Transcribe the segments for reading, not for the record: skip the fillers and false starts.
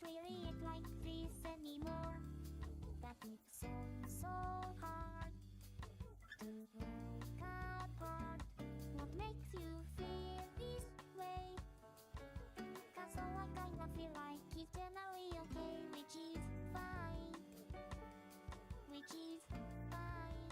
really act like this anymore. That it's so hard to break apart. What makes you feel this way? Cause all I kinda feel like it's generally okay, which is fine. Which is fine.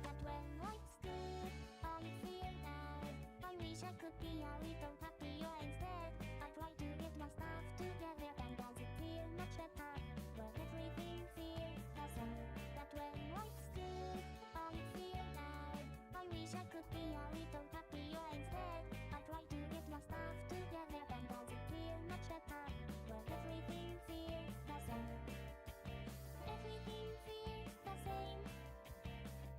That when life's good, I feel bad. I wish I could be a little happier instead. I try to get my stuff together and doesn't feel much better. But everything feels the same. That when life's good, I feel bad. I wish I could be a little happier instead. I try to get my stuff together and doesn't feel much better. But everything feels the same. Everything feels the same.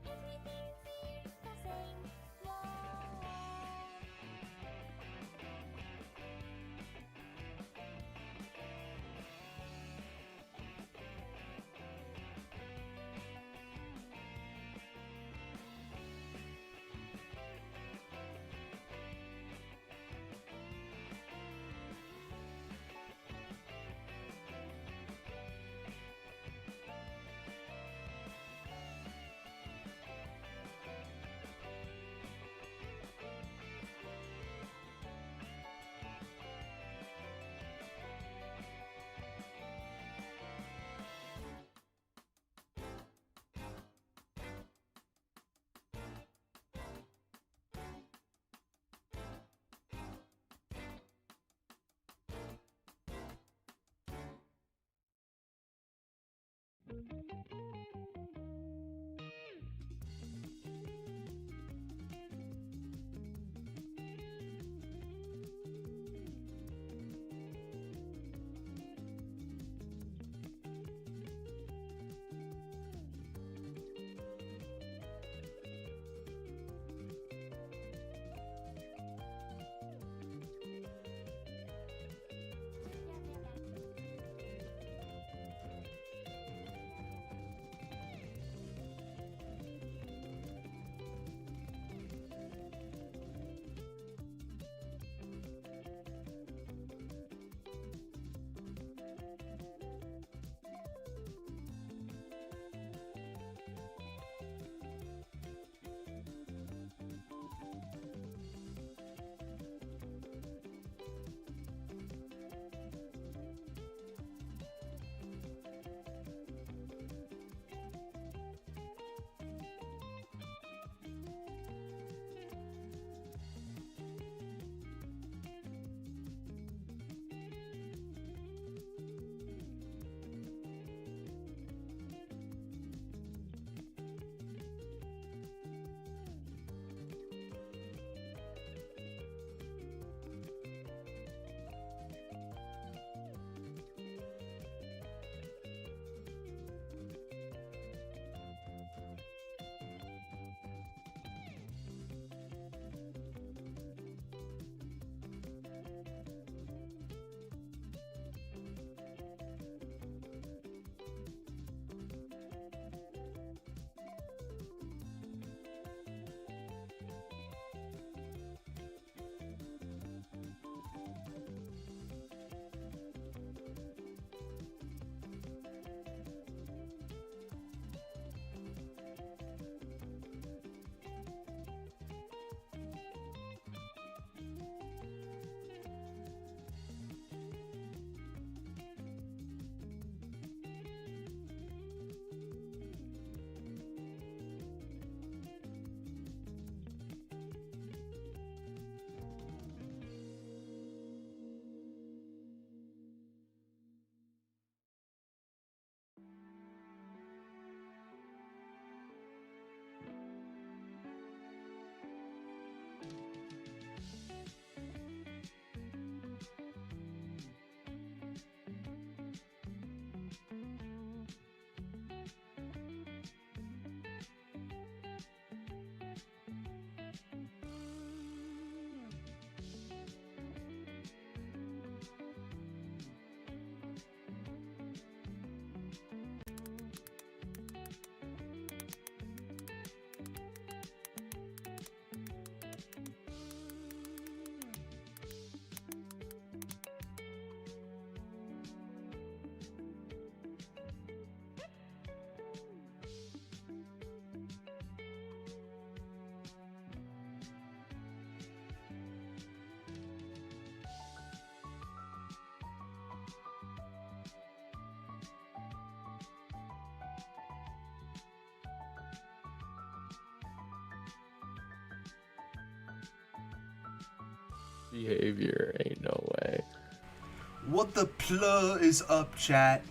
Everything feels the same. Whoa. behavior. Ain't no way. What the plug is up, chat?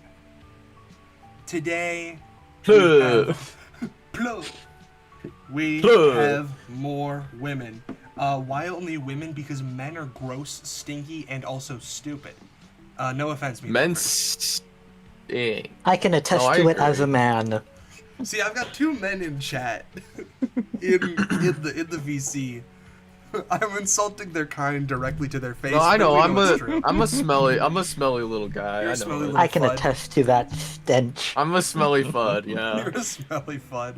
Today we have more women. Why only women? Because men are gross, stinky, and also stupid. No offense, me. Men stink. I can attest to it as a man. See, I've got 2 men in chat in the VC. I'm insulting their kind directly to their face. No, I know. I'm a a smelly little guy. You're I a smelly know. little I can fud. attest to that stench. I'm a smelly fud. Yeah. You're a smelly fud.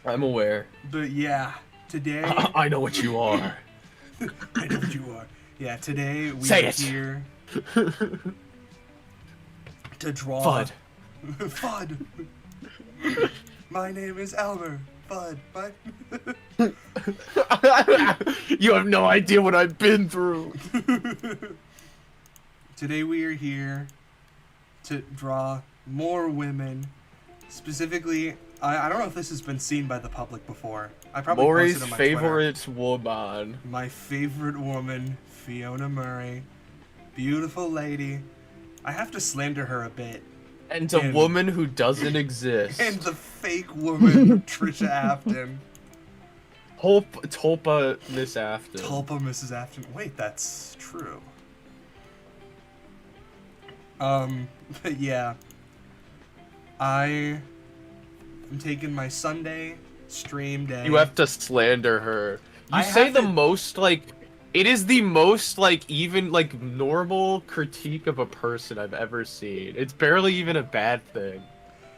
I'm aware. But yeah, today I know what you are. I know what you are. Yeah, today we Say are it. here to draw Fud. Fud. My name is Elmer. Fud. You have no idea what I've been through. Today we are here to draw more women. Specifically, I don't know if this has been seen by the public before. I probably Maury's posted on my Twitter. favorite woman. My favorite woman, Fiona Murray. Beautiful lady. I have to slander her a bit. And a woman who doesn't exist. And the fake woman, Trisha Afton. Tulpa Miss Afton. Tulpa Mrs. Afton. Wait, that's true. But yeah. I am taking my Sunday stream day. You have to slander her. You I say the haven't- most, like... It is the most, like, even, like, normal critique of a person I've ever seen. It's barely even a bad thing.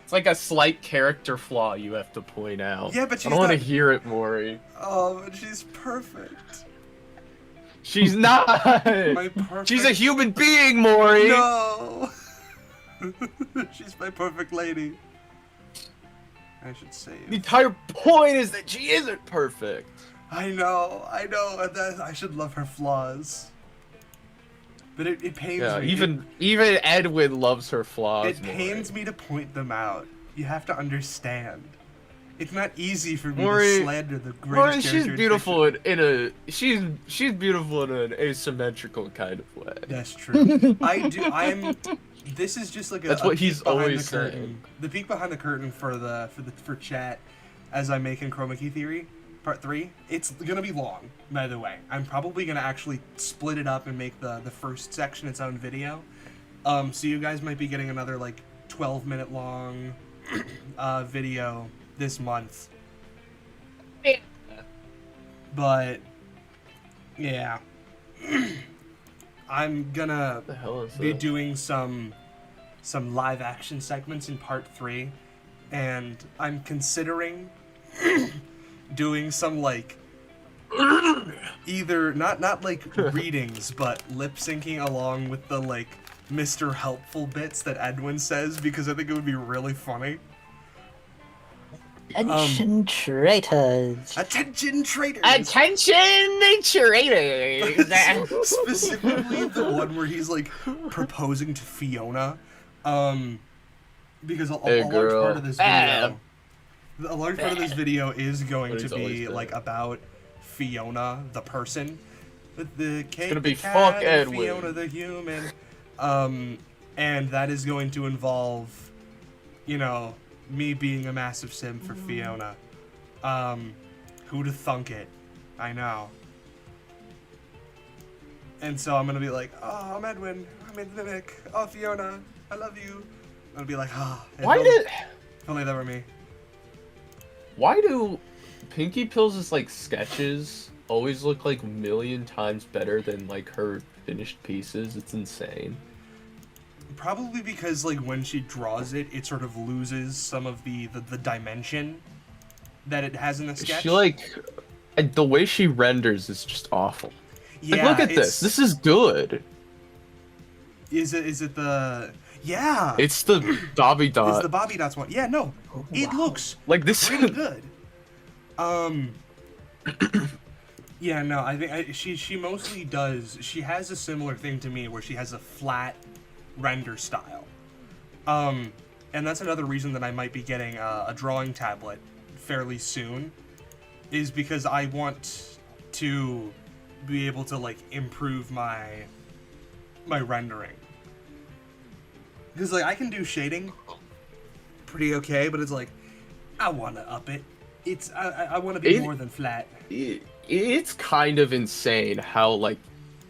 It's like a slight character flaw you have to point out. Yeah, but she's I don't want to not- hear it, Maury. Oh, but she's perfect. She's not! My perfect... She's a human being, Maury! No! She's my perfect lady. I should say The it. entire point is that she isn't perfect. I know, and that I should love her flaws. But it pains Yeah, me. even Edwin loves her flaws. It pains me to point them out. You have to understand. It's not easy for me to slander the greatest Maury, character she's in beautiful fiction. she's beautiful in an asymmetrical kind of way. That's true. This is just like That's a what peek he's behind always the curtain. saying. The peek behind the curtain for chat as I'm making Chroma Key Theory Part 3. It's gonna be long, by the way. I'm probably gonna actually split it up and make the first section its own video. So you guys might be getting another like 12-minute long video this month. But yeah. I'm gonna What the hell is be this? doing some live action segments in part 3, and I'm considering doing some like either not like readings, but lip syncing along with the like Mr. Helpful bits that Edwin says, because I think it would be really funny. Attention traitors. Attention traitors! Attention, traitors! Specifically the one where he's like proposing to Fiona, because a large girl. part of this video, a large part of this video is going But to he's always be been. like about Fiona the person, with the cake, gonna be the cat, fuck and Edwin. Fiona the human, and that is going to involve, you know, me being a massive sim for Fiona. Who'da thunk it? I know. And so I'm gonna be like, oh, I'm Edwin, I'm in the Mimic, oh, Fiona, I love you. I'm gonna be like, ah, if only that were me. Why do Pinky Pills' like sketches always look like a million times better than like her finished pieces? It's insane. Probably because like when she draws it, it sort of loses some of the dimension that it has in the sketch. She like the way she renders is just awful. Yeah, Like, look at it's- this. This is good. Is it the... Yeah! It's the Bobby It's Dot. the Bobby Dots one. Yeah, no. It looks Like this. pretty good. Yeah, no, I think she mostly does... She has a similar thing to me where she has a flat render style. And that's another reason that I might be getting a drawing tablet fairly soon, is because I want to be able to like improve my rendering. Because like I can do shading pretty okay, but it's like I want to up it. I want to be more than flat. It's kind of insane how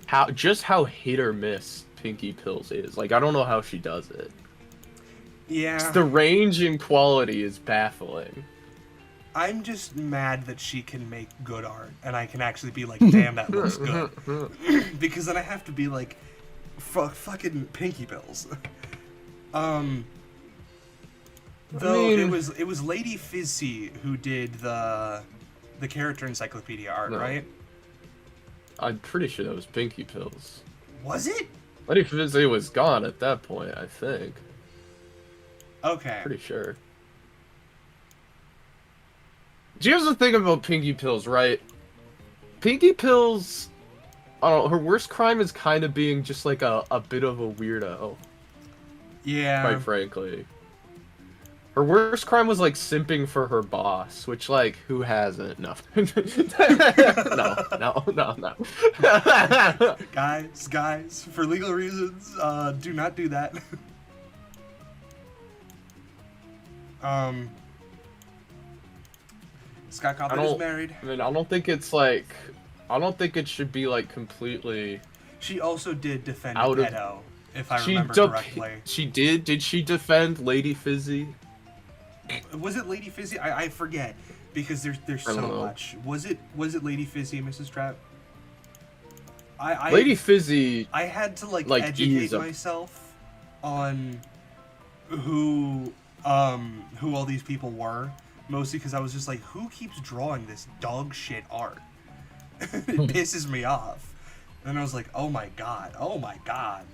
how hit or miss Pinky Pills is. Like I don't know how she does it. Yeah. The range in quality is baffling. I'm just mad that she can make good art, and I can actually be like, damn, that looks good. Because then I have to be like, fucking Pinky Pills. Though it was Lady Fizzy who did the character encyclopedia art, right? I'm pretty sure that was Pinky Pills. Was it? Lady Fizzy was gone at that point, I think. Okay. Pretty sure. Here's the thing about Pinky Pills, right? Pinky Pills, I don't know, her worst crime is kind of being just like a bit of a weirdo. Yeah. Quite frankly. Her worst crime was like simping for her boss, which like, who hasn't? No. No. Guys, for legal reasons, do not do that. Scott Coppin is married. I mean, I don't think it's like, I don't think it should be like completely. She also did defend pedo, if I remember correctly. She did? Did she defend Lady Fizzy? Was it Lady Fizzy? I forget, because there's so much. Was it Lady Fizzy, Mrs. Trapp? Lady Fizzy. I had to like educate myself on who all these people were, mostly because I was just like, who keeps drawing this dog shit art? It pisses me off. And I was like, oh my god,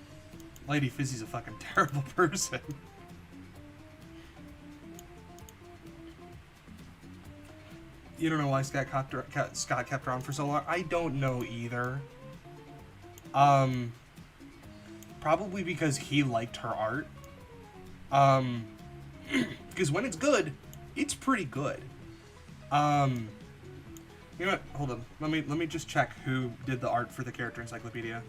Lady Fizzy's a fucking terrible person. You don't know why Scott kept her on for so long? I don't know either. Probably because he liked her art. Because when it's good, it's pretty good. You know what? Hold on. Let me just check who did the art for the character encyclopedia.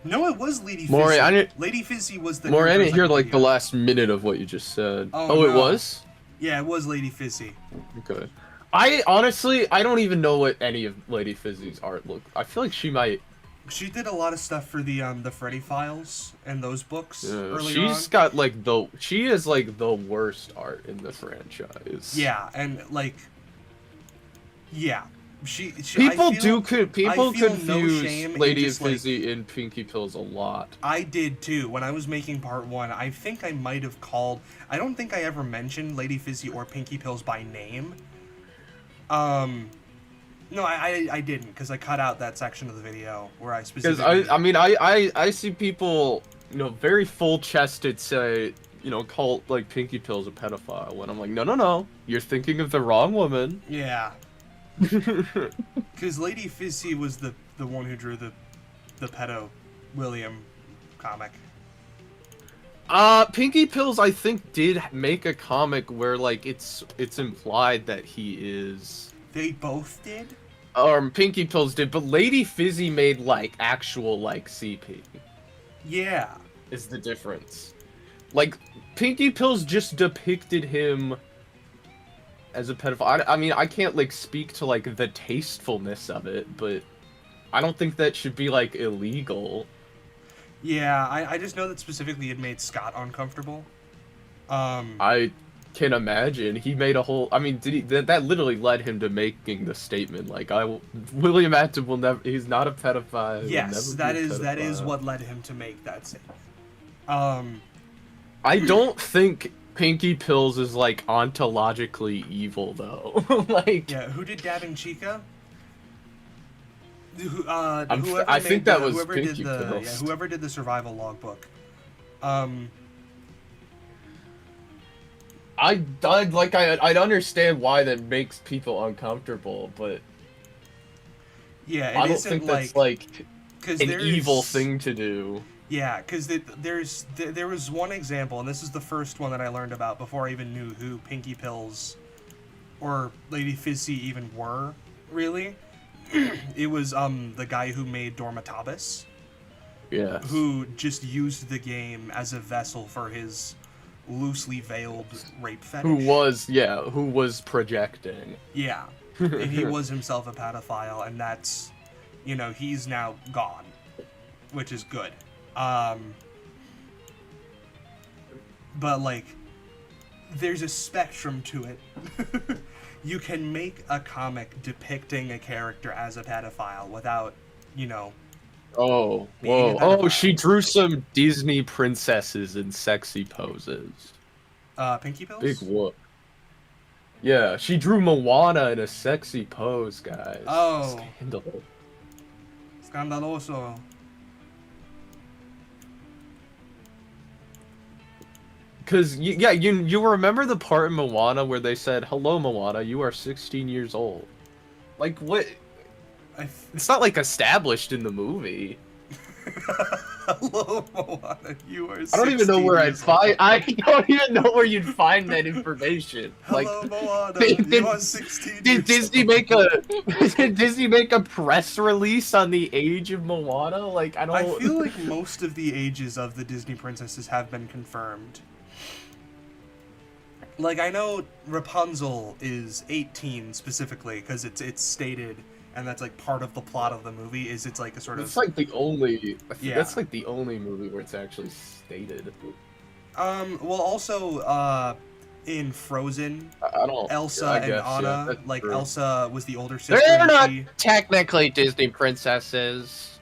No, it was Lady Fizzy. Maury, Lady Fizzy was the. Maury, I didn't hear like the last minute of what you just said. Oh, no. It was? Yeah, it was Lady Fizzy. Okay. I honestly, I don't even know what any of Lady Fizzy's art looked. I feel like she might. She did a lot of stuff for the Freddy Files and those books earlier on. She's got like she is like the worst art in the franchise. Yeah, and like, yeah. People confuse no Lady Fizzy and Pinky Pills a lot. I did too. When I was making part 1, I think I might have called. I don't think I ever mentioned Lady Fizzy or Pinky Pills by name. No, I didn't, because I cut out that section of the video where I specifically. Because I see people, very full-chested say, call like Pinky Pills a pedophile, when I'm like, no, you're thinking of the wrong woman. Yeah. Because Lady Fizzy was the one who drew the pedo William comic. Pinky Pills, I think, did make a comic where like it's implied that he is. They both did. Pinky Pills did, but Lady Fizzy made like actual like CP. Yeah. Is the difference. Like Pinky Pills just depicted him as a pedophile. I mean, I can't like speak to like the tastefulness of it, but I don't think that should be like illegal. Yeah, I just know that specifically it made Scott uncomfortable. I can imagine. He made a whole. I mean, that literally led him to making the statement like, William Afton will never. He's not a pedophile. Yes, that is what led him to make that statement. I don't think Pinky Pills is like ontologically evil though. Like. Yeah, who did Dabbing Chica? I think that was Pinky Pills. Yeah, whoever did the survival logbook. I'd understand why that makes people uncomfortable, but Yeah, it I don't isn't think like that's like because an evil thing to do. Yeah, because there was one example, and this is the first one that I learned about before I even knew who Pinky Pills or Lady Fizzy even were, really. It was the guy who made Dormatabus, Yeah. who just used the game as a vessel for his loosely veiled rape fetish. Who was projecting. Yeah, and he was himself a pedophile, and that's, he's now gone, which is good. But like, there's a spectrum to it. You can make a comic depicting a character as a pedophile without, Oh, being a whoa. Oh, pedophile. she drew some Disney princesses in sexy poses. Pinky Pills? Big whoop. Yeah, she drew Moana in a sexy pose, guys. Oh. Scandal. Scandaloso. Because, you remember the part in Moana where they said, "Hello, Moana, you are 16 years old." Like, what? It's not, like, established in the movie. Hello, Moana. You are. I don't even know where I'd 16 years find. old. I don't even know where you'd find that information. Hello, Like, Moana. did- You are 16 did years Disney old. make a did Disney make a press release on the age of Moana? Like, I don't. I feel like most of the ages of the Disney princesses have been confirmed. Like, I know Rapunzel is 18 specifically because it's stated, and that's like part of the plot of the movie. Is it's like a sort of It's like the only. Yeah. That's like the only movie where it's actually stated. Well, also in Frozen, I don't. Elsa I and guess, yeah, Anna, that's like true. Elsa was the older sister. They're and not she- technically Disney princesses.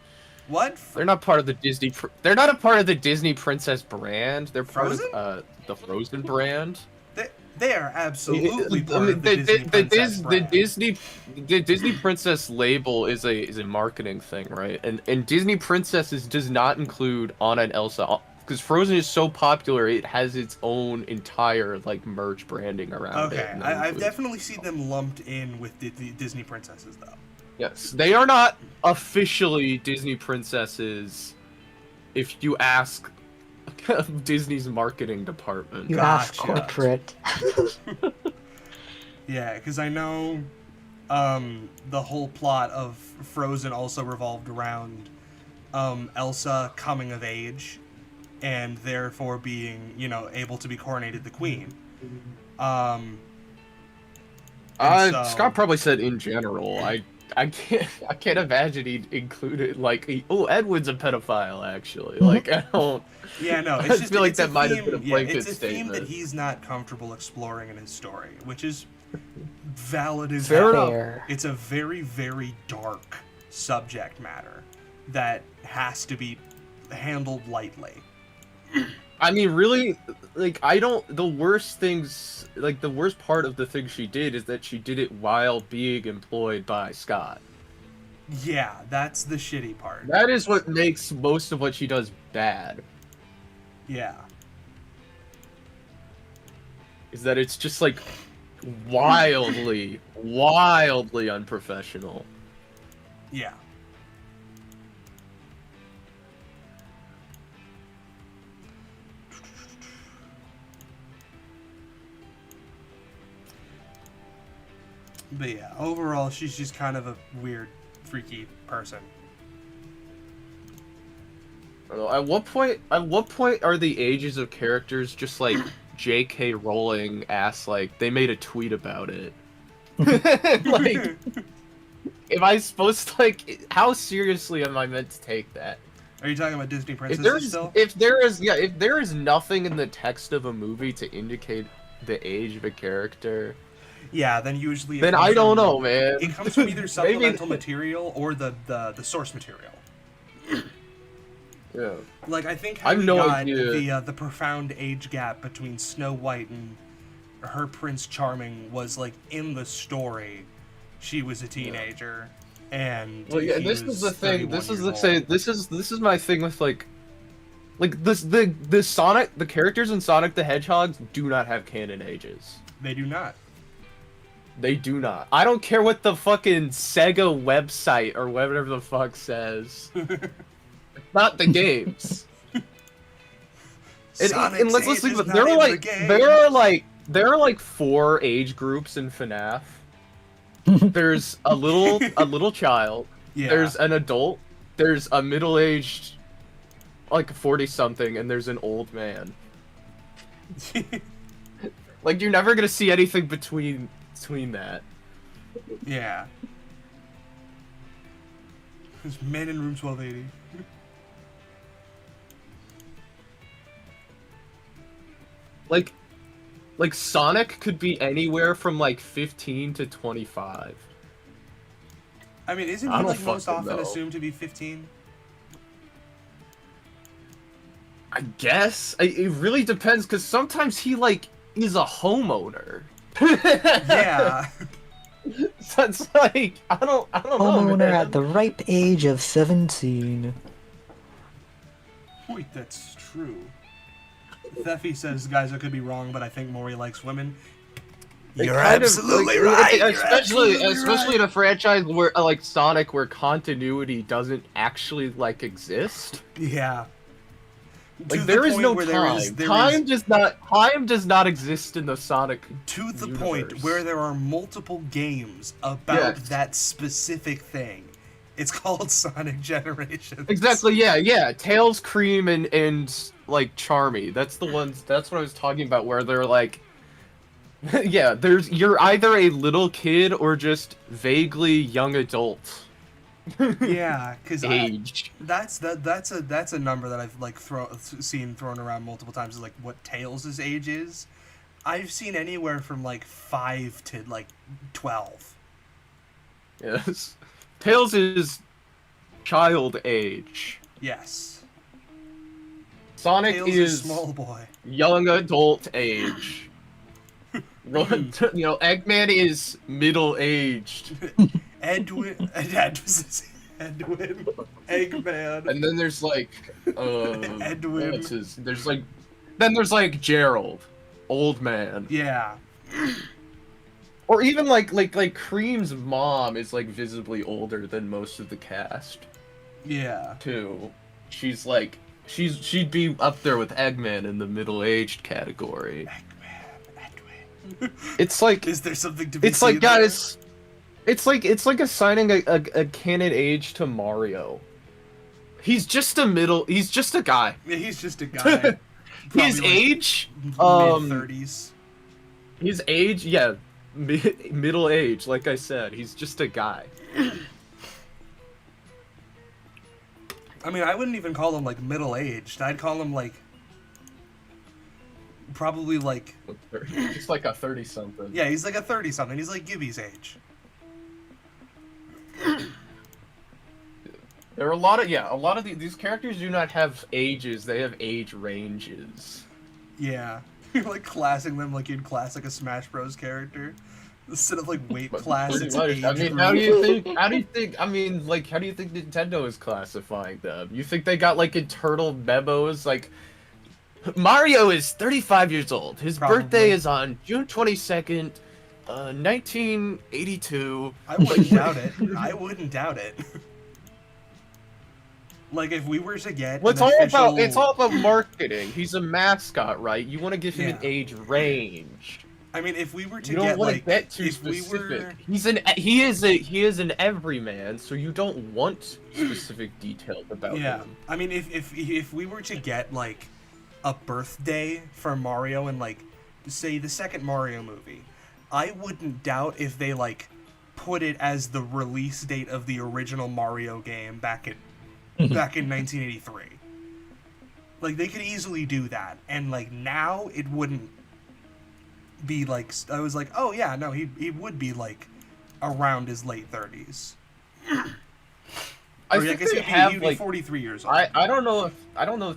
What? They're not part of the Disney. They're not a part of the Disney princess brand. They're part Frozen? of the Frozen brand. They are absolutely I part mean, of the Disney princess brand. the Disney princess label is a marketing thing, right? And Disney princesses does not include Anna and Elsa because Frozen is so popular. It has its own entire like merch branding around it. Okay, and I've definitely seen them lumped in with the Disney princesses, though. Yes, they are not officially Disney princesses. If you ask Disney's marketing department. You ask Gotcha. corporate. Yeah, because I know the whole plot of Frozen also revolved around Elsa coming of age and therefore being, able to be coronated the queen. And so- Scott probably said in general. I can't imagine he'd include it like Edward's a pedophile actually. Like I don't. Yeah, no, I it's just feel like it's a that might have theme- been a yeah, blanket it's a theme that statement. he's not comfortable exploring in his story, which is valid as Fair hell. enough. Fair. It's a very, very dark subject matter that has to be handled lightly. I mean, really, like I don't. The worst things, like the worst part of the thing she did is that she did it while being employed by Scott. Yeah, that's the shitty part. That is what makes most of what she does bad. Yeah. Is that it's just like wildly, wildly unprofessional. Yeah. But yeah, overall, she's just kind of a weird, freaky person. I don't know, At what point are the ages of characters just like J.K. Rowling asked? Like they made a tweet about it. Like, am I supposed to like? How seriously am I meant to take that? Are you talking about Disney If princesses still? if there is nothing in the text of a movie to indicate the age of a character, Yeah, then usually. then I don't know, man. It comes from either Maybe- supplemental material or the source material. Yeah. Like I think I how have we no got idea. the profound age gap between Snow White and her Prince Charming was like in the story, she was a teenager, and Well, yeah, he this was is the thing. 31 This is years the old. say. This is my thing with like this the Sonic, the characters in Sonic the Hedgehog do not have canon ages. They do not. They do not. I don't care what the fucking Sega website or whatever the fuck says. Not the games. And let's age think is about not there in are the like game. there are like 4 age groups in FNAF. There's a little child. Yeah. There's an adult. There's a middle-aged, like 40-something, and there's an old man. Like you're never gonna see anything between that. Yeah. There's men in room 1280. Like Sonic could be anywhere from like 15 to 25. I mean, isn't I he don't like most fucking often know. assumed to be 15? I guess it really depends because sometimes he like is a homeowner. Yeah. So it's like I don't know. Homeowner Man. at the ripe age of 17. Wait, that's true. Theffy says, guys, I could be wrong, but I think Mori likes women. It You're kind of, absolutely like, right. You're Especially absolutely in a franchise where like Sonic, where continuity doesn't actually like exist. Yeah. To Like the there is point no where time. there Time is- does not exist in the Sonic. to the universe. point where there are multiple games about Yes. that specific thing. It's called Sonic Generations. Exactly. Yeah. Tails, Cream, and like Charmy. That's the ones. That's what I was talking about. Where they're like, yeah. You're either a little kid or just vaguely young adult Yeah, because age. that's a number that I've like seen thrown around multiple times. Is like what Tails' age is. I've seen anywhere from like 5 to like 12. Yes. Tails is child age. Yes. Sonic Tails is small boy. young adult age. Eggman is middle aged. Edwin, Eggman. And then there's like Edwin. what's his? Then there's like Gerald, old man. Yeah. Or even like Cream's mom is like visibly older than most of the cast Yeah. too. She'd be up there with Eggman in the middle-aged category. Eggman. Edwin. It's like Is there something to be it's like seen there? guys, it's like assigning a canon age to Mario. He's just a guy. Yeah, he's just a guy. His Probably, age, mid-30s. his age, yeah, middle age. Like I said, he's just a guy. I mean, I wouldn't even call him like middle-aged. I'd call him like probably like Just like a 30-something. yeah, he's like a 30-something. He's like Gibby's age. There are a lot of these characters do not have ages. They have age ranges. Yeah. You're like classing them like you'd class like a Smash Bros character. Instead of like weight class, Pretty it's much. age I mean, group. how do you think Nintendo is classifying them? You think they got like internal memos like Mario is 35 years old. His Probably. birthday is on June 22nd, 1982. I wouldn't doubt it. I wouldn't doubt it. Like if we were to get Well, an it's all about marketing. He's a mascot, right? You want to give him an Yeah. age range. I mean, if we were to You don't get want like to get too if we specific. were He is an everyman, so you don't want specific details about yeah, him. I mean, if we were to get like a birthday for Mario in like say the second Mario movie, I wouldn't doubt if they like put it as the release date of the original Mario game back in 1983. Like they could easily do that, and like now it wouldn't be like I was like, oh yeah, no, he would be like around his late 30s. I Or, think guess they he'd have be like 43 years old. I don't know if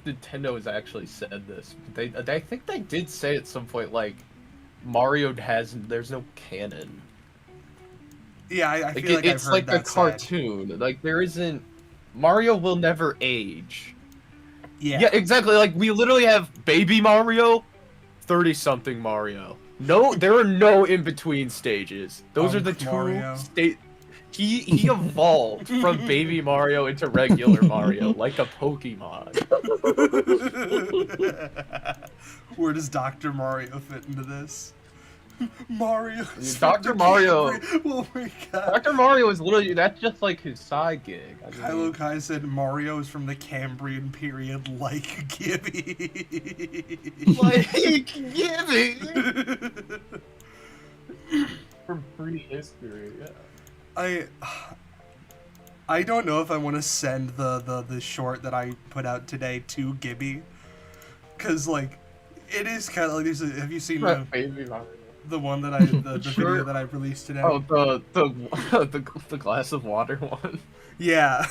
Nintendo has actually said this. But I think they did say at some point like Mario there's no canon. Yeah, I Like feel like it's I've heard like a that said. cartoon. Like there isn't Mario will never age. Yeah. Yeah, exactly. Like we literally have baby Mario, 30-something Mario. No, there are no in-between stages. Those are the two Mario. state. He evolved from Baby Mario into regular Mario, like a Pokemon. Where does Dr. Mario fit into this? Mario. Dr. Mario. Oh my god. Dr. Mario is literally, that's just like his side gig. I Kylo mean, Kai said Mario is from the Cambrian period, like Gibby. like, Gibby! From prehistory, yeah. I don't know if I want to send the short that I put out today to Gibby, cause like it is kind of like have you seen Baby Mario. the one that the Sure. video that I released today? Oh, the glass of water one. Yeah.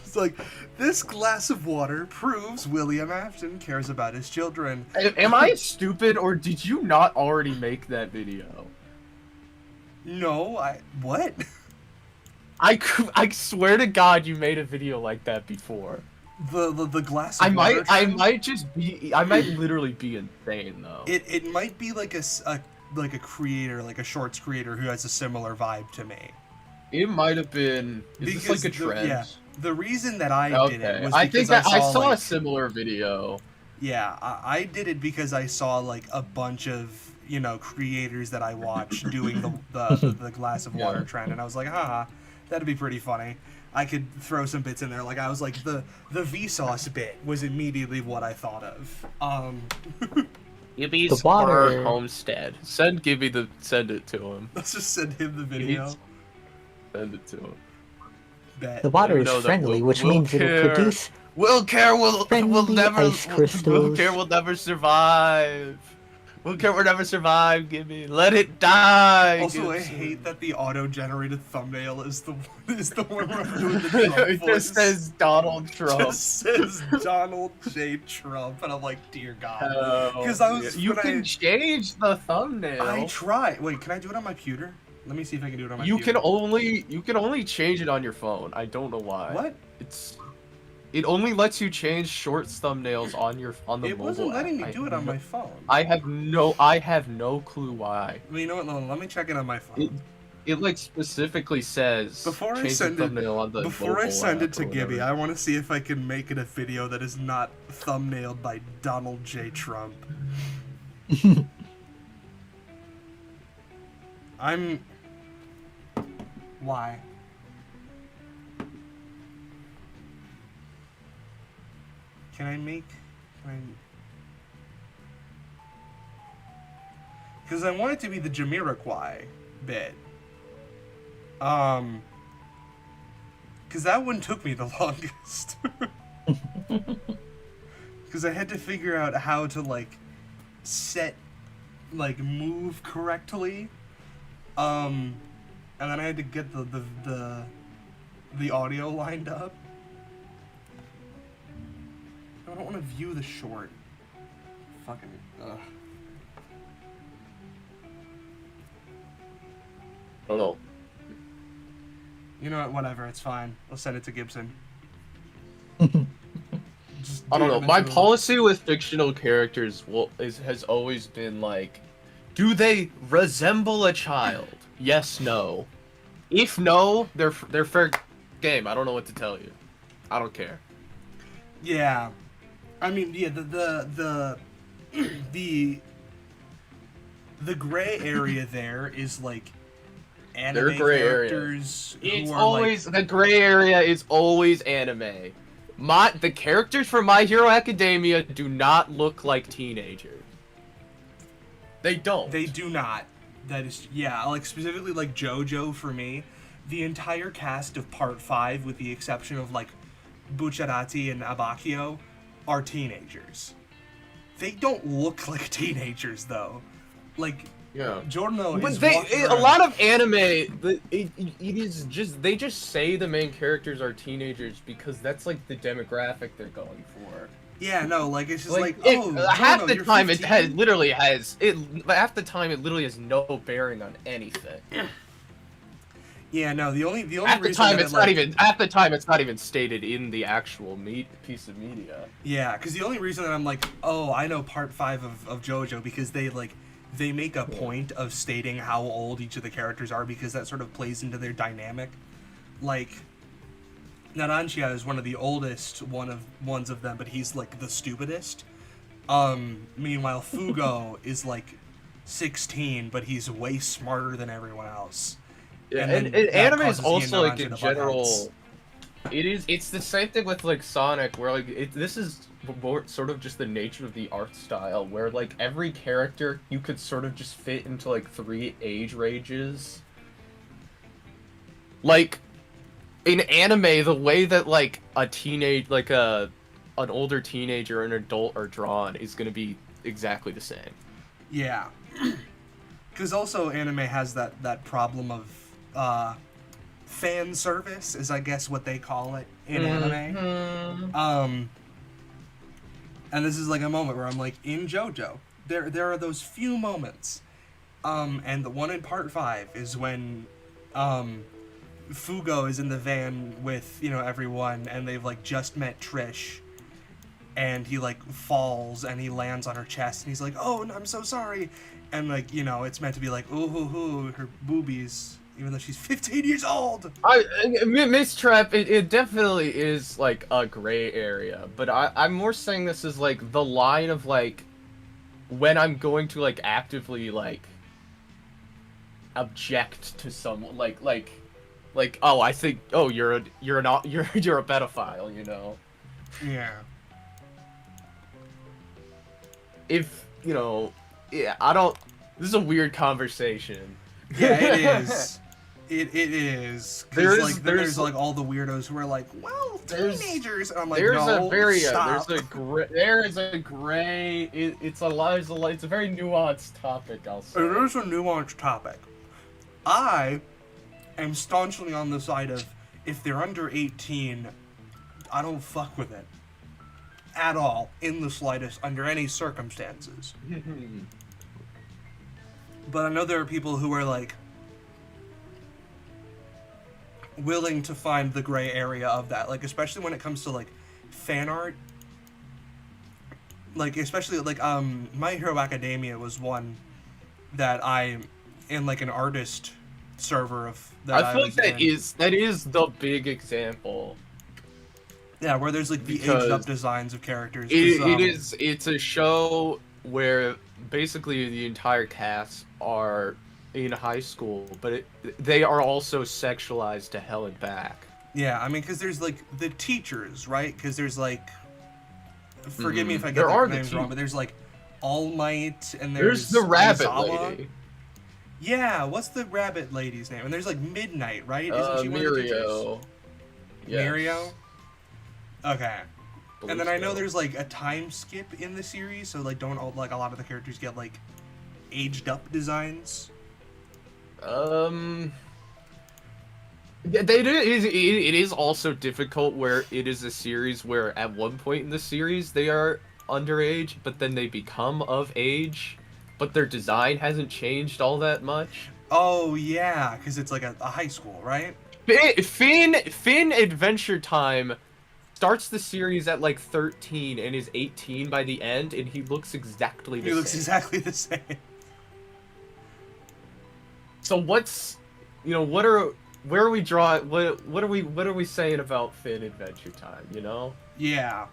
It's like, this glass of water proves William Afton cares about his children. Am I stupid, or did you not already make that video? No, what? I swear to God, you made a video like that before. The glass of water I trend? might literally be insane though. It might be like a creator, like a shorts creator who has a similar vibe to me. It might have been. Is this like a trend? The reason that I did it was because I think that I saw like, a similar video. Yeah, I did it because I saw like a bunch of creators that I watch doing the glass of water trend, and I was like, haha, that'd be pretty funny. I could throw some bits in there. Like I was like the Vsauce bit was immediately what I thought of. Gibby's The water. homestead. Send it to him. Let's just send him the video. Send it to him. Bet. The water You is know that friendly, which we'll means it'll care. produce Will friendly ice Will crystals. care will never survive. Will care will never survive, Gibby. Let it die. Also, I Gibson. hate that the auto-generated thumbnail is the one where I'm doing the Trump It voice. just says Donald Trump. Just says Donald J. Trump, and I'm like, dear God. Oh, 'Cause I was- you when can I- change the thumbnail. I try. Wait, can I do it on my computer? Let me see if I can do it on my You computer. can only change it on your phone. I don't know why. What? It only lets you change short thumbnails on the It mobile wasn't letting app. me do it on my phone. I have no clue why. Well, you know what? Let me check it on my phone. It like specifically says Before I change send the it- thumbnail on the Before I mobile send app it to or Gibby, whatever. I want to see if I can make it a video that is not thumbnailed by Donald J. Trump. Why? Can I make... Because I want it to be the Jamiroquai bit. Because that one took me the longest. Because I had to figure out how to, like, move correctly. And then I had to get the audio lined up. I don't want to view the short. Fucking, ugh. I don't know. You know what? Whatever. It's fine. I'll send it to Gibson. Just I don't know. DM it My to him. policy with fictional characters has always been like, do they resemble a child? Yes, no. If no, they're fair game. I don't know what to tell you. I don't care. Yeah. I mean, yeah. The gray area there is like anime They're gray area. characters who It's are always the gray area is always anime. The characters from My Hero Academia do not look like teenagers. They don't. They do not. That is, yeah, like specifically like JoJo for me, the entire cast of Part 5, with the exception of like Bucciarati and Abacchio, are teenagers. They don't look like teenagers though. Like, Yeah. Giorno But is a walking around- lot of anime, it is just they just say the main characters are teenagers because that's like the demographic they're going for. Yeah, no, like it's just like, it, oh, half Giorno, the you're time 15? half the time it literally has no bearing on anything. Yeah, no, the only Half the reason time that it's it, not like- even half the time it's not even stated in the actual piece of media. Yeah, because the only reason that I'm like, oh, I know Part 5 of JoJo because they make a point of stating how old each of the characters are because that sort of plays into their dynamic. Like, Narancia is one of the oldest ones of them, but he's like the stupidest. Meanwhile, Fugo is like 16, but he's way smarter than everyone else. Yeah, then and that anime is causes he and also like Narancia in to butt general. heads. It's the same thing with like Sonic, where like this is more sort of just the nature of the art style, where like every character you could sort of just fit into like 3 age ranges. Like in anime, the way that like an older teenager and an adult are drawn is gonna be exactly the same. Yeah. Because also anime has that problem of fan service, is I guess what they call it in anime. And this is like a moment where I'm like, in JoJo, there are those few moments. And the one in part 5 is when Fugo is in the van with, everyone, and they've like just met Trish. And he like falls and he lands on her chest and he's like, "Oh, I'm so sorry." And like, it's meant to be like, "Ooh, hoo, hoo, her boobies," even though she's 15 years old. Miss Trap, it definitely is like a gray area, but I'm more saying this is like the line of like when I'm going to like actively like object to someone, like oh, I think, oh, you're a pedophile, Yeah. If yeah, I don't. This is a weird conversation. Yeah, it is. It is. Because there's like all the weirdos who are like, "Well, teenagers." And I'm like, "No, stop." There is a gray. It's a very nuanced topic. I'll say. It is a nuanced topic. I am staunchly on the side of if they're under 18, I don't fuck with it at all, in the slightest, under any circumstances. But I know there are people who are like willing to find the gray area of that, like especially when it comes to like fan art. Like especially like My Hero Academia was one that I in like an artist server of that I feel like that is the big example. Yeah, where there's like the aged up designs of characters. It's a show where basically the entire cast are in high school, but they are also sexualized to hell and back. Yeah, I mean, because there's like the teachers, right? Because there's like, forgive me if I get There the are names wrong, but there's like All Might and there's the rabbit Aizawa. lady. Yeah, what's the rabbit lady's name? And there's like Midnight, right? Isn't she one of the teachers? Mirio. Yes. Mirio? Okay. And then I know so. there's like a time skip in the series, so like don't like a lot of the characters get like aged up designs. Yeah, it is also difficult where it is a series where at one point in the series they are underage, but then they become of age, but their design hasn't changed all that much. Oh yeah, because it's like a high school, right? Finn Adventure Time starts the series at like 13 and is 18 by the end, and he looks exactly the same. He looks exactly the same. So what's, where are we drawing? What are we saying about Finn Adventure Time? Yeah.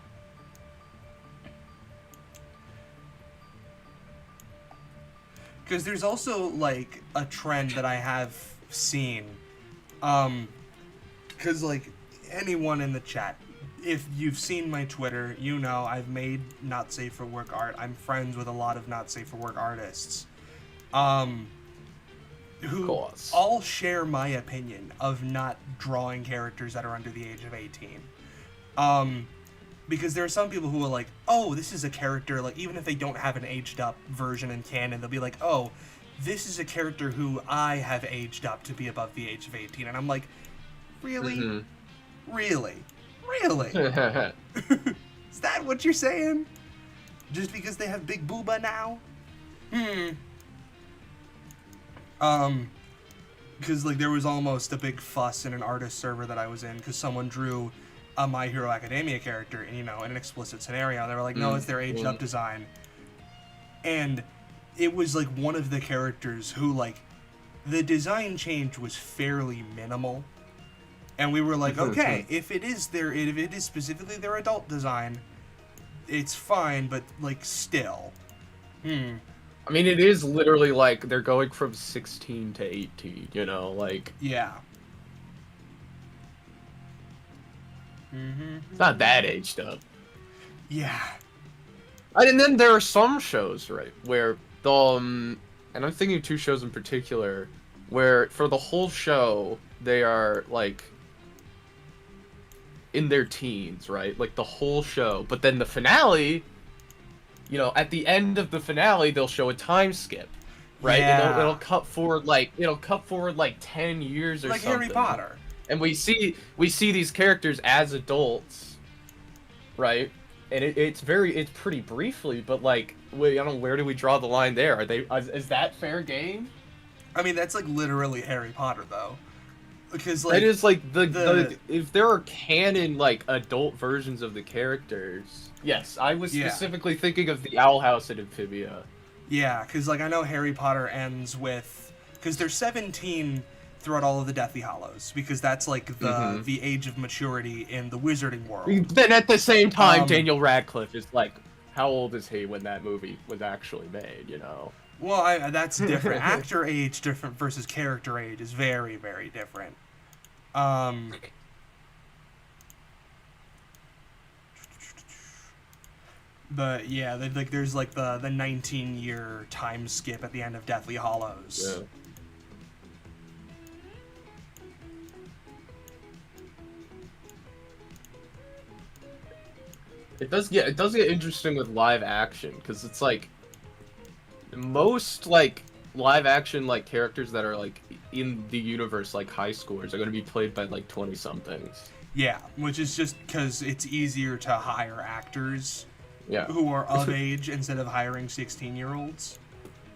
Because there's also like a trend that I have seen, because like anyone in the chat, if you've seen my Twitter, I've made not safe for work art. I'm friends with a lot of not safe for work artists, who all share my opinion of not drawing characters that are under the age of 18. Because there are some people who are like, oh, this is a character, like, even if they don't have an aged up version in canon, they'll be like, oh, this is a character who I have aged up to be above the age of 18. And I'm like, really? Mm-hmm. Really? Is that what you're saying? Just because they have big booba now? Because like there was almost a big fuss in an artist server that I was in because someone drew a My Hero Academia character, in an explicit scenario. They were like, no, it's their aged up design. And it was like one of the characters who like the design change was fairly minimal, and we were like, okay, if it is specifically their adult design, it's fine, but like still, I mean, it is literally like they're going from 16 to 18, you know, like yeah. it's not that aged up. Yeah. And then there are some shows, right, where and I'm thinking of two shows in particular, where for the whole show they are like in their teens, right, like the whole show, but then the finale, you know, at the end of the finale they'll show a time skip, right? Yeah. It'll cut forward like 10 years or Like something. Harry Potter. And we see these characters as adults, right? And it's pretty briefly, but like, I don't know, where do we draw the line there? Is that fair game? I mean, that's like literally Harry Potter though, because like It is like the if there are canon like adult versions of the characters. Yes, I was specifically thinking of the Owl House and Amphibia. Yeah, because like I know Harry Potter ends with, because they're 17 throughout all of the Deathly Hallows, because that's like the age of maturity in the wizarding world. Then at the same time, Daniel Radcliffe is like, how old is he when that movie was actually made? You know. Well, that's different. Actor age different versus character age is very, very different. But yeah, like there's like the 19-year time skip at the end of Deathly Hallows. Yeah. It does get interesting with live action, because it's like most like live action like characters that are like in the universe, like high schoolers, are going to be played by like 20 somethings. Yeah, which is just because it's easier to hire actors who are of age instead of hiring 16-year-olds.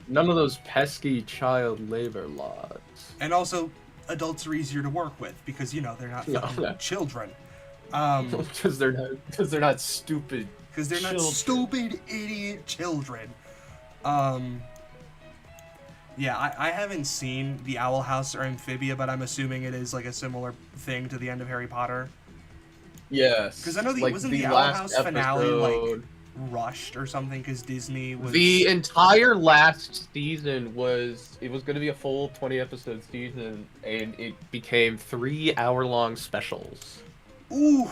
None of those pesky child labor laws. And also, adults are easier to work with because, you know, they're not fucking children. Because they're not stupid. Because they're not stupid idiot children. Yeah, I haven't seen the Owl House or Amphibia, but I'm assuming it is like a similar thing to the end of Harry Potter. Yes. Because I know like wasn't the Owl House finale like rushed or something because Disney was... The entire last season was going to be a full 20 episode season, and it became 3-hour-long specials. Ooh,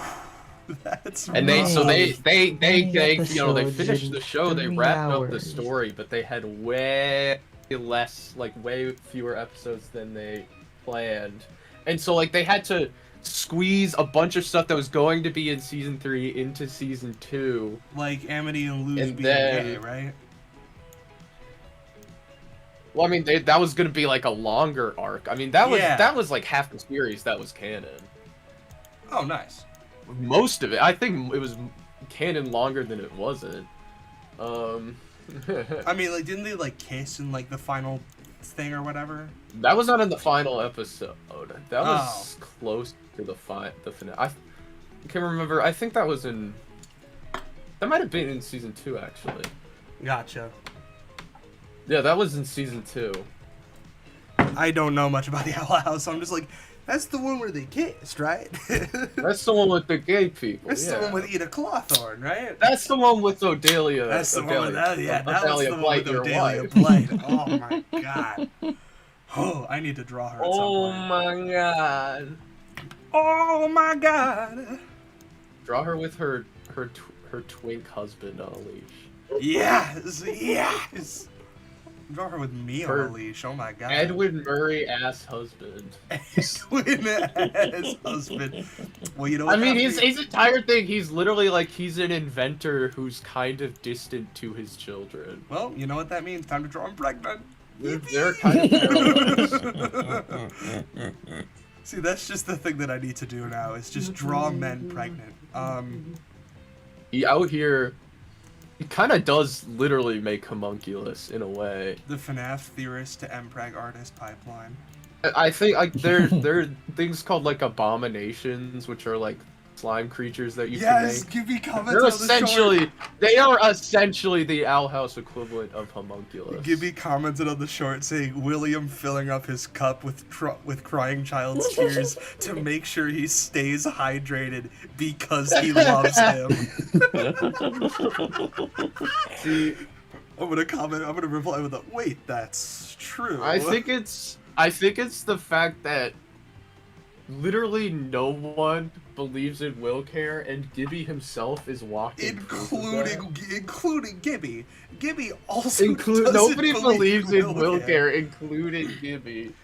that's and rough. they you know, they finished the show, they wrapped up the story, but they had way fewer episodes than they planned, and so like they had to squeeze a bunch of stuff that was going to be in season 3 into season 2, like Amity and Luz being gay, right? Well, I mean, that was going to be like a longer arc. I mean, that was like half the series that was canon. Oh, nice. Most of it. I think it was canon longer than it wasn't. I mean, like, didn't they, like, kiss in, like, the final thing or whatever? That was not in the final episode. That was close to the finale. I can't remember. I think that was in... That might have been in season 2, actually. Gotcha. Yeah, that was in season 2. I don't know much about the Owl House, so I'm just like... That's the one where they kissed, right? That's the one with the gay people. That's the one with Eda Clawthorne, right? That's the one with Odelia. That's the one with that. Yeah, that was the one Blight, with Odelia Blight. Oh my god. Oh, I need to draw her. At some point. My god. Oh my god. Draw her with her twink husband on a leash. Yes, yes. Draw her with me on a leash. Oh my god. Edwin Murray ass husband. Edwin ass husband. Well, you know what I mean, his entire thing, he's literally like, he's an inventor who's kind of distant to his children. Well, you know what that means. Time to draw him pregnant. They're kind of See, that's just the thing that I need to do now, is just draw men pregnant. He out here... He kind of does literally make homunculus in a way. The FNAF theorist to MPreg artist pipeline. I think like there are things called like abominations, which are like slime creatures that you Yes, can make. give me comments They're on the short. they are essentially the Owl House equivalent of homunculus. Gibby commented on the short saying William filling up his cup with crying child's tears to make sure he stays hydrated because he loves him. See, I'm gonna reply with a wait, that's true. I think it's the fact that literally no one believes in Willcare, and Gibby himself is walking. Including Gibby. Gibby also nobody doesn't believes in Willcare. Willcare, including Gibby.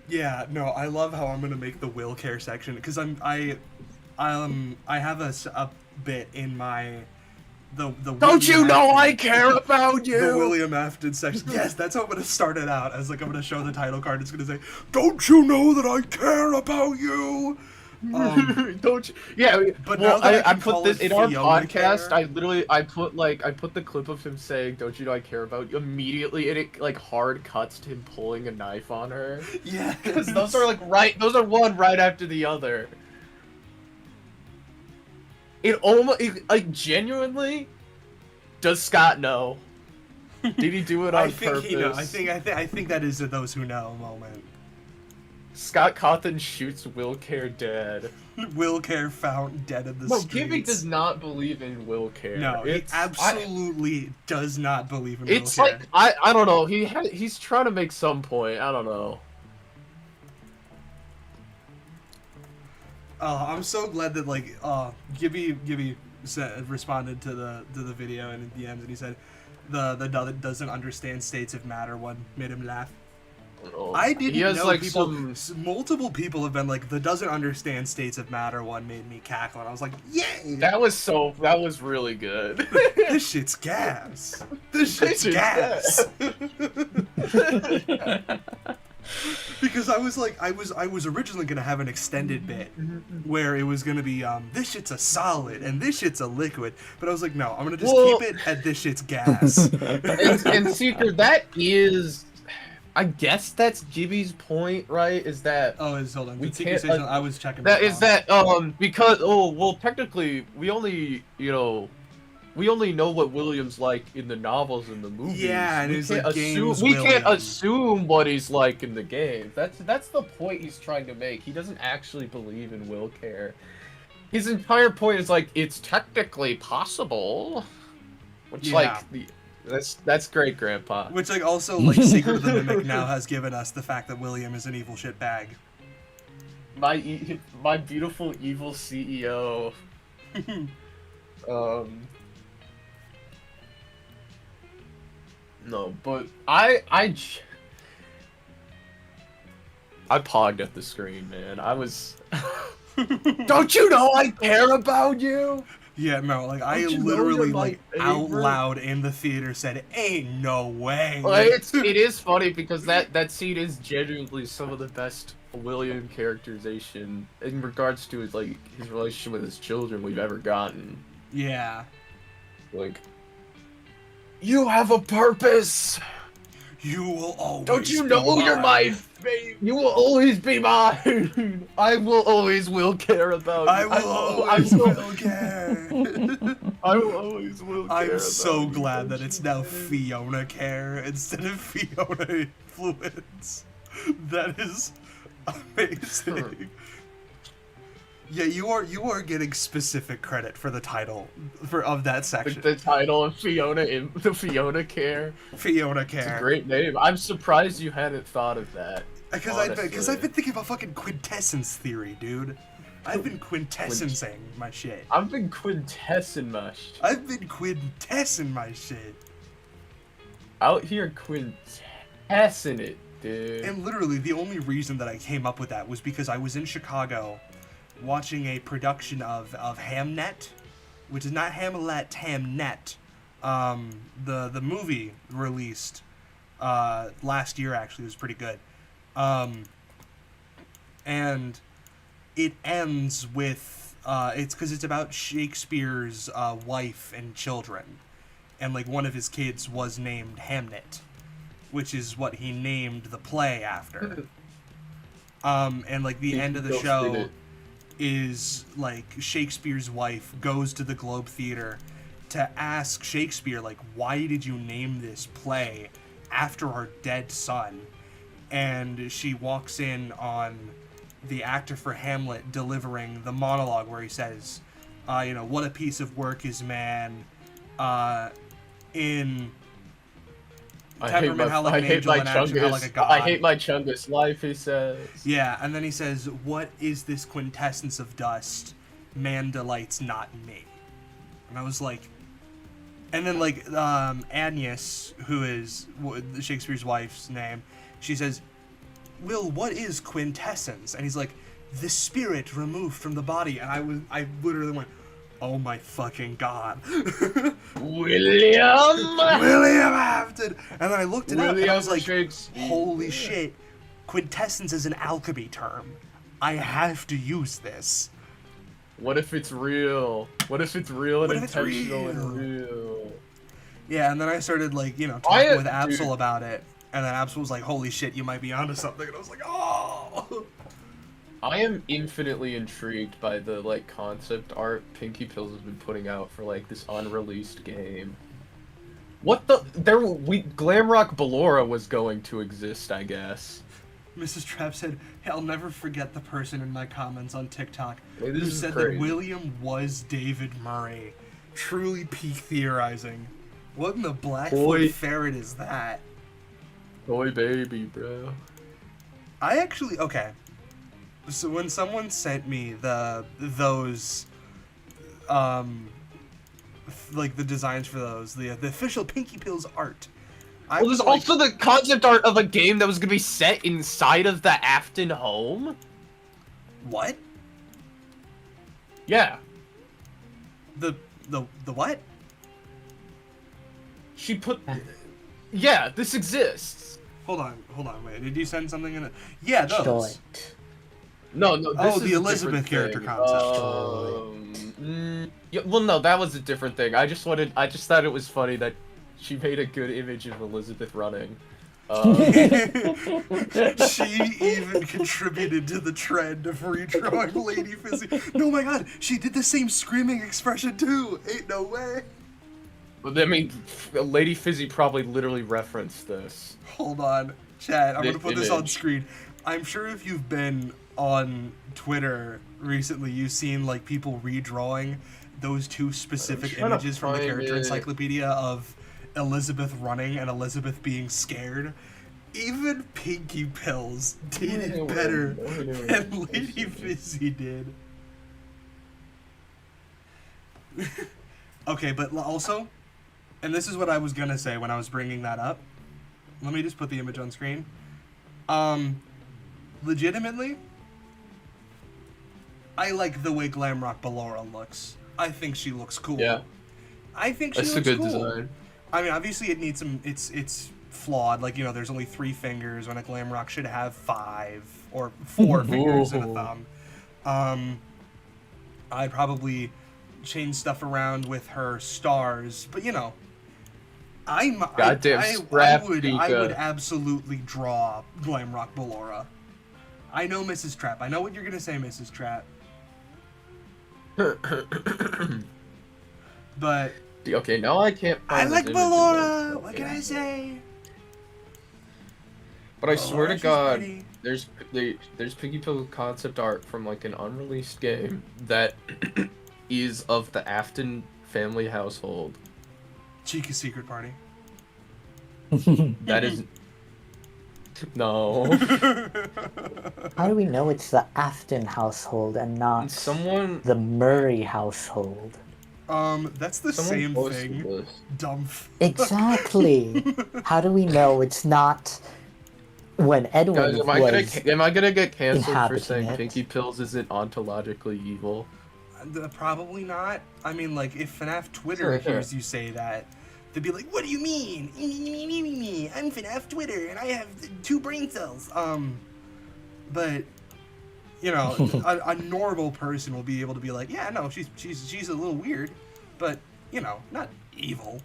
Yeah, no, I love how I'm gonna make the Willcare section because I have a bit in my the Don't you William know Afton- I care about the you? William Afton section. Yes, that's how I'm gonna start it out. As like I'm gonna show the title card. It's gonna say, "Don't you know that I care about you?" Don't you? Yeah, But well, now that I I can put call this it in our Fiona podcast. Care- I put the clip of him saying, "Don't you know I care about you?" Immediately, and it like hard cuts to him pulling a knife on her. Yeah, Because those are those are one right after the other. Like genuinely, does Scott know? Did he do it on I think purpose? he knows. I think that is a those who know moment. Scott Cawthon shoots Willcare dead. Willcare found dead in the No, streets. Gibby does not believe in Willcare. No, he absolutely does not believe in It's Willcare. like I don't know. He's trying to make some point. I don't know. I'm so glad that like Gibby responded to the video and at the end and he said the that doesn't understand states of matter one made him laugh. I didn't know like people. Multiple people have been like, the doesn't understand states of matter one made me cackle, and I was like, yay! That was really good. This shit's gas. This shit's gas. Because I was like, I was originally gonna have an extended bit where it was gonna be this shit's a solid and this shit's a liquid, but I was like, no, I'm gonna just keep it at this shit's gas. and Seeker, that is. I guess that's Gibby's point, right? Is that Hold on. we Did Seeker can't, say something? I was checking. that is that because technically we only know what William's like in the novels and the movies. Yeah, and it's like we can't assume what he's like in the games. That's the point he's trying to make. He doesn't actually believe in Willcare. His entire point is like it's technically possible, which that's great, Grandpa. Which like also like Secret of the Mimic now has given us the fact that William is an evil shit bag. My beautiful evil CEO. No, but I pogged at the screen, man. I was. Don't you know I care about you? Yeah, no, like I Don't you know literally you're my like out favorite? loud in the theater said, "Ain't no way." Well, it is funny because that scene is genuinely some of the best William characterization in regards to his relationship with his children we've ever gotten. Yeah. Like, you have a purpose. You will always. Don't you be know you're mine. my babe? You will always be mine. I will always care about you. I will always will care. I will always will care. I'm so about glad you. that it's now Fiona care instead of Fiona influence. That is amazing. Yeah, you are getting specific credit for the title of that section. The title of the Fiona Care. Fiona care. It's a great name. I'm surprised you hadn't thought of that. Because I've been thinking about fucking quintessence theory, dude. I've been quintessencing my shit. I've been quintessing my shit. I've been quintessing my shit. Out here quintessing it, dude. And literally, the only reason that I came up with that was because I was in Chicago watching a production of Hamnet, which is not Hamlet, Hamnet. The movie released last year, actually. It was pretty good. And it ends with it's because it's about Shakespeare's wife and children, and like one of his kids was named Hamnet, which is what he named the play after. And like the end of the show is like Shakespeare's wife goes to the Globe Theater to ask Shakespeare, like, why did you name this play after our dead son? And she walks in on the actor for Hamlet delivering the monologue where he says, what a piece of work is man, in temperament how like an angel and action how like a god. I hate my Chungus life, he says. Yeah, and then he says, what is this quintessence of dust? Man delights not in me. And I was like, and then like Agnes, who is Shakespeare's wife's name, she says, Will, what is quintessence? And he's like, the spirit removed from the body. And I literally went, oh my fucking god. William Afton. And then I looked it up and I was like, Shakespeare. holy shit. Quintessence is an alchemy term. I have to use this. What if it's real? What if it's real and What if it's intentional real? and real? Yeah, and then I started like, talking with Absol about it. And then Absol was like, holy shit, you might be onto something. And I was like, oh! I am infinitely intrigued by the like concept art Pinky Pills has been putting out for like this unreleased game. What the Glamrock Ballora was going to exist, I guess. Mrs. Trapp said, hey, I'll never forget the person in my comments on TikTok Hey, who this is said crazy. that William was David Murray. Truly peak theorizing. What in the Blackfoot ferret is that? Boy baby, bro. I actually, okay. So when someone sent me those, like the designs for those, the official Pinky Pills art. Well, there's also the concept art of a game that was gonna be set inside of the Afton home. What? Yeah. The what? She put. Yeah, this exists. Hold on, wait. Did you send something in it? Yeah, those. Short. No, this Oh, is the a Elizabeth different character thing. concept. Yeah, well, no, that was a different thing. I just thought it was funny that she made a good image of Elizabeth running. She even contributed to the trend of redrawing Lady Fizzy. No, my god, she did the same screaming expression too. Ain't no way. But I mean, Lady Fizzy probably literally referenced this. Hold on, chat. I'm This gonna put this on image. screen. I'm sure if you've been on Twitter recently, you've seen like people redrawing those two specific trying to images from the find character it. encyclopedia of Elizabeth running and Elizabeth being scared. Even Pinky Pills did it better than Lady Fizzy did. Okay, but also, and this is what I was gonna say when I was bringing that up. Let me just put the image on screen. Legitimately, I like the way Glamrock Ballora looks. I think she looks cool. Yeah, I think she that's looks a good cool. design. I mean, obviously it needs some. It's flawed. Like, there's only 3 fingers when a Glamrock should have 5 or 4 fingers and a thumb. I'd probably change stuff around with her stars, but Goddamn I scrap would Pika. absolutely draw Glamrock Ballora. I know Mrs. Trapp. I know what you're gonna say, Mrs. Trapp. But Okay, now I can't I find like this image Ballora. again. What can I say? But I swear to Ballora's God, pretty. there's Pinky Pill concept art from like an unreleased game that is of the Afton family household. Chica's secret party. That is no. How do we know it's the Afton household and not Someone the Murray household? That's the same posted thing. this. Dumb. Exactly. How do we know it's not when Edwin Guys, was am I gonna get canceled for inhabiting saying it? Pinky Pills isn't ontologically evil? Probably not. I mean, like, if FNAF Twitter Sure. hears you say that, they'd be like, "What do you mean? I'm FNAF Twitter, and I have 2 brain cells." But a normal person will be able to be like, "Yeah, no, she's a little weird, but not evil."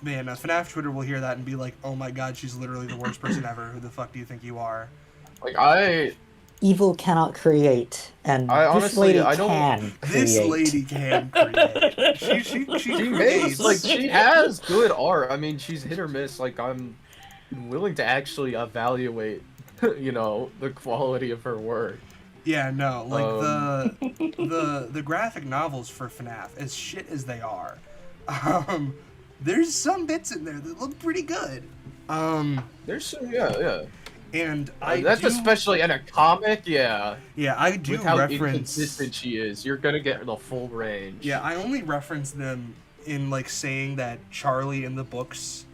Man, FNAF Twitter will hear that and be like, "Oh my God, she's literally the worst person ever. Who the fuck do you think you are?" Like Evil cannot create, and I this honestly, lady I don't- can create. This lady can create. She she creates. makes like she has good art. I mean, she's hit or miss. Like I'm willing to actually evaluate, you know, the quality of her work. Yeah, no, like the graphic novels for FNAF, as shit as they are, there's some bits in there that look pretty good. There's some, yeah. And That's especially in a comic, yeah. Yeah, I do With how reference. inconsistent she is, you're gonna get the full range. Yeah, I only reference them in like saying that Charlie in the books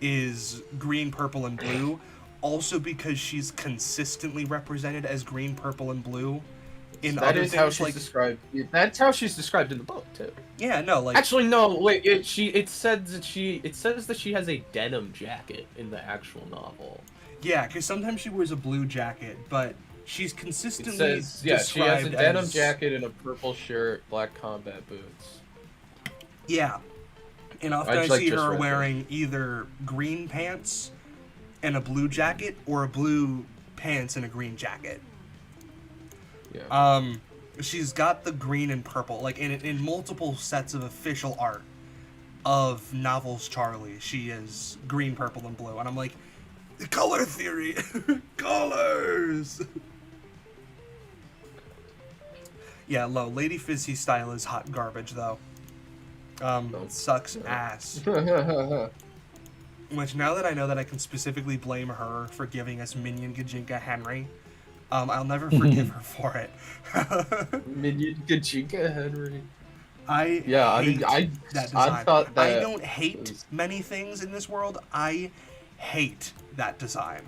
is green, purple, and blue, also because she's consistently represented as green, purple, and blue. In That other is how things, she's like, described. That's how she's described in the book too. yeah, no, like Actually, no. Wait. It says that she has a denim jacket in the actual novel. yeah, because sometimes she wears a blue jacket, but she's It consistently says she has a described denim as- jacket and a purple shirt, black combat boots. Yeah, and often I just, like, see just her read wearing either green pants and a blue jacket, or a blue pants and a green jacket. Yeah. She's got the green and purple, like in multiple sets of official art of novels Charlie. She is green, purple, and blue, and I'm like, color theory, colors. Yeah, Lady Fizzy's style is hot garbage though. Sucks ass. Which, now that I know that I can specifically blame her for giving us Minion Gajinka Henry, I'll never forgive her for it. Minion Gajinka Henry. I hate that design. I thought that I don't hate many things in this world. I hate that design.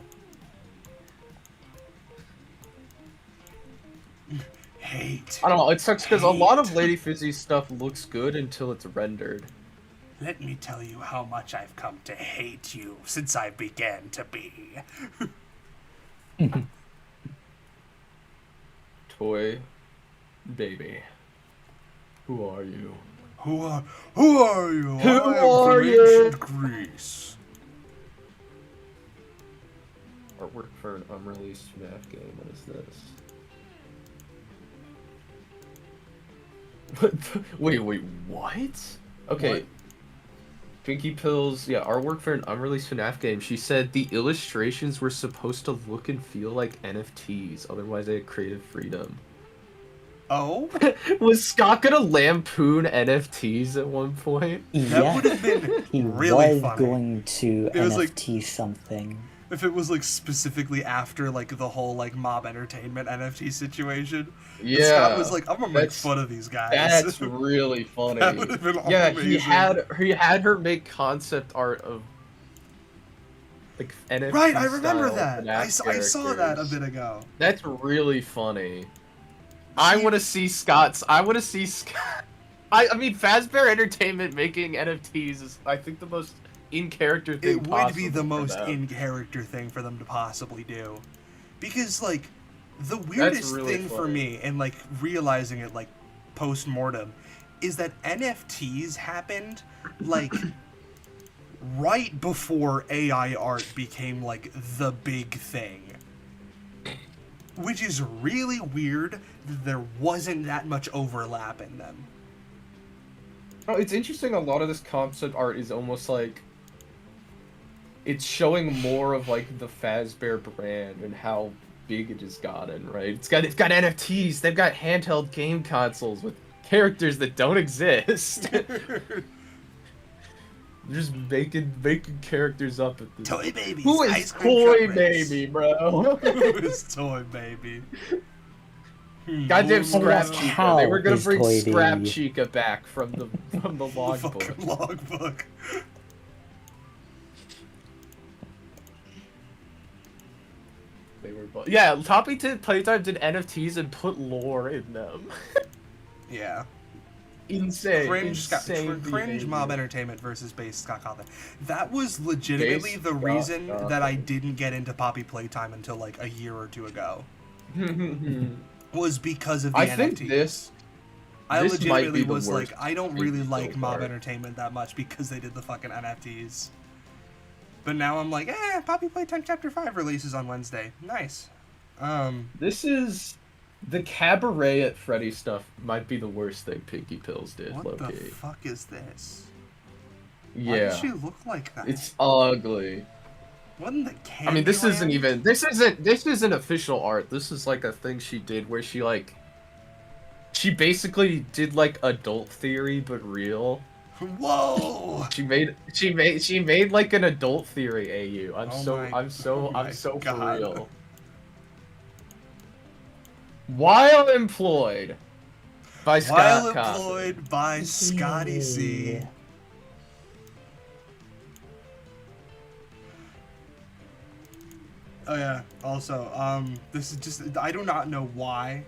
Hate. I don't know. It sucks because a lot of Hate. Lady Fizzy's stuff looks good until it's rendered. Let me tell you how much I've come to hate you since I began to be. Toy baby. Who are you? Who are you? Who I am are from you? ancient Greece. Artwork for an unreleased FNAF game. What is this? Wait, what? Okay. What? Pinky Pills, yeah, artwork for an unreleased FNAF game. She said the illustrations were supposed to look and feel like NFTs, otherwise they had creative freedom. Oh? Was Scott gonna lampoon NFTs at one point? That would have been He really was funny. going to It was like- NFT something. If it was like specifically after like the whole like mob entertainment NFT situation. Yeah. Scott was like, I'm gonna make that's- fun of these guys. That's really funny. That would have been Yeah, amazing. he had her make concept art of like NFT. Right, I remember style that. FNAF I saw that a characters. bit ago. That's really funny. I want to see Scott. I mean, Fazbear Entertainment making NFTs is, I think, the most in-character thing It would be possible the for most them. in-character thing for them to possibly do. Because, like, the weirdest really thing for funny. me, and, like, realizing it, like, post-mortem, is that NFTs happened, like, right before AI art became, like, the big thing. Which is really weird that there wasn't that much overlap in them. Oh, it's interesting. A lot of this concept art is almost like it's showing more of like the Fazbear brand and how big it has gotten. Right? It's got NFTs. They've got handheld game consoles with characters that don't exist. They're just making characters up at this. Toy babies, Who ice is cream Toy truck race. Baby, bro? Who is Toy Baby? Goddamn Oh, Scrap no. Chica. How They were gonna is bring Toy Scrap Baby? Chica back from the logbook. Fucking logbook. They were both. Yeah, Toppy Playtime did NFTs and put lore in them. Yeah. Insane. Cringe insane cringe mob behavior. entertainment versus base Scott Cawthon. That was legitimately Base the Scott reason Cawthon. that I didn't get into Poppy Playtime until like a year or two ago. Was because of the I NFTs. think this. I This might legitimately be the was like, worst I don't thing really so like Mob far. Entertainment that much because they did the fucking NFTs. But now I'm like, Poppy Playtime Chapter 5 releases on Wednesday. Nice. This is the cabaret at Freddy stuff might be the worst thing Pinky Pills did, What the low-key. fuck is this? Yeah. Why does she look like that? It's ugly. What in the I mean, this isn't Candyland? even this isn't official art. This is like a thing she did where she basically did like adult theory but real. Whoa! She made like an adult theory AU. I'm Oh so my for God. real. While employed by While Scott Coffin. employed by Scotty C. Yeah. Oh yeah. Also, this is just I do not know why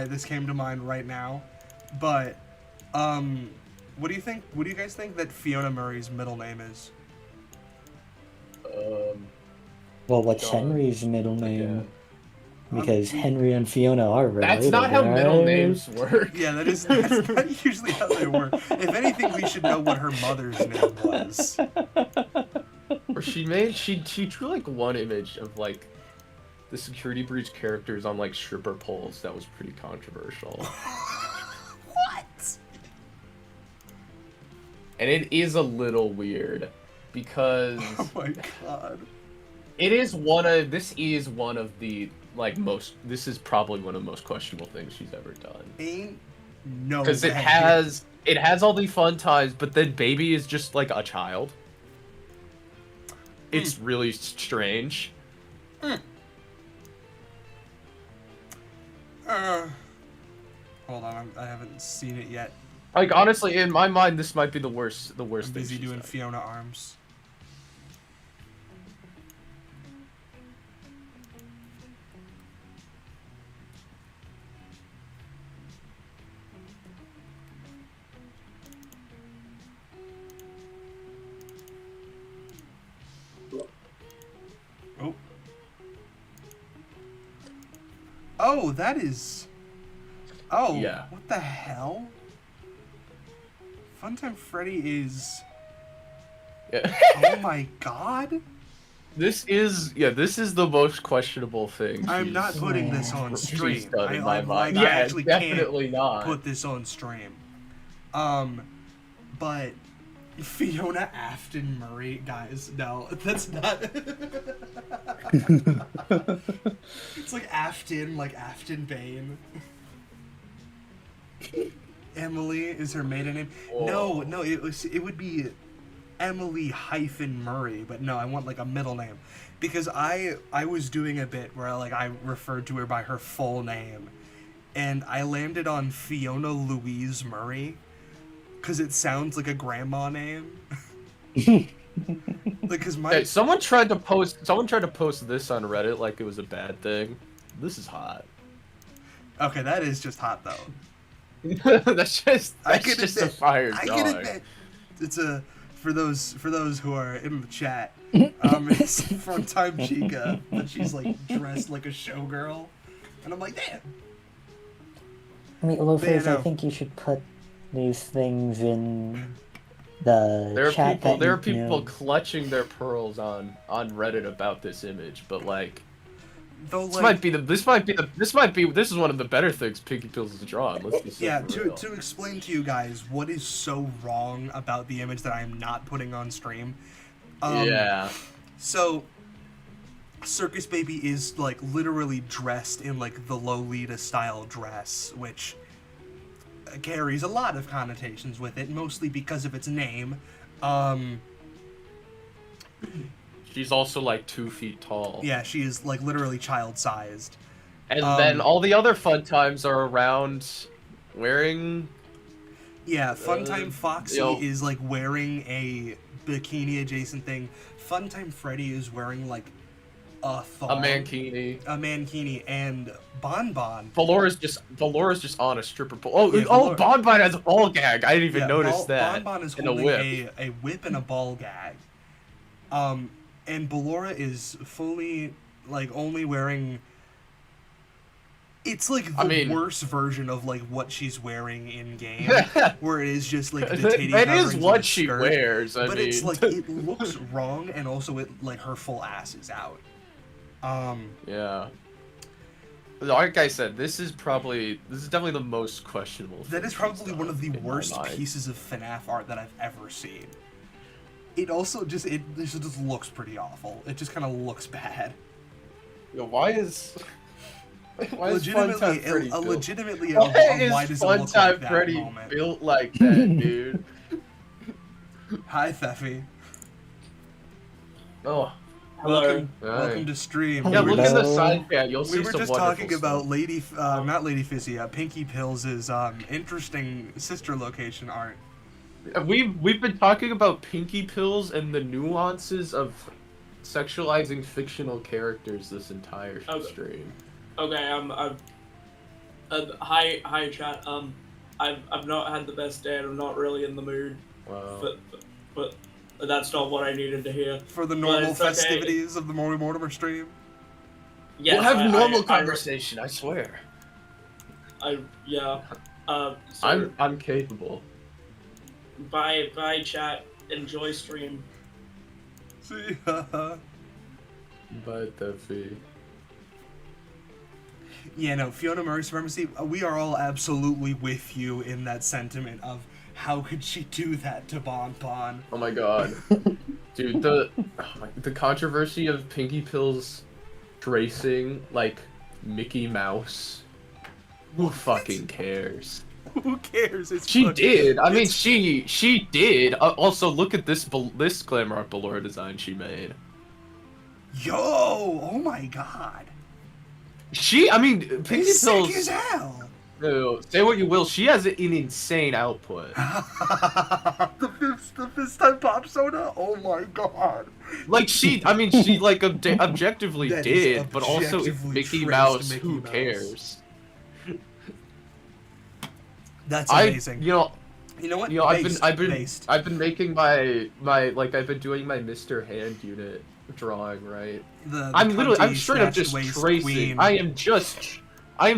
this came to mind right now, but what do you think? What do you guys think that Fiona Murray's middle name is? Well, what's John. Henry's middle name? Yeah. Because Henry and Fiona are related. That's not how middle right? names work. Yeah, that's not usually how they work. If anything, we should know what her mother's name was. Or she drew like one image of like the security breach characters on like stripper poles that was pretty controversial. What? And it is a little weird because Oh my god. this is one of the like this is probably one of the most questionable things she's ever done. Ain't no Because it way. has all the fun times, but then Baby is just like a child. It's really strange. Hold on, I haven't seen it yet. Like honestly, in my mind, this might be the worst I'm thing busy she's doing done. Fiona arms. Oh. Oh, that is... Oh, Yeah. what the hell? Funtime Freddy is... Yeah. Oh my god? This is the most questionable thing. I'm not she's- putting this on she's stream. done in my mind. I Yeah, actually definitely can't not. put this on stream. But Fiona Afton Murray, guys, no, that's not. It's like Afton Bane. Emily is her maiden name. Whoa. No, it would be Emily-Murray, but no, I want like a middle name. Because I was doing a bit where I referred to her by her full name. And I landed on Fiona Louise Murray. Because it sounds like a grandma name. Like, cause my... Hey, someone tried to post this on Reddit like it was a bad thing. This is hot. Okay, that is just hot though. that's just a fire I dog. can admit, it's for those who are in the chat. It's from Time Chica, but she's like dressed like a showgirl, and I'm like, damn. Meatloafers, no. I think you should put these things in the There are chat. people clutching their pearls on Reddit about this image, but like Though, this is one of the better things Pinky Pills has drawn. Let's be so yeah, for real. to explain to you guys what is so wrong about the image that I am not putting on stream. Yeah. So, Circus Baby is like literally dressed in like the Lolita style dress, which carries a lot of connotations with it, mostly because of its name. She's also like 2 feet tall. Yeah, she is like literally child-sized. And then all the other fun times are around wearing. Yeah, Funtime Foxy yo. is like wearing a bikini adjacent thing. Funtime Freddy is wearing like a thong. A mankini. A mankini, and Bonbon. Valora's just on a stripper pole. Oh, Yeah, oh, Bonbon has a ball gag. I didn't even notice that. Bonbon is And a holding whip. a whip and a ball gag. And Ballora is fully like only wearing It's like the I mean- worst version of like what she's wearing in game, where it is just like the titty That is coverings and what the she skirt, wears. I but mean, it's like it looks wrong, and also it like her full ass is out. yeah. Like I said, this is definitely the most questionable. That is probably one of the in my worst mind. pieces of FNAF art that I've ever seen. It also just looks pretty awful. It just kind of looks bad. Yo, why is Legitimately, Freddy built? legitimately, Why why is does it look Funtime like that Freddy moment? built like that, dude? Hi, Theffy. Oh, Welcome Alright. to stream. yeah. Look in the Hello. side chat. You'll see We were some just wonderful talking about stuff. not Lady Fizzy, Pinky Pills' interesting sister location art. We've been talking about Pinky Pills and the nuances of sexualizing fictional characters this entire Okay. stream. Okay, hi chat. I've not had the best day and I'm not really in the mood, Wow. but that's not what I needed to hear. For the normal it's okay. festivities of the Mortimer stream. Yes, we'll have I- normal I- conversation. I swear. Yeah. So I'm capable. bye chat. Enjoy stream. See ya. But the fee. Yeah, no, Fiona Murray Supremacy, we are all absolutely with you in that sentiment of how could she do that to Bon Bon? Oh my god. Dude, the controversy of Pinky Pills tracing like Mickey Mouse. Who fucking cares? Who cares? It's She fucking- did. I mean, it's- she did. Also, look at this glamour art Ballora design she made. Yo! Oh my god. I mean, Pinky It's sick Pills. as hell! Ew, say what you will, she has an insane output. the fist type pop soda? Oh my god. Like she like objectively That is did, but also if objectively Mickey traced Mouse, Mickey who Mouse. cares? That's amazing. You know, what? I've been making my I've been doing my Mr. Hand unit drawing, right? The I'm cunty straight up snatched just waist tracing. queen. I am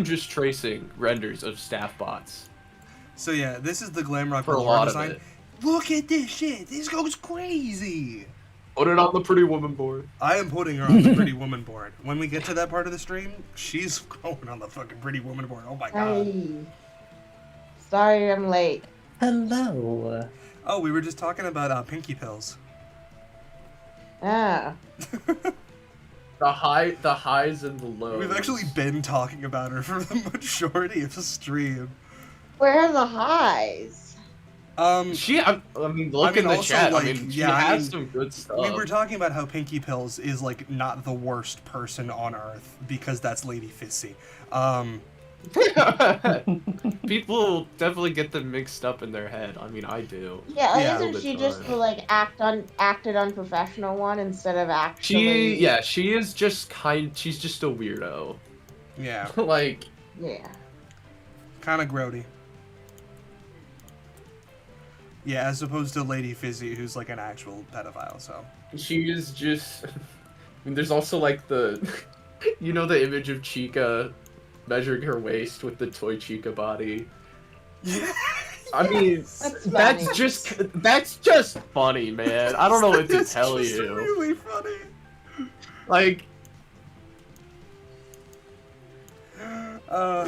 just tracing renders of staff bots So yeah, this is the glam rock for a Ballora lot design. of it. Look at this shit. This goes crazy. Put it on the Pretty Woman board. I am putting her on the Pretty Woman board. When we get to that part of the stream, she's going on the fucking Pretty Woman board. Oh my god. Hi. Sorry I'm late. Hello. Oh, we were just talking about Pinky Pills. Ah. The highs and the lows. We've actually been talking about her for the majority of the stream. Where are the highs? I mean, look in the also, chat. like, I mean, she yeah, I has mean, some good stuff. We were talking about how Pinky Pills is like not the worst person on Earth because that's Lady Fizzy. People definitely get them mixed up in their head. I mean, I do. Yeah, Yeah. isn't she just the like acted unprofessional one instead of actually? She is just she's just a weirdo. Yeah, Like, Yeah. kind of grody. Yeah, as opposed to Lady Fizzy, who's like an actual pedophile. So she is just. I mean, there's also like the, the image of Chica measuring her waist with the toy Chica body. yeah, I mean, That's that's just funny, man. I don't know what to It's tell just you. Really funny. Like,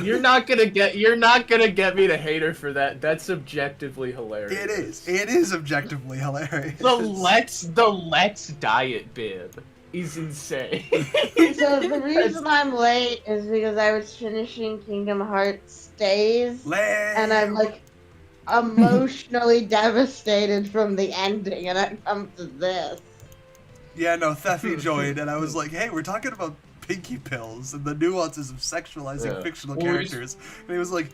you're not gonna get me to hate her for that. That's objectively hilarious. It is objectively hilarious. The let's diet bib is insane. So the reason I'm late is because I was finishing Kingdom Hearts Stays, and I'm like emotionally devastated from the ending, and I come to this. Yeah, no, Theffy joined, and I was like, hey, we're talking about Pinky Pills and the nuances of sexualizing Yeah. fictional Well, characters. And he was like,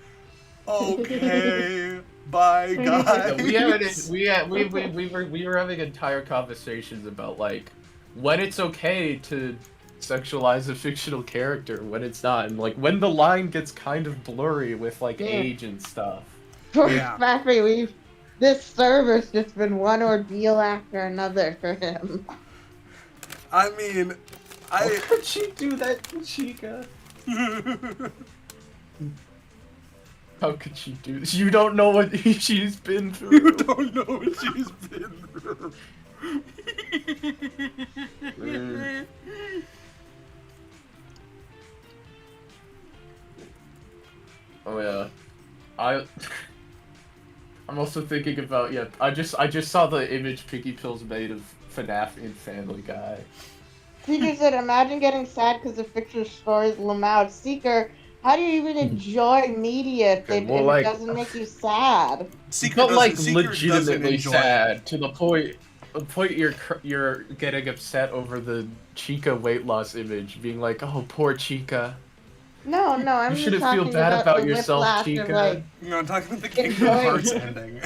okay, bye, guys. We were having entire conversations about like when it's okay to sexualize a fictional character, when it's not, and like when the line gets kind of blurry with like Yeah. age and stuff. Poor Yeah. Faffy, this server's just been one ordeal after another for him. I mean, How could she do that to Chica? How could she do this? You don't know what she's been through. You don't know what she's been through. Oh yeah, I'm also thinking about I just saw the image Piggy Pills made of FNAF in Family Guy. Seeker said, imagine getting sad because the fictional stories loom out. Seeker, how do you even enjoy media if, Okay, if well, it doesn't make you sad? But like Seeker legitimately enjoy sad to the point you're getting upset over the Chica weight loss image, being like, oh poor Chica. No, I'm You just shouldn't talking feel bad about about the yourself, whiplash Chica. of, like, No, I'm talking about the Kingdom Enjoy- Hearts ending.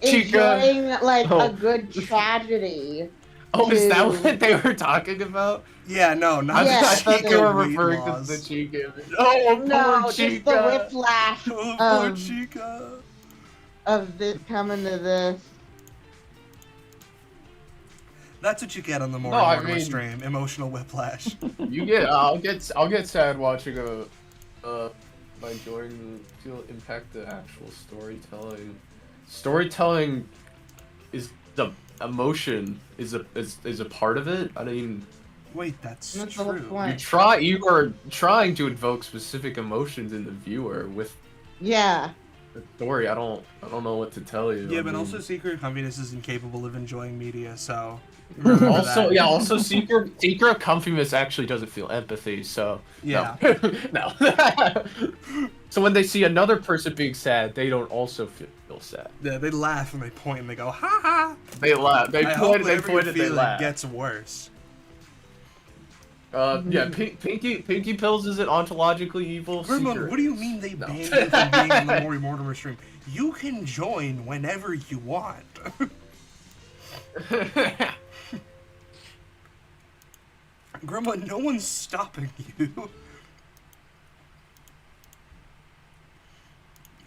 Chica. enjoying like Oh. a good tragedy. Oh, is that Dude. what they were talking about? Yeah, no, not Yeah. the I thought they Chica were weight referring loss. to the Chica image. Oh, No, poor just the Chica. whiplash Oh, poor of, Chica. of this coming to this. That's what you get on the No, I Mortimer mean- stream. Emotional whiplash. You get, I'll get sad watching my Jordan feel impact the actual storytelling. Storytelling is the emotion is a part of it. I mean, Wait, that's That's the whole true. point. you are trying to invoke specific emotions in the viewer with Yeah. the story. I don't know what to tell you. Yeah, I but mean- also Secret Communist is incapable of enjoying media, so remember Also, that. also Seeker of Comfymus actually doesn't feel empathy, so Yeah. no. So when they see another person being sad, they don't also feel sad. Yeah, they laugh and they point and they go, ha ha! They laugh. They I hope point. They whatever point you're and they feeling laugh. gets worse. Yeah, Pinky Pills isn't ontologically evil. Grimon, Seeker what do you is. mean they No. banned you from being on the Mori Mortimer stream? You can join whenever you want. Grimon, no one's stopping you.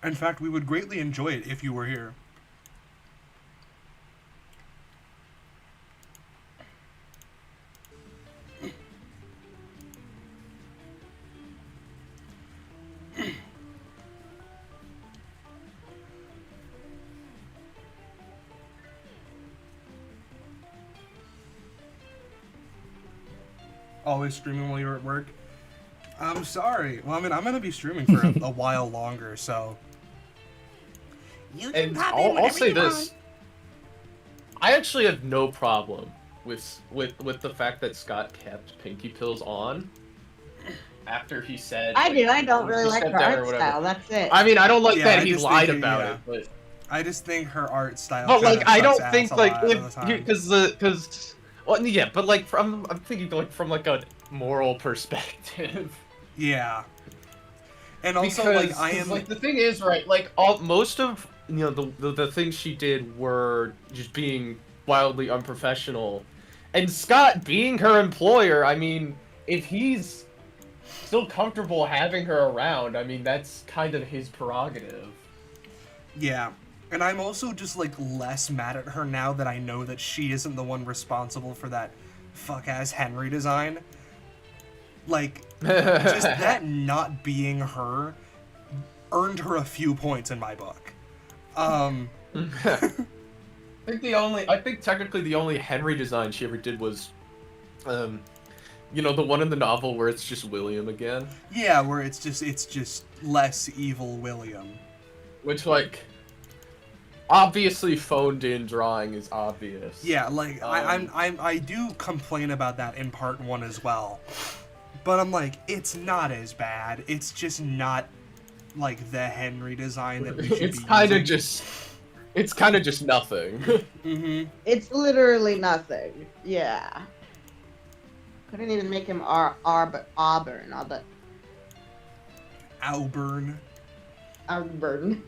In fact, we would greatly enjoy it if you were here. Always streaming while you're at work? I'm sorry. Well, I mean, I'm gonna be streaming for a while longer, so. You can And pop in I'll whenever say you this: want. I actually have no problem with the fact that Scott kept Pinky Pills on after he said. I like, do. I don't really he like stepped her down or art whatever. style. That's it. I mean, I don't like Yeah, that I he just lied think about yeah. it, but I just think her art style. but kinda like I sucks don't ass think a like lot of the time. because well yeah, but like I'm thinking like from like a moral perspective. Yeah. And also, Because, like, I am like the thing is right, like most of the things she did were just being wildly unprofessional, and Scott being her employer. I mean, if he's still comfortable having her around, I mean that's kind of his prerogative. Yeah. And I'm also just, like, less mad at her now that I know that she isn't the one responsible for that fuck-ass Henry design. Like, just that not being her earned her a few points in my book. I think technically the only Henry design she ever did was, the one in the novel where it's just William again. Yeah, where it's just less evil William. Which, like, obviously phoned in drawing is obvious. Yeah, like I do complain about that in part 1 as well. But I'm like, it's not as bad. It's just not like the Henry design that we should it's be kind of using. it's kind of just nothing. Mm-hmm. It's literally nothing. Yeah. Couldn't even make him Auburn. Auburn. Auburn.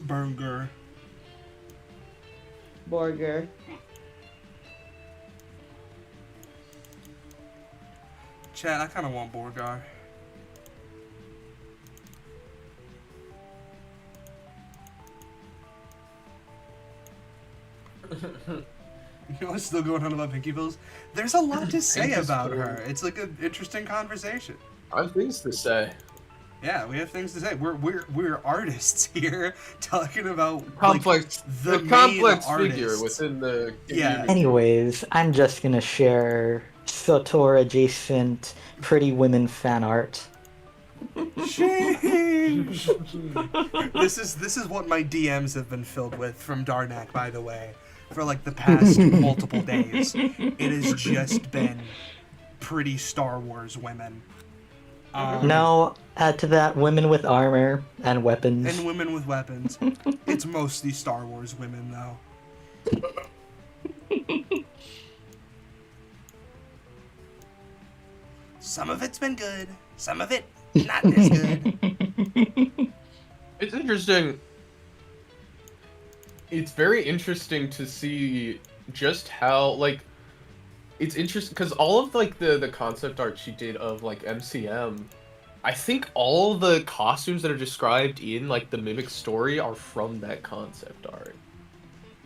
Burger. Borger. Chat, I kind of want Borgar. You know what's still going on about Pinky Pills? There's a lot to say Pinky's about cool. her. It's like an interesting conversation. I have things to say. Yeah, we have things to say. We're artists here talking about Complex, like, the main complex artist. figure within the Yeah. community. Anyways, I'm just gonna share Sotor adjacent pretty women fan art. Sheesh. This is what my DMs have been filled with from Darnak, by the way, for like the past multiple days. It has just been pretty Star Wars women. No, add to that women with armor and weapons. And women with weapons. It's mostly Star Wars women, though. Some of it's been good, some of it not as good. It's interesting. It's very interesting to see just how, like, it's interesting because all of like the concept art she did of like MCM, I think all the costumes that are described in like the Mimic story are from that concept art,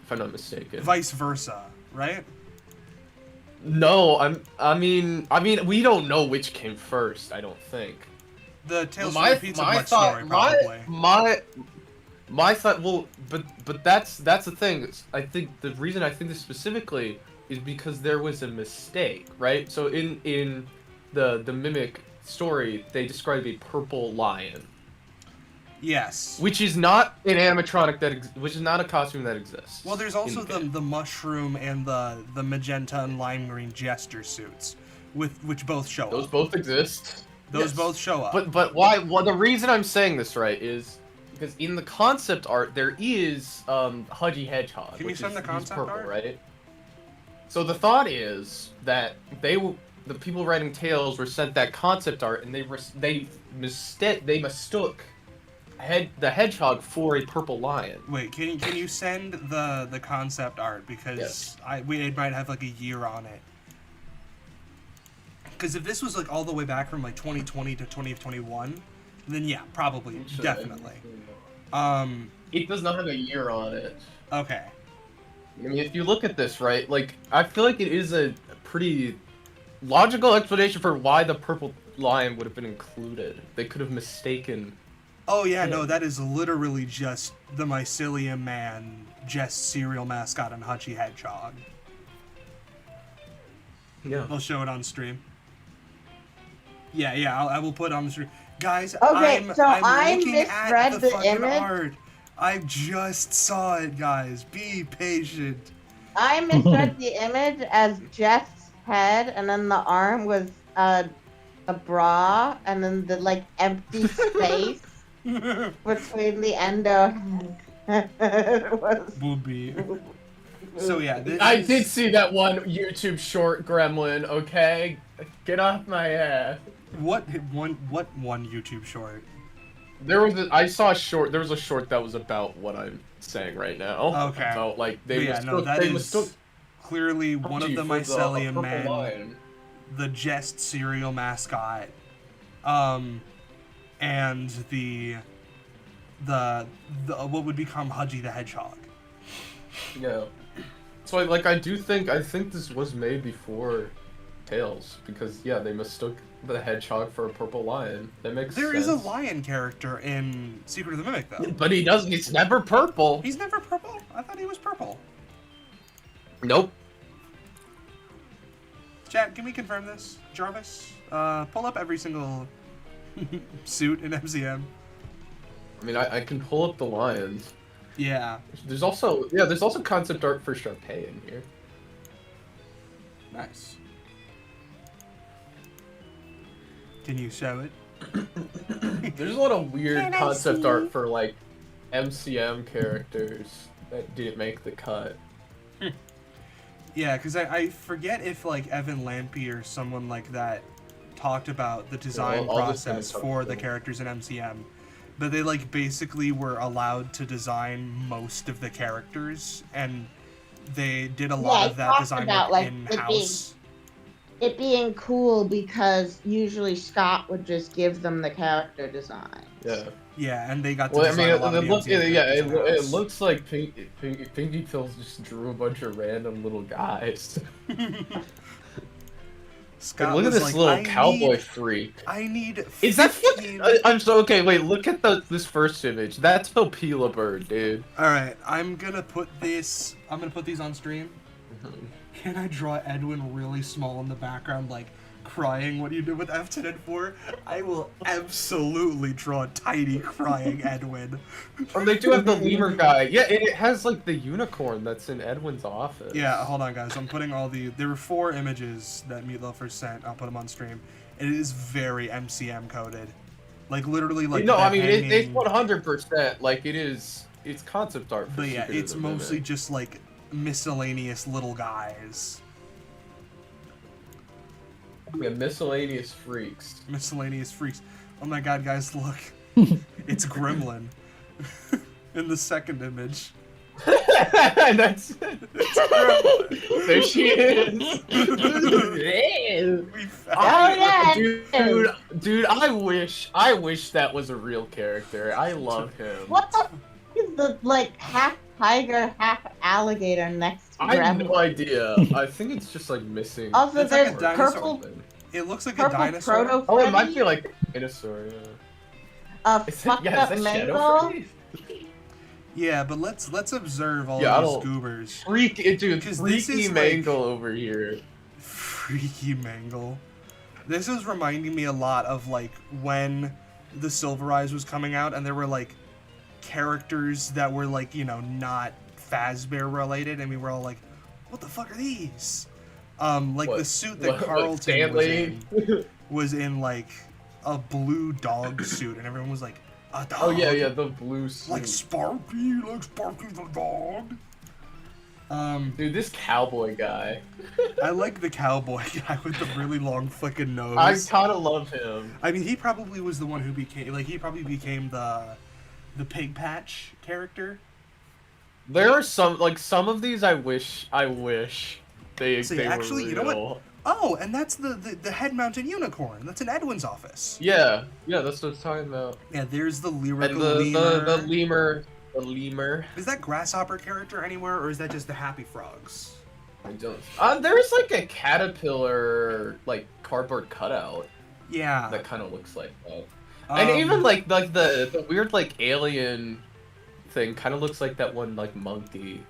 if I'm not mistaken. Vice versa, right? No, I mean, we don't know which came first. I don't think. The Tales from the Pizza Blood story, probably. My thought. Well, but that's the thing. I think the reason I think this specifically is because there was a mistake, right? So in the Mimic story, they describe a purple lion. Yes. Which is not an animatronic which is not a costume that exists. Well, there's also the mushroom and the magenta and lime green jester suits, which both show Those up. both exist. Those both show up. But why? Well, the reason I'm saying this right is because in the concept art there is Hudgy Hedgehog. Can you send the concept purple, art? Right? So the thought is that the people writing Tales were sent that concept art, and they mistook the hedgehog for a purple lion. Wait, can you send the concept art, because Yes. it might have like a year on it. Because if this was like all the way back from like 2020 to 2021, then yeah, probably, Should. definitely. It does not have a year on it. Okay. I mean, if you look at this, right, like, I feel like it is a pretty logical explanation for why the purple lion would have been included. They could have mistaken. Oh yeah, no, that is literally just the Mycelium Man, just cereal mascot and Hutchy Hedgehog. Yeah. I'll show it on stream. Yeah, I will put it on the stream. Guys, Okay, so I looking misread at the the fucking image. art. I just saw it, guys. Be patient. I misread the image as Jeff's head, and then the arm was a bra, and then the like empty space between the endo was. Booby. So yeah, I did see that one YouTube short, Gremlin, okay? Get off my ass. What one YouTube short? There was there was a short that was about what I'm saying right now. Okay. About, like, But yeah, no, that is clearly one of the Mycelium Men, lion. the Jest cereal mascot, and the what would become Hudgy the Hedgehog. Yeah. So I think this was made before Tales, because yeah, they mistook the hedgehog for a purple lion. That makes sense. There is a lion character in Secret of the Mimic, though. But he's never purple. He's never purple? I thought he was purple. Nope. Chat, can we confirm this? Jarvis, pull up every single suit in MCM. I mean, I can pull up the lions. Yeah. There's also concept art for Sharpay in here. Nice. Can you show it? There's a lot of weird Can I concept see? art for like MCM characters that didn't make the cut. Yeah, because I forget if like Evan Lampy or someone like that talked about the design all this kind of process stuff, for the yeah. characters in MCM, but they like basically were allowed to design most of the characters, and they did a lot Yeah, of that talked design about, work like, in-house. It being cool because usually Scott would just give them the character design. Yeah. Yeah, and they got to Well, I design mean, a lot of the MCM it characters in-house. looks like Pinky Tails just drew a bunch of random little guys. Scott look at was this like, little cowboy freak. I need. Is that 15... I'm so okay. Wait, look at this first image. That's Popila Bird, dude. All right, I'm gonna put these on stream. Can I draw Edwin really small in the background, like crying? What do you do with F10 and 4? I will absolutely draw a tiny crying Edwin. Or they do have the lemur guy. Yeah, it has like the unicorn that's in Edwin's office. Yeah, hold on, guys. I'm putting all the. There were 4 images that Meatloafer sent. I'll put them on stream. It is very MCM coded, like literally like. No, I mean it's 100%. Like it is. It's concept art. For but yeah, Secret of it's the mostly Mimic. just like miscellaneous little guys. Yeah, miscellaneous freaks. Miscellaneous freaks. Oh my god, guys, look. It's Gremlin. In the second image. That's. It's Gremlin. There she is. We found Dude, I wish that was a real character. I love him. What the f is the like half tiger, half alligator next to I have Gremlin? no idea. I think it's just like missing. Also, It's like there's a dinosaur. purple, It looks like a purple dinosaur. proto. Oh, it might be like a dinosaur. Yeah. Fucked up Is that Shadow mango. Freddy? Yeah, but let's observe all Yeah, I these don't- goobers. Dude, 'Cause this freaky is, like- mangle over here. Freaky Mangle. This is reminding me a lot of like when the Silver Eyes was coming out, and there were like characters that were like, you know, not Fazbear related, and we were all like, "What the fuck are these?" Like What- the suit that what, Carlton Stanley? was in like a blue dog suit, and everyone was like, "A dog." Oh yeah, the blue suit. Like Sparky the dog. Dude, this cowboy guy. I like the cowboy guy with the really long fucking nose. I kind of love him. I mean, he probably was the one who became he probably became the Pig Patch character. There are some of these I wish they See, they actually, were you know what? real. Oh, and that's the head-mounted unicorn. That's in Edwin's office. Yeah, that's what I was talking about. Yeah, there's the And lyrical the lemur. lemur. Is that grasshopper character anywhere, or is that just the Happy Frogs? I don't. There's like a caterpillar like cardboard cutout Yeah. that kind of looks like that. And even like the weird like alien thing kind of looks like that one like monkey.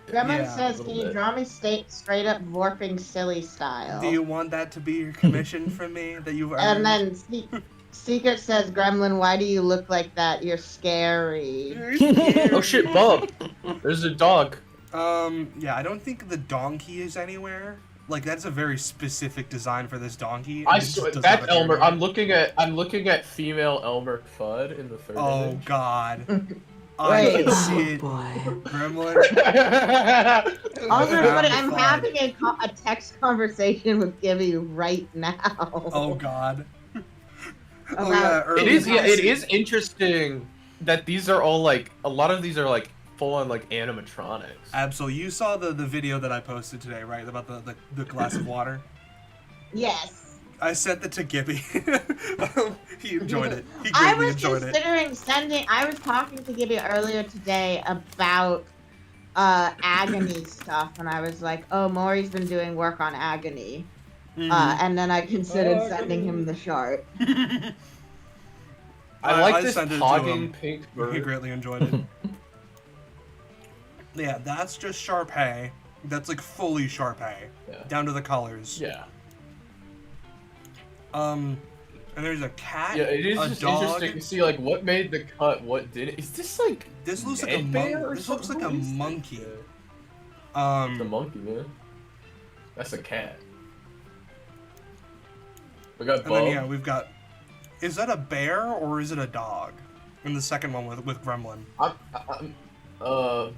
Gremlin Yeah, says, a "Can little you bit. draw me straight up warping silly style?" Do you want that to be your commission from me that you've earned? And then Secret says, "Gremlin, why do you look like that? You're scary." Oh shit, Bob! There's a dog. Yeah, I don't think the donkey is anywhere. Like that's a very specific design for this donkey. I It just swear, does that's not appear Elmer. here. I'm looking at female Elmer Fudd in the third Oh image. God. I Wait. can see it. Boy. Gremlin. Also, Yeah, everybody, I'm fine. having a text conversation with Gibby right now. Oh God. Oh About- yeah. It is. Yeah, it early is interesting that these are all like a lot of these are like full on like animatronics. Absolutely. You saw the video that I posted today, right? About the glass of water. Yes. I sent it to Gibby. He enjoyed it. He I greatly was enjoyed it. considering sending. I was talking to Gibby earlier today about agony stuff, and I was like, "Oh, Maury's been doing work on agony," Mhm. and then I considered sending him the chart. I like I this sent it to hogging him. pink He bird. greatly enjoyed it. Yeah, that's just Sharpay. That's like fully Sharpay. Yeah. Down to the colors. Yeah. And there's a cat, Yeah, it is a just dog. interesting to see like what made the cut, what didn't. Is this like This looks like a Ned Bear monkey. or This looks like a something? What is this? monkey. The monkey, man. That's a cat. We got And Bo. then yeah, we've got. Is that a bear or is it a dog? In the second one with Gremlin. Oh,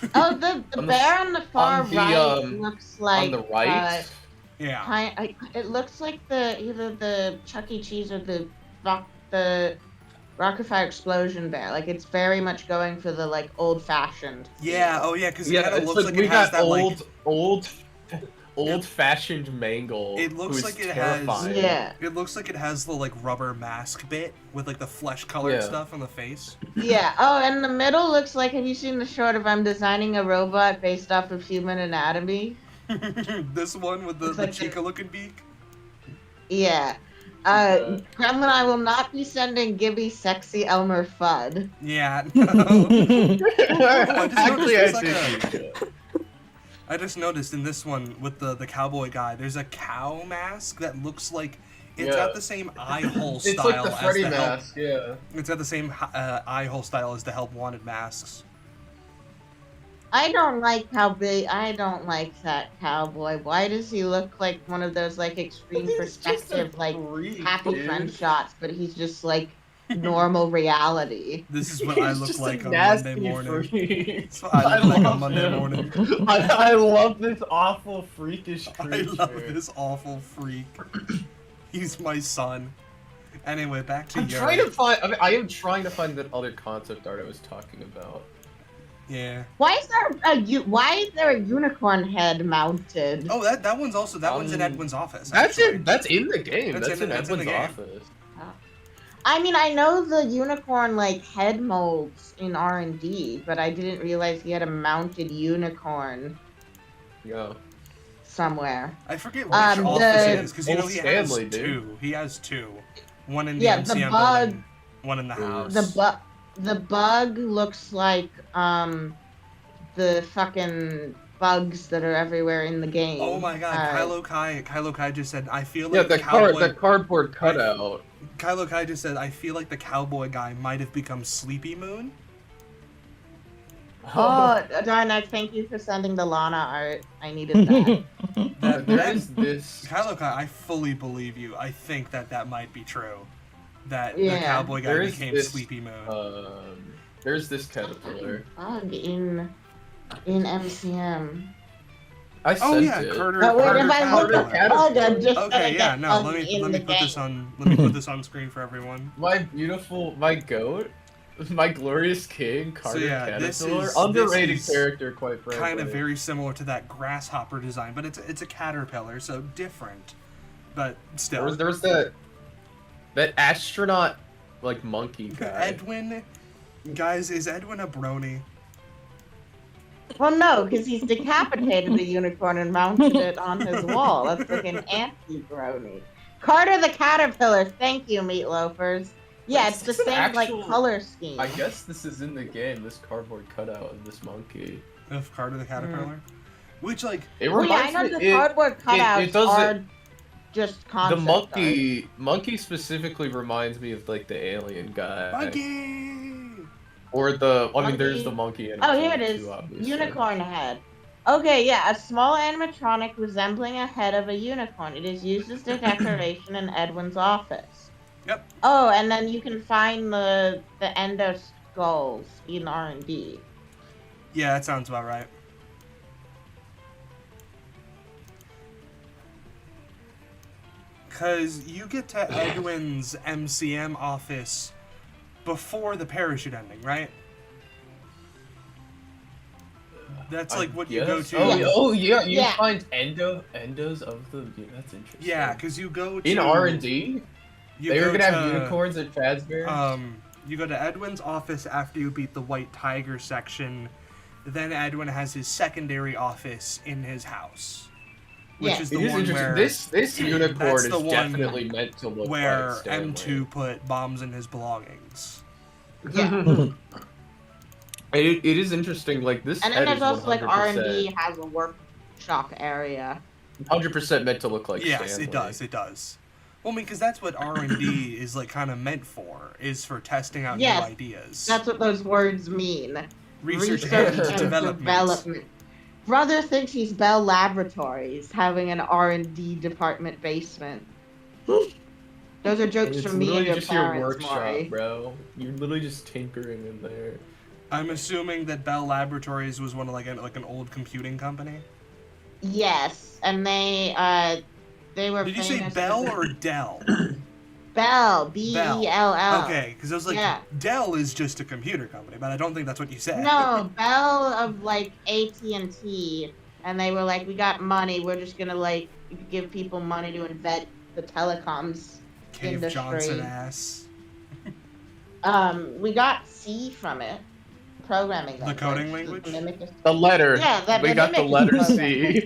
the On the- bear on the far on the, right looks like on the right. Yeah. it looks like either the Chuck E. Cheese or the Rockefeller Explosion bear. Like it's very much going for the like old fashioned. Yeah. Oh yeah, because it Yeah, kind of it's looks like like we it has got that old-fashioned mangle. It looks who's like it has- terrifying. Yeah. It looks like it has the like rubber mask bit with like the flesh colored Yeah. stuff on the face. Yeah. Oh, and the middle looks like. Have you seen the short of I'm designing a robot based off of human anatomy? This one with the It's like Chica looking beak. Yeah. Gremlin, I will not be sending Gibby sexy Elmer Fudd. Yeah. No. Actually, I noticed there's think I just noticed in this one with the cowboy guy, there's a cow mask that looks like it's got the same eye hole it's style like the Freddy as the mask. Yeah. It's got the same eye hole style as the Help Wanted masks. I don't like that cowboy. Why does he look like one of those like extreme perspective like happy friend shots, but he's just like normal reality. This is what I He's look just like a on nasty Monday morning. freak. That's what I look like on love Monday him. morning. I love this awful freakish creature. I love this awful freak. He's my son. Anyway, back to I'm Yuri. trying to find. I am trying to find that other concept art I was talking about. Yeah. Why is there a unicorn head mounted? Oh, that one's also one's in Edwin's office. That's actually. it. That's in the game. That's That's in in the Edwin's game. office. I mean, I know the unicorn like head molds in R&D, but I didn't realize he had a mounted unicorn Yeah. somewhere. I forget which office it is because you know Old he Stanley, has dude. two. He has two. One in the Yeah, the MCM bug- building, one in the house. The bug looks like the fucking bugs that are everywhere in the game. Oh my god, Kylo Kai just said, I feel Yeah, like the cowboy... the cardboard cutout. Kylo Kai just said, I feel like the cowboy guy might have become Sleepy Moon. Oh, Darnak, thank you for sending the Lana art. I needed that. There is this. Kylo Kai, I fully believe you. I think that might be true. That the Yeah. cowboy guy There is became this, Sleepy Moon. There's this caterpillar. Bug in MCM. I sent Oh yeah, it. Carter. Oh wait, Carter if I look Caterpillar. at bug, I'm just Okay, gonna yeah, get no, bug let me in the put game. this on. Let me put this on screen for everyone. My goat, my glorious king, Carter yeah, this Caterpillar, is- underrated this is character, quite frankly. Kind of very similar to that grasshopper design, but it's a caterpillar, so different. But still, There was that astronaut like monkey guy. Edwin, guys, is Edwin a brony? Well, no, because he's decapitated the unicorn and mounted it on his wall. That's like an anti-brony. Carter the Caterpillar, thank you, Meatloafers. Yeah, it's the It's an same like actual- color scheme. I guess this is in the game. This cardboard cutout of this monkey. Of Carter the Caterpillar, which like It Well, yeah, I reminds know me. the cardboard cutouts it doesn't- are just The concept monkey specifically reminds me of like the alien guy. monkey. Or the, I mean, there's Monkey. the monkey in art. Oh, it here it too, is. obviously. Unicorn head. Okay, yeah, a small animatronic resembling a head of a unicorn. It is used as a decoration in Edwin's office. Yep. Oh, and then you can find the endo skulls in R&D. Yeah, that sounds about right. Cause you get to Edwin's MCM office before the parachute ending, right? That's like what you go to. Oh yeah, you Yeah. find endos of the. Yeah, that's interesting. Yeah, because you go to in R&D, you they were go gonna have to, unicorns at Fazbear. You go to Edwin's office after you beat the White Tiger section. Then Edwin has his secondary office in his house, which Yeah. is It the is one interesting. where this unicorn that's is the one definitely meant to look where like Stanley. M2 put bombs in his belongings. Yeah. It is interesting. Like this And head then is there's also like 100%, R&D has a workshop area. 100% meant to look like Yes, Stanley. it does. It does. Well, I mean, because that's what R&D is like, kind of meant for, is for testing out Yes, new ideas. That's what those words mean. Research and development. Brother thinks he's Bell Laboratories, having an R&D department basement. Those are jokes It's from me and literally your just your parents, workshop, Maury. bro. You're literally just tinkering in there. I'm assuming that Bell Laboratories was one of like an old computing company. Yes, and they were Did you say famous Bell as- or Dell? Bell, B-E-L-L. Okay, because I was like, Yeah. Dell is just a computer company, but I don't think that's what you said. No, Bell of like AT&T, and they were like, we got money, we're just gonna like give people money to invent the telecoms Cave industry. Johnson ass. We got C from it. programming The language. coding language? The letter. Yeah, that we got the mimic letter is C.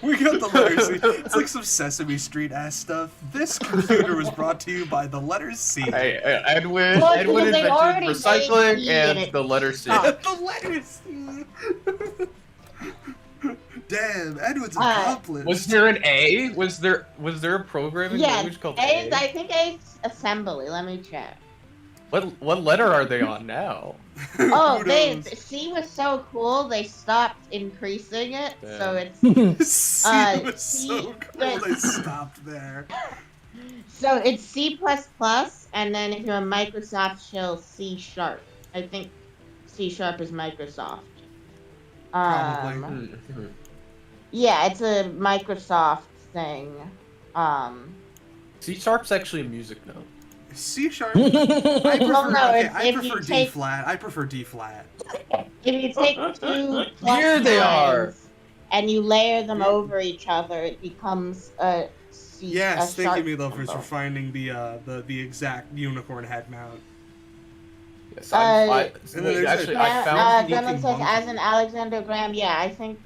We got the letter C. It's like some Sesame Street ass stuff. This computer was brought to you by the letter C. Hey, Edwin Well, Edwin because they already invented made recycling C and and it the letter C. stopped. The letter C. Damn, Edwin's Uh, accomplished. Was there an A? Was there a programming Yeah, language called A is, A? I think A is assembly. Let me check. What letter are they on now? Oh, Who they knows? C was so cool they stopped increasing it, so Yeah. it's C was C- so cool they stopped there. it's C++, and then if you're a Microsoft shell, C#. I think C# is Microsoft. Probably. Yeah, it's a Microsoft thing. C#'s actually a music note. C sharp. I prefer, Well, no, okay, it's I if prefer you D take- flat. I prefer D flat. If you take two Here they are. lines and you layer them over each other, it becomes a C. Yes, a thank you, sharp Meatloafers, for symbol. finding the exact unicorn head mount. Yes, And then wait, there's actually, a- I found Gremlin looking says, monkey. as in Alexander Graham, yeah, I think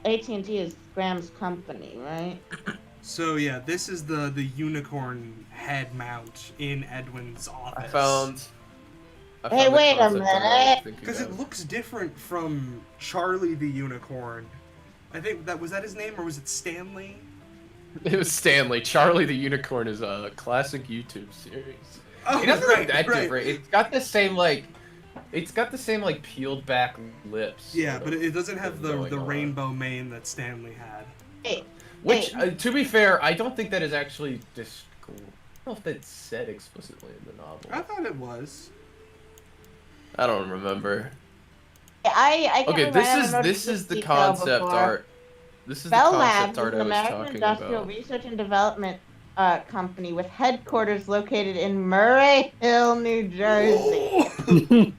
AT&T is Graham's company, right? So yeah, this is the unicorn head mount in Edwin's office. I found Hey, the wait a concept that I was minute. thinking Because it of. looks different from Charlie the Unicorn. I think that was that his name, or was it Stanley? It was Stanley. Charlie the Unicorn is a classic YouTube series. Oh, It doesn't right, look that right. different. It's got the same like peeled back lips. Yeah, sort but of it doesn't have the going on. rainbow mane that Stanley had. Hey, Which, hey, to be fair, I don't think that is actually I don't know if that's said explicitly in the novel. I thought it was. I don't remember. I can't Okay, remember, I haven't noticed this is the detail concept before. art. This is Bell the Labs concept is art an I was American talking industrial about. research and development company with headquarters located in Murray Hill, New Jersey.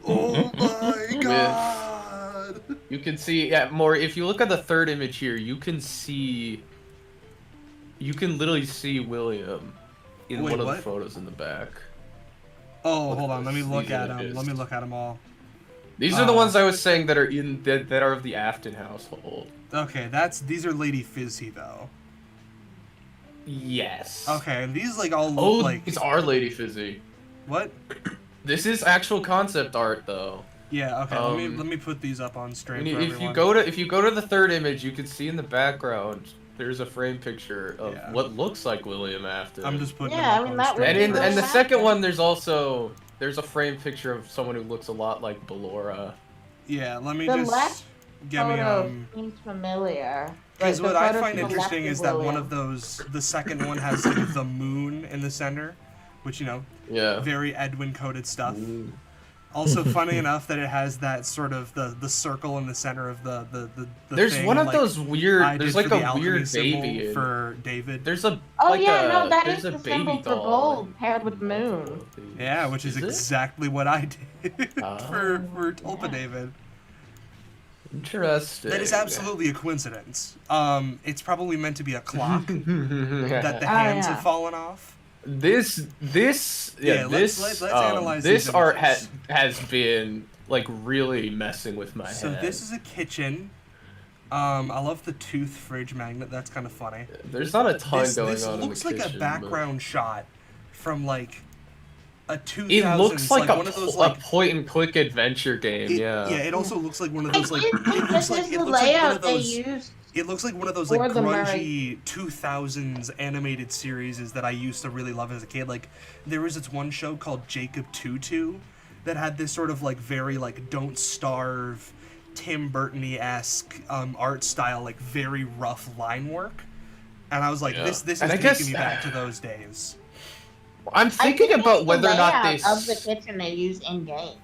Oh my god! You can see, yeah, more. If you look at the third image here, you can literally see William in Wait, one of what? the photos in the back. Oh, hold on. Let me look These at them. images. Let me look at them all. These are the ones I was saying that are that are of the Afton household. Okay, these are Lady Fizzy though. Yes. Okay, and these like all look Oh, like these are Lady Fizzy. what? This is actual concept art though. Yeah. Okay. Um, let me put these up on stream When for if everyone. you go to the third image, you can see in the background there's a frame picture of Yeah. what looks like William Afton. I'm just putting. Yeah, them up I mean, on that would stream. And be in the William second Afton. one, there's a frame picture of someone who looks a lot like Ballora. Yeah. Let me The just left get me photo seems familiar. Because Like, what the I photo find to the interesting left is that one William. of those, the second one has like the moon in the center, which Yeah. very Edwin coded stuff. Also, funny enough that it has that sort of the circle in the center of the There's thing, one of like those weird. I There's did like for the a alchemy weird symbol baby. In, for David. there's a Oh like yeah, no, that there's is a the baby symbol for doll gold in paired with moon. multiple of these. Yeah, which is it? exactly what I did Oh. for Tulpa David. Interesting. That is absolutely a coincidence. It's probably meant to be a clock that the Oh, hands yeah. have fallen off. This Yeah, let's analyze this these art images. has been like really messing with my So head. this is a kitchen. I love the tooth fridge magnet. That's kind of funny. There's not a ton This looks looks on in like the kitchen, a background shot from like a 2000s. It looks like, one of those a like. point and click adventure game. Yeah, it also looks like one of those like. I think It looks this like is it the looks like one layout of they those. used. It looks like one of those For like the grungy 2000s animated series that I used to really love as a kid. Like there was this one show called Jacob Tutu that had this sort of like very like Don't Starve, Tim Burton-y-esque art style, like very rough line work. And I was like, Yeah. this is And I taking guess- me back to those days. I'm I thinking think about it's whether the or not layout this. of the kitchen they use in game.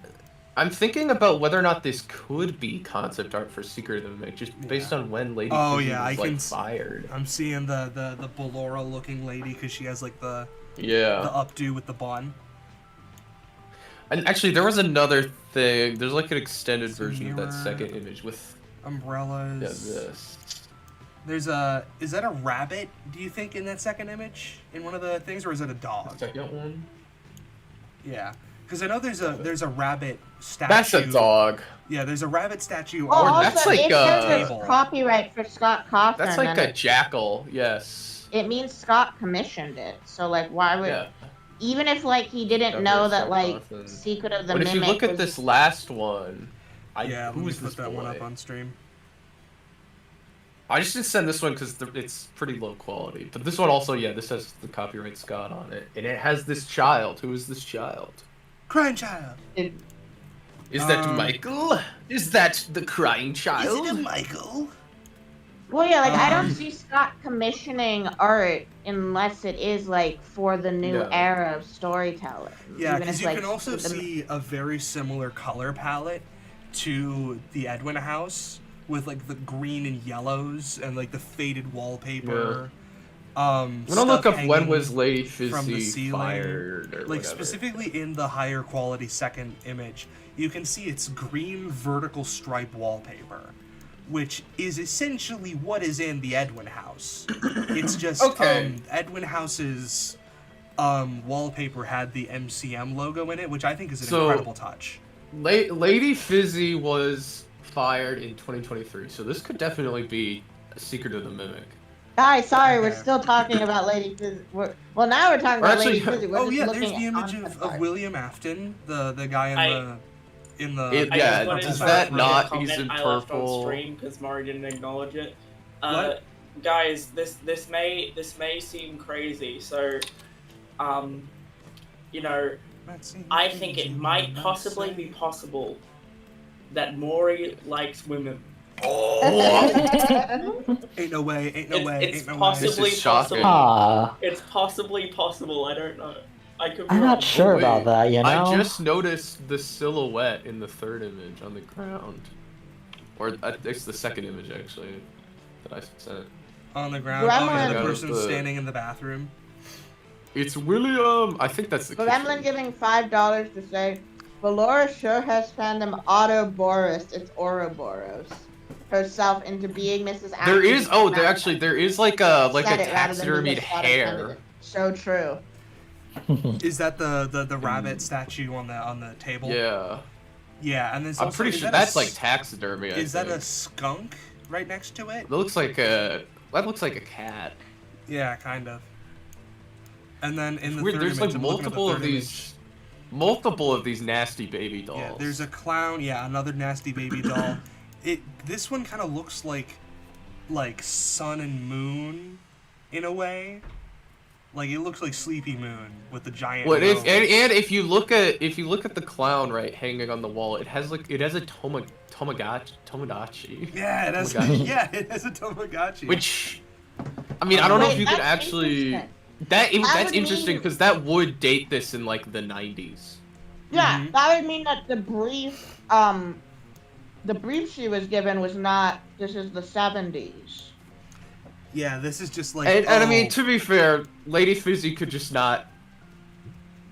I'm thinking about whether or not this could be concept art for Secret of the Mimic, just based on when Lady Oh, Fizzy yeah, was I can like s- fired. I'm seeing the Ballora looking lady because she has like the Yeah. updo with the bun. And actually, there was another thing. There's like an extended It's a version of that mirror. second image with Umbrellas. this. Is that a rabbit, do you think, in that second image? In one of the things, or is it a dog? Second one. Yeah, because I know there's a rabbit statue. That's a dog. Yeah, there's a rabbit statue. Oh, on also, that's like, if there's table. copyright for Scott Cawthon, That's like then a jackal. Yes. it means Scott commissioned it. So like, why would? Yeah. Even if like he didn't Never know that Scott like Cawthon. Secret of the But if you Mimic look at was- this last one, Yeah, let me who's put this that one boy? up on stream. I just didn't send this one because it's pretty low quality. But this one also, yeah, this has the copyright Scott on it, and it has this child. Who is this child? Crying child. Is that Michael? Is that the crying child? Is it a Michael? Well, yeah, like I don't see Scott commissioning art unless it is like for the new No. era of storytelling. Yeah, Even because if, you like, can also the- see a very similar color palette to the Edwin house with like the green and yellows and like the faded wallpaper. I'm gonna look stuff up when hanging was Lady from the Fizzy ceiling. fired or Like whatever. specifically in the higher quality second image, you can see it's green vertical stripe wallpaper, which is essentially what is in the Edwin house. It's just Okay. Edwin house's wallpaper had the MCM logo in it, which I think is an So- incredible touch. Lady Fizzy was fired in 2023, so this could definitely be a Secret of the Mimic. Guys, sorry, we're Okay. still talking about Lady Fizzy. Well, now we're talking We're about Lady actually- Fizzy. We're Oh just yeah, looking there's the at image concept of art. William Afton, the guy in the It- I yeah, just wanted is to that read a not- comment he's in I left on purple? stream because Mari didn't acknowledge it. What? Guys, this may seem crazy, so you know, I think it might possibly be possible that Maury likes women. Ain't no way, ain't no way, It's ain't no possibly This is shocking. possible. Ah, It's possibly possible. I don't know. I could. Be I'm wrong. not sure Wait, about that, you know? I just noticed the silhouette in the third image on the ground. Or it's the second image, actually, that I sent. On the ground. Oh yeah, the Gremlin. person The- standing in the bathroom. It's William! I think that's the Gremlin kitchen. giving $5 to say, Valora sure has fandom Ouroboros, it's Ouroboros, herself into being Mrs. There is, Atkins. there is like a Said it rather than taxidermied just thought it hair. sounded So true. Is that the rabbit statue on the table? Yeah. Yeah, and then I'm pretty sure that's like taxidermy, I Is that a think. skunk right next to it? That looks like a cat. Yeah, kind of. And then in the Weird, third there's image, like I'm looking at the multiple of these nasty baby dolls. Yeah, there's a clown. Yeah, another nasty baby doll. This one kind of looks like Sun and Moon, in a way. Like it looks like Sleepy Moon with the giant. Well, nose. and if you look at the clown right hanging on the wall, it has a Tomodachi. Yeah, it has. Tamagotchi. Yeah, it has a Tamagotchi. Which, I mean, I don't know if Wait, you could that's interesting. actually. That That's would interesting mean- because that would date this in like the 90s. Yeah, Mhm. that would mean that the brief she was given was not, this is the 70s. Yeah, this is just like. And I mean, oh, to be fair, Lady Fizzy could just not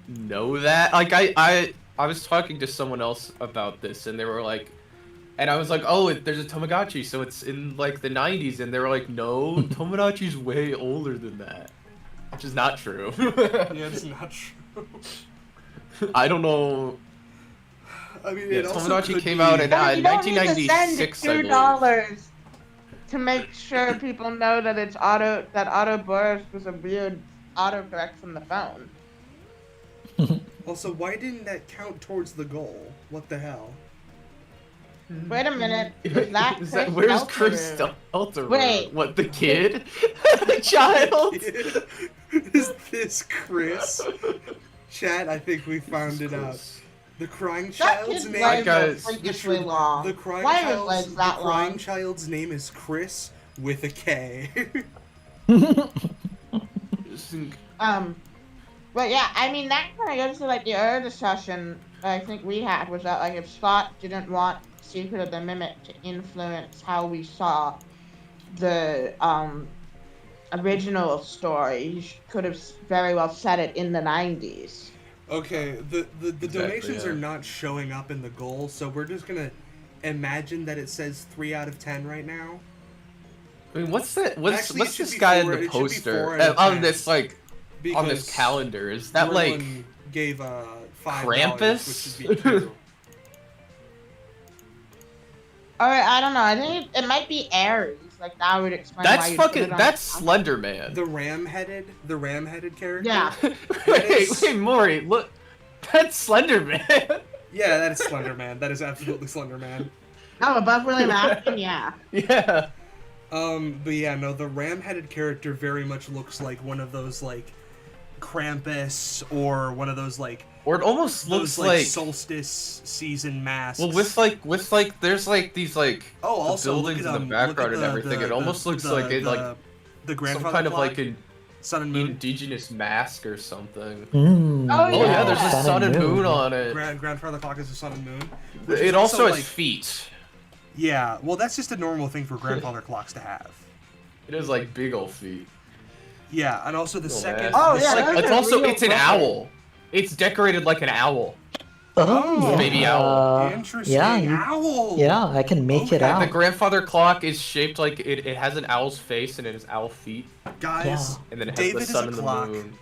know that. Like, I was talking to someone else about this, and they were like, and I was like, oh, there's a Tamagotchi, so it's in like the 90s, and they were like, no, Tamagotchi's way older than that, which is not true. yeah, it's not true. I don't know. I mean, Yeah, it also Tamagotchi could came be- out in I mean, you don't need to 1996, send I believe. $2 to make sure people know that it's that Ouroboros was a weird autocorrect from the phone. Also, why didn't that count towards the goal? What the hell? Wait a minute, is that Chris Where's Chris Stelter? Stelter? Wait. What, the kid? The child? Is this Chris? Chat, I think we found it out. The crying That child's kid's name. legs are guys, freakishly long. The crying Why are his child's, legs the that crying long? child's name is Chris with a K. But yeah, I mean, that kind of goes to like the other discussion I think we had, was that like if Scott didn't want Secret of the Mimic to influence how we saw the original story, he could have very well said it in the 90s. Okay, the Exactly, donations yeah. are not showing up in the goal, so we're just gonna imagine that it says 3 out of 10 right now. I mean, what's that? What's Actually, what's it should this be guy in 4 the it should be 4 poster out of on 10, this like on this because calendar? Is that like? Merlin gave $5, Krampus? which would be 2. Alright, I don't know. I think it might be Ares. Like that would explain why That's you fucking. put it on That's top. Slender Man. The ram-headed character. Yeah. wait, Maury, look. That's Slender Man. Yeah, that is Slender Man. That is absolutely Slender Man. Oh, above William Afton, yeah. Yeah. But yeah, no, the ram-headed character very much looks like one of those like Krampus or one of those like Or it almost looks those, like solstice season masks. well, with like, there's like these like oh, the also buildings in the background and everything. It almost looks like it like the grandfather some kind of clock, like an sun and moon. indigenous mask or something. Mm, Oh, Oh yeah, there's a Yeah. sun and moon on it. Grandfather clock is the sun and moon. which is It also has like, feet. yeah, well, that's just a normal thing for grandfather clocks to have. It has like big old feet. Yeah, and also the Little second. mask. Oh, the yeah, second- that's It's a also real it's an puppet. owl. It's decorated like an owl. Oh, Baby owl. Interesting. yeah, Owl. yeah, I can make it Okay. The out. grandfather clock is shaped like it has an owl's face and it has owl feet, Guys, and then it has David the is sun a and the clock. moon.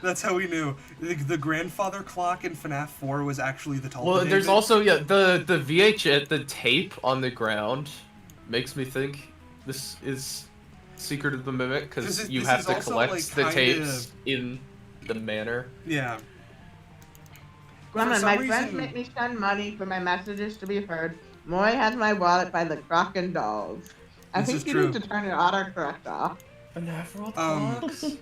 That's how we knew. The grandfather clock in FNAF 4 was actually the tall. Well, there's also the VHS, the tape on the ground makes me think this is Secret of the Mimic because This you is have to also, collect like, the kinda- tapes in the manor. Yeah. Grandma, some my reason- friends make me send money for my messages to be heard. Maury has my wallet by the Croc and Dolls. I This think is you true. need to turn your autocorrect off.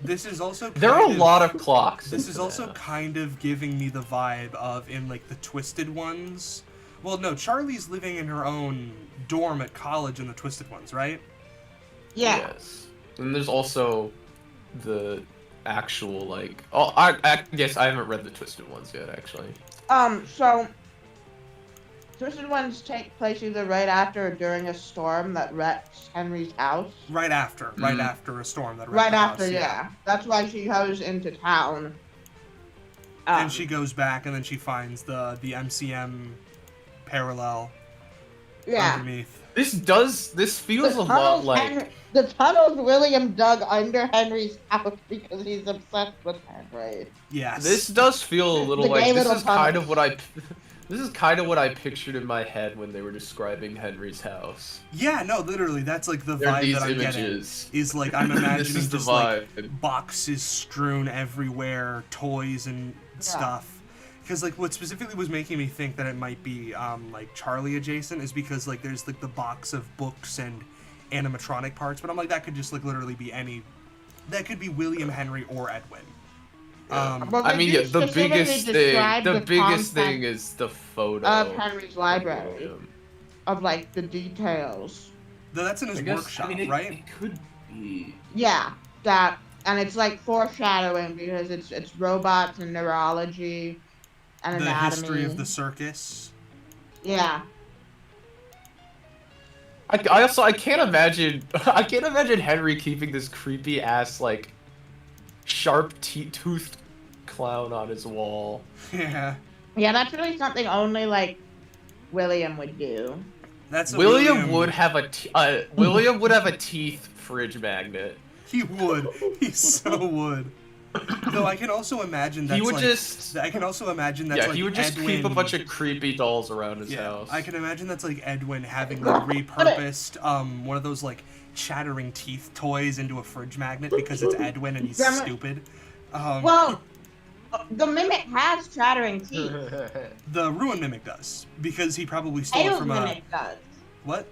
This is also. There are a kind of- lot of clocks. This in is also FNAF. kind of giving me the vibe of in like the Twisted Ones. Well, no, Charlie's living in her own dorm at college in the Twisted Ones, right? Yeah. Yes. And there's also the actual like. Oh, I guess I haven't read the Twisted Ones yet, actually. So Twisted Ones take place either right after or during a storm that wrecks Henry's house. Right after a storm that. wrecked Right the after, house, yeah. That's why she goes into town. Then she goes back and then she finds the MCM parallel yeah. underneath. This feels a lot like. The tunnels William dug under Henry's house because he's obsessed with Henry. Yes. This does feel a little The like gay this little is kind of tunnels. what I. This is kind of what I pictured in my head when they were describing Henry's house. Yeah, no, literally, that's like the There are vibe these that I'm images. getting. Is like I'm This imagining is the just like vibe. boxes strewn everywhere, toys and stuff. Because like what specifically was making me think that it might be like Charlie adjacent is because like there's like the box of books and animatronic parts, but I'm like that could just like literally be any. That could be William Henry or Edwin. Well, I they mean, do yeah, the specifically biggest thing, describe the biggest thing content is the photo of Henry's library, William. of like the details. Though that's in his I guess, workshop, I mean, right? It could be. Yeah, that, and it's like foreshadowing because it's robots and neurology and The anatomy. history of the circus. Yeah. I also I can't imagine Henry keeping this creepy ass like sharp toothed clown on his wall. Yeah. Yeah, that's really something only like William would do. That's a William would have William would have a teeth fridge magnet. He would. He so would. Though I can also imagine that's He would like, just I can also imagine that's yeah, like he would just Edwin, keep a bunch of creepy dolls around his house. I can imagine that's like Edwin having like repurposed one of those like chattering teeth toys into a fridge magnet because it's Edwin and he's Damn it. stupid. Well, the mimic has chattering teeth. The Ruin Mimic does because he probably stole it Tails from mimic does. what?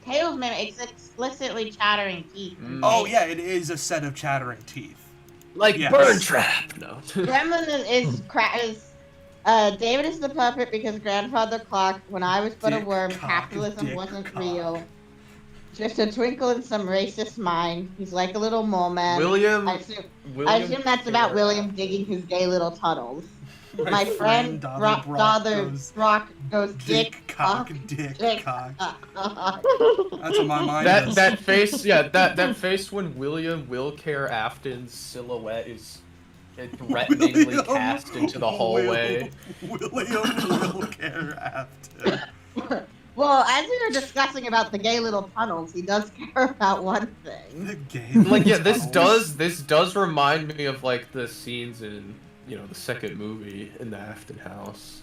Tails mimic is explicitly chattering teeth. Oh yeah, it is a set of chattering teeth. Like Yes. Burn Trap. No. Gremlin is David is the puppet because grandfather clock. When I was but a Dick worm, cock, capitalism dick wasn't cock. real. Just a twinkle in some racist mind. He's like a little mole man. William. I assume that's about William digging his gay little tunnels. My friend Brock Brock goes dick cock, dick cock. That's what my mind That does. that face, yeah, that face when William Wilcare Afton's silhouette is threateningly William cast into the hallway. William Wilcare Afton. Well, as we were discussing about the gay little tunnels, he does care about one thing. The gay Like, yeah, tunnels. this does remind me of like the scenes in, you know, the second movie in the Afton house.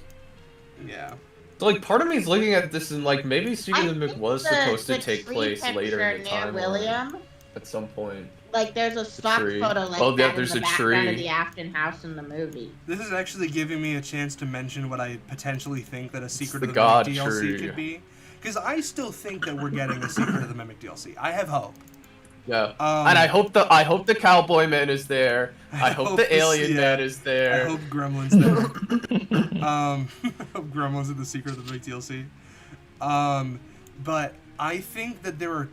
Yeah. So like, part of me is looking at this and like, maybe Secret of the Mimic was supposed to the take tree place later in the picture near timeline William, at some point. like there's a stock tree. photo like Oh, yeah, that there's in the a background of tree. the Afton house in the movie. This is actually giving me a chance to mention what I potentially think that a Secret the of the God Mimic DLC tree. could be. Because I still think that we're getting a Secret of the Mimic DLC. I have hope. Yeah, and I hope the cowboy man is there. I hope the alien man is there. I hope Gremlin's there. I hope Gremlin's in the Secret of the Mimic DLC. But I think that there are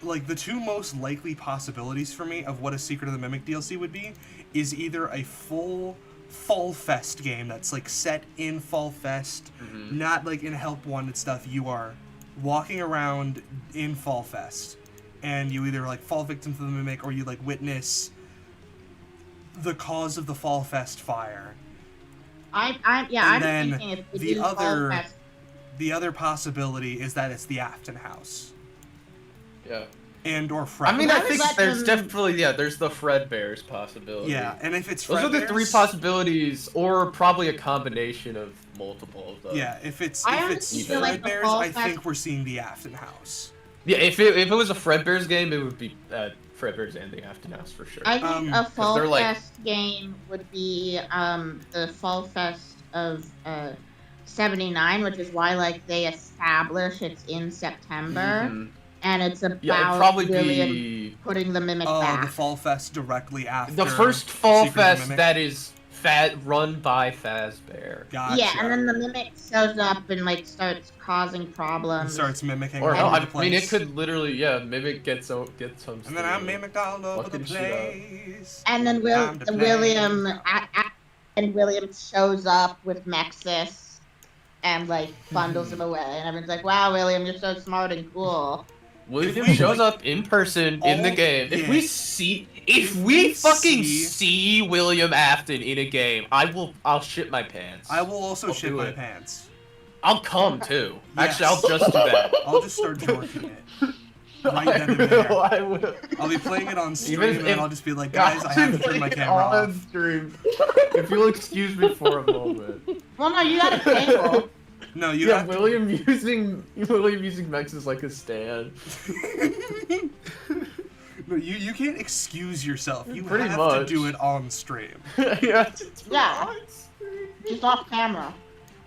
the two most likely possibilities for me of what a Secret of the Mimic DLC would be is either a full Fall Fest game that's like set in Fall Fest, not like in Help Wanted stuff. You are walking around in Fall Fest, and you either like fall victim to the Mimic or you like witness the cause of the Fall Fest fire. I'm thinking if we do Fall Fest. The other possibility is that it's the Afton house. Yeah. And or Fred. I mean, I think let there's them- definitely, there's the Fredbear's possibility. Yeah, and if it's Those are the Fredbear's- three possibilities, or probably a combination of multiple of them. Yeah, if it's honestly feel like the Fredbear's, Fall I think Fest- we're seeing the Afton house. Yeah, if it was a Fredbear's game, it would be Fredbear's and the Afton House for sure. I think a Fall they're like- Fest game would be the Fall Fest of 79, which is why like they establish it's in September, and it's about Yeah, it'd probably William be putting the Mimic Oh, back. the Fall Fest directly after the first Fall Secret of the Fest Mimic? that is run by Fazbear. Gotcha. Yeah, and then the Mimic shows up and like starts causing problems. starts mimicking Or all no, over the I mean, it place. could literally, Mimic get some. And then I mimicked all over the Fucking shit up. place. And then Time to play. William shows up with Mexis and like bundles him away, and everyone's like, "Wow, William, you're so smart and cool." William we, shows like, up in person in the all- game. yeah. If we fucking see- see William Afton in a game, I'll shit my pants. I will also I'll shit do my it. pants. I'll come too. Yes. Actually, I'll just do that. I'll just start jorking it. Right I then and there. will. I will. I'll be playing it on stream, Even and if- I'll just be like, guys, I have to turn my camera on off. stream. If you'll excuse me for a moment. Well, no, you got a table. No, you Yeah, have to... William using Mex as like a stand. No, you can't excuse yourself. You Pretty have much. to do it on stream. Yeah. Yeah. Just off camera.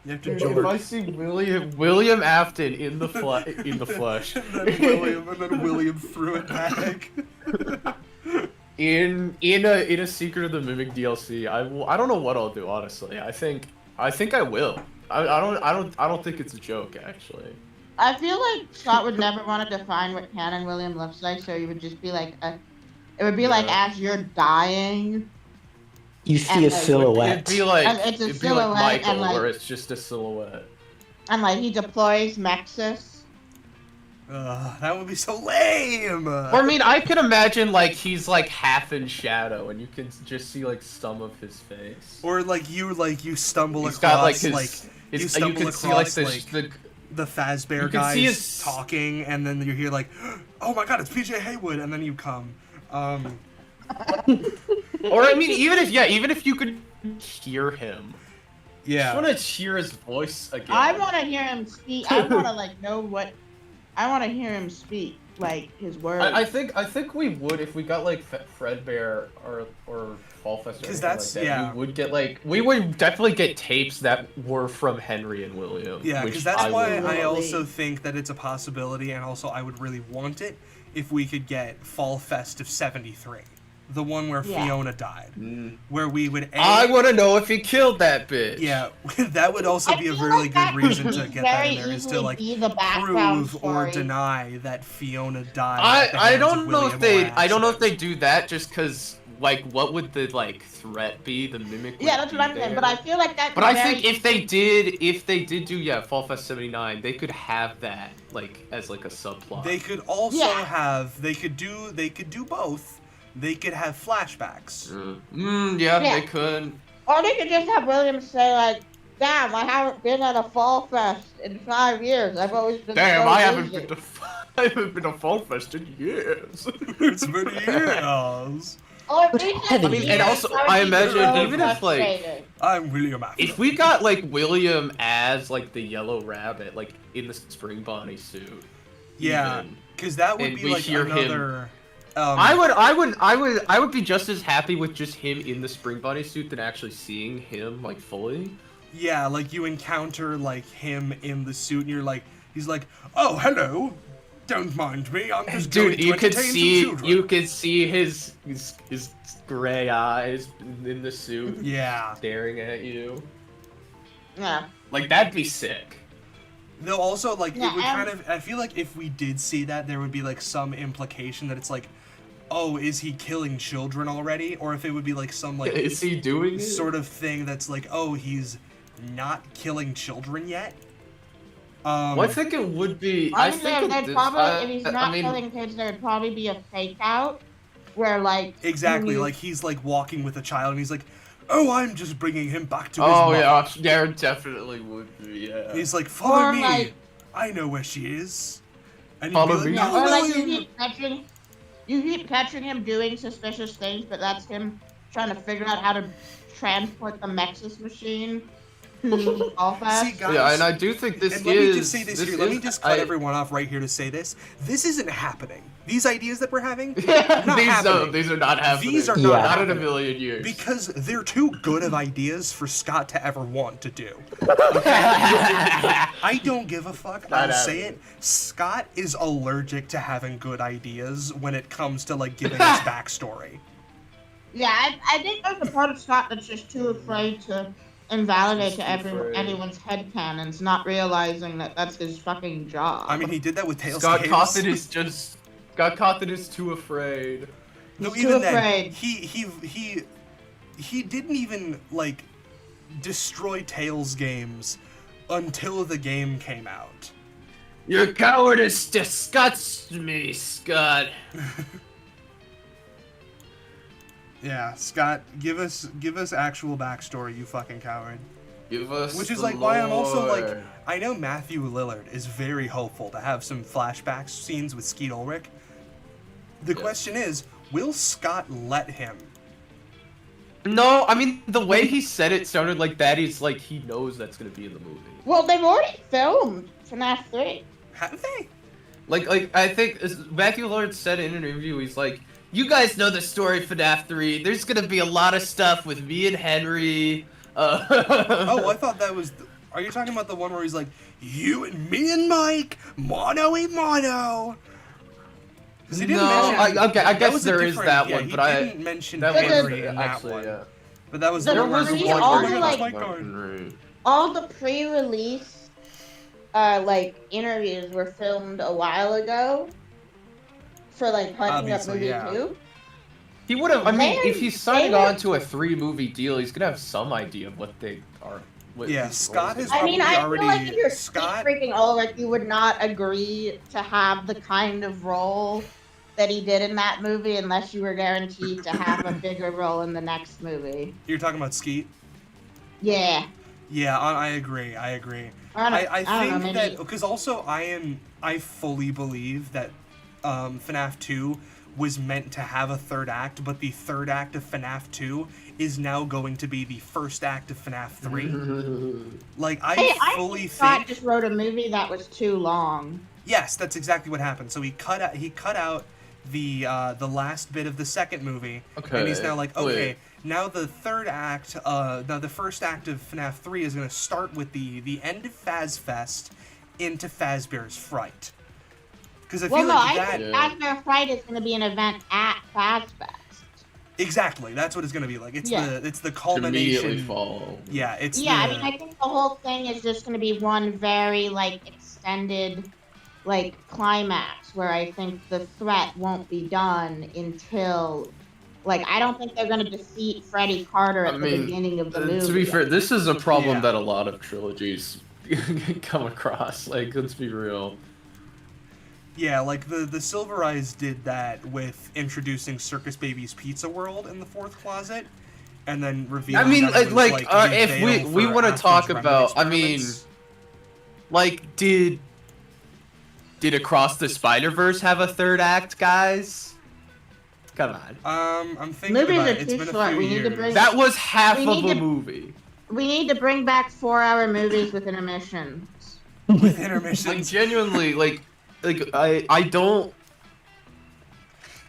You have to If I see William Afton in the flesh, and then William threw it back. in a Secret of the Mimic DLC, I don't know what I'll do, honestly. I think I will. I don't think it's a joke, actually. I feel like Scott would never want to define what canon William looks like, so he would just be like it would be like as you're dying. You see And, a like, silhouette. It'd be like And it's a it'd be like silhouette, Michael, and, like- where it's just a silhouette. And like he deploys Mexis. That would be so lame. Or I mean, I could imagine like he's like half in shadow, and you can just see like some of his face. Or like you stumble He's across got like his, you you stumble can see like across the the Fazbear You can see guys his- talking, and then you hear like, "Oh my God, it's PJ Haywood," and then you come. Or I mean, even if you could hear him, I Yeah. just want to hear his voice again. I want to hear him speak. I want to like know what. I want to hear him speak, like his words. I think we would if we got like Fredbear or Fall Fest or 'Cause anything that's- like that. yeah. We would definitely get tapes that were from Henry and William. Yeah, which because that's why would I love. also think that it's a possibility, and also I would really want it if we could get Fall Fest of '73, the one where Yeah. Fiona died, where we would. I want to know if he killed that bitch. Yeah, that would also I be a feel really like that good reason to could get that in very there, is to easily like be the background prove or story. deny that Fiona died. at the I hands don't of know William if they or I don't know if they accident. do that just because like what would the like threat be? The mimic. Yeah, would that's be what I'm saying. there. But I feel like that. But could I very think if they did do Fall Fest 79, they could have that like as like a subplot. They could also Yeah. have. They could do both. They could have flashbacks. Yeah, Yeah. they could. Or they could just have William say like, Damn, I haven't been at a fall fest in 5 years. I've always been Damn, so I haven't busy. been to I haven't been to Fall Fest in years. It's been years. Or But recent heavy. I mean, and years, also, I'd I be imagine so even if, like, frustrated. I'm William Afton. if we got like William as like the Yellow Rabbit, like in the Spring Bonnie suit. Yeah, even, because that would and be we like hear him- another. I would be just as happy with just him in the Spring Bonnie suit than actually seeing him like fully. Yeah, like you encounter like him in the suit, and you're like, he's like, "Oh, hello, don't mind me. I'm just going Dude, to you could entertain some see children." his gray eyes in the suit Yeah. staring at you. Yeah. Like that'd be sick. Though also like Yeah, it would kind of. I feel like if we did see that, there would be like some implication that it's like, oh, is he killing children already? Or if it would be like some like Is he doing it? sort of thing that's like, oh, he's not killing children yet. Well, I think it would be. I Honestly, think there'd it, probably, if he's I not mean, killing kids, there'd probably be a fake out where, like, Exactly, you- like he's like walking with a child, and he's like, "Oh, I'm just bringing him back to his oh mother." yeah, there definitely would be. Yeah. He's like, "Follow Or, me. like- I know where she is." And you'd Follow be me? like, yeah, "No, or like William." you keep catching him doing suspicious things, but that's him trying to figure out how to transport the Mexus machine to Allfast. See, guys, Yeah, and I do think this and is. let me just say this here. Let me is- just cut I- everyone off right here to say this. This isn't happening. These ideas that we're having, not these happening. these are not happening. These are not not in a happening. million years. Because they're too good of ideas for Scott to ever want to do. I don't give a fuck. Not I'll say happening. it. Scott is allergic to having good ideas when it comes to like giving us backstory. Yeah, I think there's a part of Scott that's just too afraid to invalidate He's to too afraid. anyone's headcanons, not realizing that that's his fucking job. I mean, he did that with Tails. Scott Caves. Cawthon is just. Scott Cawthon is too afraid. No, He's too even then, afraid. he didn't even like destroy Tails games until the game came out. Your cowardice disgusts me, Scott. Yeah, Scott, give us actual backstory, you fucking coward. Give us. Which is the like why I'm also like, lore. I know Matthew Lillard is very hopeful to have some flashback scenes with Skeet Ulrich. The Yes. question is, will Scott let him? No, I mean the way he said it sounded like that. He's like he knows that's gonna be in the movie. Well, they've already filmed FNAF 3. Have they? Like I think Matthew Lillard said in an interview, he's like, "You guys know the story for FNAF 3. There's gonna be a lot of stuff with me and Henry." Oh, I thought that was. Are you talking about the one where he's like, "You and me and Mike, mono a mono"? 'Cause he didn't No, mention. I that guess was a there is different- that yeah, one, he but I didn't mention that Henry was in that actually one. yeah. But that was There the There one was where was he's one like, all "Oh where my the, God, like- my God." Henry. All the pre-release, like, interviews were filmed a while ago for, like, hyping up Obviously, movie yeah. 2. He would have. I mean, They- if he's signing they were- on to a 3-movie deal, he's gonna have some idea of what they are. What Yeah, his Scott roles is are. I mean, I Probably feel like already- if you're Scott- freaking Ulrich, you would not agree to have the kind of role that he did in that movie unless you were guaranteed to have a bigger role in the next movie. You're talking about Skeet? Yeah. Yeah, I agree. I agree. I don't I know, think maybe. that because also I fully believe that FNAF 2 was meant to have a third act, but the third act of FNAF 2 is now going to be the first act of FNAF 3. Like I fully think Scott think just wrote a movie that was too long. yes, that's exactly what happened. So he cut out the last bit of the second movie, and he's Okay, now like, wait. okay, now the third act, now the first act of FNAF 3 is going to start with the end of FazFest into Fazbear's Fright. Because I Well, feel no, like I that think Fazbear Fright is going to be an event at Fazfest. exactly that's what it's going to be like. It's Yeah. the Immediately culmination. fall. Yeah, it's Yeah, the, I mean, I think the whole thing is just going to be one very, like, extended, like, climax where I think the threat won't be done until, like, I don't think they're going to defeat Freddy Carter at I the mean, beginning of the movie. To be fair, this is a problem Yeah. that a lot of trilogies come across. Like, let's be real. Yeah, like the Silver Eyes did that with introducing Circus Baby's Pizza World in the fourth closet, and then revealing. I mean, that it was, like, the if veil we for want to Afton's talk remnant about, I mean, experiments. like, did Across the Spider-Verse have a third act, guys? Come on. I'm thinking Movies about are it. It's too been a short. few We need to years. bring- That was half We of need a to- movie. We need to bring back 4-hour movies with intermissions. With Like, intermissions. genuinely, like I don't.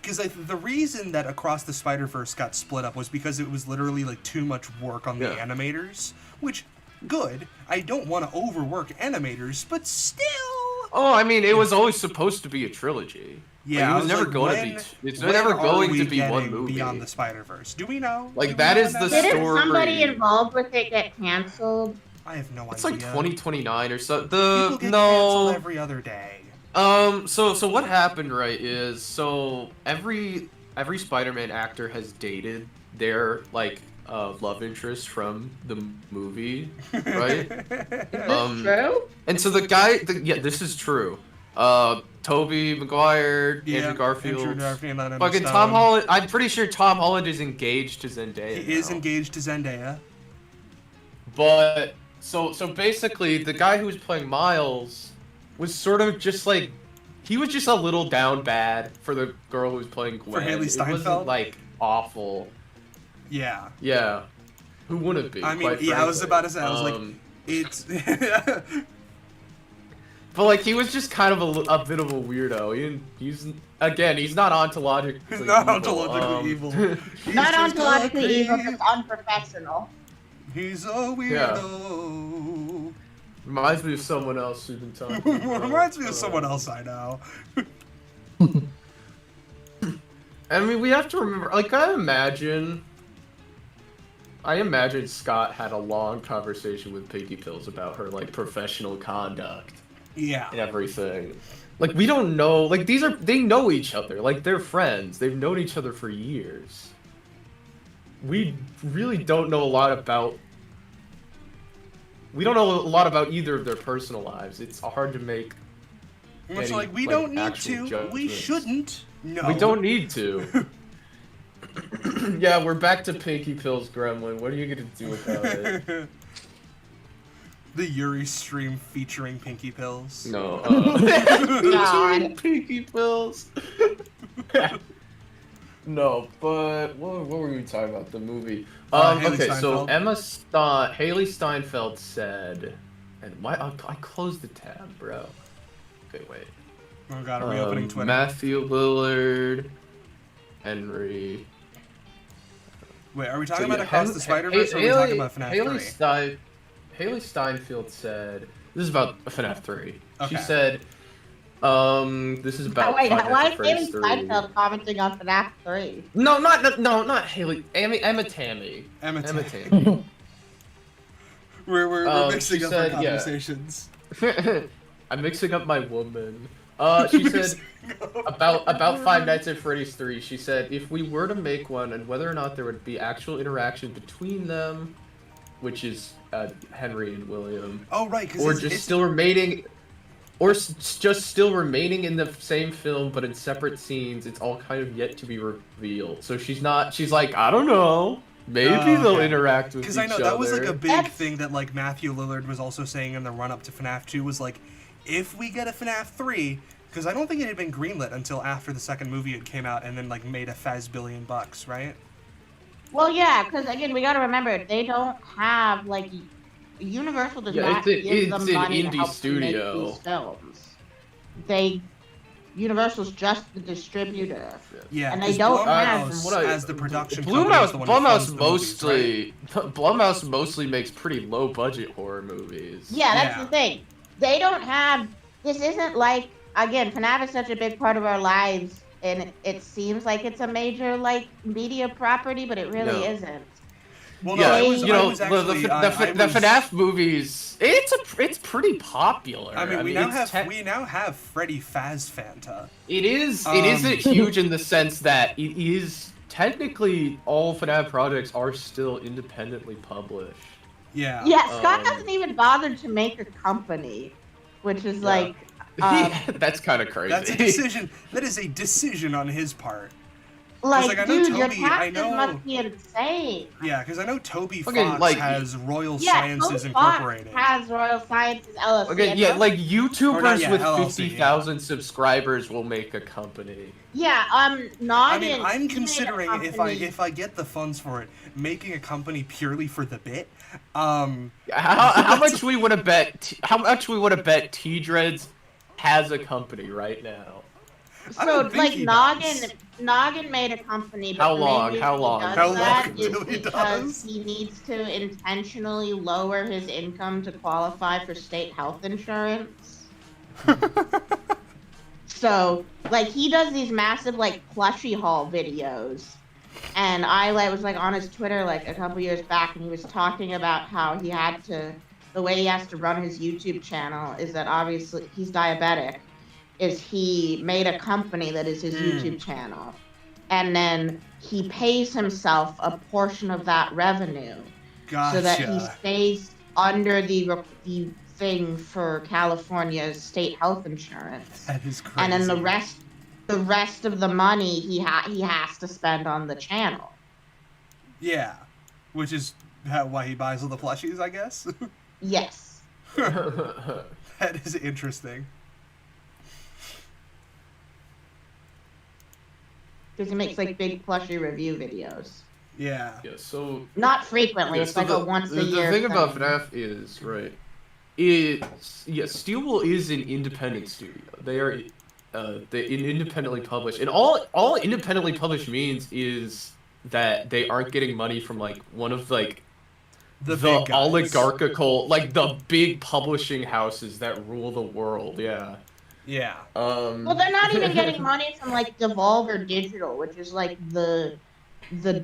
Because the reason that Across the Spider-Verse got split up was because it was literally like too much work on the Yeah. animators, which, good. I don't want to overwork animators, but still. Oh, I mean, it was always supposed to be a trilogy. Yeah, Like, it I was never like, going when- to be. It's when never are going we to be one getting movie. Beyond the Spider-Verse. Do we know? Like, Do we that know is when the that's- Didn't story. somebody involved with it get canceled? I have no idea. It's like 2029 or so. People get canceled every other day. So what happened, right, is so every Spider-Man actor has dated their like love interest from the movie, right? Is this true? And so yeah, this is true. Tobey Maguire, Andrew Garfield, and Emma fucking Stone. Tom Holland. I'm pretty sure Tom Holland is engaged to Zendaya. He is now. engaged to Zendaya. But so basically, the guy who was playing Miles was sort of just like he was just a little down bad for the girl who was playing Gwen. Haley It Steinfeld? wasn't like awful. Yeah. Yeah. Who wouldn't be? I mean, quite yeah, I was frankly. about to say, I was like, it's. But like he was just kind of a bit of a weirdo. He's not ontologically He's not evil. ontologically evil. He's Not just a ontologically evil, creep. just unprofessional. He's a weirdo. Reminds me of someone else who's been talking about. Reminds me of someone else I know. I mean, we have to remember. Like, I imagine Scott had a long conversation with Pinky Pills about her like professional conduct Yeah. and everything. Like, we don't know. Like, they know each other. Like, they're friends. They've known each other for years. We really don't know a lot about. We don't know a lot about either of their personal lives. It's hard to make. It's any, like, we like, don't need actual to. We judgments. shouldn't. No. We don't need to. Yeah, we're back to Pinky Pills Gremlin. What are you gonna do about it? The Yuri stream featuring Pinky Pills. No. God. Pinky Pills. No, but what were we talking about? The movie. Haley Okay, so Steinfeld. Haley Steinfeld said, and why I closed the tab, bro. Okay, wait. Oh god, are we opening Twitter? Matthew Lillard, Henry. Wait, are we talking So, about yeah, Across the Spider-Verse or are we talking about FNAF 3? Haley Steinfeld said, this is about FNAF 3. Okay. She said, this is about Wait, Five why Nights is at Haley Freddy's 3. Steinfeld commenting on FNAF 3? No, not Haley. Emma Tammy. Emma Emma Tammy. Tammy. We're mixing she up said, our yeah. conversations. I'm mixing up my woman. She said about Five Nights at Freddy's 3. She said if we were to make one, and whether or not there would be actual interaction between them, which is Henry and William, Oh right, because or just still remaining, or just still remaining in the same film but in separate scenes, it's all kind of yet to be revealed. So she's like, I don't know. Maybe they'll okay. interact with each Because I know other. that was like a big That's- thing that like Matthew Lillard was also saying in the run-up to FNAF 2 was like, if we get a FNAF 3, because I don't think it had been greenlit until after the second movie had came out and then like made $1 billion, right? Well, yeah, because again, we gotta remember, they don't have, like, Universal does Yeah, not give it's them an money to indie help studio. make these films. Universal's just the distributor. Yeah, And they 'cause don't Blumhouse, have- as the production company, is the one who funds the movies, right? Blumhouse mostly makes pretty low budget horror movies. Yeah, that's Yeah. the thing. They don't have. This isn't like, again, FNAF is such a big part of our lives, and it seems like it's a major like media property, but it really No. isn't. Well, Yeah, no, They- I was actually, the I was- FNAF movies, it's pretty popular. I mean, we it's now have Freddy Fazfanta. It isn't huge in the sense that it is technically all FNAF projects are still independently published. Yeah. Yeah, Scott Um, hasn't even bothered to make a company, which is Yeah. like, That's kind of crazy. That's a decision. That is a decision on his part. like, I know dude, your Toby- taxes I know- must be insane. Yeah, because I know Toby Okay, Fox like- has Royal Yeah, Sciences Toby Fox Incorporated. has Royal Sciences LLC. Okay, I yeah, know- like Or not YouTubers yet, with LLC, 50,000 subscribers will make a company. Yeah, I Noggin. mean, I'm he made a considering company- if I get the funds for it, making a company purely for the bit. How much we want to bet? How much we want to bet T-Dreads has a company right now? I So don't think like he Noggin, does. Noggin made a company. But How the main long? reason How he long? does How that long is till he because does? he needs to intentionally lower his income to qualify for state health insurance. So like he does these massive like plushie haul videos, and I was like on his Twitter like a couple years back, and he was talking about how he had to. The way he has to run his YouTube channel is that obviously he's diabetic. Is he made a company that is his YouTube channel, and then he pays himself a portion of that revenue Gotcha. so that he stays under the thing for California's state health insurance, That is crazy. and then the rest of the money he has to spend on the channel. Yeah, which is why he buys all the plushies, I guess. Yes. That is interesting. Because he makes like big plushie review videos. Yeah. Yeah, so Not frequently. yeah, It's so like a once a the year. thing about FNAF is Steelwool is an independent studio. They are independently published, and all independently published means is that they aren't getting money from like one of like the big guys. oligarchical, like the big publishing houses that rule the world. Yeah. Yeah. Well, they're not even getting money from like Devolver Digital, which is like the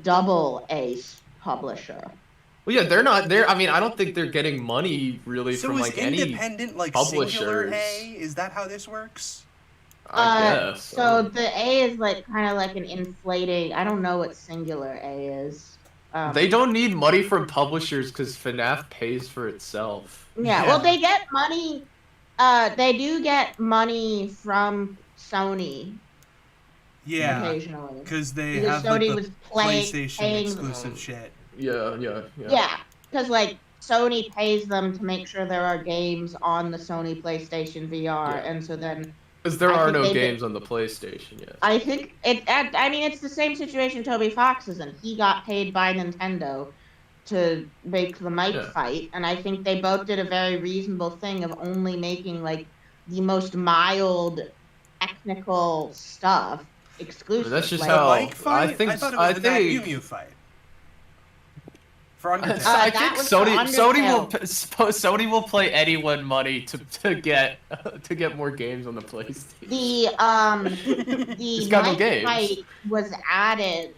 double A publisher. Well, yeah, they're not. I mean, I don't think they're getting money really So from is like any independent like singular publishers. A? Is that how this works? I guess. So the A is like kind of like an inflating. I don't know what singular A is. They don't need money from publishers because FNAF pays for itself. Yeah, well, they get money. They do get money from Sony Yeah. occasionally. Because they Because have like, Sony the was PlayStation paying exclusive shit. Yeah. Yeah, because like Sony pays them to make sure there are games on the Sony PlayStation VR, Yeah. and so then Because there I are think no they games on the PlayStation yet. I think it. I mean, it's the same situation Toby Fox is in. He got paid by Nintendo to make the mic Yeah. fight, and I think they both did a very reasonable thing of only making like the most mild technical stuff exclusive. That's just like, how- Mike fight? I think- thought it was I the think- Mew Mew fight. For Undertale. I that think was for Sony will play anyone money to get more games on the PlayStation. the It's got no mic games. fight was added.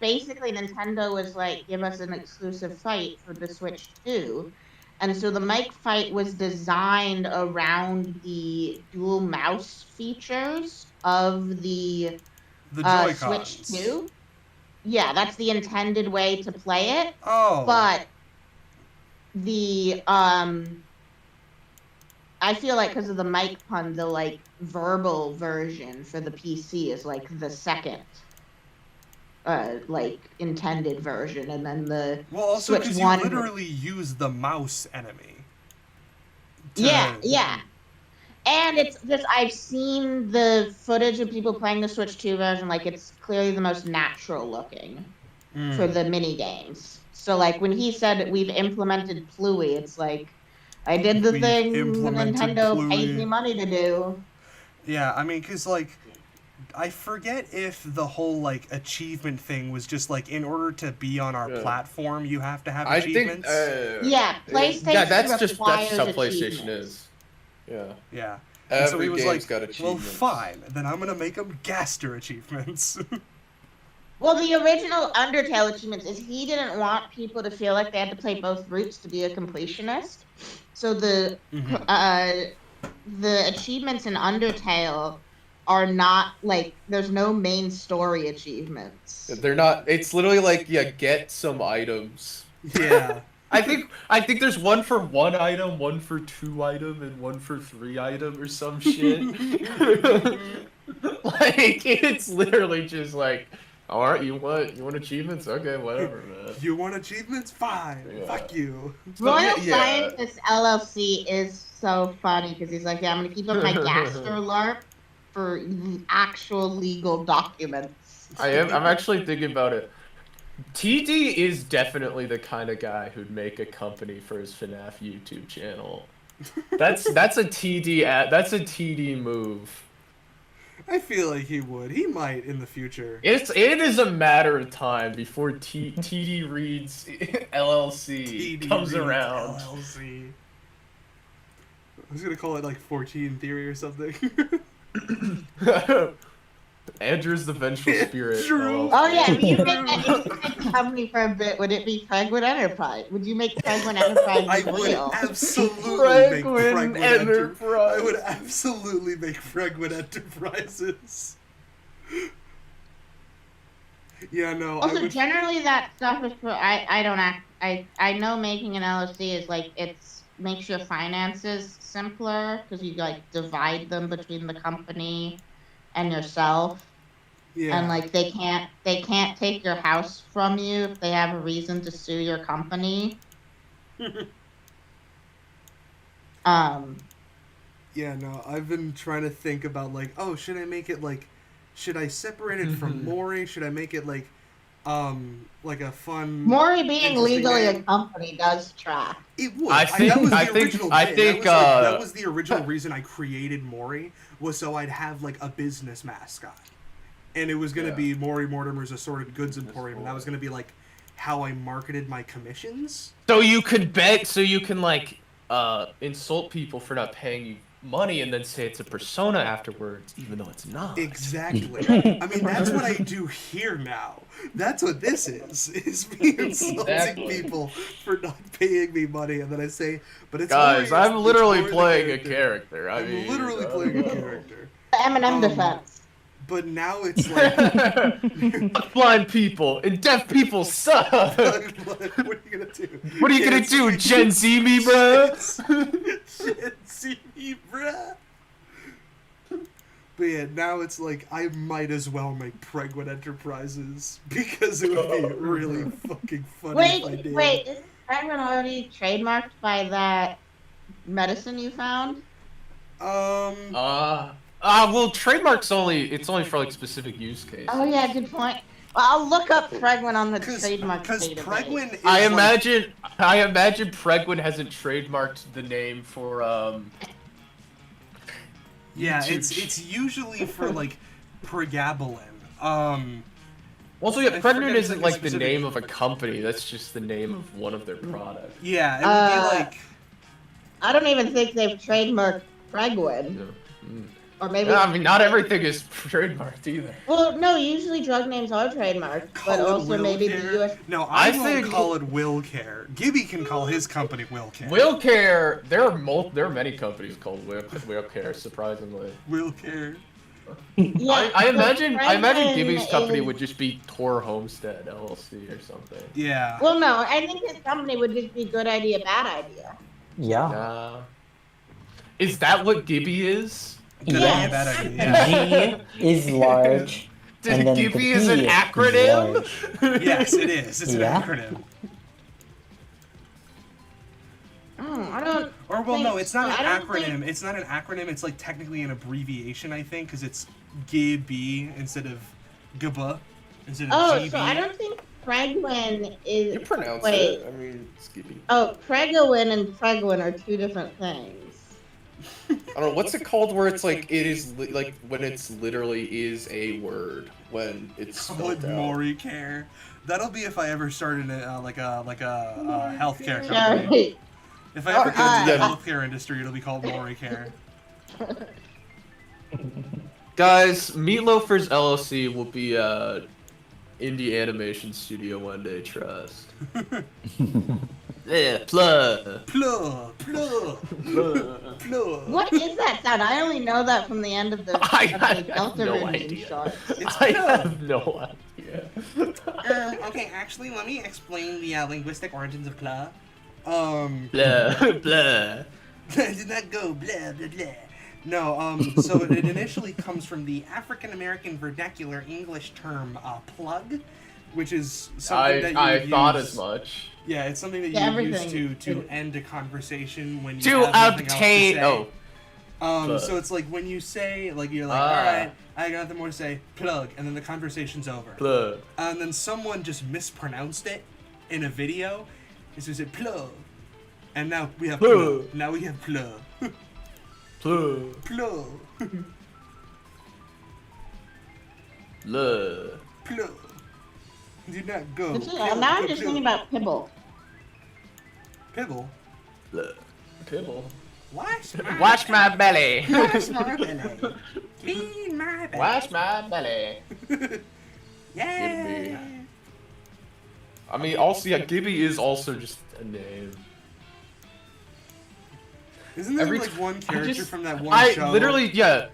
Basically, Nintendo was like, give us an exclusive fight for the Switch 2. And so the mic fight was designed around the dual mouse features of the The Joy-Cons. Switch 2. Yeah, that's the intended way to play it. Oh. But the I feel like because of the mic pun, the like verbal version for the PC is like the second like intended version, and then the Well, also Switch because you 1 literally use the mouse enemy. yeah. And it's just, I've seen the footage of people playing the Switch 2 version, like, it's clearly the most natural looking for the mini games. So, like, when he said we've implemented Pluie, it's like, I did the We've thing implemented Nintendo paid Pluie. me money to do. Yeah, I mean, because, like, I forget if the whole, like, achievement thing was just, like, in order to be on our Yeah. platform, you have to have I think. achievements. Yeah, PlayStation Yeah, that's how requires PlayStation achievements. is. Yeah. Yeah. And so Every he was game's like, got well, achievements. fine, then I'm gonna make them Gaster achievements. Well, the original Undertale achievements is he didn't want people to feel like they had to play both routes to be a completionist. So the achievements in Undertale are not like, there's no main story achievements. They're not. It's literally like, yeah, get some items. Yeah. I think there's one for 1 item, one for 2 item, and one for 3 item or some shit. Like, it's literally just like, all right, you want achievements? Okay, whatever, man. You want achievements? Fine. Yeah. Fuck you. Royal yeah. Scientist LLC is so funny because he's like, yeah, I'm gonna keep up my Gaster LARP for actual legal documents. I'm actually thinking about it. TD is definitely the kind of guy who'd make a company for his FNAF YouTube channel. That's a TD move. I feel like he would. He might in the future. It is a matter of time before TD Reads LLC TD comes Reads around. LLC. I was gonna call it like 14 Theory or something. Andrew's the Vengeful Spirit. True. Oh yeah, if you make a company for a bit, would it be Pregwood Enterprise? Would you make Pregwood Enterprise I would real? absolutely make Fregwood Enterprise. I would absolutely make Fregwood Enterprises. Yeah, no. Also, I would... generally that stuff is for I know making an LLC is like makes your finances simpler because you like divide them between the company and yourself. Yeah. And like they can't take your house from you if they have a reason to sue your company. Yeah, no, I've been trying to think about like, oh, should I make it like, should I separate it from Mori? Should I make it like a fun? Mori being legally game? a company does track. It would. I think that was the original reason I created Mori, was so I'd have like a business mascot, and it was gonna be Mori Mortimer's Assorted Goods Emporium, and that was gonna be like how I marketed my commissions. So you could like insult people for not paying you money and then say it's a persona afterwards, even though it's not. Exactly. I mean, that's what I do here now. That's what this is me insulting people for not paying me money, and then I say, but it's guys, Mori, I'm literally it's playing the a character. I mean, literally playing a character. The Eminem defense. But now it's like blind people and deaf people suck. What are you gonna do? What are you gonna do, Gen Z me, bro? Gen Z me, bruh. But yeah, now it's like I might as well make Pregwood Enterprises because it would be really fucking funny if I did. Wait, is Pregwood already trademarked by that medicine you found? Well, trademark's only for like specific use cases. Oh yeah, good point. Well, I'll look up Pregwood on the trademark database. Pregwood is I imagine Pregwood hasn't trademarked the name for Yeah, YouTube. it's usually for like pregabalin. Also, yeah, I Pregwood forget isn't like the specific- name of a company. That's just the name of one of their products. Yeah, it would be like. I don't even think they've trademarked Pregwood. No. Or maybe. Yeah, I mean, not everything is trademarked either. Well, no, usually drug names are trademarked, but also maybe the US. No, I won't think- call it Will Care. Gibby can call his company Will Care. Will Care. There are many companies called Will Care. Surprisingly. Will Care. Yeah, I imagine Pregwood Gibby's company is- would just be Tor Homestead LLC or something. Yeah. Well, no, I think his company would just be good idea, bad idea. Yeah. Is that what Gibby is? Good Yes. idea, bad idea. Yeah. G is large. and then the Gibby is an B acronym? large. Yes, it is. It's Yeah. an acronym. I don't. Or well, no, it's not I an don't acronym. think- It's not an acronym. It's like technically an abbreviation, I think, because it's Gibby instead of GBA instead of Oh, GB. so I don't think Pregwin is. You pronounce Wait. it. I mean, it's Gibby. Oh, Pregowin and Pregwin are two different things. I don't know, what's it called where it's like, it is, like, when it's literally is a word, when it's Would spelled out. Mori care? That'll be if I ever start in a healthcare company. Sorry. If I ever get into the Yeah. healthcare industry, it'll be called Mori Care. Guys, Meatloafers LLC will be indie animation studio one day, trust. Yeah, plug. Plug, plug, plug. What is that sound? I only know that from the end of the I have Delta no Ravine idea. shot. I have no idea. Okay, actually, let me explain the linguistic origins of Pla. Blah, blah. Did not go blah blah blah. No, so it initially comes from the African American vernacular English term plug, which is something that you I thought use, as much. Yeah, it's something that you use to end a conversation when you To have nothing else to obtain. say. Oh. So it's like when you say, like, you're like, all right, I got nothing more to say, plug, and then the conversation's over. Plug. And then someone just mispronounced it in a video. It's just said plug. And now we have plug. Now we have plug. Plug. Plug. Plug. Plug. Do not go. Now I'm just thinking about Pibble. Pibble? Plug. Pibble. Wash my belly. Wash my belly. Clean my belly. Wash my belly. Yeah. I mean, also, yeah, Gibby is also just a name. Isn't there like one character from that one show? Literally, yeah,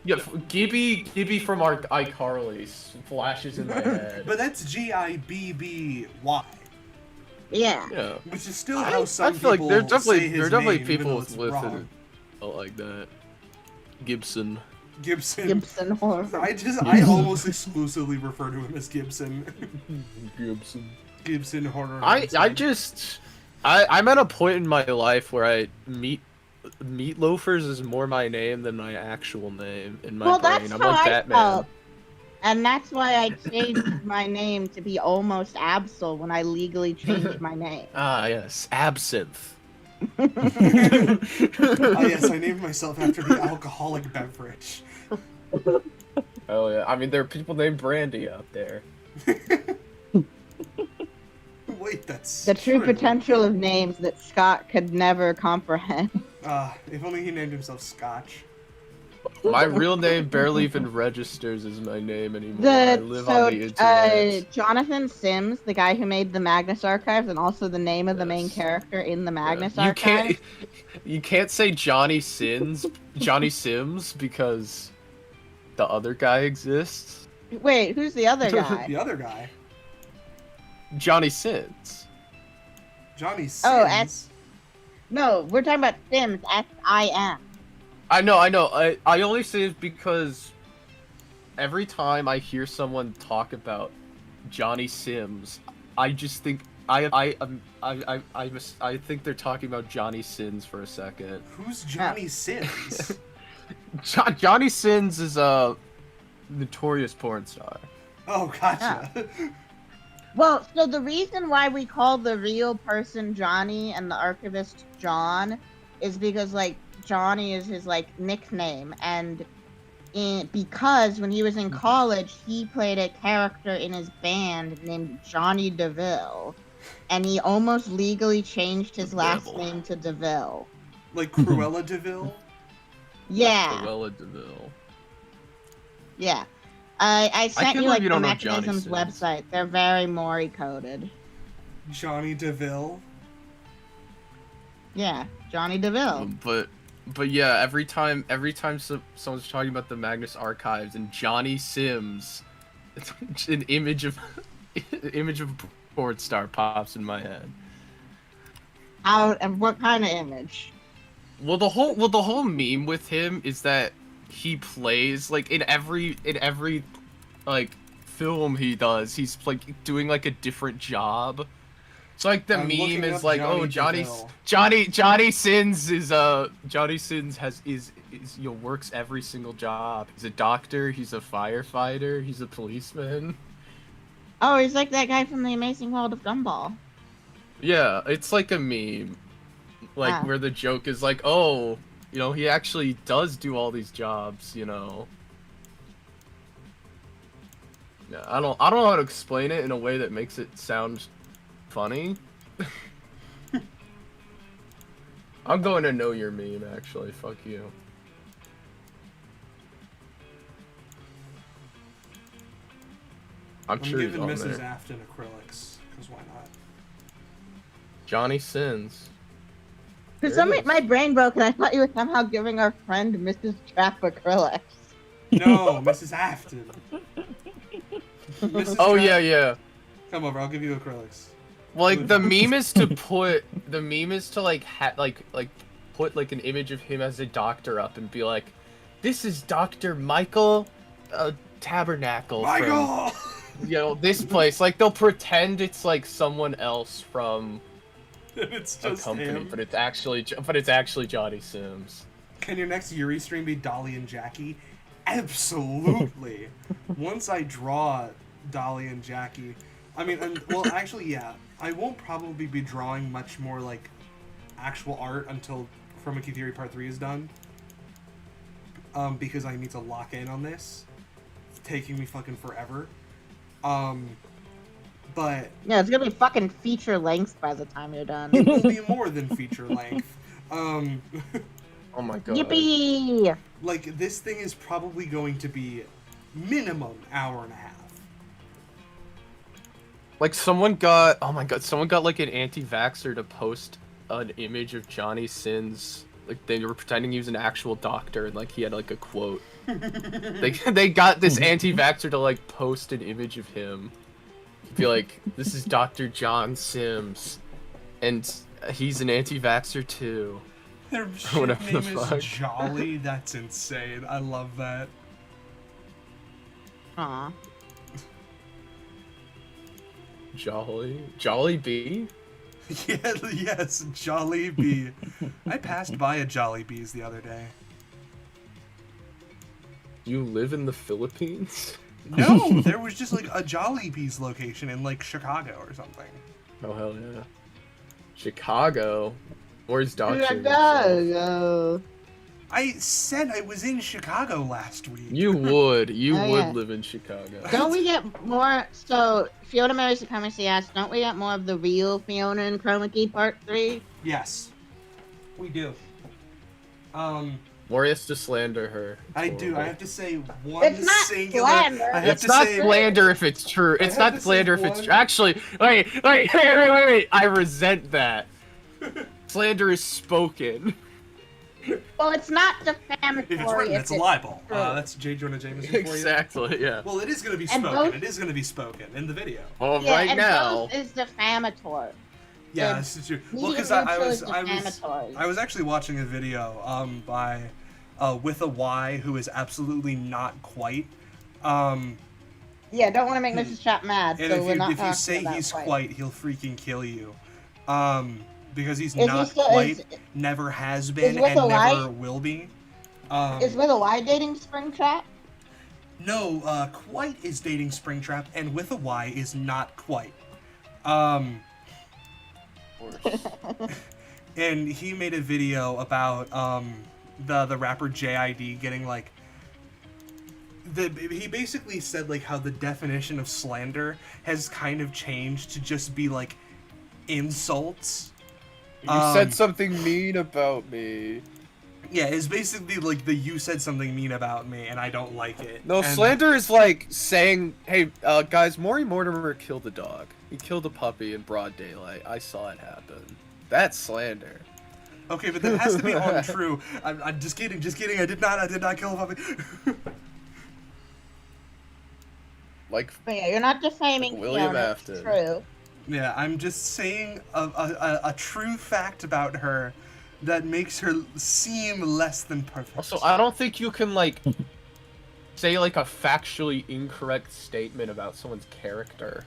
Gibby from our iCarly's flashes in my head. But that's Gibby. Yeah. Yeah. Which is still how some I feel like people there say his are definitely name, people with with it like that. Gibson. Gibson horror. I almost exclusively refer to him as Gibson. Gibson horror. I'm at a point in my life where Meatloafers is more my name than my actual name in my brain. That's I'm how like I Batman. felt. And that's why I changed my name to be almost Absol when I legally changed my name. Ah, yes, Absinthe. Oh yes, I named myself after the alcoholic beverage. Oh yeah, I mean there are people named Brandy out there. Wait, that's the true potential of names that Scott could never comprehend. If only he named himself Scotch. My real name barely even registers as my name anymore. I live on the internet. Jonathan Sims, the guy who made the Magnus Archives and also the name of the main character in the Magnus Archives. You can't say Johnny Sims because the other guy exists. Wait, who's the other guy? The other guy. Johnny Sins. Johnny Sins? Oh, no, we're talking about Sims, S-I-M. I know. I only say it because every time I hear someone talk about Johnny Sims, I just think I think they're talking about Johnny Sins for a second. Who's Johnny Sins? Johnny Sins is a notorious porn star. Oh, gotcha. Yeah. Well, so the reason why we call the real person Johnny and the archivist John is because, like, Johnny is his, like, nickname, and because when he was in college, he played a character in his band named Johnny DeVille, and he almost legally changed his last name to DeVille. Like Cruella DeVille? Yeah. Cruella DeVille. Yeah. I sent you, like, the Mechanisms Sins. website. They're very Mori-coded. Johnny DeVille? Yeah, Johnny DeVille. But yeah, every time someone's talking about the Magnus Archives and Johnny Sims, an image of porn star pops in my head. And what kind of image? Well, the whole meme with him is that he plays like in every like film he does, he's like doing like a different job. So like the meme is like, oh, Johnny Sins is Johnny Sins is works every single job. He's a doctor, he's a firefighter, he's a policeman. Oh, he's like that guy from The Amazing World of Gumball. Yeah, it's like a meme, like where the joke is like, oh, you know, he actually does do all these jobs, you know. Yeah, I don't know how to explain it in a way that makes it sound funny. I'm going to know your meme, actually. Fuck you. I'm sure giving he's on Mrs. there. Afton acrylics, because why not? Johnny Sins. For some reason, my brain broke, and I thought you were somehow giving our friend Mrs. Trap acrylics. No, Mrs. Afton. Mrs. Oh, Trap. yeah. Come over, I'll give you acrylics. Well, like the meme is to like put like an image of him as a doctor up and be like, this is Dr. Michael Tabernacle Michael! from, this place. Like, they'll pretend it's, like, someone else from It's a just company, him. but it's actually Johnny Sims. Can your next Yuri stream be Dolly and Jackie? Absolutely. Once I draw Dolly and Jackie, I mean, well, actually, yeah, I won't probably be drawing much more, like, actual art until Chroma Key Theory Part 3 is done. Because I need to lock in on this. It's taking me fucking forever. But... Yeah, it's gonna be fucking feature length by the time you're done. it will be more than feature length. Oh my god. Yippee! Like, this thing is probably going to be minimum hour and a half. Like, someone got like an anti-vaxxer to post an image of Johnny Sins. Like, they were pretending he was an actual doctor, and like he had like a quote. they got this anti-vaxxer to like post an image of him. Be like, this is Dr. John Sims, and he's an anti-vaxxer too. Their shit name is Jolly. That's insane. I love that. Aw. Jolly Bee? Yeah, yes, Jolly Bee. I passed by a Jolly Bee's the other day. You live in the Philippines? No, there was just like a Jolly Bee's location in like Chicago or something. Oh hell yeah. Chicago? Where's Dr. Chicago. I said I was in Chicago last week. You would. You Oh, would yeah. live in Chicago. Don't we get more? So, Fiona Mary Supremacy asks, don't we get more of the real Fiona in Chroma Key Part 3? Yes, we do. Mori has to slander her. I It's do. I horrible. have to say one It's not singular. slander. I have It's to not say slander if it's true. It's have not to say slander if it's one- true. Actually, wait. I resent that. Slander is spoken. Well, it's not If it's defamatory. written, it's a libel. true. That's J. Jonah Jameson for you. Exactly, yeah. Well, it is going to be And spoken. both- It is going to be spoken in the video. Well, Yeah, right and now. both is defamatory. Yeah, And this is true. Well, Media because I neutral was is I was defamatory. I was actually watching a video by with a Y who is absolutely not quite. Yeah, don't want to make Mrs. Chap mad, And so we're not if you talking say about he's quite. quite, he'll freaking kill you. Because he's Is he not still- quite, never has been, with and a Y? never will be. Is with a Y dating Springtrap? No, quite is dating Springtrap, and with a Y is not quite. And he made a video about the rapper JID getting like he basically said like how the definition of slander has kind of changed to just be like insults. You said something mean about me. Yeah, it's basically like the you said something mean about me and I don't like it. No, And- slander is like saying, hey, guys, Maury Mortimer killed a dog. He killed a puppy in broad daylight. I saw it happen. That's slander. Okay, but that has to be untrue. I'm just kidding. I did not kill a puppy. Like, But yeah, you're not defaming William Fiona. Afton. It's true. Yeah, I'm just saying a true fact about her that makes her seem less than perfect. also, I don't think you can, like, say, like, a factually incorrect statement about someone's character.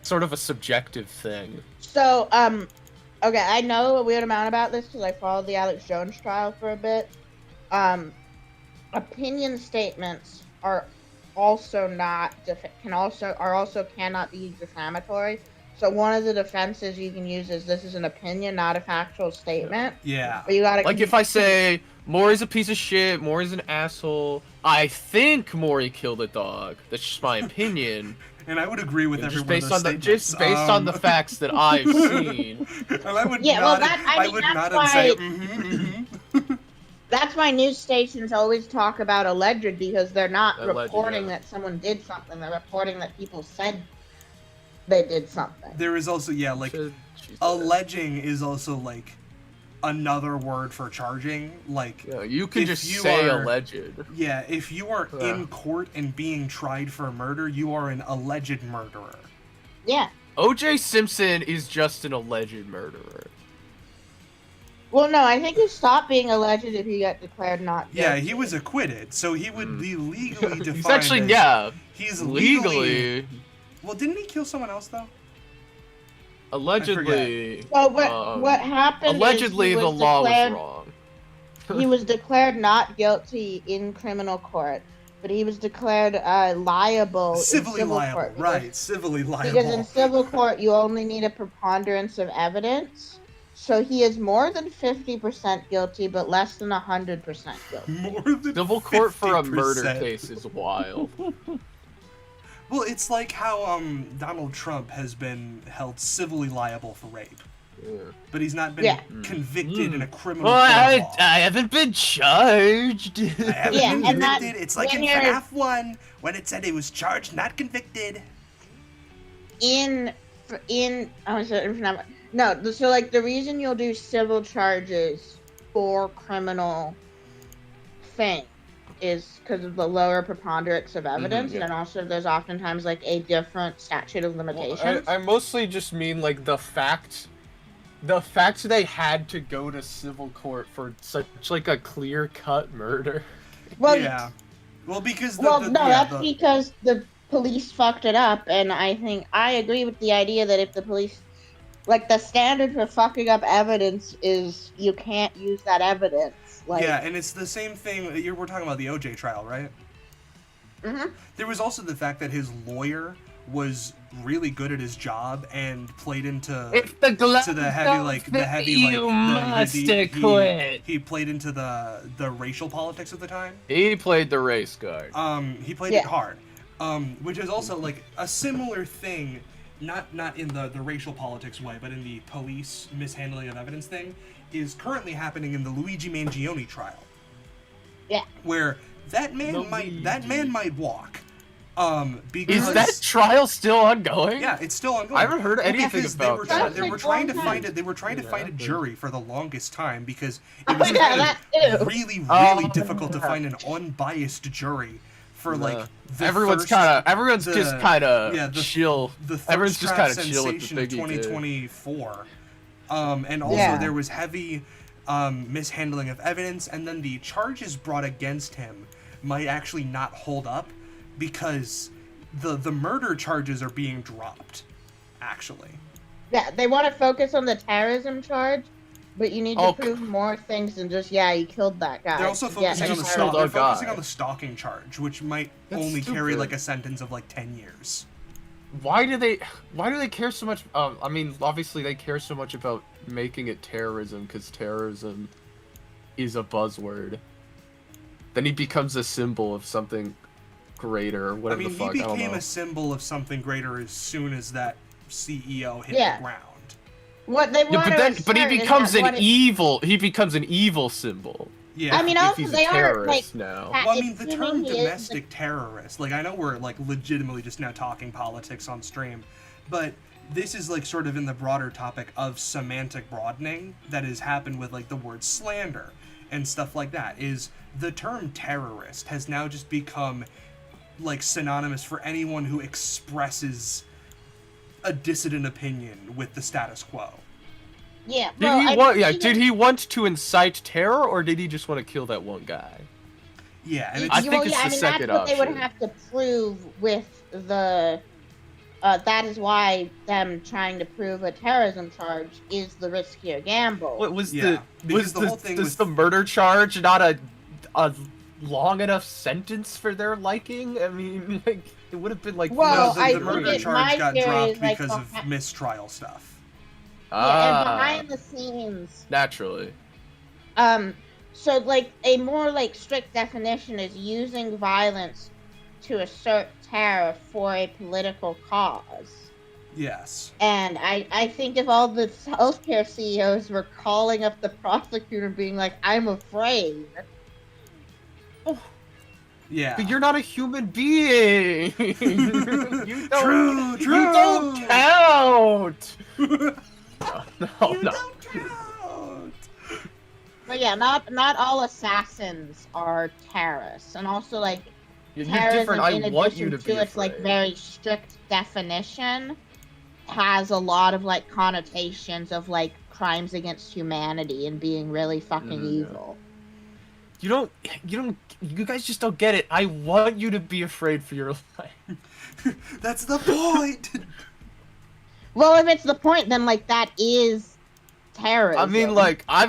Sort of a subjective thing. So, okay, I know a weird amount about this because I followed the Alex Jones trial for a bit. Opinion statements are also cannot be defamatory. So one of the defenses you can use is this is an opinion, not a factual statement. Yeah. But you gotta Like, if I say, Maury's a piece of shit, Maury's an asshole, I think Maury killed a dog. That's just my opinion. And I would agree with every Just one of based those on the statements. just based on the facts that I've seen. And I would Yeah, not. well, I mean, would that's not why- say. That's why news stations always talk about alleged because they're not Alleged, reporting yeah. that someone did something. They're reporting that people said they did something. There is also like alleging is also like another word for charging. Like Yeah, you can if just you say are- alleged. yeah, if you are Yeah. in court and being tried for murder, you are an alleged murderer. Yeah. O.J. Simpson is just an alleged murderer. Well, no, I think he stopped being alleged if he got declared not guilty. Yeah, he was acquitted, so he would be legally defined. He's actually as, he's legally. Well, didn't he kill someone else though? Allegedly. So what happened? Allegedly, is the law was wrong. He was declared not guilty in criminal court, but he was declared liable. Civilly in civil liable, court right? Civilly liable. Because in civil court, you only need a preponderance of evidence. So he is more than 50% guilty, but less than 100% guilty. More than Civil court for a murder case is wild. Well, it's like how Donald Trump has been held civilly liable for rape. Yeah. But he's not been convicted in a criminal court. I haven't been charged. I haven't been convicted. It's like in FNAF 1 when it said he was charged, not convicted. No, so like the reason you'll do civil charges for criminal thing is because of the lower preponderance of evidence, and also there's oftentimes like a different statute of limitations. Well, I mostly just mean like the fact they had to go to civil court for such like a clear-cut murder. Well, yeah. Well, because because the police fucked it up, and I think I agree with the idea that if the police, like, the standard for fucking up evidence is you can't use that evidence. Like, yeah, and it's the same thing. We're talking about the OJ trial, right? Mm-hmm. There was also the fact that his lawyer was really good at his job and played into the heavy quit. He played into the racial politics at the time. He played the race card. He played it hard. Which is also like a similar thing. Not in the racial politics way, but in the police mishandling of evidence thing, is currently happening in the Luigi Mangione trial. Yeah. Where that man might walk. Because is that trial still ongoing? Yeah, it's still ongoing. I haven't heard anything about that. They were trying to find it. They were trying to find a jury for the longest time because it was really difficult to find an unbiased jury. For like everyone's just kind of chill. Everyone's just kind of chill with the Biggie 2024. And also there was heavy mishandling of evidence, and then the charges brought against him might actually not hold up because the murder charges are being dropped. Actually. Yeah, they want to focus on the terrorism charge. But you need to prove more things than just, you killed that guy. They're also focusing on the stalking charge, which might only carry like a sentence of like 10 years. Why do they care so much? I mean, obviously they care so much about making it terrorism because terrorism is a buzzword. Then he becomes a symbol of something greater, or whatever the fuck. He became a symbol of something greater as soon as that CEO hit the ground. What they want but he becomes an evil symbol. Yeah. I mean, also they are like now. Well, I mean, the term domestic terrorist. Like, I know we're like legitimately just now talking politics on stream, but this is like sort of in the broader topic of semantic broadening that has happened with like the word slander and stuff like that. Is the term terrorist has now just become like synonymous for anyone who expresses a dissident opinion with the status quo. Yeah. Did he want to incite terror, or did he just want to kill that one guy? Yeah, and I think it's the second that's what option. they would have to prove with the. That is why them trying to prove a terrorism charge is the riskier gamble. What was the whole thing was the murder charge not a long enough sentence for their liking? I mean, like, it would have been like... Well, the murder charge got dropped because of mistrial stuff. Yeah, and behind the scenes... Naturally. So, like, a more, like, strict definition is using violence to assert terror for a political cause. Yes. And I think if all the healthcare CEOs were calling up the prosecutor being like, I'm afraid... Yeah. But you're not a human being. You don't, True. You don't count. No. Don't count. But yeah, not all assassins are terrorists, and also like You're terrorism different. I in want addition you to be its afraid. like very strict definition has a lot of like connotations of like crimes against humanity and being really fucking evil. You guys just don't get it. I want you to be afraid for your life. That's the point. Well, if it's the point, then like that is terrorism. I mean, like I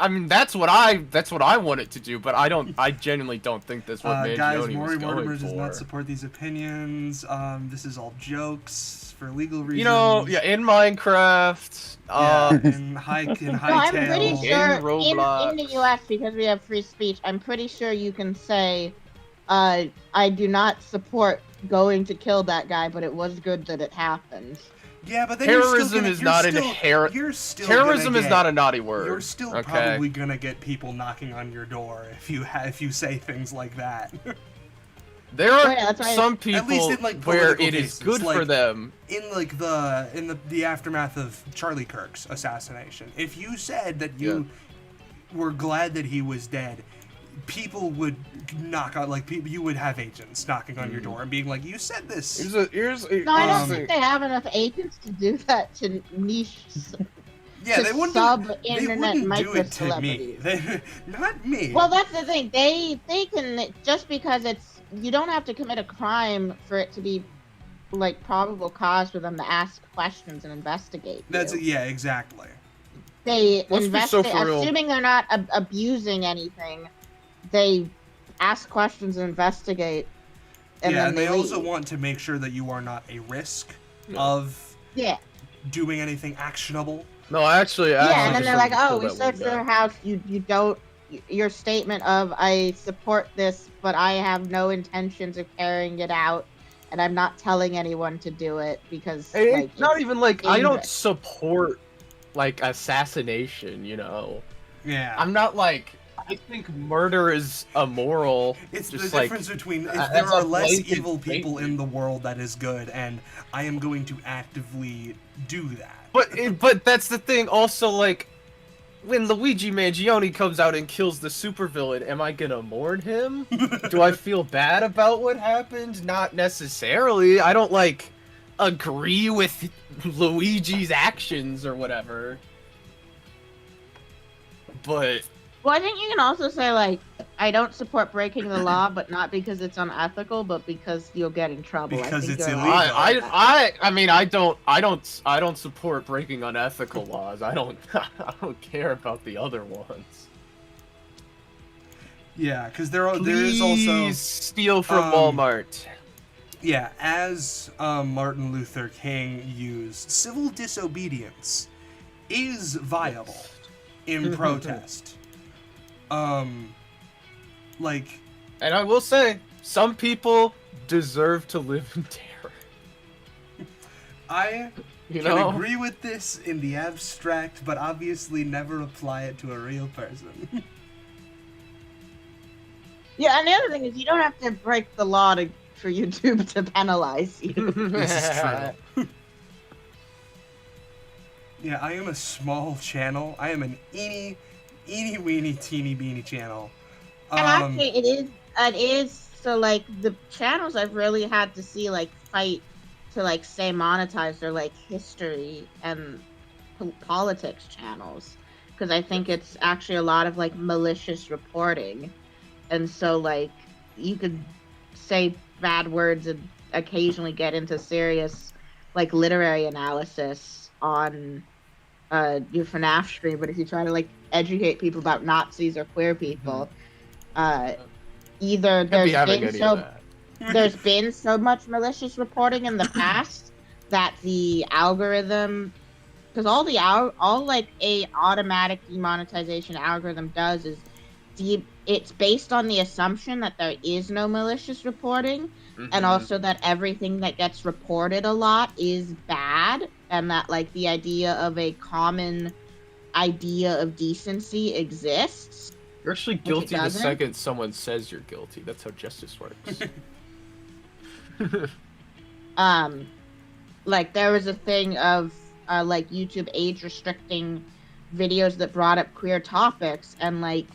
mean that's what I want it to do, but I genuinely don't think that's what Mangione guys, was Maury going Mortimer for. does not support these opinions. This is all jokes for legal reasons. You know, yeah, in Minecraft, in Hytale. I'm pretty sure in Roblox. in the U.S. because we have free speech, I'm pretty sure you can say, I do not support going to kill that guy, but it was good that it happened. Yeah, but then terrorism is not inherent. Terrorism is not a naughty word. You're still okay? probably gonna get people knocking on your door if you say things like that. There are some people at least in, like, where it cases, is good like, for them. In like the aftermath of Charlie Kirk's assassination, if you said that you were glad that he was dead, people would knock on, like, you would have agents knocking on your door and being like, "You said this." No, I don't think they have enough agents to do that to niche. Yeah, they wouldn't do it to me. Not me. Well, that's the thing. They can, just because you don't have to commit a crime for it to be like probable cause for them to ask questions and investigate. Yeah, exactly. They investigate, assuming they're not abusing anything. They ask questions and investigate. And they also want to make sure that you are not a risk of doing anything actionable. No, actually, and then they're like, "Oh, we searched your house. You don't. Your statement of I support this, but I have no intentions of carrying it out, and I'm not telling anyone to do it because it's not even like dangerous. I don't support like assassination. You know. Yeah. I'm not like. I think murder is immoral. It's just the difference between if there are less evil people in the world that is good, and I am going to actively do that. But that's the thing. Also, like, when Luigi Mangione comes out and kills the supervillain, am I gonna mourn him? Do I feel bad about what happened? Not necessarily. I don't like agree with Luigi's actions or whatever. But. Well, I think you can also say, like, I don't support breaking the law, but not because it's unethical, but because you'll get in trouble. Because it's illegal. I mean, I don't support breaking unethical laws. I don't care about the other ones. Yeah, because there is also steal from Walmart. Yeah, as Martin Luther King used, civil disobedience is viable in protest. Like, and I will say, some people deserve to live in terror. I can agree with this in the abstract, but obviously never apply it to a real person. Yeah, and the other thing is you don't have to break the law for YouTube to penalize you. This is true. Yeah, I am a small channel. I am an eeny weeny teeny beeny channel. And actually, it is. So, like, the channels I've really had to see, like, fight to, like, stay monetized are, like, history and politics channels. Because I think it's actually a lot of, like, malicious reporting. And so, like, you could say bad words and occasionally get into serious, like, literary analysis on your FNAF stream. But if you try to, like, educate people about Nazis or queer people, either there's been so much malicious reporting in the past that the algorithm, because all like a automatic demonetization algorithm does is it's based on the assumption that there is no malicious reporting, and also that everything that gets reported a lot is bad, and that, like, the idea of a common idea of decency exists. You're actually guilty the second someone says you're guilty. That's how justice works. Like, there was a thing of like YouTube age restricting videos that brought up queer topics, and like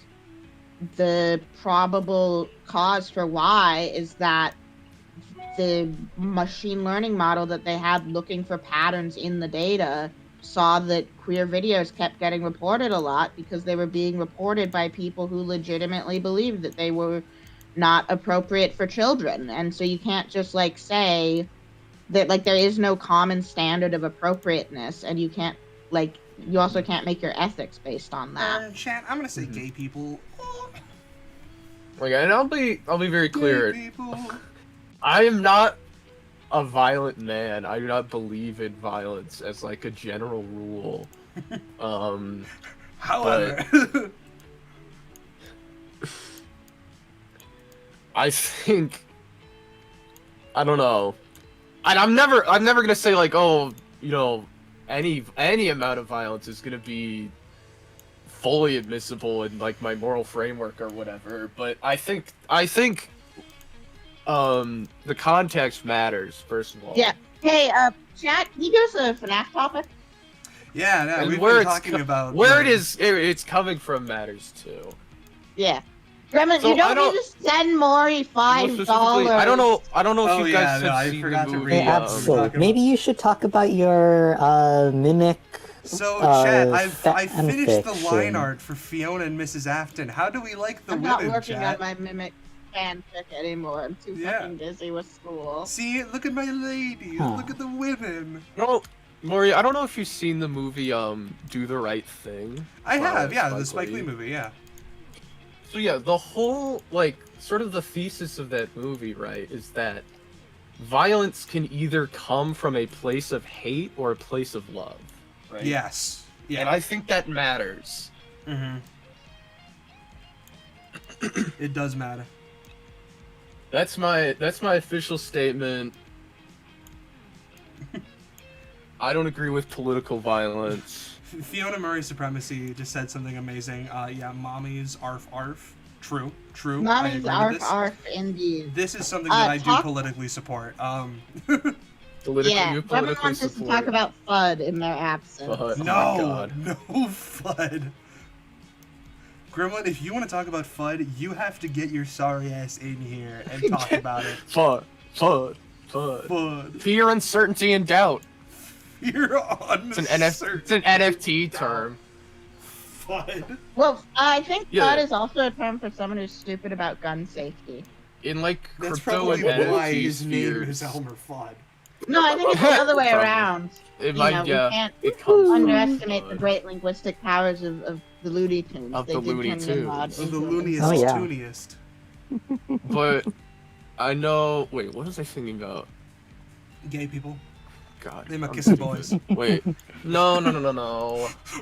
the probable cause for why is that the machine learning model that they had looking for patterns in the data saw that queer videos kept getting reported a lot because they were being reported by people who legitimately believed that they were not appropriate for children. And so you can't just like say that like there is no common standard of appropriateness, and you can't like you also can't make your ethics based on that. Chat, I'm gonna say gay people. Like, and I'll be very clear. Gay people. I am not a violent man. I do not believe in violence as like a general rule. However, I think I don't know. And I'm never gonna say like, oh, you know, any amount of violence is gonna be fully admissible in like my moral framework or whatever. But I think the context matters, first of all. Yeah. Hey, chat, can you give us a FNAF topic? yeah, no, And we've where been it's talking about where it's coming from matters too. Yeah. Gremlin, So you don't I don't- need to send Maury $5. Specifically, I don't know if Oh, you yeah, guys no, I have seen forgot the to movie. read Hey, Yeah, absolutely. Maybe you should talk about your mimic. So, chat, I fan finished the line fiction. art for Fiona and Mrs. Afton. How do we like the I'm not women, working chat? on my mimic fanfic anymore. I'm too Yeah. fucking busy with school. See, look at my ladies. Huh. Look at the women. No, Maury, I don't know if you've seen the movie Do the Right Thing. I by have, yeah, the Spike Spike Lee movie, yeah. So yeah, the whole like sort of the thesis of that movie, right, is that violence can either come from a place of hate or a place of love, right? Yes. Yeah. And I think that matters. Mm-hmm. It does matter. That's my official statement. I don't agree with political violence. Fiona Murray Supremacy just said something amazing. Yeah, mommies arf arf. True. I Mommy's agree arf with this. arf indeed. This is something that I do talk- politically support. Politically, Yeah, you Gremlin politically wants us to support. talk about FUD in their absence. Oh my no, God. no FUD. Gremlin, if you want to talk about FUD, you have to get your sorry ass in here and talk about it. FUD. FUD. Fear, uncertainty, and doubt. You're on It's an NFT term. FUD. Well, I think Yeah. FUD is also a term for someone who's stupid about gun safety. In like That's crypto probably and why NFT his name spheres. is Elmer Fudd. No, I think it's the other way Probably. around. It You might, know, yeah. we can't It comes from underestimate the FUD. great linguistic powers of the Looney Tunes. Of They the did Looney turn Tunes. Nimrod Of the into a- looniest, Oh, yeah. tooniest. But I know. Wait, what was I thinking about? Gay people. God. They my I'm kissing stupid. boys. Wait. No.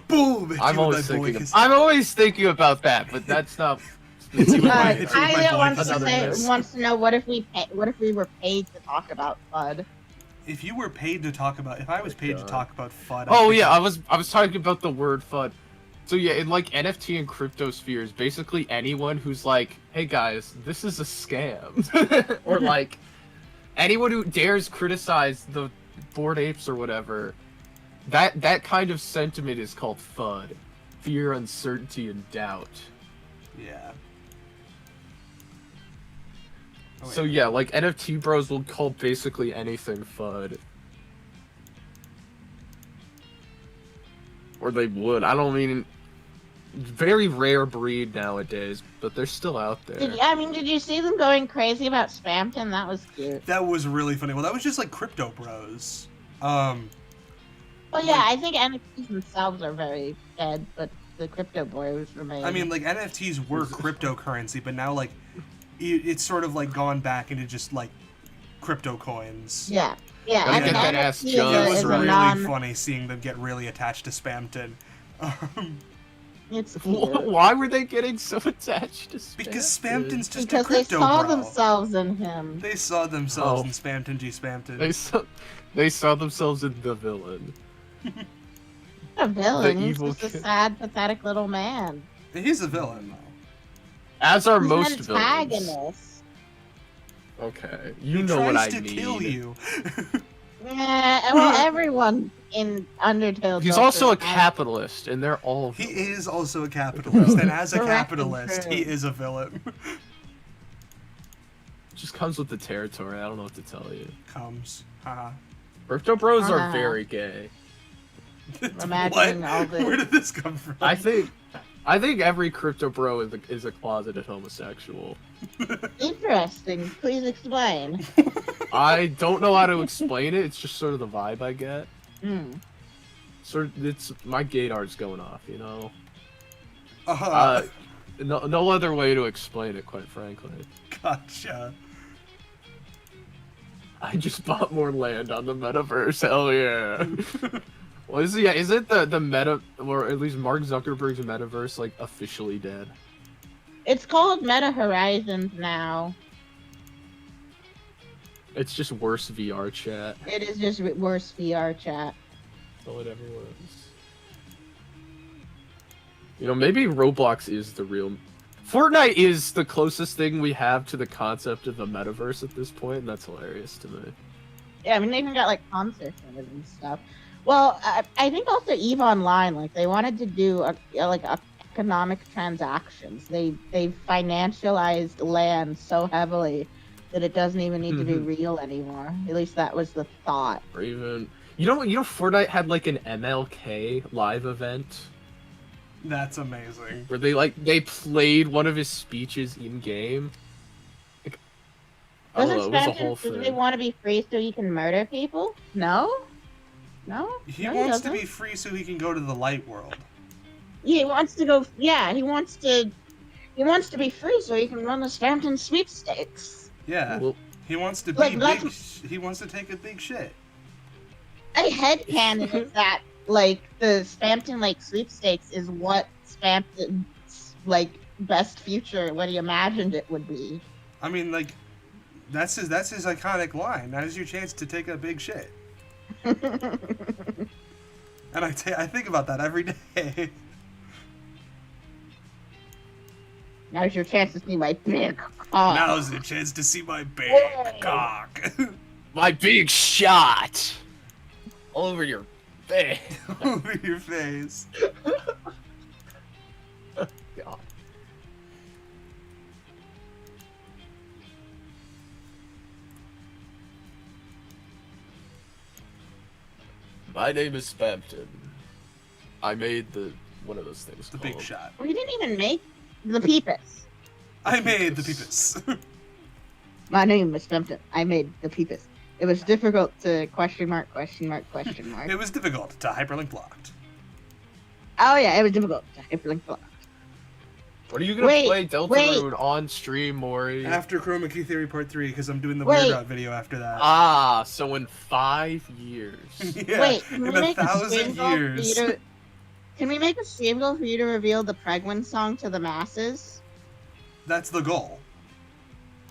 Boom! I'm always thinking about that, but that's not. Hit you with my Kylie boy wants to another say, miss. wants to know what if we were paid to talk about FUD? If you were paid to talk about, if I was paid to God. talk about FUD. Oh yeah, I was talking about the word FUD. So yeah, in like NFT and crypto spheres, basically anyone who's like, "Hey guys, this is a scam," or like anyone who dares criticize the Bored Apes or whatever, that kind of sentiment is called FUD, fear, uncertainty, and doubt. Yeah. Oh, wait. So yeah, like NFT bros will call basically anything FUD. Or they would. I don't mean very rare breed nowadays, but they're still out there. Did you see them going crazy about Spamton? That was cute. That was really funny. Well, that was just like crypto bros. Well, yeah, I think NFTs themselves are very dead, but the crypto boys remain. I mean, like NFTs were cryptocurrency, but now like it's sort of like gone back into just like crypto coins. yeah. Yeah, Gotta I think get that ass NFT jumped. It is was a really non. funny seeing them get really attached to Spamton. It's cute. Why were they getting so attached to Spamton? Because Spamton's just Because a they crypto saw bro. themselves in him. They saw themselves Oh. in Spamton G Spamton. They saw themselves in the villain. A villain. He's evil just a kid. sad, pathetic little man. He's a villain though. As are He's most an villains. antagonist. Okay, you He know what I tries to mean. kill you. Yeah, well, everyone in Undertale. He's goes also a through capitalist, and they're all He villains. is also a capitalist, and as a Correct and capitalist, true. he is a villain. Just comes with the territory. I don't know what to tell you. Comes. Haha. Crypto bros are very gay. Imagining all this. Where did this come from? I think every crypto bro is a closeted homosexual. Interesting. Please explain. I don't know how to explain it. It's just sort of the vibe I get. Hmm. Sort of, it's my gaydar's going off, you know. Uh-huh. No other way to explain it, quite frankly. Gotcha. I just bought more land on the metaverse. Hell yeah. Well, is it the meta, or at least Mark Zuckerberg's metaverse, like officially dead? It's called Meta Horizons now. It's just worse VR chat. It is just worse VR chat. That's all it ever was. You know, maybe Roblox is the real. Fortnite is the closest thing we have to the concept of a metaverse at this point, and that's hilarious to me. Yeah, I mean, they even got like concerts in it and stuff. Well, I think also EVE Online, like they wanted to do economic transactions. They financialized land so heavily that it doesn't even need to be real anymore. At least that was the thought. Or even, you know, Fortnite had like an MLK live event. That's amazing. Where they played one of his speeches in game. Like, I don't know, it was a whole Does thing. they want to be free so he can murder people? No? He No, wants to doesn't. be free so he can go to the light world. Yeah, he wants to go. Yeah, he wants to be free so he can run the Stampton sweepstakes. Yeah. Well, He wants to be Like, big. He wants to take a big shit. A headcanon is that like the Stampton like sweepstakes is what Stampton's like best future what he imagined it would be. I mean, like, that's his iconic line. That is your chance to take a big shit. And I think about that every day. Now's your chance to see my big cock. Now's your chance to see my big cock. my big shot all over your face. Over your face. God. My name is Spampton. I made one of those things. The called big shot. We didn't even make the Peepus. I made the peepus. My name is Stampton. I made the Peepus. It was difficult to question mark. It was difficult to hyperlink blocked. Oh yeah, it was difficult to hyperlink block. What are you gonna play Deltarune on stream, Maury? After Chroma Key Theory Part 3, because I'm doing the Wait. Weird Out video after that. Ah, so in 5 years. Yeah, Wait, can in we 1,000 years. Can we make a stream goal for you to reveal the Pregwin song to the masses? That's the goal.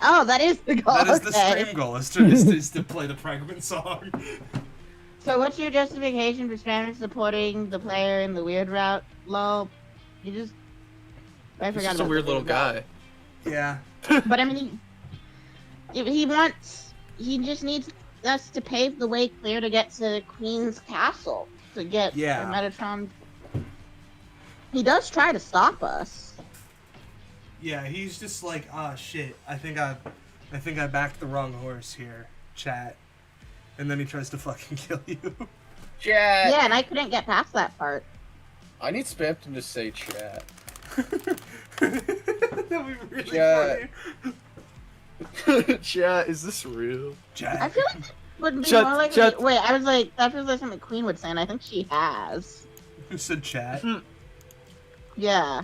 Oh, that is the goal. That is the okay. stream goal, is to play the Fragment song. So what's your justification for spamming supporting the player in the weird route? Lol. You just... I He's forgot just a about weird the little guy. route. Yeah. But I mean, he just needs us to pave the way clear to get to Queen's Castle. To get the Metatron... He does try to stop us. Yeah, he's just like, ah, shit. I think I backed the wrong horse here, chat. And then he tries to fucking kill you. Chat. Yeah, and I couldn't get past that part. I need Spampton to say chat. That'd be really funny. Chat, is this real? Chat. I feel like it would be Chat, more like... chat. Wait, I was like, that feels like something Queen would say, and I think she has. Who said chat? Yeah.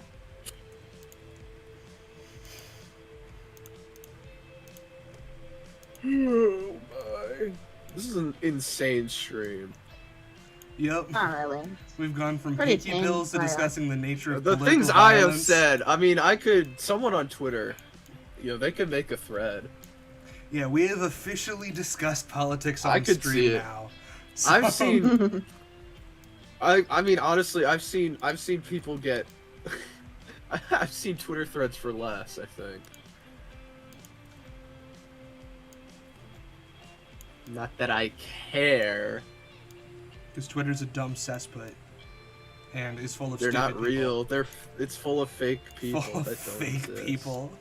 Oh my. This is an insane stream. Yep. Not really. We've gone from Pretty pinky tame, pills to yeah. discussing the nature of The political things I have violence. said, I mean, someone on Twitter, they could make a thread. Yeah, we have officially discussed politics on I could stream see it. now. I've seen, I mean, honestly, I've seen people get, I've seen Twitter threads for less, I think. Not that I care. Because Twitter's a dumb cesspit. And is full of They're stupid not people. real. It's full of fake people. Full of that don't fake exist. people.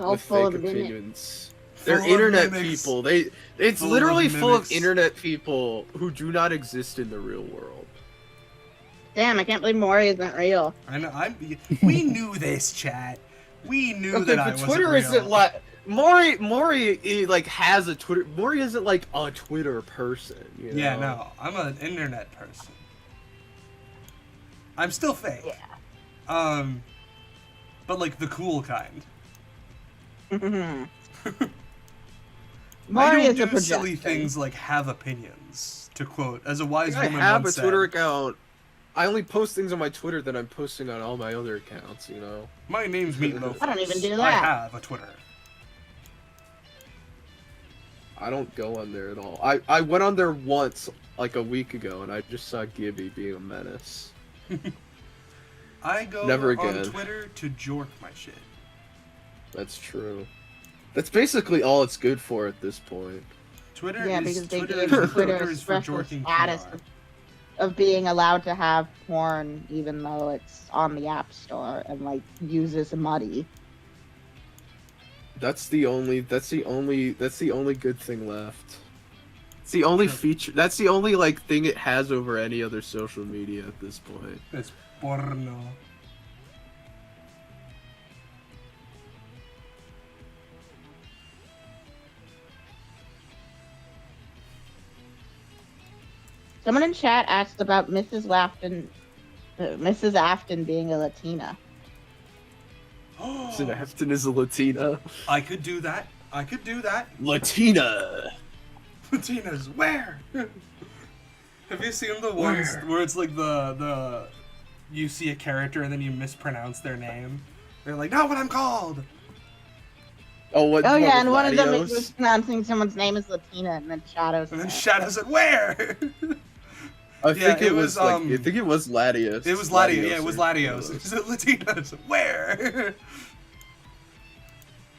all with full fake of mimics. opinions. Full They're of internet mimics. people. It's Full of literally full of mimics. internet people who do not exist in the real world. Damn, I can't believe Maury isn't real. I know. We knew this, chat. We knew Okay, that I but wasn't Twitter real. isn't like Maury he, like has a Twitter. Maury isn't like a Twitter person. You know? Yeah, no. I'm an internet person. I'm still fake. Yeah. But like the cool kind. I Maury don't is a do silly projection. things like have opinions. To quote, as a wise I woman have a once said, Twitter account. I only post things on my Twitter that I'm posting on all my other accounts. You know. My name's Meatloaf. I don't even do I that. have a Twitter. I don't go on there at all. I went on there once, like a week ago, and I just saw Gibby being a menace. I go Never on again. Twitter to jork my shit. That's true. That's basically all it's good for at this point. Twitter Yeah, is because they Twitter gave is Twitter Twitter a is for special jorking status PR. of being allowed to have porn even though it's on the App Store and like uses muddy. That's the only good thing left. It's the only feature. That's the only like thing it has over any other social media at this point. It's porno. Someone in chat asked about Mrs. Afton being a Latina. Sid Afton is a Latina. I could do that. I could do that. Latina. Latinas, where? Have you seen the ones where it's like the you see a character and then you mispronounce their name? They're like, not what I'm called. Oh, what? Oh what yeah, with and one of them is Latios? mispronouncing someone's name as Latina, and then Shadows. And then Shadow said, where? I Yeah, think it was like, I think it was Latios. It was Latios. Yeah, it was or- Latios. Is it Latinos? Where?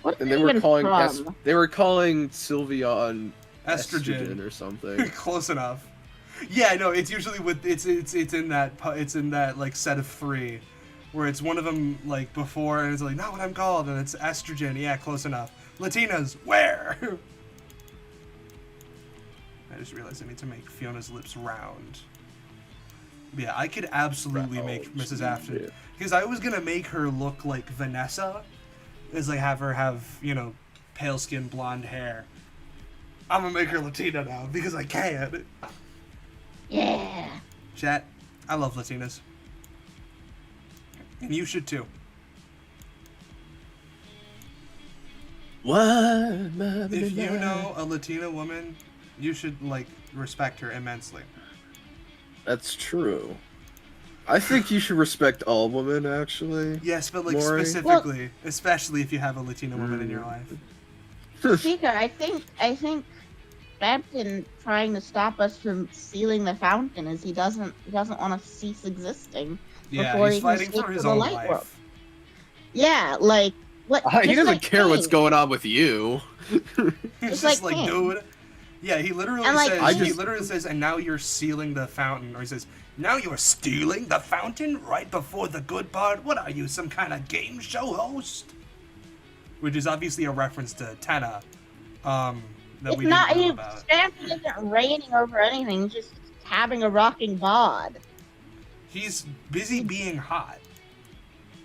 What And is they were even calling from? they were calling Sylveon Estrogen. or something. Close enough. Yeah, no, it's usually with it's in that like set of 3, where it's one of them like before and it's like not what I'm called and it's estrogen. Yeah, close enough. Latinas, where? I just realized I need to make Fiona's lips round. Yeah, I could absolutely make Mrs. Afton because I was gonna make her look like Vanessa, is like have her have pale skin, blonde hair. I'm gonna make her Latina now because I can. Yeah. Chat, I love Latinas. And you should too. What? If you know a Latina woman, you should, like, respect her immensely. That's true. I think you should respect all women, actually. Yes, but, like, Maury? specifically, especially if you have a Latina woman in your life. Chica, I think Babton trying to stop us from sealing the fountain is he doesn't want to cease existing Yeah, before he's he can fighting escape for his to the own light life. world. Yeah, like what? He just doesn't like care what's King. going on with you. He's Just just like like, King. dude. Yeah, he literally And, like, says, King- and now you're sealing the fountain. Or he says, now you're stealing the fountain right before the good part? What are you, some kind of game show host? Which is obviously a reference to Tenna, that It's we not. didn't know about. Stanford isn't reigning over anything. He's just having a rocking bod. He's busy being hot.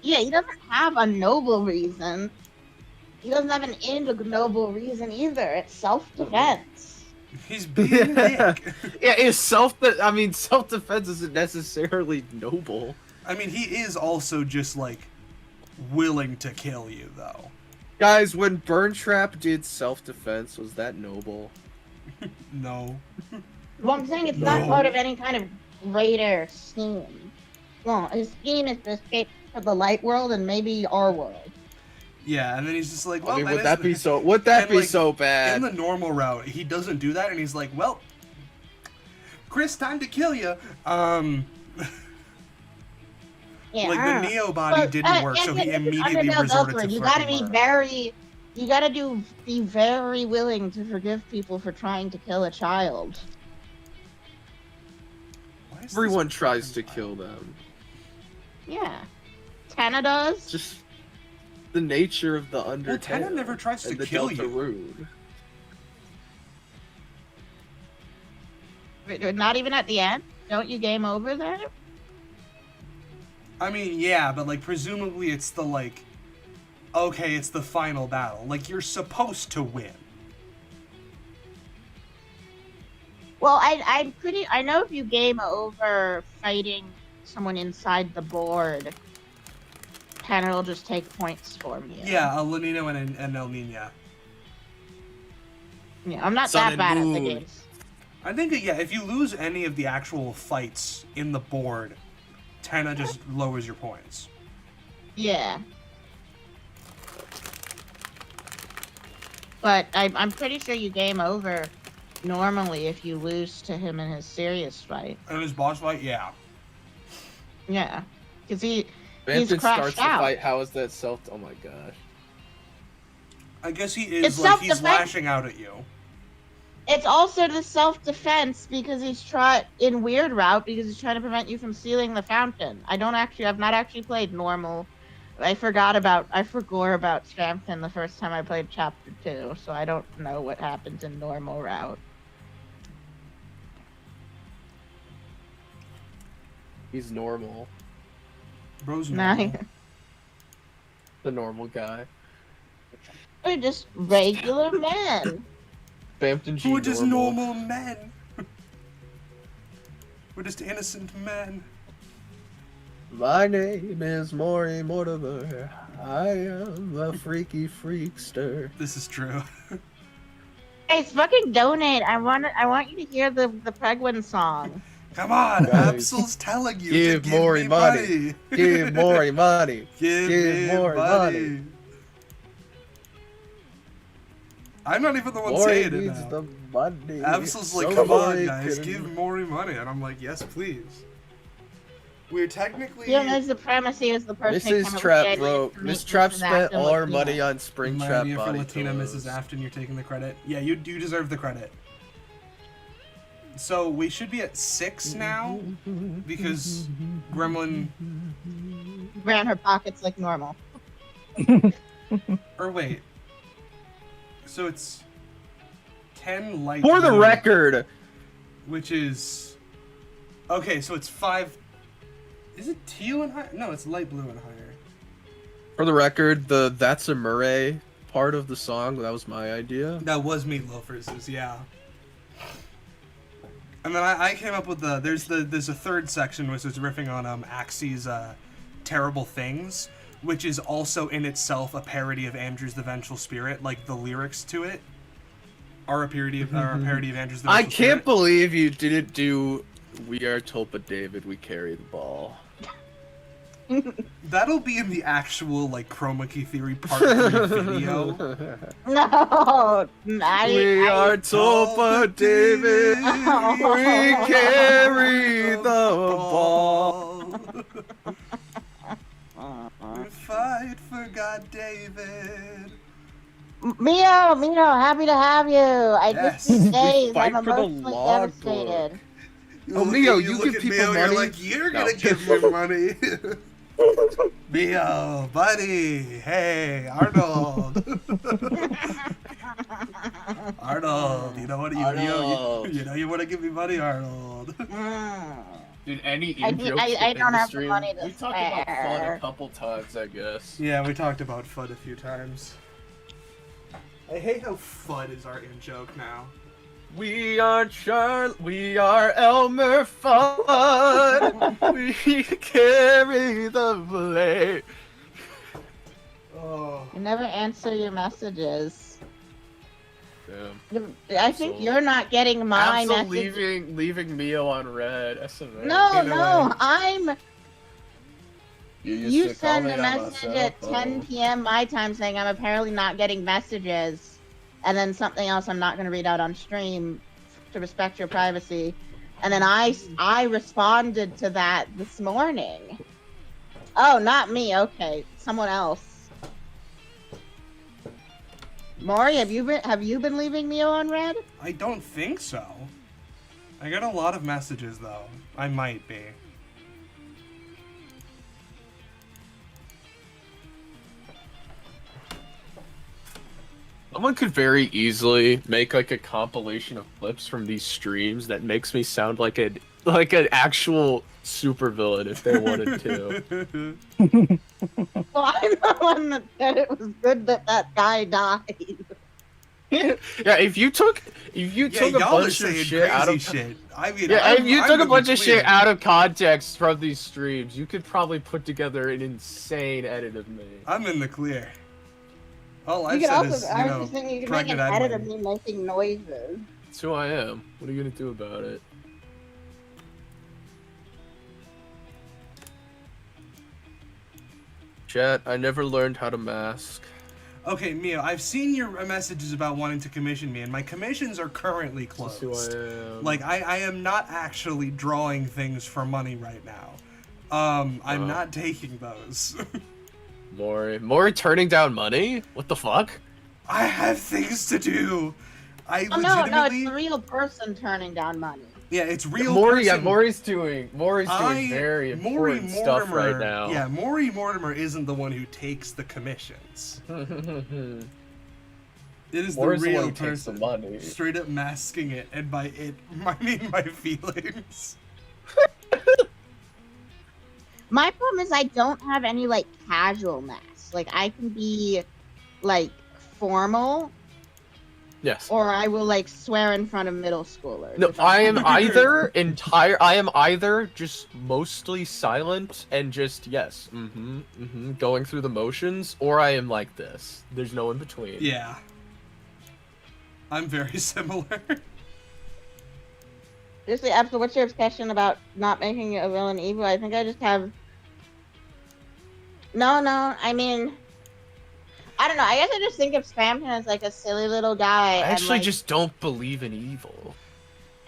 Yeah, he doesn't have a noble reason. He doesn't have an ignoble reason either. It's self-defense. He's being Nick. Yeah, it's self-defense isn't necessarily noble. I mean, he is also just, like, willing to kill you, though. Guys, when Burntrap did self-defense, was that noble? No. Well, I'm saying it's not part of any kind of greater scheme. Well, his scheme is to escape to the light world and maybe our world. Yeah, and then he's just like, well, I mean, would is- that be so In bad? the normal route, he doesn't do that, and he's like, well, Chris, time to kill you. Yeah, Like, I the don't know. Neo body But, didn't work, so he it's immediately Underdog resorted Ultimate. to You gotta be fucking murder. be very willing to forgive people for trying to kill a child. Why is this Everyone tries to fucking kill them. Yeah. Tana does. Just the nature of the Undertale. Well, Tenna never tries to and the kill Delta you. Rune. Not even at the end? Don't you game over then? I mean, yeah, but like presumably it's the like, okay, it's the final battle. Like you're supposed to win. Well, I know if you game over fighting someone inside the board, Tanner will just take points for me. Yeah, El Nino and El Nina. Yeah, I'm not Sun that and bad Moon. at the games. I think that, yeah, if you lose any of the actual fights in the board, Tenna just lowers your points. Yeah. But I'm pretty sure you game over normally if you lose to him in his serious fight. And his boss fight, yeah. Yeah. Because he's Bampton crashed starts the out. fight. How is that self? Oh my gosh. I guess he is It's like he's self-defense. lashing out at you. It's also the self-defense because he's in weird route because he's trying to prevent you from sealing the fountain. I've not actually played normal. I forgot about Strampton the first time I played chapter 2, so I don't know what happens in normal route. He's normal. Bro's Nah, normal. The normal guy. we're just regular men. Bampton G. We're just normal men. We're just innocent men. My name is Maury Mortimer. I am a freaky freakster. This is true. Hey, fucking donate. I want you to hear the Pregwin song. Come on, Guys, Absol's telling you give to Maury me money. Give Maury money. Give Give me Maury money. I'm not even the one Maury saying it needs now. the money. Absol's like, So come on, Maury guys, can- give Maury money. And I'm like, yes, please. We're technically... You know, the premise is the person who Mrs. came up Trap with the wrote. idea to Miss make Trap Mrs. spent Afton all her look money Latina. on Spring My Trap idea for body Latina pillows. Mrs. Afton, you're taking the credit. Yeah, you deserve the credit. So we should be at 6 now because Gremlin. Ran her pockets like normal. Or wait. So it's 10 light. For the blue, record, which is okay. So it's 5. Is it teal and higher? No, it's light blue and higher. the That's a Murray part of the song, that was my idea. That was Meatloafers', yeah. And then I came up with there's a third section which is riffing on Axie's Terrible Things, which is also in itself a parody of Andrew's The Vengeful Spirit. Like the lyrics to it are a parody of Andrew's The Vengeful I Spirit. can't believe you didn't do We Are Tulpa David, We Carry the Ball. That'll be in the actual like Chroma Key Theory Part 3 video. No, We are Tulpa David, we carry the ball. We fight for God, David. Mio, happy to have you. I Yes. just these days fight I'm for the emotionally log devastated. book. You Oh, look Mio, at- you look give at people Mio, money? You're like, you're No. gonna give me money. Mio, buddy. Hey, Arnold. Arnold, you know what? Arnold. You know you want to give me money, Arnold. Dude, any I- in-jokes I in don't the have the stream? money to We talked about fun spare. a couple times, I guess. Yeah, we talked about FUD a few times. I hate how FUD is our in-joke now. We are we are Elmer Fudd. We carry the blade. Oh. You never answer your messages. Damn. I think So- you're not getting my Absol message. leaving Mio on red. SMA. No, In a no, way. I'm. used You to send a comment on message myself. at 10 p.m. my time saying I'm apparently not getting messages, and then something else I'm not going to read out on stream to respect your privacy. And then I responded to that this morning. Oh, not me. Okay, someone else. Maury, have you been leaving Mio on red? I don't think so. I got a lot of messages though. I might be. Someone could very easily make like a compilation of clips from these streams that makes me sound like an actual supervillain if they wanted to. Well, I'm the one that said it was good that that guy died. Yeah, if you took a bunch of shit out of shit. I mean, yeah, if you took a bunch of clear. shit out of context from these streams, you could probably put together an insane edit of me. I'm in the clear. All You I've could said also, is, I was just thinking you could make an pregnant edit Edwin. of me making noises. That's who I am. What are you gonna do about it? Chat, I never learned how to mask. Okay, Mio, I've seen your messages about wanting to commission me, and my commissions are currently That's closed. who I am. Like, I am not actually drawing things for money right now. I'm not taking those. Mori turning down money? What the fuck? I have things to do. I Oh, no, legitimately... it's the real person turning down money. Yeah, it's real Mori, person. yeah, Mori's doing very important stuff right now. Yeah, Maury Mortimer isn't the one who takes the commissions. It is Mori's the the one real who takes the person, money. straight up masking it, and by it, I mean my feelings. My problem is I don't have any, like, casual masks. Like, I can be, like, formal, Yes. or I will, like, swear in front of middle schoolers. No, I am either just mostly silent and just yes, going through the motions, or I am like this. There's no in between. Yeah. I'm very similar. Seriously, Absol, what's your obsession about not making a villain evil? I think I just have... No, I mean... I don't know, I guess I just think of Spamton as like a silly little guy. I actually and, like, just don't believe in evil.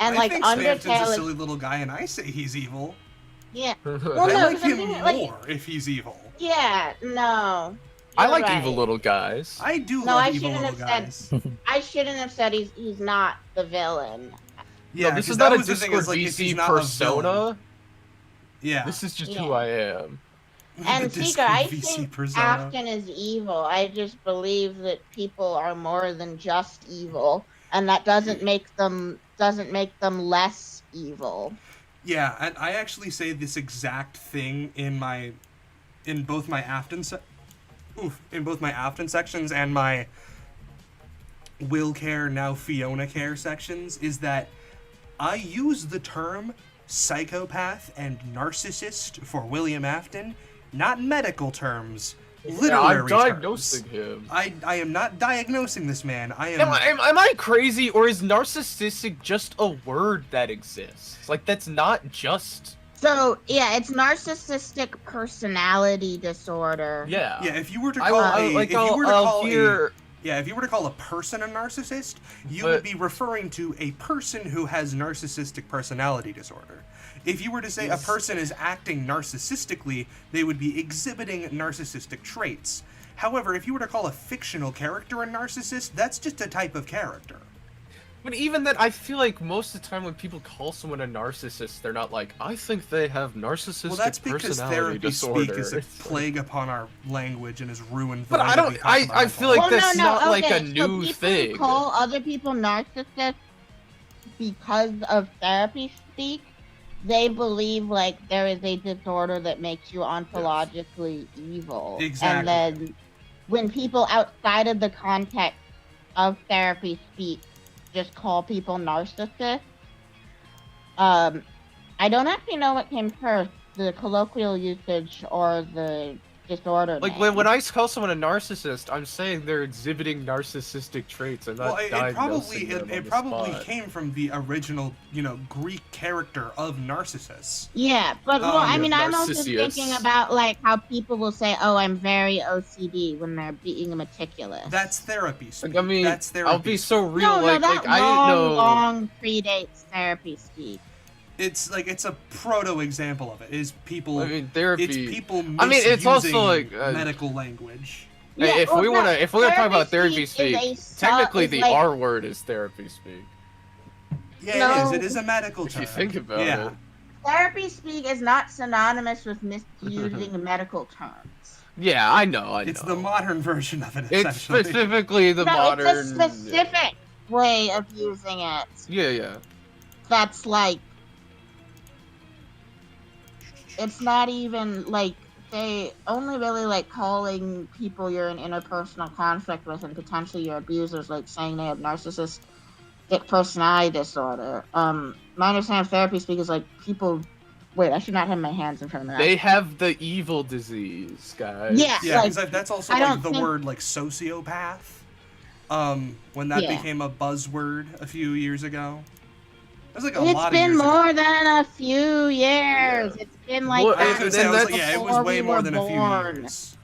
And I like think Spamton's a Undertale is... silly little guy, and I say he's evil. Yeah. I no, like 'cause I'm him thinking, like- more if he's evil. Yeah, no. I You're like right. evil little guys. I do No, love I evil shouldn't little have guys. I shouldn't have said he's not the villain. Yeah, No, this 'cause is that not a was the thing, Discord is, like, if VC he's not a villain- persona. Yeah. This is just Yeah. who I am. And The Seeker, Discord I VC think persona. Afton is evil. I just believe that people are more than just evil, and that doesn't make them less evil. Yeah, and I actually say this exact thing in both my Afton sections and my Will Care, now Fiona Care sections, is that I use the term psychopath and narcissist for William Afton, not medical terms, literary Yeah, I'm terms. diagnosing him. I am not diagnosing this man. I am... Am I crazy, or is narcissistic just a word that exists? Like, that's not just... So yeah, it's narcissistic personality disorder. Yeah. Yeah, if you were to I- call I- a... like, if you were to I'll call hear- Yeah, if you were to call a person a narcissist, you But- would be referring to a person who has narcissistic personality disorder. If you were to say a person is acting narcissistically, they would be exhibiting narcissistic traits. However, if you were to call a fictional character a narcissist, that's just a type of character. But even then, I feel like most of the time when people call someone a narcissist, they're not like, I think they have narcissistic Well, that's because personality therapy disorder. speak is a It's like- plague upon our language and has ruined the But way I that don't- we talk about I it. feel like Well, that's not like a okay, new so people thing. call other people narcissists because of therapy speak. They believe like there is a disorder that makes you ontologically evil. Exactly. And then when people outside of the context of therapy speak just call people narcissists, I don't actually know what came first, the colloquial usage or the disorder Like, name. when I call someone a narcissist, I'm saying they're exhibiting narcissistic traits. I'm not Well, it diagnosing them on the probably spot. came from the original, Greek character of Narcissus. Yeah, but well, I mean, I'm also Narcissus. thinking about like how people will say, "Oh, I'm very OCD" when they're being meticulous. That's therapy speak. Like, I mean, that's therapy. I'll be so real, no, like, that I didn't know... long predates therapy speak. It's like it's a proto example of it. Is people? I mean, therapy... It's people misusing I mean, it's also, like, medical language. Hey, if we wanna talk about therapy speak, speak, technically is the like, R word is therapy speak. Yeah, No. it is. It is a medical If term. you think about yeah. it. therapy speak is not synonymous with misusing medical terms. Yeah, I know. It's the modern version of it, It's essentially. specifically the No, modern. it's a specific way of using it. Yeah. That's like, it's not even like they only really like calling people you're in interpersonal conflict with and potentially your abusers, like saying they have narcissistic personality disorder. My understanding of therapy speak is like people. Wait, I should not have my hands in front of me. They have the evil disease, guys. Yeah. Yeah, Like, because that's also I like don't the think- word like sociopath. When that Yeah. became a buzzword a few years ago. It was like a It's lot of been years more ago. than a few years. It's been like Well, I was that gonna say, I was like, that's yeah, it was before way we more were than a few born. years.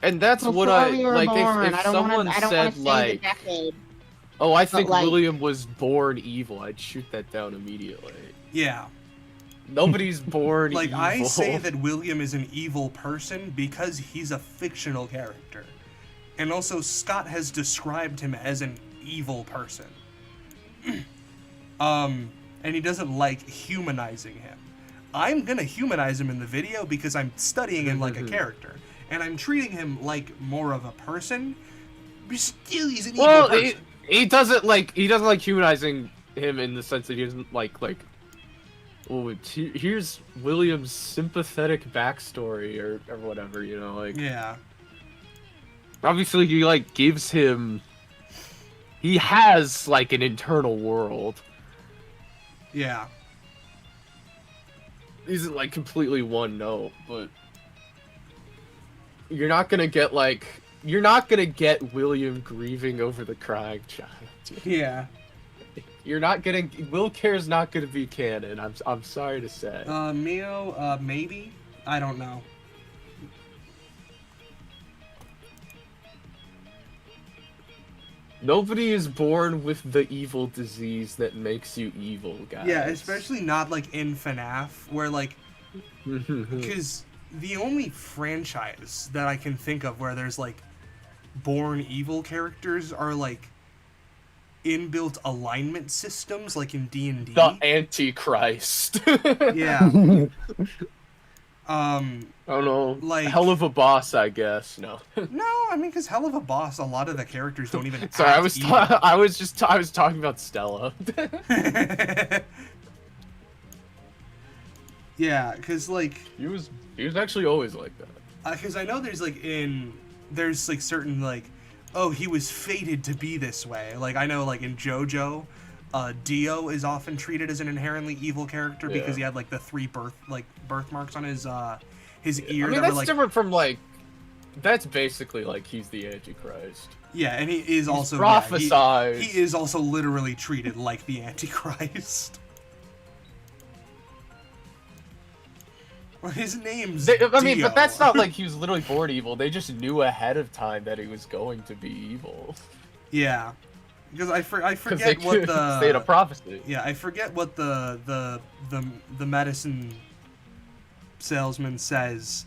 And that's what Before I we were like. born. If I don't someone want to said say like, the decade. "Oh, I think like- William was born evil," I'd shoot that down immediately. Yeah. Nobody's born Like, evil. I say that William is an evil person because he's a fictional character. And also, Scott has described him as an evil person. And he doesn't like humanizing him. I'm gonna humanize him in the video because I'm studying him like a character. And I'm treating him like more of a person, but still he's an evil Well, person. he doesn't like humanizing him in the sense that he doesn't like. Oh, here's William's sympathetic backstory or whatever, you know, like. Yeah. Obviously, he like gives him. He has like an internal world. Yeah. Isn't like completely one note, but you're not gonna get William grieving over the crying child. Yeah. You're not getting Will Care's not gonna be canon. I'm sorry to say. Mio, maybe? I don't know. Nobody is born with the evil disease that makes you evil, guys. Yeah, especially not like in FNAF, where like, because the only franchise that I can think of where there's like born evil characters are like inbuilt alignment systems, like in D&D. The Antichrist. Yeah. I don't know. Like- Hell of a boss, I guess. No. No, I mean, because Hell of a Boss, a lot of the characters don't even. Sorry, I act was evil. I was talking about Stella. Yeah, because like, he was actually always like that. because I know there's like certain like, oh, he was fated to be this way. Like I know like in JoJo, Dio is often treated as an inherently evil character because he had like the 3 birthmarks on his ear. I that mean, were that's like, different from like. That's basically like he's the Antichrist. yeah, and he is also prophesized. he is also literally treated like the Antichrist. Well, his name's I mean, Dio. but that's not like he was literally born evil. They just knew ahead of time that he was going to be evil. Yeah, because I Because forget they what the state of prophecy. yeah, I forget what the medicine salesman says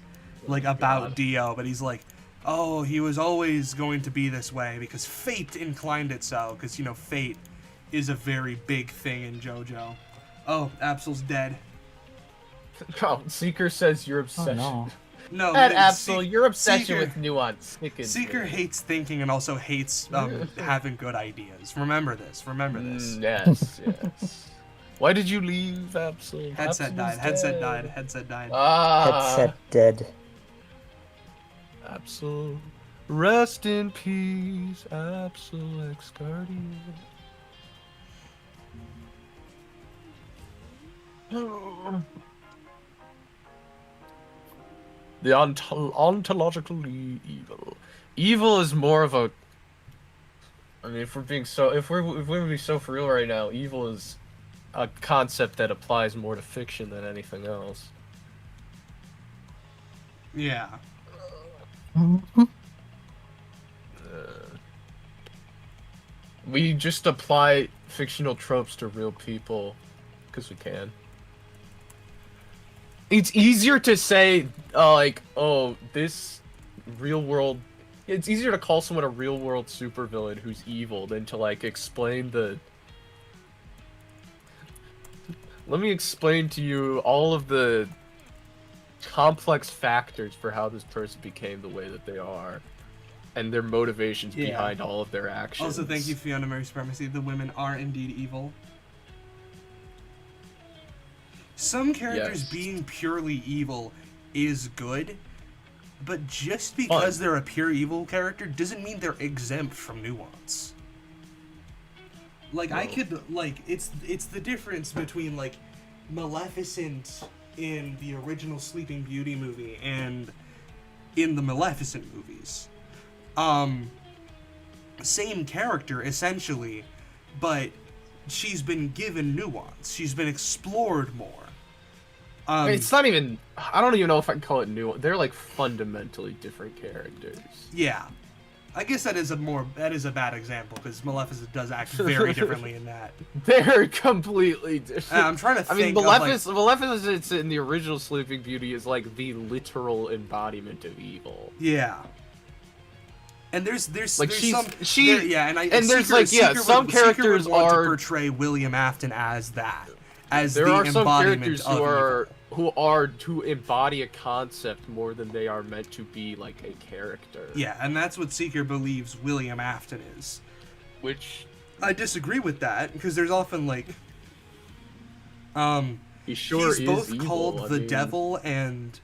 like about God. Dio, but he's like, oh, he was always going to be this way because fate inclined it so. Because you know, fate is a very big thing in JoJo. Oh, Absol's dead. Oh, Seeker says your Oh obsession. no. No, That but Absol, your obsession Seeker- with nuance. Seeker hates thinking and also hates having good ideas. Remember this. Remember this. Yes, yes. Why did you leave, Absol? Headset Absol died. is Headset dead. died. Headset died. Headset dead. Absol. Rest in peace, Absol Ex Guardian. The ontologically evil. Evil is more of a. I mean, if we're going to be so for real right now, evil is a concept that applies more to fiction than anything else. Yeah. We just apply fictional tropes to real people because we can. It's easier to say, like, oh, this real world. It's easier to call someone a real world supervillain who's evil than to, like, explain the. Let me explain to you all of the complex factors for how this person became the way that they are, and their motivations behind all of their actions. Also, thank you, Fiona Mary Supremacy. The women are indeed evil. Some characters being purely evil is good, but just because they're a pure evil character doesn't mean they're exempt from nuance. Like, I could, like, it's the difference between, like, Maleficent in the original Sleeping Beauty movie and in the Maleficent movies. Same character, essentially, but she's been given nuance. She's been explored more. It's not even... I don't even know if I can call it nuance. They're, like, fundamentally different characters. Yeah. I guess that is a bad example, because Maleficent does act very differently in that. They're completely different. I'm trying to think. I mean, Maleficent in the original Sleeping Beauty is like the literal embodiment of evil. Yeah. And there's like there's some some characters would want are to portray William Afton as that, as there the are some embodiment characters of who embody a concept more than they are meant to be like a character. Yeah, and that's what Seeker believes William Afton is. Which I disagree with that, because there's often like he's both evil, called the devil and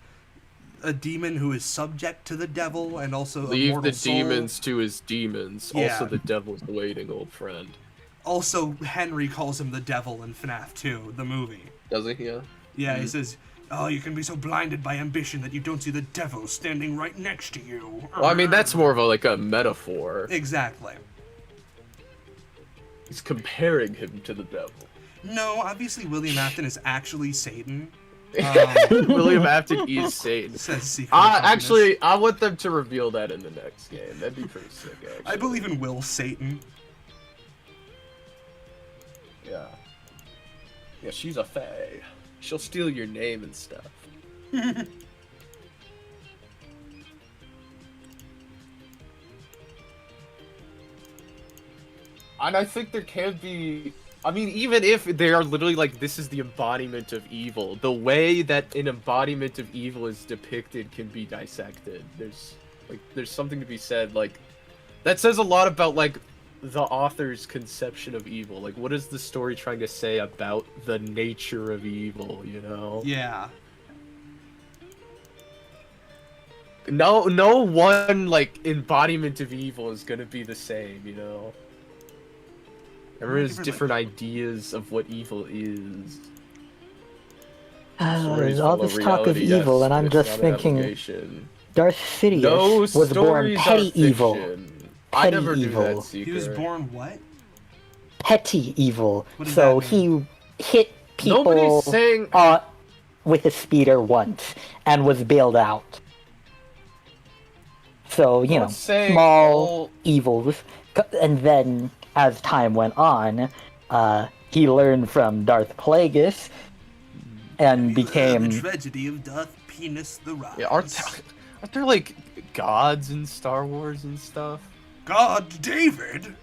a demon who is subject to the devil, and also a mortal soul. Demons to his demons. Yeah. Also, the devil's waiting, old friend. Also, Henry calls him the devil in FNAF 2, the movie. Does he? Yeah. Yeah, he says, "Oh, you can be so blinded by ambition that you don't see the devil standing right next to you." Well, I mean, that's more of a metaphor. Exactly. He's comparing him to the devil. No, obviously William Afton is actually Satan. William Afton is Satan. Says Secret actually, I want them to reveal that in the next game. That'd be pretty sick, actually. I believe in Will Satan. Yeah. Yeah, she's a fae. She'll steal your name and stuff. And I think there can be... I mean, even if they are literally like, this is the embodiment of evil, the way that an embodiment of evil is depicted can be dissected. There's something to be said, like... That says a lot about, like, the author's conception of evil. Like, what is the story trying to say about the nature of evil, you know? Yeah. No one, like, embodiment of evil is gonna be the same, you know? Everyone has different ideas of what evil is. There's all this talk of evil, and I'm just thinking, Darth Sidious was born petty evil. I never knew that secret. He was born what? Petty evil. So he hit people with a speeder once and was bailed out. So, you know, small evils. And then, as time went on, he learned from Darth Plagueis and became... The tragedy of Darth Penis the Rise. Yeah, aren't there, like, gods in Star Wars and stuff? God David?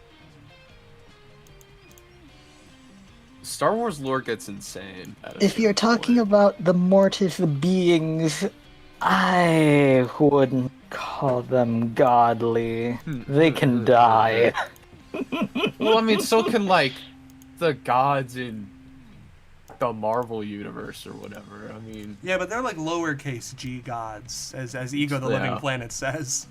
Star Wars lore gets insane. If you're talking about the Mortis beings, I wouldn't call them godly. They can die. Well, I mean, so can, like, the gods in the Marvel universe or whatever. I mean... Yeah, but they're like lowercase g gods, as Ego the Living Planet says.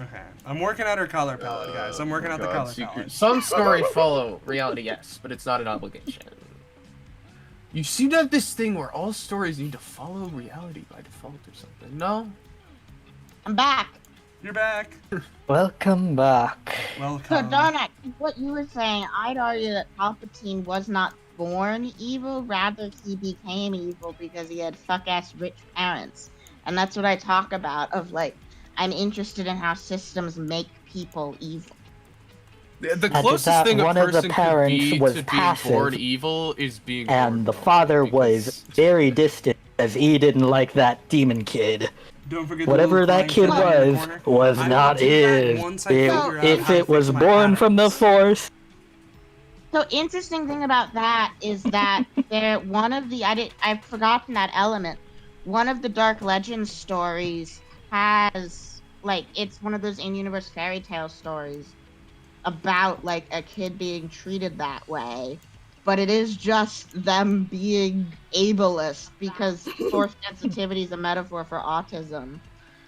Okay, I'm working out her color palette, guys. I'm working out the color palette. Some story follow reality, yes, but it's not an obligation. You seem to have this thing where all stories need to follow reality by default or something. No? I'm back. You're back. Welcome back. Welcome. So, Darnak, what you were saying, I'd argue that Palpatine was not born evil, rather he became evil because he had fuck-ass rich parents. And that's what I talk about, of like, I'm interested in how systems make people evil. The closest thing a person could be to being born passive, evil is being and the father was very distant, as he didn't like that demon kid. Don't forget whatever that kid was not his. If it was born from the Force, So interesting thing about that is that I've forgotten that element. One of the Dark Legends stories has like it's one of those in-universe fairy tale stories about like a kid being treated that way, but it is just them being ableist because force sensitivity is a metaphor for autism.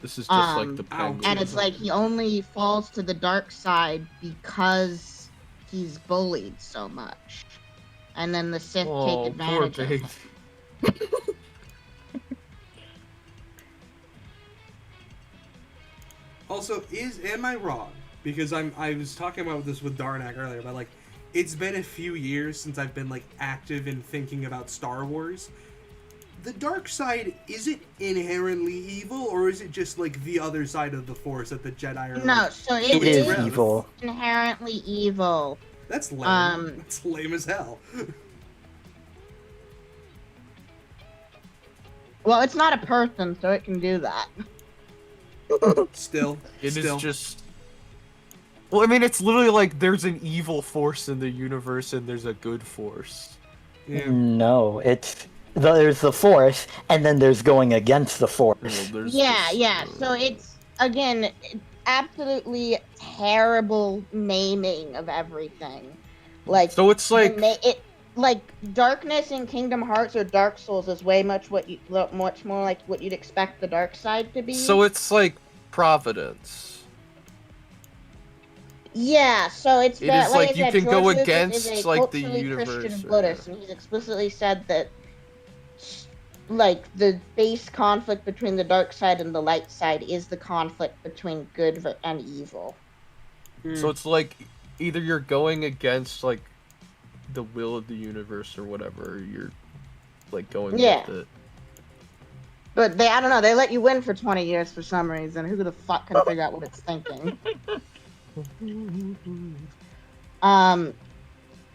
This is just like the penguin. And it's like he only falls to the dark side because he's bullied so much. And then the Sith take advantage of him. Also, am I wrong? Because I was talking about this with Darnak earlier, but like, it's been a few years since I've been like active in thinking about Star Wars. The dark side, is it inherently evil, or is it just like the other side of the Force that the Jedi are? No, like, so it is evil. Inherently evil. That's lame. That's lame as hell. Well, it's not a person, so it can do that. Still, it is just. Well, I mean, it's literally like there's an evil force in the universe and there's a good force. Yeah. No, there's the Force, and then there's going against the Force. Well, Yeah. So it's again absolutely terrible naming of everything. Like so, it's like like darkness in Kingdom Hearts or Dark Souls is much more like what you'd expect the dark side to be. So it's like Providence. Yeah, so it's It is like you can go George Lucas against is a like the culturally universe. Christian Buddhist, and he's explicitly said that like the base conflict between the dark side and the light side is the conflict between good and evil. So it's like either you're going against like the will of the universe or whatever, or you're like going with it. But I don't know, they let you win for 20 years for some reason. Who the fuck can figure out what it's thinking?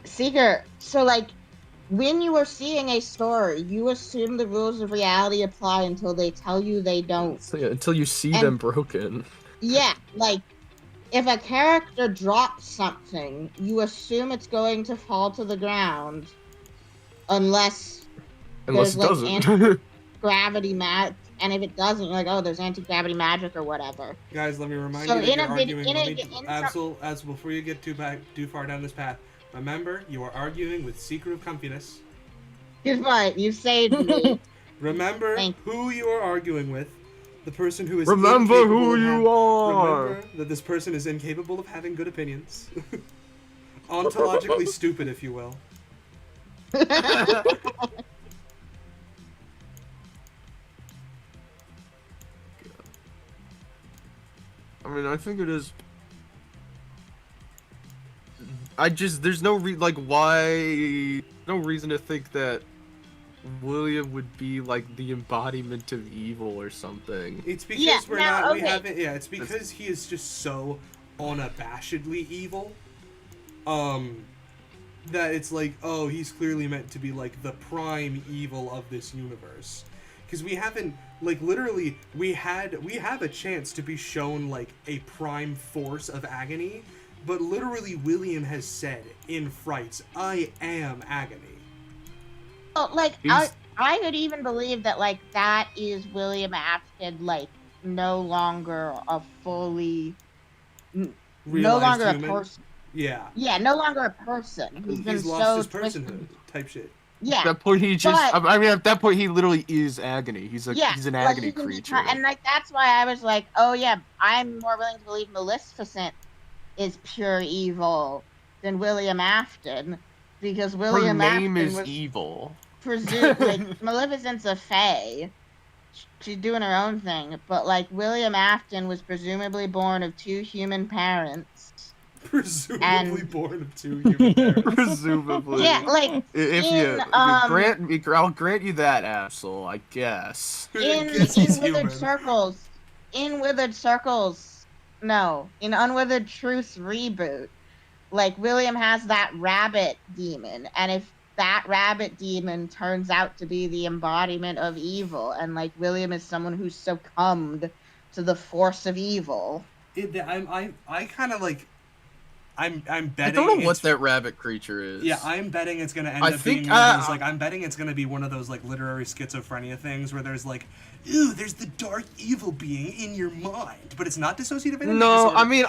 Seeker, so like when you are seeing a story, you assume the rules of reality apply until they tell you they don't. So, yeah, until you see them broken. Yeah, like if a character drops something, you assume it's going to fall to the ground unless it there's, doesn't. Anti-gravity and if it doesn't, you're like, oh, there's anti-gravity magic or whatever. Guys, let me remind So you that in you're a vid- arguing. in a- in Absol, as before you get too far down this path, remember you are arguing with Seeker of Comfinness. You're fine. You saved me. Remember who you are arguing with. The person who is Remember who you are. Remember that this person is incapable of having good opinions. Ontologically stupid, if you will. I mean, I think it is. There's no no reason to think that William would be like the embodiment of evil or something. It's because it's because he is just so unabashedly evil. That it's like, oh, he's clearly meant to be like the prime evil of this universe. Because we haven't, like, literally, we have a chance to be shown like a prime force of agony, but literally William has said in Frights, I am agony. Oh, like I could even believe that like that is William Afton, like no longer a fully no longer human. A person. Yeah. Yeah, no longer a person. He's lost his personhood type shit. Yeah. At that point, he just. I mean, at that point, he literally is agony. He's an agony creature. And like that's why I was like, oh yeah, I'm more willing to believe Maleficent is pure evil than William Afton, because William Her name Afton is evil. Presumably, Maleficent's a fae. She's doing her own thing, but like William Afton was presumably born of 2 human parents. Presumably born of 2 human parents. Presumably. Yeah, like I'll grant you that, Absol, I guess. In Unwithered Truth's reboot, like William has that rabbit demon, and if that rabbit demon turns out to be the embodiment of evil, and like William is someone who's succumbed to the force of evil. I kind of like. I'm betting. I don't know what that rabbit creature is. Yeah, I'm betting it's gonna end up being one of those, like, I'm betting it's gonna be one of those, like, literary schizophrenia things where there's like, ooh, there's the dark evil being in your mind, but it's not dissociative identity No, disorder. I mean,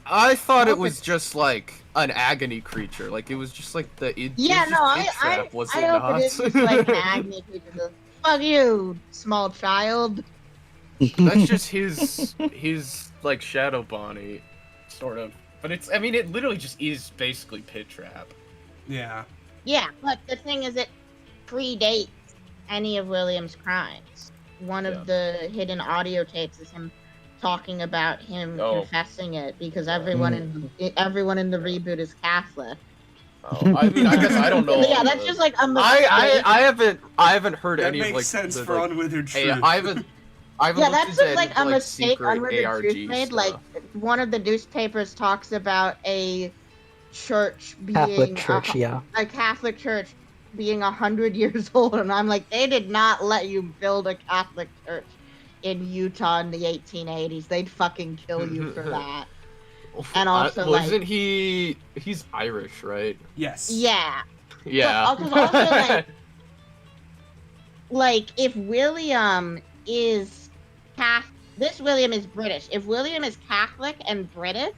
I thought it was just like an agony creature. Like it was just like the I hope it is just like an agony creature. Fuck you, small child. That's just his like shadow Bonnie, sort of. But it's, I mean, it literally just is basically Pit Trap. Yeah. Yeah, but the thing is, it predates any of William's crimes. One of the hidden audio tapes is him talking about him confessing it, because everyone in the reboot is Catholic. Oh, I mean, I guess I don't know. Yeah, that's just like a mistake. I haven't heard That any of like makes sense the, for like, Unwithered hey, Truth. I haven't yeah, that's just like a mistake secret Unwithered ARG Truth made. stuff. Like, one of the newspapers talks about a church being Catholic church, yeah. a Catholic church being 100 years old, and I'm like, they did not let you build a Catholic church in Utah in the 1880s. They'd fucking kill you for that. And also, wasn't he's Irish, right? Yes. Yeah. Yeah. But also, like, if William is this William is British. If William is Catholic and British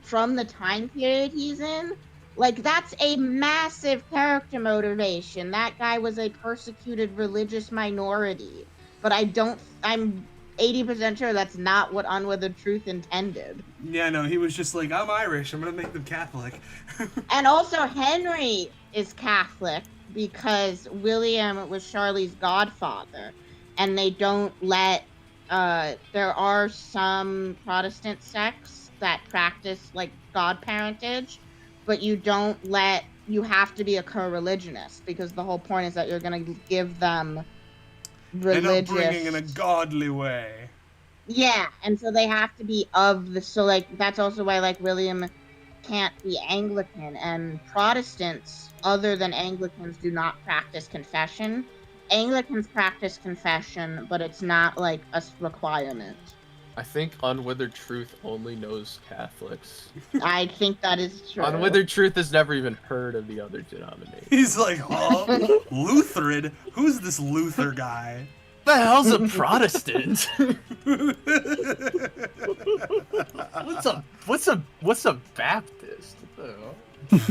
from the time period he's in, like, that's a massive character motivation. That guy was a persecuted religious minority. But I'm 80% sure that's not what Unwithered Truth intended. Yeah, no, he was just like, I'm Irish, I'm gonna make them Catholic. And also, Henry is Catholic because William was Charlie's godfather. And they don't let, there are some Protestant sects that practice, like, godparentage, but you have to be a co-religionist, because the whole point is that you're going to give them religious... And upbringing in a godly way. Yeah, and so they have to be so, like, that's also why, like, William can't be Anglican, and Protestants, other than Anglicans, do not practice confession. Anglicans practice confession, but it's not, like, a requirement. I think Unwithered Truth only knows Catholics. I think that is true. Unwithered Truth has never even heard of the other denominations. He's like, oh, Lutheran? Who's this Luther guy? The hell's a Protestant? What's a Baptist? What the hell?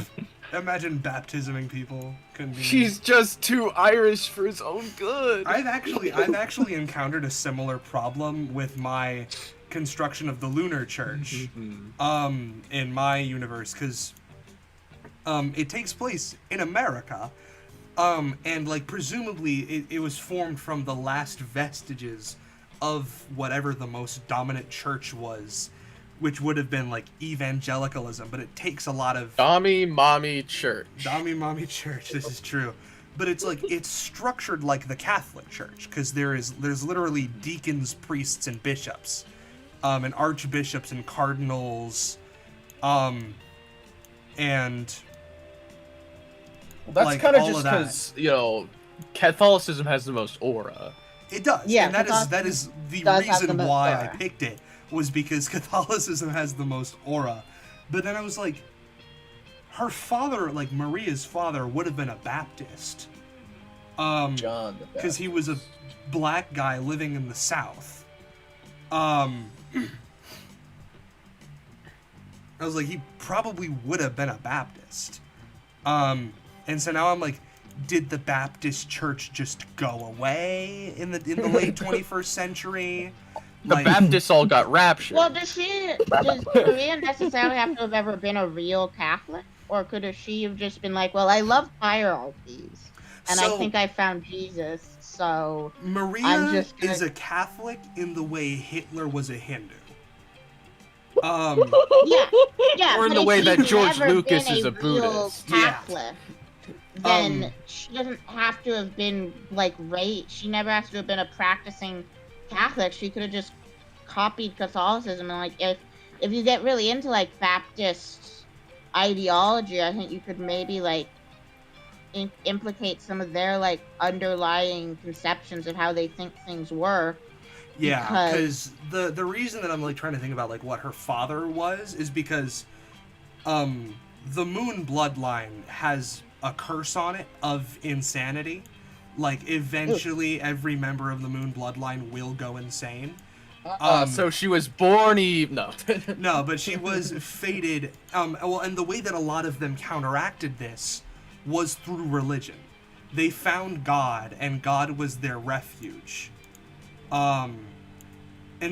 Imagine baptisming people. Couldn't be. He's just too Irish for his own good. I've actually encountered a similar problem with my construction of the Lunar Church, in my universe, because it takes place in America, and like presumably it was formed from the last vestiges of whatever the most dominant church was, which would have been like evangelicalism, but it takes a lot of Dommy Mommy Church. Dommy Mommy Church. This is true, but it's like it's structured like the Catholic Church, because there's literally deacons, priests, and bishops, and archbishops and cardinals, and well, that's like, kind of all just of because Catholicism has the most aura. It does, Yeah, and that is the does have the reason most why aura. I picked it, was because Catholicism has the most aura. But then I was like, her father, like Maria's father, would have been a Baptist. John the Baptist. Because he was a black guy living in the South. I was like, he probably would have been a Baptist. And so now I'm like, did the Baptist church just go away in the late 21st century? The Baptists all got raptured. Well, does Maria necessarily have to have ever been a real Catholic? Or could she have just been like, well, I love hierarchies, and I think I found Jesus, so Maria is a Catholic in the way Hitler was a Hindu. yeah, or in but the if way that she's George never Lucas been is a real Buddhist. Catholic, then she doesn't have to have been like raised. She never has to have been a practicing Catholic. She could have just copied Catholicism, and like if you get really into like Baptist ideology, I think you could maybe like implicate some of their like underlying conceptions of how they think things work. Yeah, because the reason that I'm like trying to think about like what her father was is because the Moon bloodline has a curse on it of insanity. Like, eventually every member of the Moon bloodline will go insane. So she was born no. No, but she was fated. Well, and the way that a lot of them counteracted this was through religion. They found God, and God was their refuge. And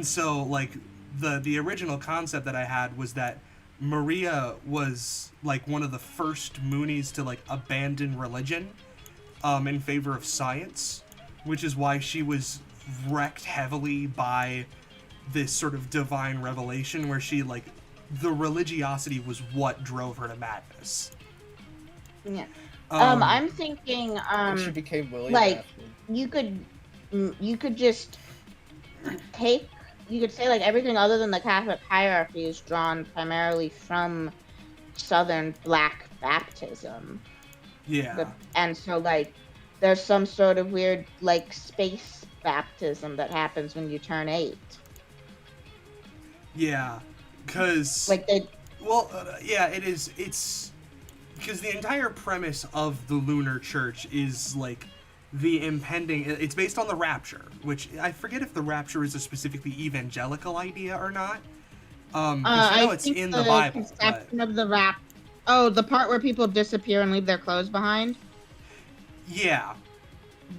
so, like, the original concept that I had was that Maria was, like, one of the first Moonies to, like, abandon religion in favor of science, which is why she was wrecked heavily by this sort of divine revelation where she, like, the religiosity was what drove her to madness. Yeah. I'm thinking, she became William like, Afton. you could just take, you could say, like, everything other than the Catholic hierarchy is drawn primarily from Southern Black baptism. Yeah. And so, like, there's some sort of weird, like, space baptism that happens when you turn 8. Yeah, because... Like, they... Well, yeah, it is, it's... Because the entire premise of the Lunar Church is, like, the impending... It's based on the Rapture, which I forget if the Rapture is a specifically evangelical idea or not. I know it's in the Bible. Conception of the Oh, the part where people disappear and leave their clothes behind? Yeah.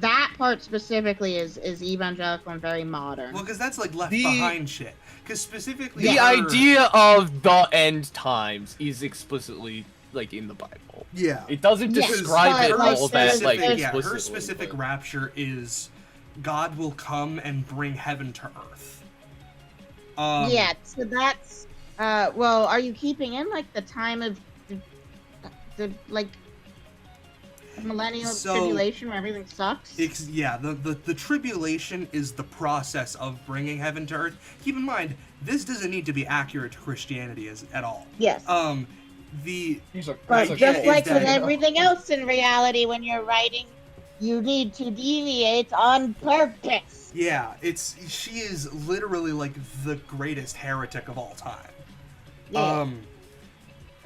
That part specifically is evangelical and very modern. Well, because that's, like, left behind shit. Because specifically... The idea of the end times is explicitly, like, in the Bible. Yeah. It doesn't describe it all that, like, explicitly. Her specific rapture is God will come and bring heaven to earth. Yeah, so that's... well, are you keeping in, like, the time of the like... millennial tribulation where everything sucks? Yeah, the tribulation is the process of bringing heaven to earth. Keep in mind, this doesn't need to be accurate to Christianity at all. Yes. But just like with everything else in reality, when you're writing, you need to deviate on purpose. Yeah, she is literally, like, the greatest heretic of all time. Yeah.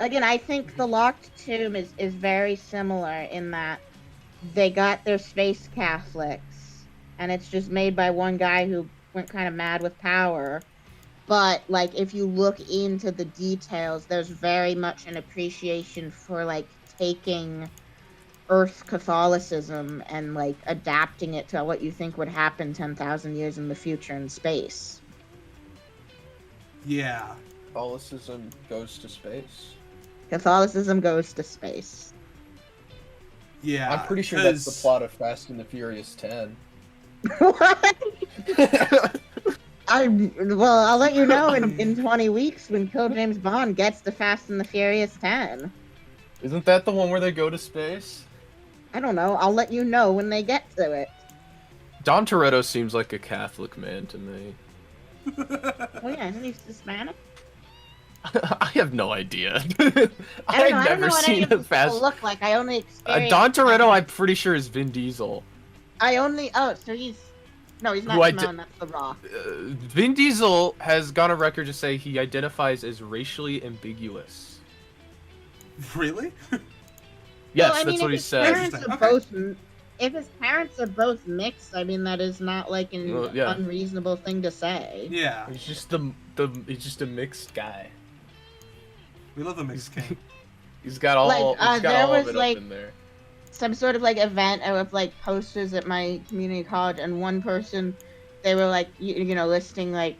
Again, I think the Locked Tomb is very similar in that they got their space Catholics, and it's just made by one guy who went kind of mad with power. But, like, if you look into the details, there's very much an appreciation for, like, taking Earth Catholicism and, like, adapting it to what you think would happen 10,000 years in the future in space. Yeah. Catholicism goes to space. Catholicism goes to space. Yeah. I'm pretty sure that's the plot of Fast and the Furious 10. What? I'll let you know in 20 weeks when Kill James Bond gets to Fast and the Furious 10. Isn't that the one where they go to space? I don't know. I'll let you know when they get to it. Don Toretto seems like a Catholic man to me. Oh yeah, isn't he Hispanic? I have no idea. I've never seen a Fast. Look like I only experienced. Don Toretto, I'm pretty sure is Vin Diesel. So he's. No, he's not Simone, that's The Rock. Vin Diesel has gone on record to say he identifies as racially ambiguous. Really? Yes, well, that's what he said. If his parents are both mixed, I mean that is not like an unreasonable thing to say. Yeah. He's just he's just a mixed guy. We love a mixed king. He's got all of it up in there. Some sort of like event of like posters at my community college, and one person, they were like you know listing like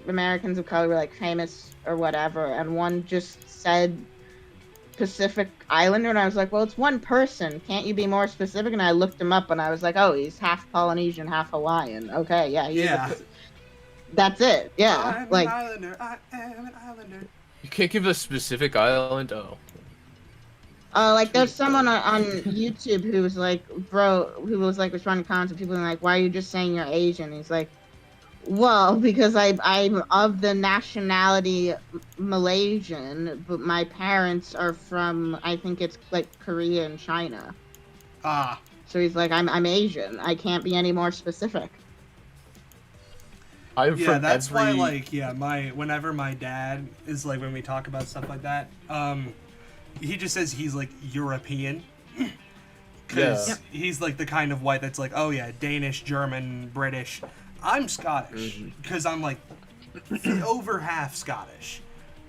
Americans of color were like famous or whatever, and one just said Pacific Islander, and I was like, well, it's one person, can't you be more specific? And I looked him up and I was like, oh, he's half Polynesian, half Hawaiian. Okay, yeah. That's it. Yeah. I'm an islander. I am an islander. You can't give a specific island. Like there's someone on YouTube who was like, who was like responding to comments and people were like, why are you just saying you're Asian? He's like, well, because I'm of the nationality Malaysian, but my parents are from, I think it's like Korea and China. Ah. So he's like, I'm Asian. I can't be any more specific. Yeah, that's why, like, whenever my dad is like, when we talk about stuff like that, he just says he's like European. Because he's like the kind of white that's like, oh yeah, Danish, German, British. I'm Scottish because I'm like over half Scottish.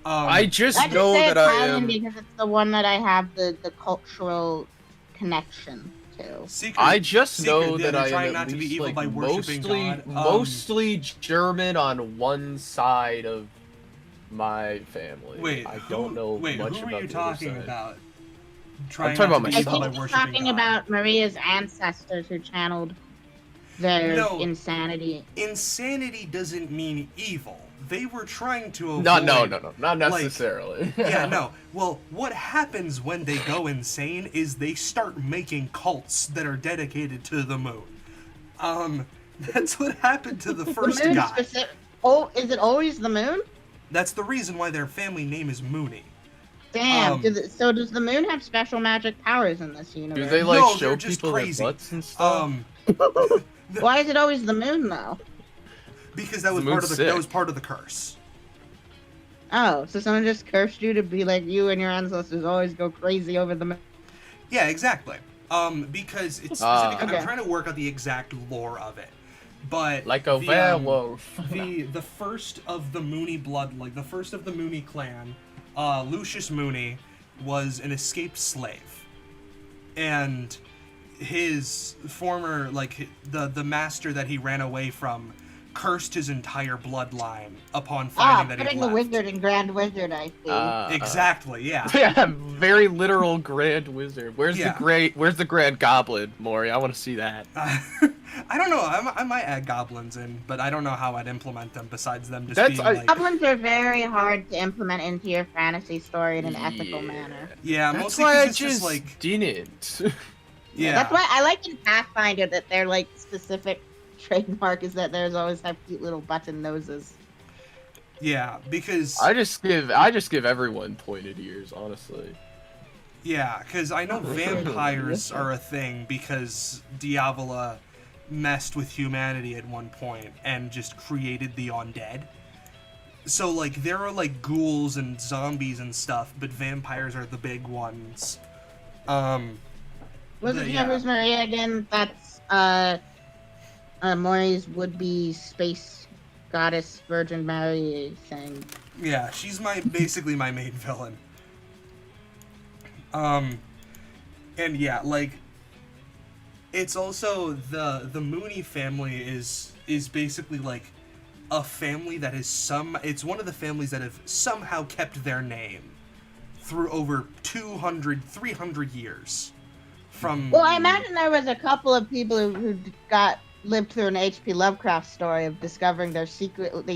I just I know say that I Italian am. because it's the one that I have the cultural connection to. I just know that I trying am not at to be least, evil like, by worshiping God. mostly German on one side of my family. Wait, I don't know much about who are you the talking other side. about? I'm talking about I myself. think he's talking about Maria's ancestors who channeled their insanity. Insanity doesn't mean evil. They were trying to avoid... No, not necessarily. Yeah, no. Well, what happens when they go insane is they start making cults that are dedicated to the moon. That's what happened to the first guy. Oh, is it always the moon? That's the reason why their family name is Mooney. Damn. So does the moon have special magic powers in this universe? Do they like show people their butts and stuff? Why is it always the moon though? Because that was part of the curse. Oh, so someone just cursed you to be like you and your ancestors always go crazy over the moon. Yeah, exactly. Because it's specific. I'm trying to work out the exact lore of it. But like a werewolf. The first of the Mooney blood, like the first of the Mooney clan, Lucius Mooney was an escaped slave. And his former, like, the master that he ran away from cursed his entire bloodline upon finding that he left. Putting the wizard in Grand Wizard, I see. Exactly, yeah. Yeah, very literal Grand Wizard. Where's the Grand Goblin, Maury? I want to see that. I don't know. I might add goblins in, but I don't know how I'd implement them besides them just being like... Goblins are very hard to implement into your fantasy story in an ethical manner. Yeah, that's mostly why I it's just like... didn't. Yeah. That's why I like in Pathfinder that their like specific trademark is that there's always have cute little button noses. Yeah, because I just give everyone pointed ears, honestly. Yeah, because I know vampires are a thing because Diavola messed with humanity at one point and just created the undead. So like there are like ghouls and zombies and stuff, but vampires are the big ones. Who's Maria again? That's Maury's would-be space goddess Virgin Mary thing. Yeah, she's basically my main villain. And yeah, like it's also the Mooney family is basically like a family that is it's one of the families that have somehow kept their name through over 200-300 years. Well, I imagine there was a couple of people who lived through an H.P. Lovecraft story of discovering they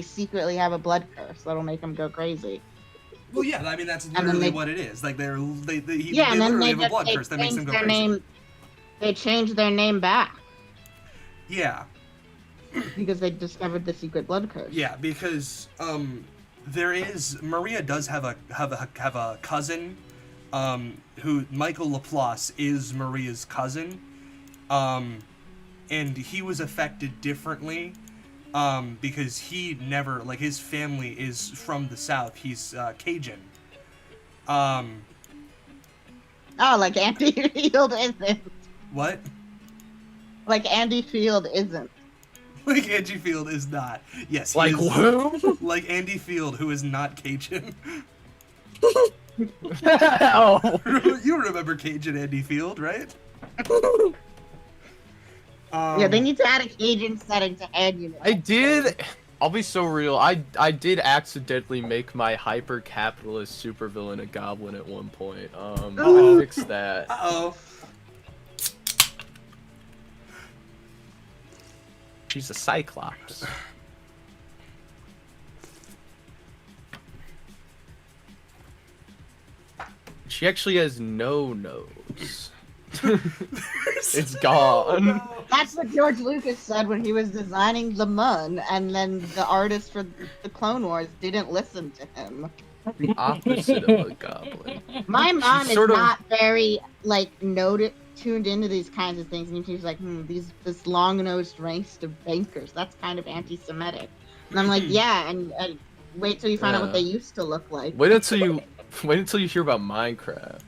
secretly have a blood curse that'll make them go crazy. Well, yeah, I mean that's literally what it is. Like they literally have a blood curse that makes them go crazy. They changed their name back. Yeah. Because they discovered the secret blood curse. Yeah, because Maria does have a cousin. Who Michael Laplace is Maria's cousin, and he was affected differently, because he never, like, his family is from the South. He's Cajun. Oh, like Andy Field isn't. What? Like Andy Field isn't. Like Andy Field is not. Yes. Like who? Like Andy Field, who is not Cajun. Oh. You remember Cajun Andy Field, right? Yeah, they need to add a Cajun setting to Andy. I did. I'll be so real. I did accidentally make my hyper-capitalist supervillain a goblin at one point. I fixed that. Uh-oh. She's a cyclops. She actually has no nose. It's gone. That's what George Lucas said when he was designing the Mun, and then the artist for the Clone Wars didn't listen to him. The opposite of a goblin. My mom is not very, like, tuned into these kinds of things, and she's like, this long-nosed race of bankers, that's kind of anti-Semitic. And I'm like, yeah, and wait till you find out what they used to look like. Wait until you hear about Minecraft.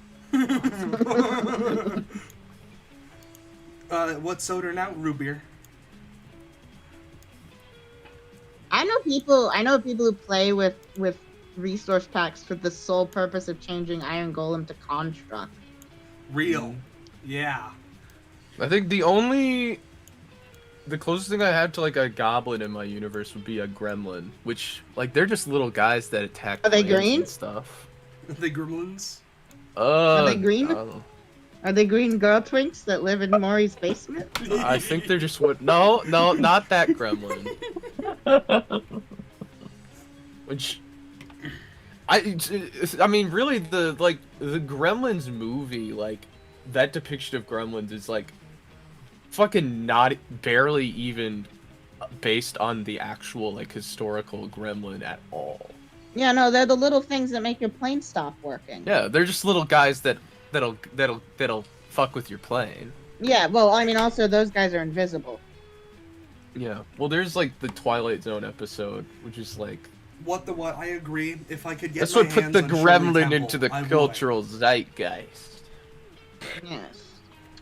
What's soda now? Root beer. I know people who play with resource packs for the sole purpose of changing Iron Golem to Construct. Real. Yeah. I think the closest thing I have to like a goblin in my universe would be a gremlin, which like they're just little guys that attack. Are they plants green? and stuff? Are they gremlins? Are they green? Are they green girl twinks that live in Maury's basement? I think they're just what? No, not that gremlin. Which, I mean, really, the Gremlins movie, like that depiction of Gremlins is like fucking not barely even based on the actual like historical gremlin at all. Yeah, no, they're the little things that make your plane stop working. Yeah, they're just little guys that'll fuck with your plane. Yeah, well, I mean, also those guys are invisible. Yeah, well, there's like the Twilight Zone episode, which is like. What? I agree. If I could get That's my what put hands the on Shirley gremlin Temple, into the I would. cultural zeitgeist. Yes.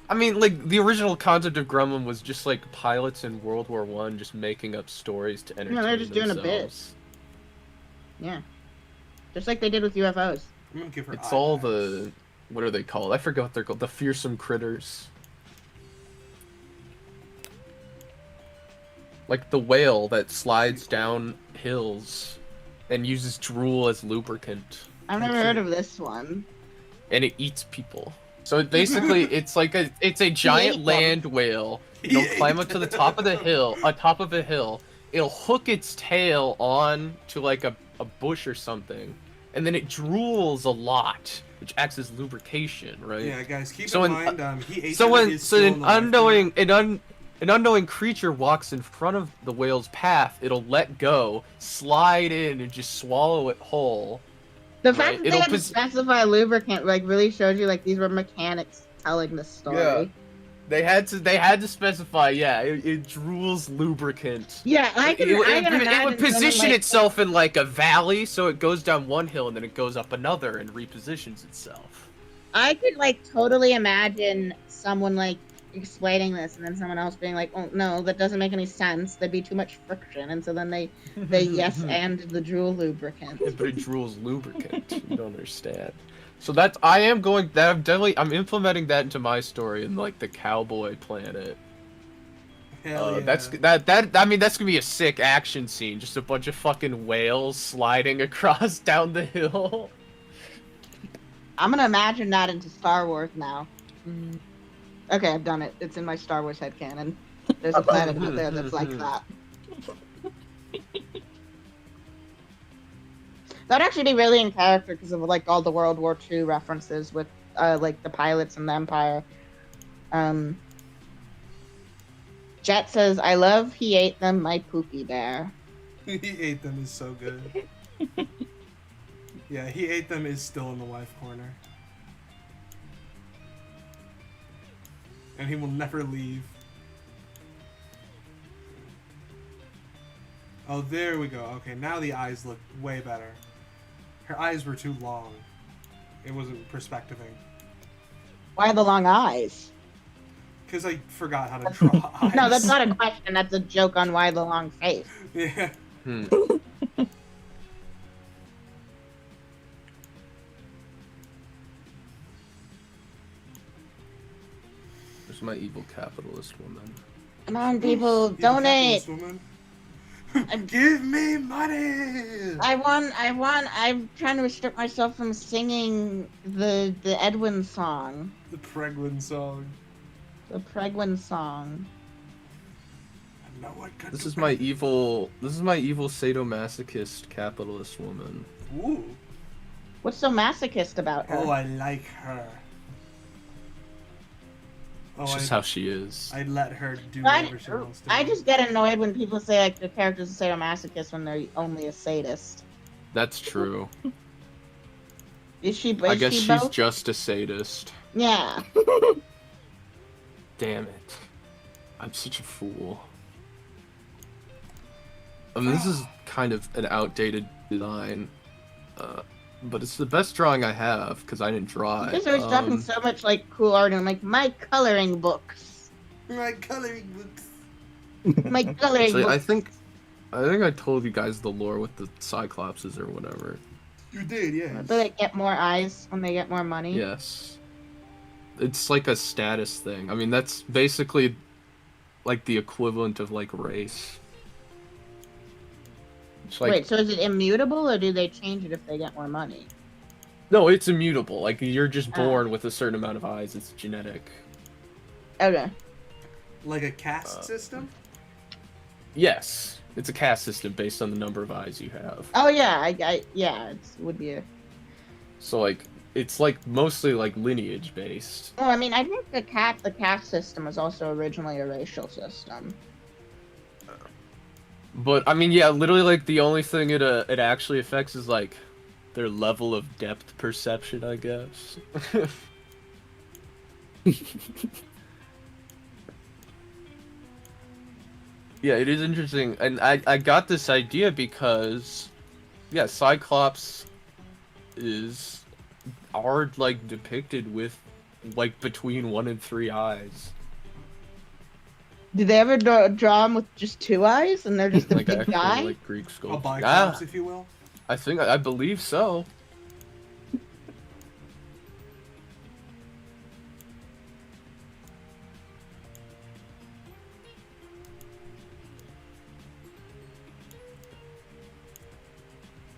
I mean, like, the original concept of Gremlin was just, like, pilots in World War I just making up stories to entertain they're just doing a bit. themselves. Yeah. Just like they did with UFOs. I'm gonna give her It's all eyebags. the... What are they called? I forgot what they're called. The fearsome critters. Like the whale that slides down hills and uses drool as lubricant. I've never heard of this one. And it eats people. So basically, it's a giant land whale. It'll climb up to the top of the hill, on top of a hill. It'll hook its tail on to like a bush or something, and then it drools a lot, which acts as lubrication, right? Yeah, guys, keep So in in- mind, he ate So them, when is still in the an unknowing creature walks in front of the whale's path, it'll let go, slide in, and just swallow it whole. The Right, fact that they it'll had to pos- specify lubricant like really showed you like these were mechanics telling the story. Yeah. They had to specify, yeah, it drools lubricant. Yeah, I can It imagine would position someone, like, itself in like a valley, so it goes down one hill and then it goes up another and repositions itself. I could like totally imagine someone like explaining this and then someone else being like, "Oh no, that doesn't make any sense. There'd be too much friction." And so then they yes and the drool lubricant. But it drools lubricant. You don't understand. So that's I'm implementing that into my story in like the cowboy planet. Hell yeah. That's gonna be a sick action scene. Just a bunch of fucking whales sliding across down the hill. I'm gonna imagine that into Star Wars now. Okay, I've done it. It's in my Star Wars headcanon. There's a planet out there that's like that. That'd actually be really in character because of like all the World War II references with like the pilots and the Empire. Jet says, "I love he ate them, my poopy bear." He ate them is so good. Yeah, he ate them is still in the wife corner. And he will never leave. Oh, there we go. Okay, now the eyes look way better. Her eyes were too long. It wasn't perspectiving. Why the long eyes? Because I forgot how to draw eyes. No, that's not a question. That's a joke on why the long face. Yeah. There's my evil capitalist woman. Come on, people, You donate. capitalist woman. Give me money! I'm trying to restrict myself from singing the Edwin song. The Preglin song. The Pregwin song. I know what could This do is my it. evil sadomasochist capitalist woman. Ooh. What's so masochist about her? Oh, I like her. It's Oh, just how she is. I let her do whatever she wants to I do. just get annoyed when people say like the character's a sadomasochist when they're only a sadist. That's true. Is she? I Is guess she she's both? just a sadist. Yeah. Damn it. I'm such a fool. I mean, this is kind of an outdated design, but it's the best drawing I have because I didn't draw it. Because I was dropping so much like cool art and like my coloring books. My coloring books. My coloring Actually, books. I think I told you guys the lore with the Cyclopses or whatever. You did, yeah. Do they get more eyes when they get more money? Yes. It's like a status thing. I mean, that's basically like the equivalent of like race. It's like, Wait, so is it immutable or do they change it if they get more money? no, it's immutable. Like you're just born with a certain amount of eyes. It's genetic. Okay. Like a caste system? Yes, it's a caste system based on the number of eyes you have. Oh yeah, yeah, it would be a. So like, it's like mostly like lineage based. Oh, I mean, I think the caste system was also originally a racial system. But I mean, yeah, literally like the only thing it actually affects is like their level of depth perception, I guess. Yeah, it is interesting, and I got this idea because, yeah, Cyclops are like depicted with like between 1 and 3 eyes. Did they ever draw him with just 2 eyes and they're just a Like big actual, guy? like Greek A sculpture. Cyclops, if you will. I believe so.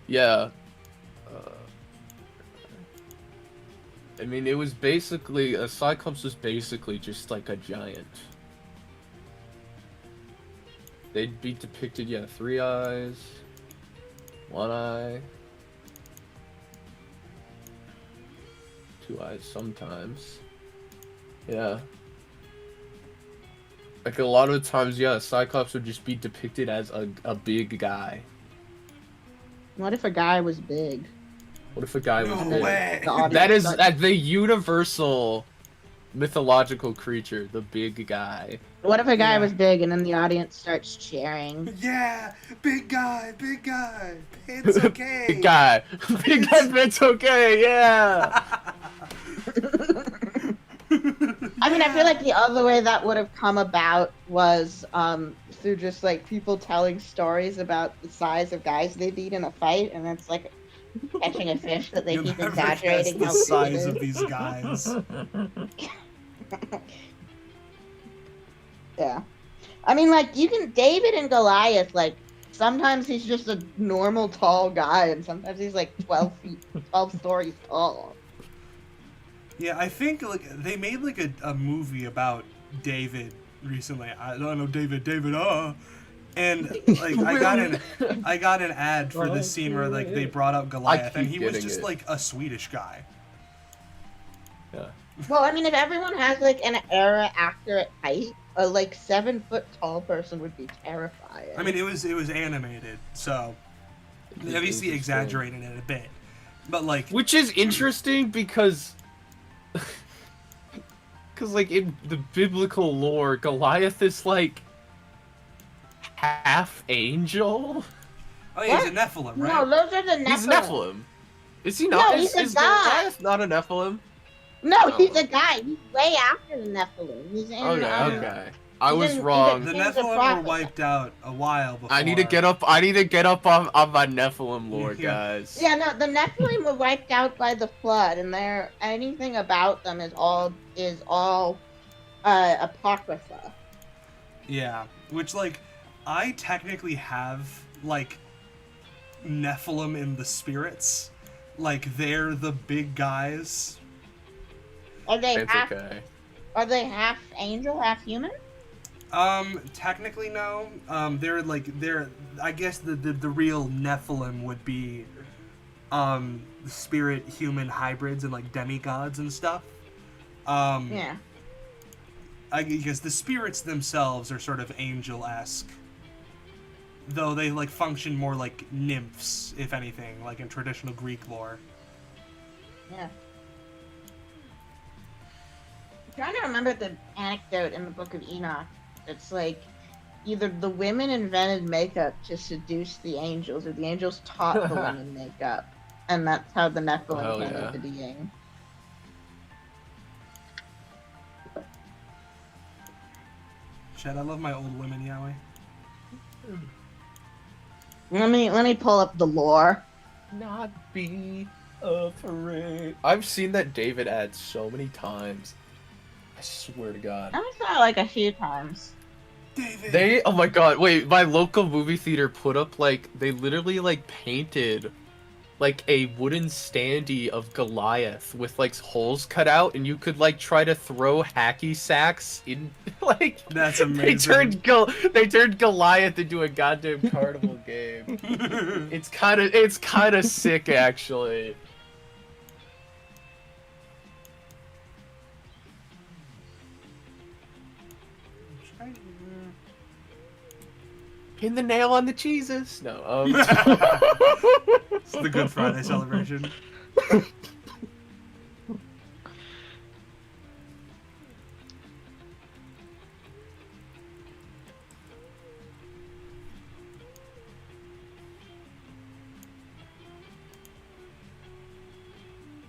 Yeah. I mean, it was basically a Cyclops was basically just like a giant. They'd be depicted, yeah, 3 eyes, 1 eye, 2 eyes sometimes. Yeah. Like a lot of the times, yeah, Cyclops would just be depicted as a big guy. What if a guy was big? What if a guy was No big? way. The audience That is starts- the universal mythological creature, the big guy. What if a guy Yeah. was big and then the audience starts cheering? Yeah, big guy, it's okay. Big guy. Big guy, it's okay, yeah. I mean, I feel like the other way that would have come about was through just like people telling stories about the size of guys they beat in a fight, and it's like catching a fish that they You'll keep never exaggerating guess how the big size it of is. these guys. Yeah. I mean, like, you can David and Goliath, like, sometimes he's just a normal tall guy, and sometimes he's like 12 stories tall. Yeah, I think like they made like a movie about David recently. I don't know David, and like I got an ad for the scene where like they brought up Goliath, and he was getting just it. like a Swedish guy. Yeah. Well, I mean, if everyone has like an era accurate height, a like 7 foot tall person would be terrifying. I mean, it was animated, so they obviously exaggerated it a bit, but like Which is interesting because like in the biblical lore, Goliath is like half angel. oh yeah, he's a Nephilim, right? No, those are the Nephilim. He's Nephilim. Is he not? No, he's a is guy. Goliath not a Nephilim? No, he's a guy. He's way after the Nephilim. He's in. Okay, okay. I He was didn't- wrong. The He's a Nephilim were prophet. wiped out a while before. I need to get up on my Nephilim lore, Yeah. guys. Yeah, no, the Nephilim were wiped out by the flood, and anything about them is all apocrypha. Yeah, which like I technically have like Nephilim in the spirits. Like they're the big guys. Are they It's half? okay. Are they half angel, half human? Technically no. They're I guess the real Nephilim would be spirit human hybrids and like demigods and stuff. Yeah. I guess the spirits themselves are sort of angel-esque. Though they like function more like nymphs, if anything, like in traditional Greek lore. Yeah. I'm trying to remember the anecdote in the Book of Enoch. It's like, either the women invented makeup to seduce the angels, or the angels taught the women makeup, and that's how the Nephilim Hell came yeah. into being. Chad, I love my old women, Yahweh. Let me pull up the lore. Not be afraid. I've seen that David ad so many times. I swear to God. I saw it like a few times. David. Oh my God, wait, my local movie theater put up, like, they literally, like, painted, like, a wooden standee of Goliath with, like, holes cut out, and you could, like, try to throw hacky sacks in, like... That's amazing. They turned Goliath into a goddamn carnival game. It's kind of sick, actually. Pin the nail on the cheeses. No, It's the Good Friday celebration.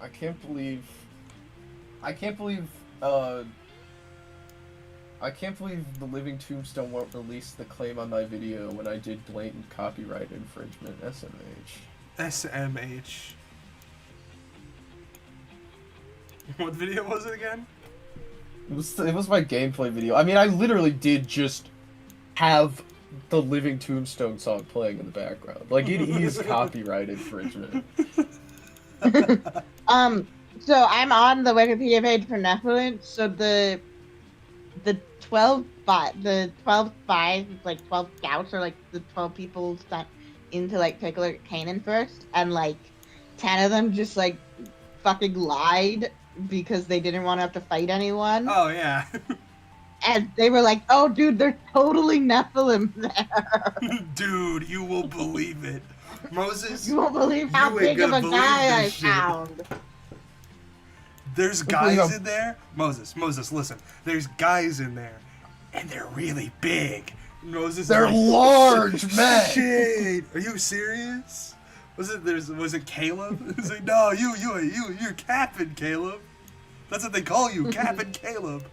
I can't believe the Living Tombstone won't release the claim on my video when I did blatant copyright infringement. SMH. SMH. What video was it again? It was my gameplay video. I mean, I literally did just have the Living Tombstone song playing in the background. Like, it is copyright infringement. So I'm on the Wikipedia page for Nephilim. So the 12 spies, like 12 scouts, or like the 12 people sent into like particular Canaan first, and like 10 of them just like fucking lied because they didn't want to have to fight anyone. Oh yeah. And they were like, "Oh, dude, there's totally Nephilim there." Dude, you will believe it. Moses, You won't believe how You ain't big of gonna a believe guy I this shit. found. there's guys in there. Moses, listen. There's guys in there, and they're really big. Moses, They're is like, large men. Shit, are you serious? Was it Caleb? He's like, no, you're Captain Caleb. That's what they call you, Captain Caleb.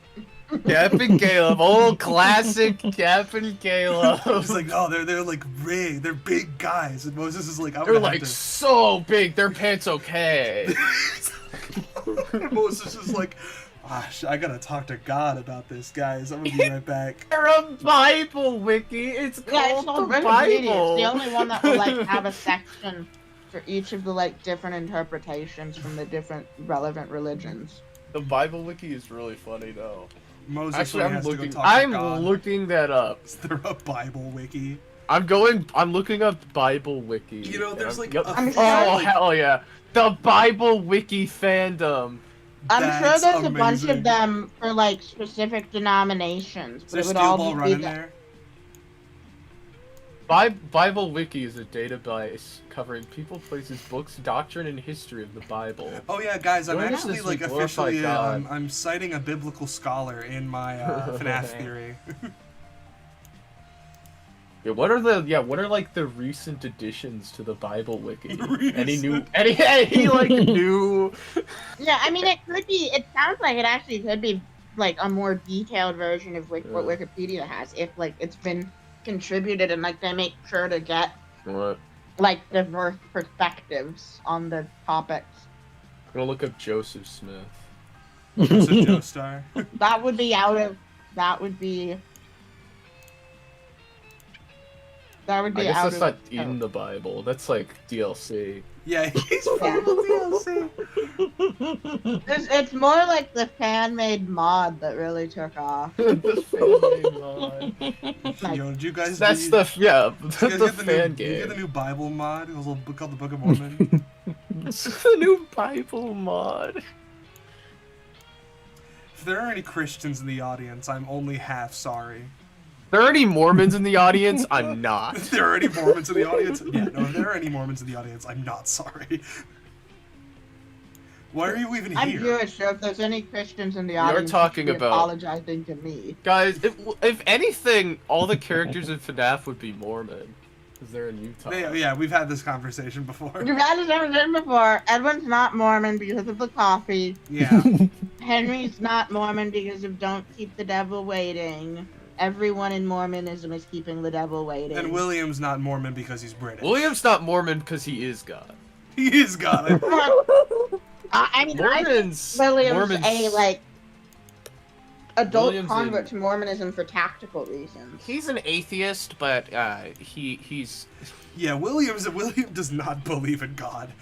Captain Caleb, old classic Captain Caleb. He's like, oh, they're like big, they're big guys, and Moses is like, They're like so big, their pants okay. Moses is like, I gotta talk to God about this, guys. I'm gonna be right back. They're a Bible wiki. It's Yeah, it's called called the Wikipedia. Bible. It's the only one that will like have a section for each of the like different interpretations from the different relevant religions. The Bible wiki is really funny though. Moses Actually, really I'm has to looking. go talk to I'm God. looking that up. Is there a Bible wiki? I'm looking up Bible wiki. You know, there's like Yep. a I'm fan, Oh like, hell yeah! The Bible wiki fandom. I'm sure That's there's a bunch amazing. of them for like specific denominations, Is but there it would steel all ball be running the- there? Bible wiki is a database covering people, places, books, doctrine, and history of the Bible. Oh yeah, guys, I'm Join us actually as like we glorify officially God. I'm citing a biblical scholar in my FNAF theory. Yeah, what are like the recent additions to the Bible wiki? Any new Recent. any like new? Yeah, I mean, it could be. It sounds like it actually could be like a more detailed version of what Wikipedia has, if like it's been contributed and like they make sure to get What? like diverse perspectives on the topics. I'm gonna look up Joseph Smith. Joseph Joestar. That would be out of. That would be. That would I be guess out that's of. not in the Bible. That's like DLC. Yeah, he's from the DLC. It's more like the fan-made mod that really took off. The fan mod. Yo, did you guys? That's read- the yeah, did you guys the get the fan new, Did you get the game. new Bible mod? It was a little book called the Book of Mormon. It's the new Bible mod. If there are any Christians in the audience, I'm only half sorry. There are any Mormons in the audience? I'm not. If there are any Mormons in the audience, yeah, no. If there are any Mormons in the audience, I'm not sorry. Why are you even I'm here? Jewish, so if there's any Christians in the You're audience, talking you should be about- apologizing to me. Guys, if anything, all the characters in FNAF would be Mormon. Because they're in Utah. Yeah, we've had this conversation before. You've had this conversation before. Edwin's not Mormon because of the coffee. Yeah. Henry's not Mormon because of don't keep the devil waiting. Everyone in Mormonism is keeping the devil waiting. And William's not Mormon because he's British. William's not Mormon because he is God. He is God. I mean, Mormons. William's Mormons. a like adult William's convert a- to Mormonism for tactical reasons. He's an atheist, but he's. Yeah, William does not believe in God.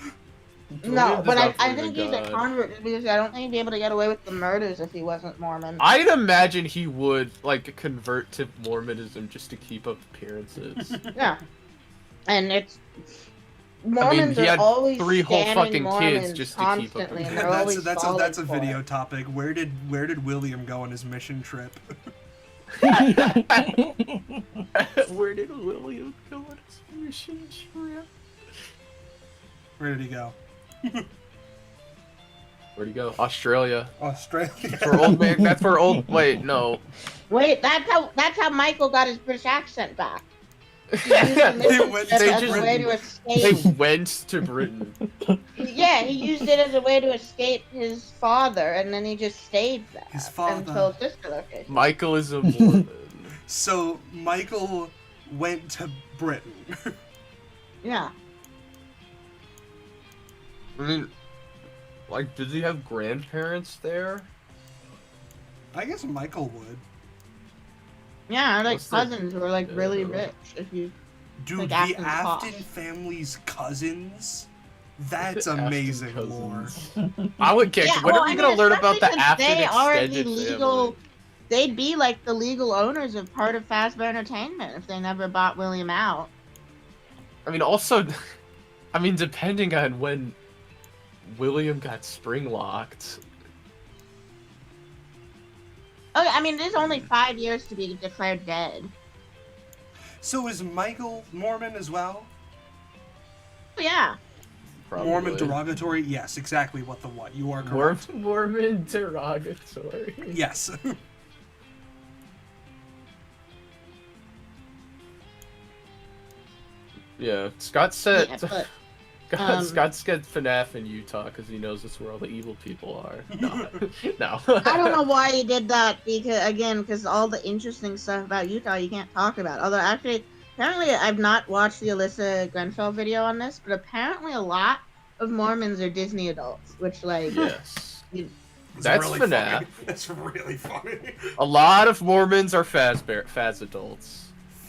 No, William but does not I believe in think he's a God. convert just because I don't think he'd be able to get away with the murders if he wasn't Mormon. I'd imagine he would like convert to Mormonism just to keep up appearances. Yeah, and it's Mormons he are had always 3 whole scanning fucking Mormons kids just to keep up constantly, and appearances. they're always That's falling a for video it. topic. Where did William go on his mission trip? Where did William go on his mission trip? Where did he go? Where'd he go? Australia. Australia. For old man. That's for old. Wait, no. Wait, that's how Michael got his British accent back. They went As to a Britain. way to They escape. went to Britain. Yeah, he used it as a way to escape his father, and then he just stayed there His father. until sister location. Michael is a Mormon. So Michael went to Britain. Yeah. I mean, like, did he have grandparents there? I guess Michael would. Yeah, like What's the- cousins who are like really Yeah. rich. If you Dude, Like the Afton's Afton posh. family's cousins? That's Afton amazing cousins. lore. I would get. When are we gonna learn about the especially Afton since they already extended legal. family? They'd be like the legal owners of part of Fazbear Entertainment if they never bought William out. I mean, also, I mean, depending on when William got spring locked. Okay, I mean, there's only 5 years to be declared dead. So is Michael Mormon as well? Oh, yeah. Probably. Mormon derogatory? Yes, exactly what. You are correct. Mormon derogatory. Yes. Yeah, Scott said. Yeah, but Scott's got FNAF in Utah because he knows that's where all the evil people are. No, no. I don't know why he did that because all the interesting stuff about Utah you can't talk about. Although actually, apparently I've not watched the Alyssa Grenfell video on this, but apparently a lot of Mormons are Disney adults, which like Yes. you- It's That's really FNAF. funny. That's really funny. A lot of Mormons are Faz adults.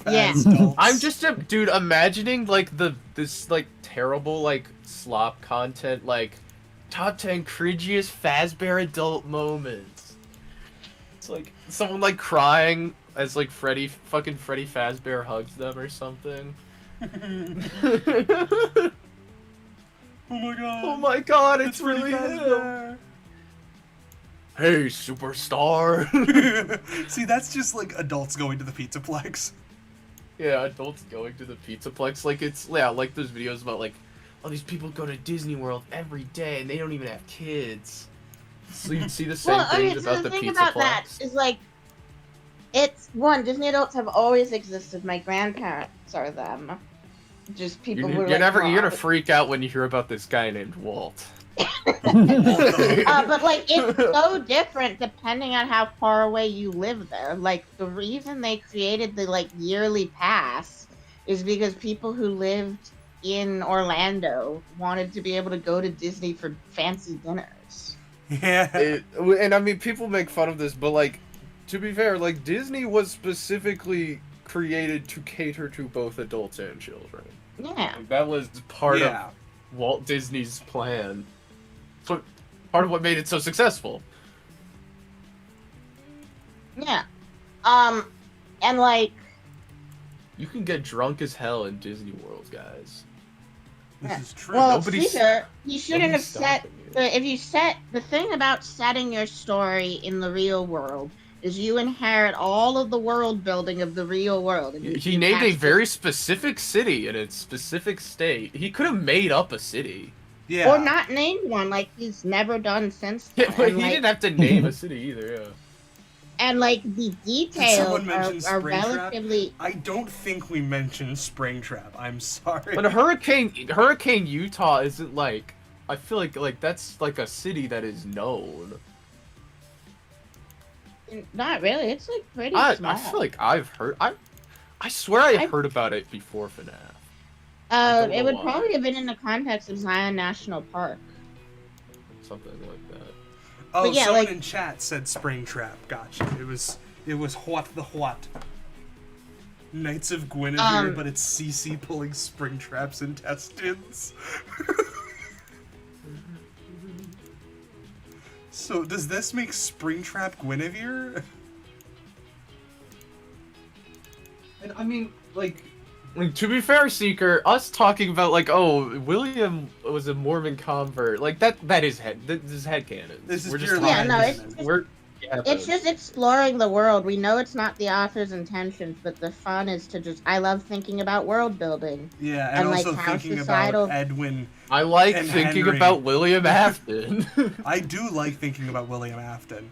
Yeah. Adults. I'm just dude, imagining like this like terrible like slop content like top 10 cringiest Fazbear adult moments. It's like someone like crying as like Freddy Fazbear hugs them or something. Oh my god. Oh my god, it's really him. Fazbear. Hey, superstar. See, that's just like adults going to the Pizzaplex. Yeah, adults going to the Pizzaplex. Like, it's, yeah, like those videos about, like, oh, these people go to Disney World every day and they don't even have kids. So you'd see the same things about the the thing about that Pizzaplex. is like, it's one Disney adults have always existed. My grandparents are them. Just people who are You're like, gonna "Wow." freak out when you hear about this guy named Walt. But like it's so different depending on how far away you live there. Like the reason they created the like yearly pass is because people who lived in Orlando wanted to be able to go to Disney for fancy dinners. Yeah. And I mean, people make fun of this, but like, to be fair, like Disney was specifically created to cater to both adults and children. Yeah. Like, that was part Yeah. of Walt Disney's plan. So part of what made it so successful. Yeah. And like You can get drunk as hell in Disney World, guys. This is true. well, Nobody's- Caesar, you shouldn't have Nobody's set stopping you. if you set the thing about setting your story in the real world is you inherit all of the world building of the real world. And He you named a actually- very specific city in a specific state. He could have made up a city. Yeah. Or not named one, like he's never done since then. Yeah, but And, he like, didn't have to name a city either. Yeah. and like the details someone mention are Springtrap? relatively. I don't think we mentioned Springtrap. I'm sorry. But Hurricane Utah isn't like. I feel like that's like a city that is known. Not really. It's like pretty small. I feel like I've heard. I swear I heard about it before FNAF. It would why. probably have been in the context of Zion National Park. Something like that. Oh, But yeah, someone like- in chat said Springtrap. Gotcha. It was what the what. Knights of Guinevere, but it's CC pulling Springtrap's intestines. So does this make Springtrap Guinevere? And I mean, like, to be fair, Seeker, us talking about like, oh, William was a Mormon convert, like that is headcanon. This is We're pure just Yeah, talking- no, headcanon. it's just exploring the world. We know it's not the author's intentions, but the fun is to just. I love thinking about world building. Yeah, and And, like, also how thinking societal- about Edwin. I like and thinking Henry. about William Afton. I do like thinking about William Afton.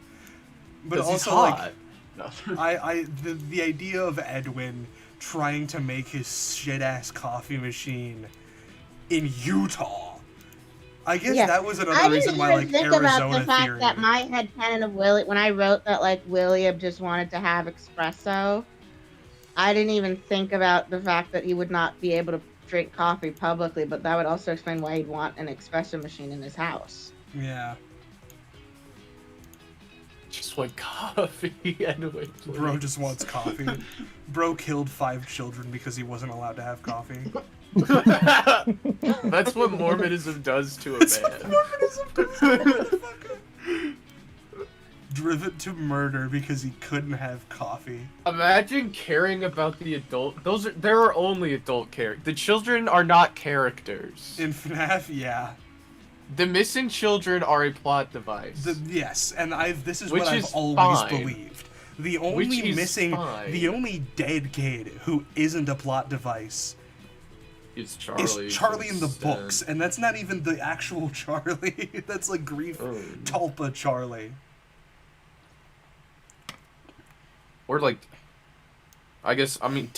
But 'Cause he's also, like, hot. No. the idea of Edwin trying to make his shit-ass coffee machine in Utah. I guess Yeah. that was I another didn't reason why, even like, think Arizona about the fact theory. that my headcanon of Willie, when I wrote that like William just wanted to have espresso, I didn't even think about the fact that he would not be able to drink coffee publicly, but that would also explain why he'd want an espresso machine in his house. Yeah. Just want coffee anyway. Bro just wants coffee. Bro killed 5 children because he wasn't allowed to have coffee. That's what Mormonism does to a man. Driven to murder because he couldn't have coffee. Imagine caring about the adult. There are only adult characters. The children are not characters. In FNAF, yeah. The missing children are a plot device. Yes, and this is Which what I've is always fine. believed. The Which only is missing, fine. the only dead kid who isn't a plot device It's Charlie. is Charlie in the instead. books, and that's not even the actual Charlie. That's like Grief Oh. Tulpa Charlie. Or like, I guess I mean,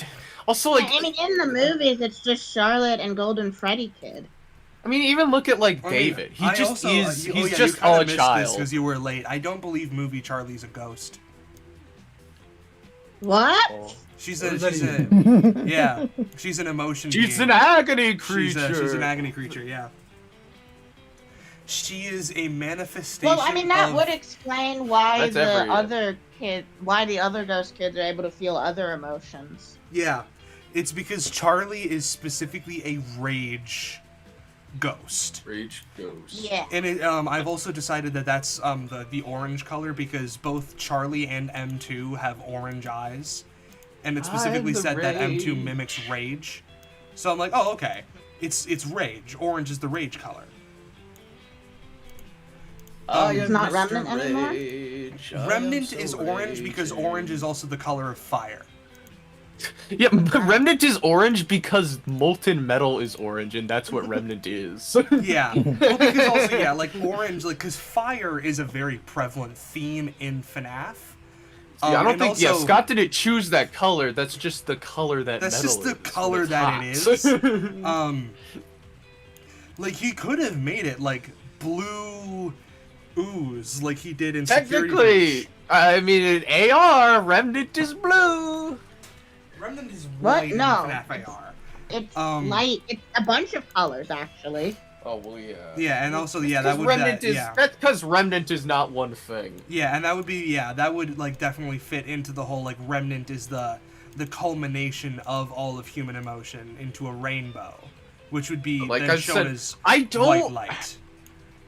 also like, I mean, in the movies, it's just Charlotte and Golden Freddy Kid. I mean, even look at like I mean, David. He I just also, is. you He's kinda just a missed child. because you were late. I don't believe movie Charlie's a ghost. What? Oh. She's What a, does she's that a, yeah, she's an emotion. She's being. an agony creature. She's an agony creature, yeah. She is a manifestation. Well, I mean, that of, would explain why That's why the other ghost kids are able to feel other emotions. Yeah, it's because Charlie is specifically a rage ghost, Rage ghost. Yeah. and I've also decided that that's the orange color because both Charlie and M2 have orange eyes, and it specifically the said that M2 rage. mimics rage. So I'm like, oh, okay, it's rage. Orange is the rage color. It's not Remnant anymore? Remnant is orange because orange is also the color of fire. Yeah, but Remnant is orange because molten metal is orange, and that's what Remnant is. Yeah, well, because also like orange, like because fire is a very prevalent theme in FNAF. Yeah, I don't and think. Yeah, also- Scott didn't choose that color. That's just the color that. That's metal just the is when color it's that hot. it is. Like he could have made it like blue ooze, like he did in Security Technically, Breach. I mean, in AR, Remnant is blue. Remnant is What? white in No. FNAF AR. It's Um, light. It's a bunch of colors, actually. Oh well, yeah. Yeah, and also that Because would Remnant that, is yeah. that's because Remnant is not one thing. Yeah, and that would be that would like definitely fit into the whole like Remnant is the culmination of all of human emotion into a rainbow, which would be Like then I shown said, as I white don't. light.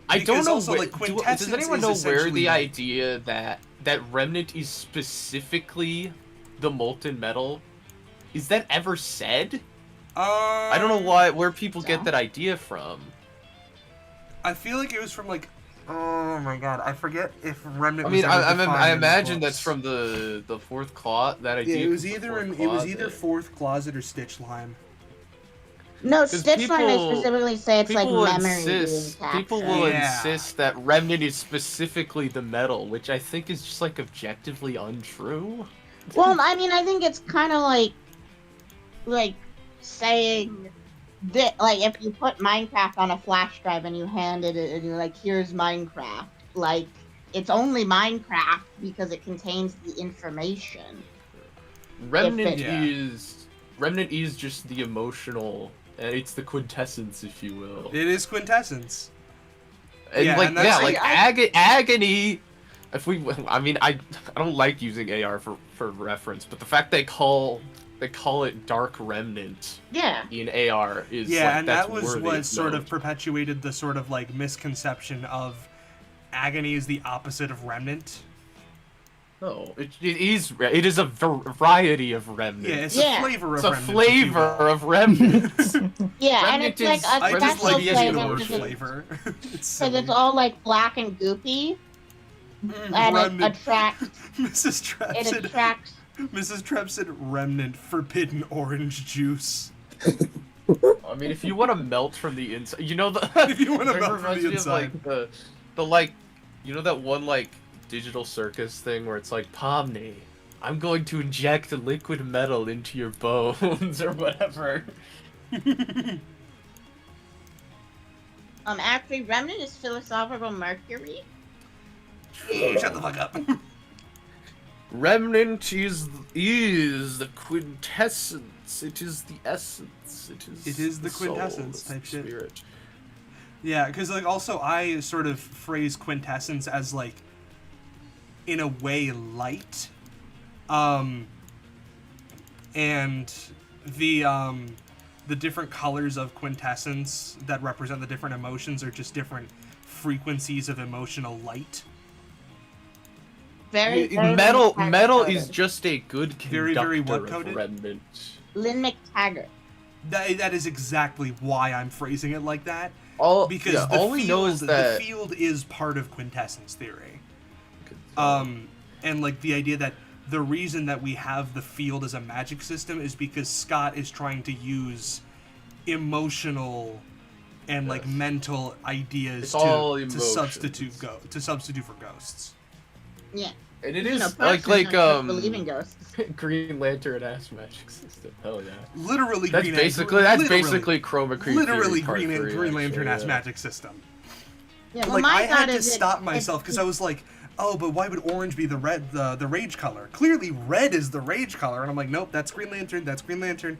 I don't Because know. also, Where, like, does quintessence anyone is know where essentially, the like- idea that Remnant is specifically the molten metal? Is that ever said? I don't know where people get that idea from. I feel like it was from like, oh my god, I forget if Remnant. I mean, was ever defined I in the imagine that's books. from the fourth claw. That idea. Yeah, it was comes from either Fourth it was Claw, either but- Fourth Closet or Stitch Lime. No, 'Cause Stitch Line, they specifically say it's like people will memory being insist. captured. People will Yeah. insist that remnant is specifically the metal, which I think is just like objectively untrue. Well, I mean, I think it's kind of like saying that, like, if you put Minecraft on a flash drive and you handed it and you're like, here's Minecraft, like, it's only Minecraft because it contains the information. Remnant Yeah. is just the emotional, and it's the quintessence, if you will. It is quintessence. And Yeah, like and that's- like agony. If we, I mean, I don't like using AR for reference, but the fact they call it Dark Remnant Yeah. in AR is Yeah, like, and that's that was worthy what sort of note. perpetuated the sort of like misconception of agony is the opposite of remnant. No, it is a variety of remnant. Yeah, it's Yeah. a flavor of It's a remnant. flavor of remnant. Yeah, and Remnant it's like is- a I just special like using the flavor word because flavor. It's it's silly. all like black and goopy, and it Remnant. attracts. Mrs. Trepp It said, attracts. Mrs. Trepp said remnant forbidden orange juice. I mean, if you want to melt from the inside, you know the. If you wanna it melt from reminds the me of, inside. like the like, you know that one like digital circus thing where it's like Pomni, I'm going to inject liquid metal into your bones or whatever. Actually, remnant is philosophical mercury. Shut the fuck up. Remnant is the quintessence. It is the essence. It is the soul, quintessence it's the type shit. spirit. Yeah, because like also I sort of phrase quintessence as like, in a way, light, and the different colors of quintessence that represent the different emotions are just different frequencies of emotional light. Very, very Metal Lynn is McTaggart. just a good Very, conductor very of what-coded? remnant. Lynn McTaggart. That is exactly why I'm phrasing it like that. All Because yeah, the all we know is that the field is part of quintessence theory. And like the idea that the reason that we have the field as a magic system is because Scott is trying to use emotional and like Yes. mental ideas It's all to emotions. substitute for ghosts. Yeah. and it You is know, like personally, I don't believe in ghosts. Green Lantern ass magic system. Hell yeah. Literally, That's basically Chroma Creep. literally Theory Part 3, Green Lantern actually, ass yeah. magic system. Yeah, well, Like my I had thought to is stop myself because I was like, oh, but why would orange be the rage color? Clearly, red is the rage color, and I'm like, nope, that's Green Lantern. That's Green Lantern.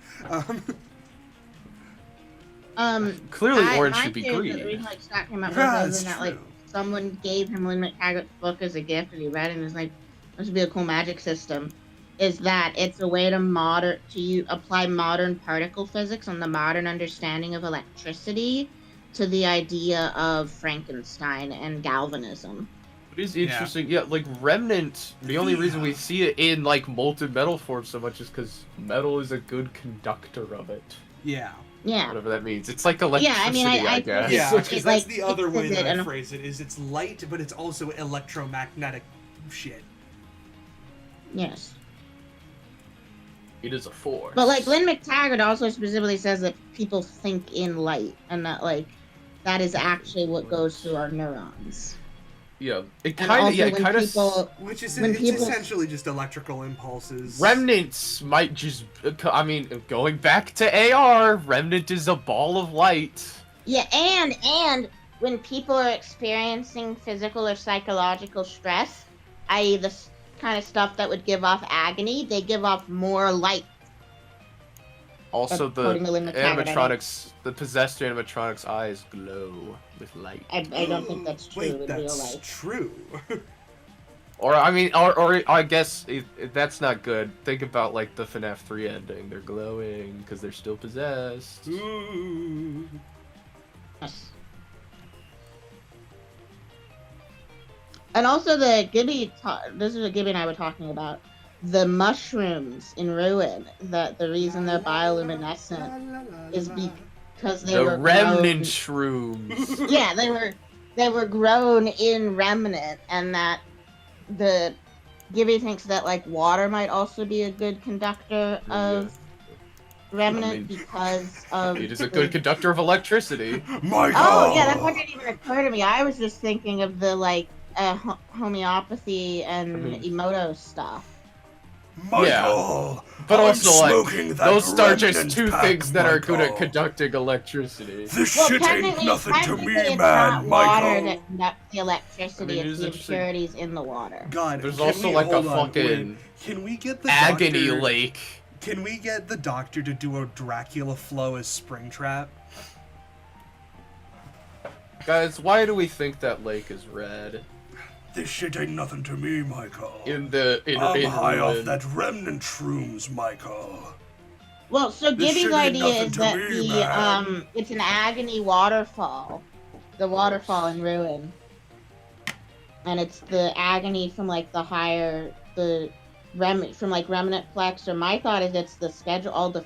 Clearly orange my should be theory green. that we, like, Scott came up with Yeah, was it's that like true. someone gave him Lynn McTaggart's book as a gift, and he read it and was like, "This would be a cool magic system." Is that it's a way to apply modern particle physics and the modern understanding of electricity to the idea of Frankenstein and galvanism. It is interesting, yeah. Like remnant. The only reason we see it in like molten metal form so much is because metal is a good conductor of it. Yeah. Yeah. Whatever that means. It's like electricity, Yeah, I mean, I guess. think Yeah, It, because like, that's the other way fixes that it I and- phrase it, is it's light, but it's also electromagnetic shit. Yes. It is a force. But like Lynn McTaggart also specifically says that people think in light, and that like that is actually what goes through our neurons. Yeah, it And kind of, also yeah, it when kind of. people, Which is When it's people- essentially just electrical impulses. Remnants might just. I mean, going back to AR, Remnant is a ball of light. yeah, and when people are experiencing physical or psychological stress, i.e. the kind of stuff that would give off agony, they give off more light. Also, the According to Lynn McTaggart, animatronics, the possessed animatronics' eyes glow with light. I don't think that's true Wait, in real that's life. true. Or I mean, or I guess that's not good. Think about like the FNAF 3 ending. They're glowing because they're still possessed. Ooh. Yes. And also the Gibby, this is what Gibby and I were talking about. The mushrooms in Ruin, that the reason they're bioluminescent is because they The were remnant grown, shrooms. yeah, they were grown in remnant, and that the Gibby thinks that like water might also be a good conductor of remnant because of. It is a good conductor of electricity. Michael! Oh yeah, that part didn't even occur to me. I was just thinking of the like homeopathy and Emoto stuff. Michael! But I'm also, smoking like, that those are just remnant two pack, things that are good at Michael. conducting electricity. This Well, shit ain't technically, nothing to me, it's man, not water Michael. that conducts the electricity. I mean, it it's is the interesting. impurities in the water. God, There's can also we, like a hold on, fucking wait. Can we get the agony doctor, lake. Can we get the doctor to do a Dracula flow as Springtrap? Guys, why do we think that lake is red? This shit ain't nothing to me, Michael. I'm I'm high off ruin. that remnant shrooms, Michael. Well, so This Gibby's shit ain't idea nothing is to that me, man. it's an agony waterfall, the waterfall in ruin, and it's the agony from like the higher from like remnant plex. Or my thought is it's the schedule, all the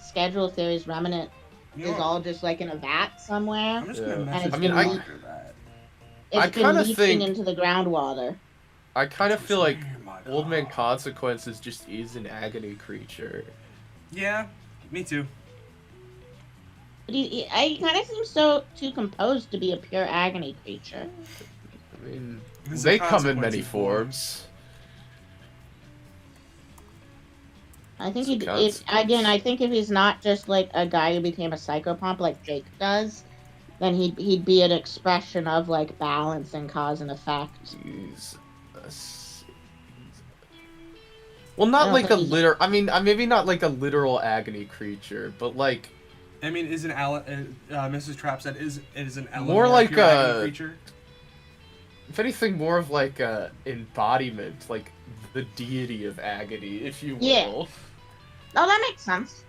schedule theories remnant You is know, all just like in a vat somewhere. I'm just Yeah. gonna message I the mean, doctor that. I It's been kinda leaching think- into the groundwater. I kind of feel like Michael. Old Man Consequences just is an agony creature. Yeah, me too. But he kind of seems so too composed to be a pure agony creature. I mean, There's they a come in many consequence for it. forms. I think It's a I think if he's not just like a guy who became a psychopomp like Jake does, then he'd be an expression of like balance and cause and effect. He's well, I not don't like a think he's- literal. I mean, maybe not like a literal agony creature, but like I mean, is Mrs. Trap said is an Eleanor More like pure agony a- creature? if anything, more of like a embodiment, like the deity of agony, if you will. Yeah. Oh, that makes sense.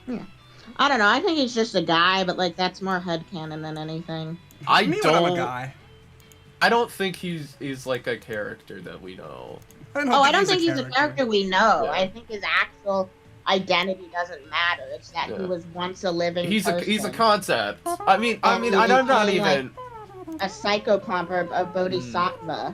Yeah. I don't know. I think he's just a guy, but like that's more headcanon than anything. I Me when I'm a don't. guy. I don't think he's like a character that we know. I don't think he's a character we know. Yeah. I think his actual identity doesn't matter. It's that he Yeah. was once a living He's a person. concept. I mean, And he I'm not became, like, even. a psychopomp or a bodhisattva.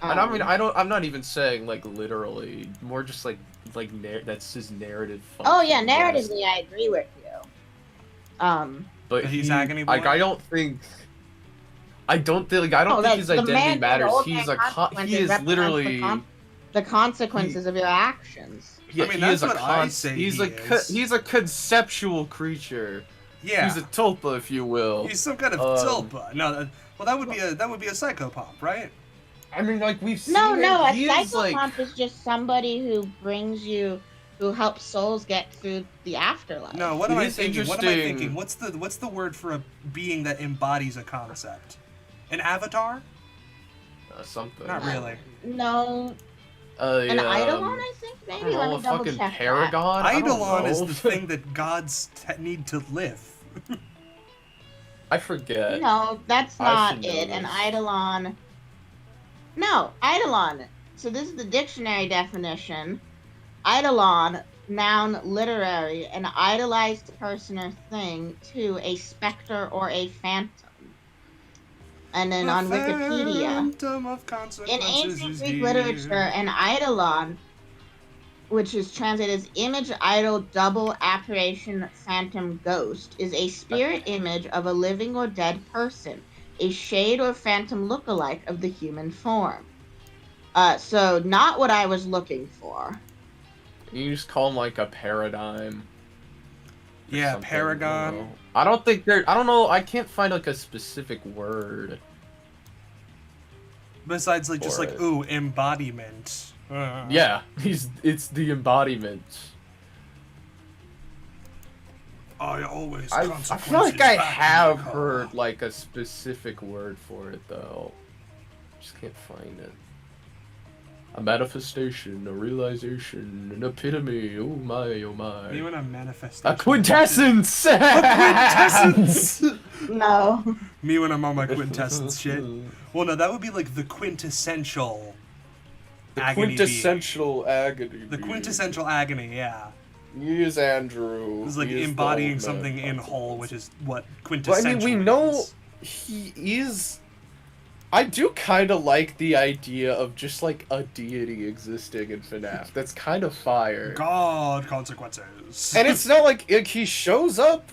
And I mean, I'm not even saying like literally. More just like that's his narrative. Oh yeah, function, yes. narratively, I agree with you. But He's he- agony Like boy? I don't think Oh, his the identity man matters. old He's man he consequences is represents literally. the consequences of your actions. Yeah, I mean, he that's is a what I say he's he a is. he's a conceptual creature. Yeah. He's a tulpa, if you will. He's some kind of tulpa. No, well, that would be a psychopomp, right? I mean, like we've seen. No, a he is, like, psychopomp is just somebody who who helps souls get through the afterlife. No, what It am I is thinking? What am I interesting. thinking? What's the word for a being that embodies a concept? An avatar? something. Not really. No, an eidolon, I think maybe. Let a me double fucking check paragon. I don't Eidolon is know. the thing that gods need to live. I that. forget. No, that's I not should know it. An this. eidolon. No, eidolon. So this is the dictionary definition. Eidolon, noun, literary, an idolized person or thing. 2, a specter or a phantom. And then on Wikipedia, Phantom of in consequences ancient is Greek dear. literature, an eidolon, which is translated as image, idol, double, apparition, phantom, ghost, is a spirit image of a living or dead person, a shade or phantom lookalike of the human form. So not what I was looking for. You just call him like a paradigm. or Yeah, something, paragon. you know? I don't think there. I don't know. I can't find like a specific word. Besides, like, just For like, it. ooh, embodiment. Yeah, it's the embodiment. I always. I feel like I have heard like a specific word for it though. Just can't find it. A manifestation, a realization, an epitome. Oh my, oh my. You want a manifestation? A quintessence. A quintessence. No. Me when I'm on my quintessence shit. Well, no, that would be like the quintessential. The agony quintessential agony. being. The being. quintessential agony, yeah. He is Andrew. It's like He is the embodying old something man in consequence. whole, which is what But I quintessential mean, we know is. he is I do kind of like the idea of just like a deity existing in FNAF. That's kind of fire. God consequences. And it's not like he shows up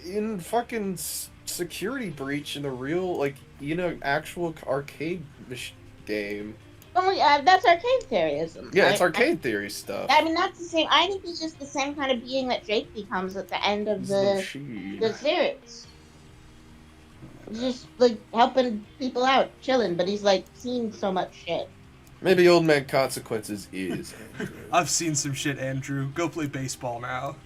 in fucking Security Breach in a real, like, actual arcade game. Oh, yeah, that's arcade theoryism. Yeah, right? it's arcade theory stuff. I mean, that's the same. I think he's just the same kind of being that Jake becomes at the end of the series. Just like helping people out, chilling, but he's like seen so much shit. Maybe Old Man Consequences is Andrew. I've seen some shit, Andrew. Go play baseball now.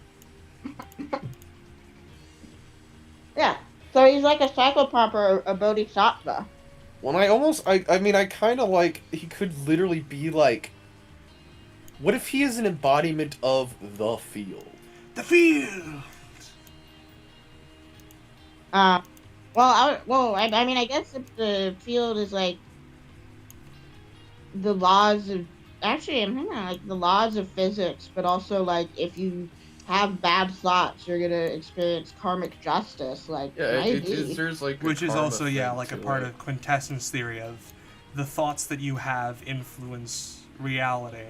Yeah. So he's like a psychopath or a bodhisattva. Well, I mean, I kind of like, he could literally be like, what if he is an embodiment of the field? The field! I mean, I guess if the field is like the laws of, actually, I'm thinking like the laws of physics, but also like if you have bad thoughts, you're gonna experience karmic justice. Like, yeah, maybe. there's like, which is also like a part it. of quintessence theory of the thoughts that you have influence reality.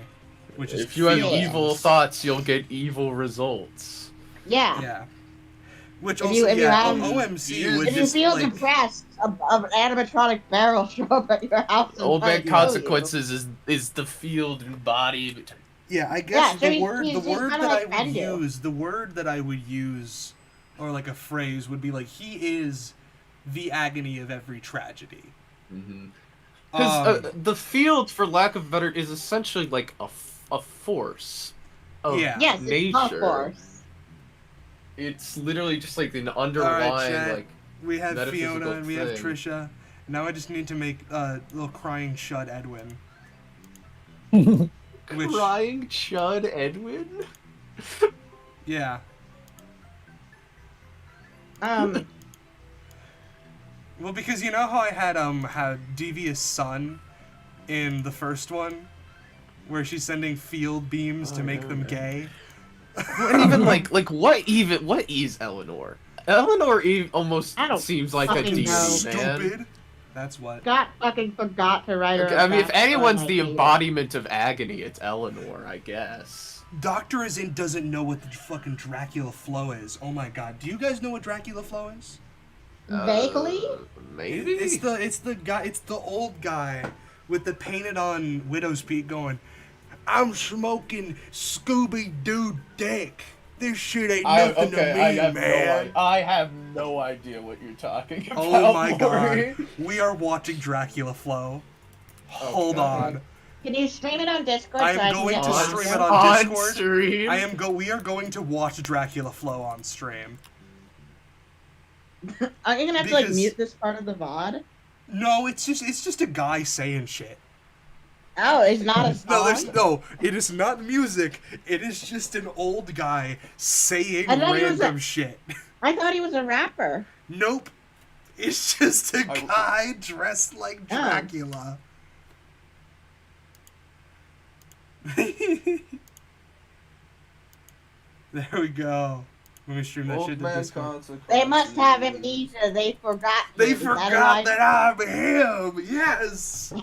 Which is if you have evil thoughts, you'll get evil results. Yeah. Yeah. Which if also, you have, OMC would if just, you feel like, depressed, an animatronic barrel show up at your house. Old Man Consequences is the field embodied. Yeah, I guess so the word like that I would use, or like a phrase would be like, he is the agony of every tragedy. Because the field, for lack of better, is essentially like a force of nature. It's a force. It's literally just like an underlying, like, we have Fiona and we have thing. Trisha. Now I just need to make little crying Chud Edwin. Crying Chud Edwin? Yeah. Well, because you know how I had Devious Sun in the first one, where she's sending field beams to make them gay. And even like what is Eleanor? Eleanor almost seems like a deity, man. Stupid. That's what. Scott fucking forgot to write her. I mean, if anyone's the embodiment of agony, it's Eleanor, I guess. Dr. Azin doesn't know what the fucking Dracula flow is. Oh my god. Do you guys know what Dracula flow is? Vaguely? Maybe? It's the old guy with the painted on Widow's Peak going, I'm smoking Scooby-Doo dick. This shit ain't nothing to me, man. I have no idea what you're talking about. Oh my god. We are watching Dracula flow. Hold on. Can you stream it on Discord? I'm going to stream it on Discord. We are going to watch Dracula flow on stream. Are you gonna have to like mute this part of the VOD? No, it's just a guy saying shit. Oh, it's not a song? It is not music. It is just an old guy saying random shit. I thought he was a rapper. Nope. It's just a guy dressed like Dracula. There we go. Let me stream that shit to Discord. They must have amnesia. They forgot. They forgot that I'm him. Yes.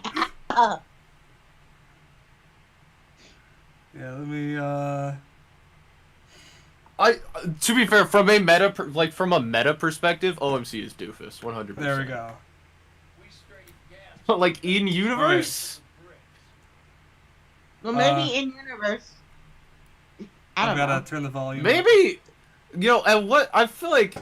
Yeah, let me, to be fair, from a meta perspective, OMC is doofus, 100%. There we go. But like in universe, well, maybe in universe. I've gotta turn the volume. Maybe, and what I feel like.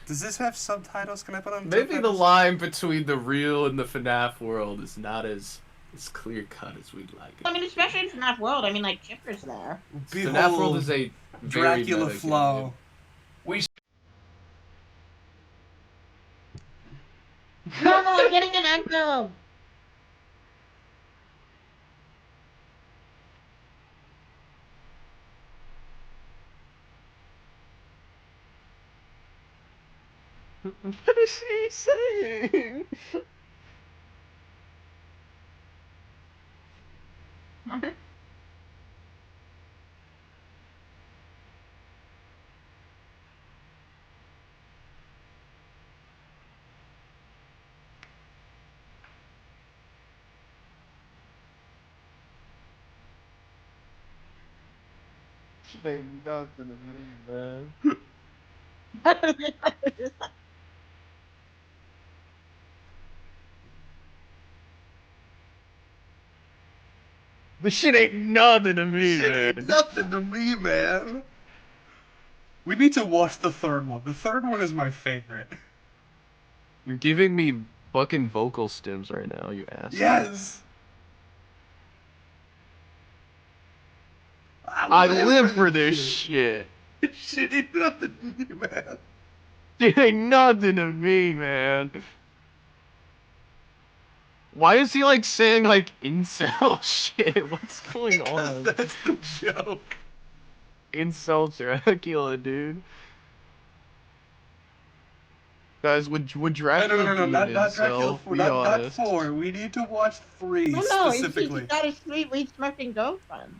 Does this have subtitles? Can I put on? Maybe the line between the real and the FNAF world is not as clear cut as we'd like it. I mean, especially in FNAF World. I mean, like Chipper's there. FNAF World is a very Dracula flow. No, I'm getting an echo. What is he saying? Ain't nothing to me, man. This shit ain't nothing to me, man. Nothing to me, man. We need to watch the third one. The third one is my favorite. You're giving me fucking vocal stems right now, you ass. Yes. I live for this shit. This shit ain't nothing to me, man. It ain't nothing to me, man. Why is he like saying like incel shit? What's going on? That's the joke. Incel Dracula, dude. Guys, would Dracula No, be an not incel? Dracula 4, Be not honest. 4. We need to watch 3 No, specifically. he's got his sweet weed smoking girlfriends.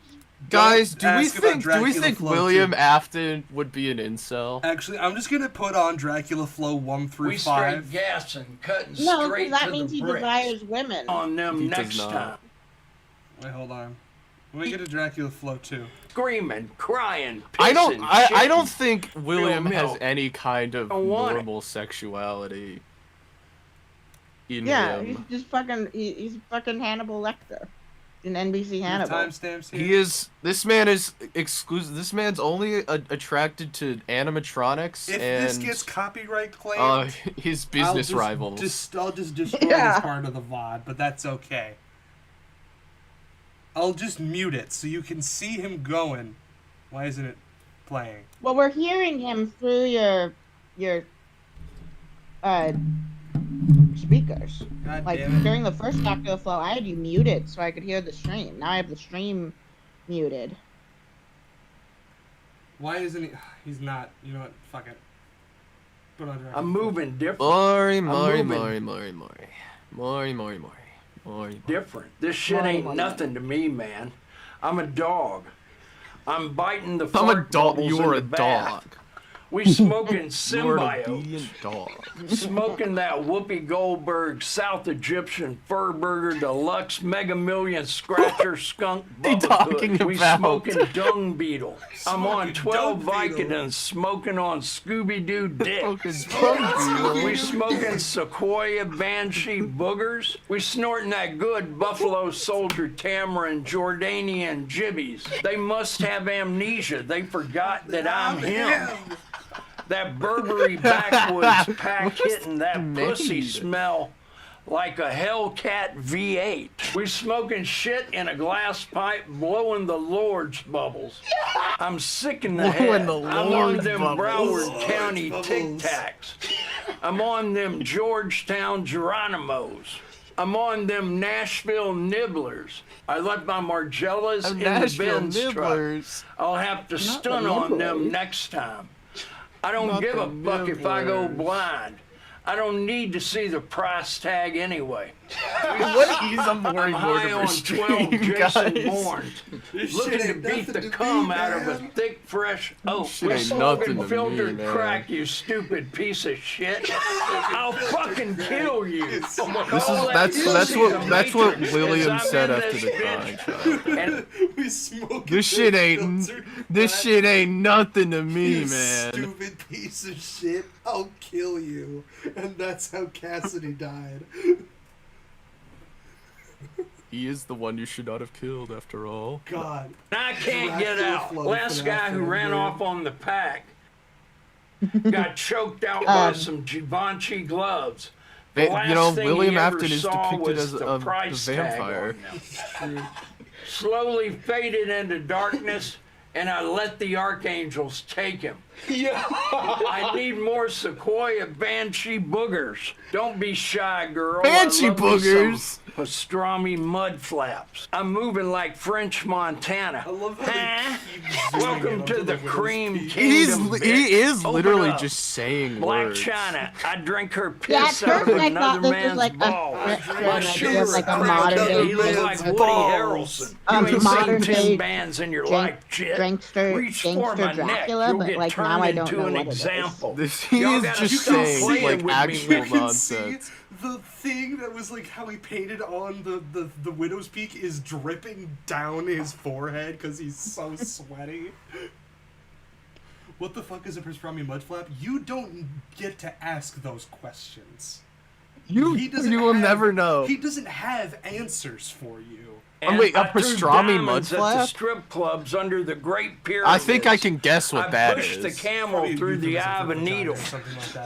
Guys, Don't do we ask about think Dracula Flow William 2. Afton would be an incel? Actually, I'm just gonna put on Dracula Flow 1 through We 5. straight gassing, cutting No, straight because that to means the he bricks desires women. on them He does next not. time. Wait, hold on. Let me get to Dracula Flow 2. Screaming, crying, I pissing, I don't shitting. think William has milk. any kind of Don't want it. normal sexuality in Yeah, him. he's just fucking. He's fucking Hannibal Lecter in NBC Hannibal. Timestamps here. He is. This man is exclusive. This man's only attracted to animatronics If and this gets copyright claimed, his business rivals. I'll just destroy Yeah. this part of the VOD, but that's okay. I'll just mute it so you can see him going. Why isn't it playing? Well, we're hearing him through your speakers. God Like damn it. during the first Dracula Flow, I had you muted so I could hear the stream. Now I have the stream muted. Why isn't he? He's not. You know what? Fuck it. Put on Dracula. I'm moving different. Maury, moving. Maury. Different. This shit Maury, ain't Maury. nothing to me, man. I'm a dog. I'm biting the I'm a fart dog. bubbles You are in a the dog. bath. We smoking You are an symbiotes. obedient dog. Smoking that Whoopi Goldberg South Egyptian Fur Burger Deluxe Mega Million Scratcher Skunk What are you Bubba talking Kush. We about? smoking Dung Beetle. I'm on Smoking 12 Dung Beetle. Vicodins smoking on Scooby-Doo dick. Fucking We smoking Sequoia Banshee boogers. We snorting that good Buffalo Soldier Tamarind Jordanian jibbies. They must have amnesia. They forgot that I'm him. That Burberry backwoods pack hitting that pussy Made. smell like a Hellcat V8. We smoking shit in a glass pipe, blowing the Lord's bubbles. I'm sick in the Blowing head. the I'm on Lord's them bubbles. Broward County Tic Tacs. I'm on them Georgetown Geronimos. I'm on them Nashville Nibblers. I left my Margellas in the Nashville Benz truck. Nibblers. I'll have to Not stun the on them Nibblers. next time. I don't Not give the a fuck if I go Nibblers. blind. I don't need to see the price tag anyway. What is a Maury I'm high on Mortimer 12 stream, Jason guys? Bournes, This looking shit to ain't beat nothing the to cum me, out of a man. thick, fresh oak. Shit We're ain't nothing smoking to me, filtered man. crack, you stupid piece of shit. I'll fucking kill you. This All is that that's pussy's what a that's what matrix, William as I'm said in after this the bitch. contract. And We smoking This shit ain't filtered this crack. shit ain't nothing to me, You man. stupid piece of shit. I'll kill you. And that's how Cassidy died. He is the one you should not have killed, after all. God. I can't get Dracula out. Flow Last for guy who that ran film, off on the pack got choked out by some Givenchy gloves. The You last know, thing William he ever Afton is saw depicted was as the a price tag vampire. on them. Slowly faded into darkness, and I let the archangels take him. Yeah. I need more Sequoia Banshee boogers. Don't be shy, girl. Banshee I love me some boogers? Pastrami mud flaps. I'm moving like French Montana. I love how Huh? they keep zooming Welcome in to onto the widow's cream peak. kingdom. bitch. He is Open literally up. just saying Black words. China. I drink her Yeah, at piss out first of I another thought this was man's like a balls. threat to My an idea sugar of like a crack modern up. day He looks like Woody balls. Harrelson. You ain't modern seen 10 day bands in your Jank- life, shit. Gangster, Reach for gangster my neck. Dracula, You'll but get like turned now I don't into know an what it is. example. He Y'all is gotta just stop saying playing like with me, actual man. You can nonsense. see the thing that was like how he painted on the widow's peak is dripping down his forehead because he's so sweaty. what the fuck is a pastrami mudflap? You don't get to ask those questions. He will never know. He doesn't have answers for you. Oh, wait, a I threw pastrami diamonds at the mudflap? strip clubs under the Great Pyramid. I think I can guess what that is. I pushed the camel through the eye of a needle.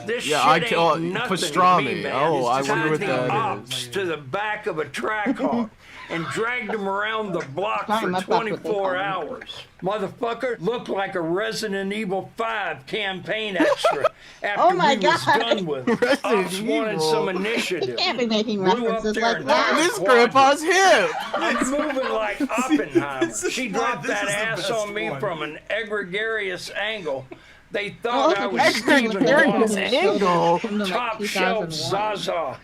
This Yeah, shit ain't nothing pastrami. to me, man. Oh, I It's wonder what tied that the is. ox to the back of a trackhawk and dragged him around the block Sorry, for my fuck with 24 this. hours. Motherfucker looked like a Resident Evil 5 campaign extra after Oh my we was God. done with. Resident Ops wanted Evil. some You initiative. can't be making Blew up references there like and that. This grandpa's hip! I'm moving like Oppenheimer. This is She why dropped this that is the ass best on me one. from an egregious angle. They thought I was Extra Stephen hilarious Hawking. angle. From the, like, Top shelf 2001. Zaza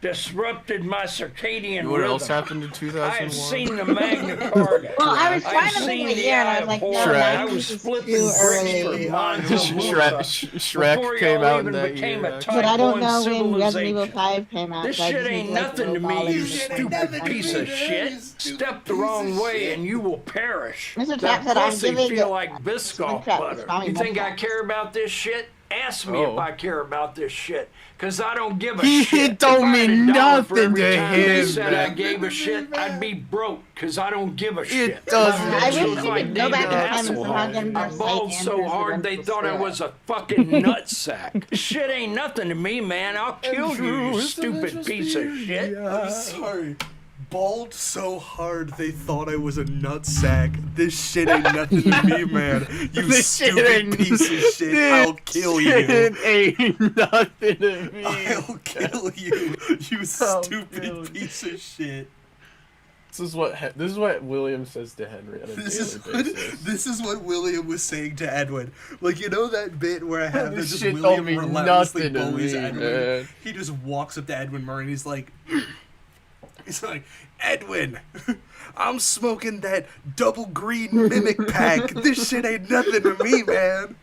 disrupted my circadian What else rhythm. happened in 2001? I have seen the Magna Carta. Well, I was I've trying to think seen of a the year, and Eye I was of like, no, Horus. Shrek. I was 90s is flipping too bricks early. for Monza Shrek before came y'all out in even that became year. a But I don't type know 1 when Resident Evil civilization. 5 came out. This so I shit just ain't need, like, nothing to roll me, call you and stupid piece of shit. Step the wrong way and you will perish. Mr. That Trap said, I'm pussy giving feel the- like Biscoff Trap, butter. Tommy You think I Mudflap. care about this shit? Ask me Oh. if I care about this shit. Cause I don't give a He shit. don't If I had mean $1 for nothing every to time they him, said I man. gave a shit, I'd be broke. Cause I don't give a shit. doesn't. I wish Look you like could go David back in time and Hasselhoff. somehow get him I to balled cite so Andrew's hard they eventual thought I spirit. was a fucking nutsack. This shit ain't nothing to me, man. I'll kill you, you stupid piece of shit. I'm sorry. Balled so hard they thought I was a nutsack. This shit ain't nothing to me, man. You This shit stupid ain't- piece of shit. I'll kill you. Shit ain't nothing to me. I'll kill you. You I'll kill stupid you. piece of shit. This is what William says to Henry on a daily basis. This is what William was saying to Edwin. Like, you know that bit where I have that This just shit William don't mean relentlessly nothing to bullies me, Edwin. man. He just walks up to Edwin Murray and he's like, Edwin, I'm smoking that double green mimic pack. This shit ain't nothing to me, man.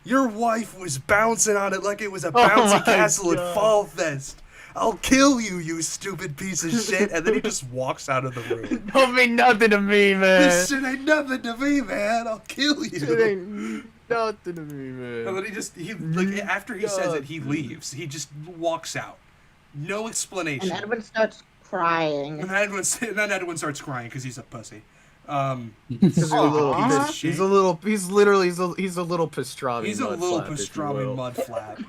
Your wife was bouncing on it like it was a bouncy my castle God. at Fall Fest. I'll kill you, you stupid piece of shit. And then he just walks out of the room. Don't mean nothing to me, man. This shit ain't nothing to me, man. I'll kill you. Shit ain't nothing to me, And man. then he after he says it, he leaves. He just walks out. No explanation. And Edwin starts crying. And then Edwin starts crying because he's a pussy. He's a little Aw. piece of shit. He's a little pastrami. He's a mud little flap, if you pastrami will. mud flap.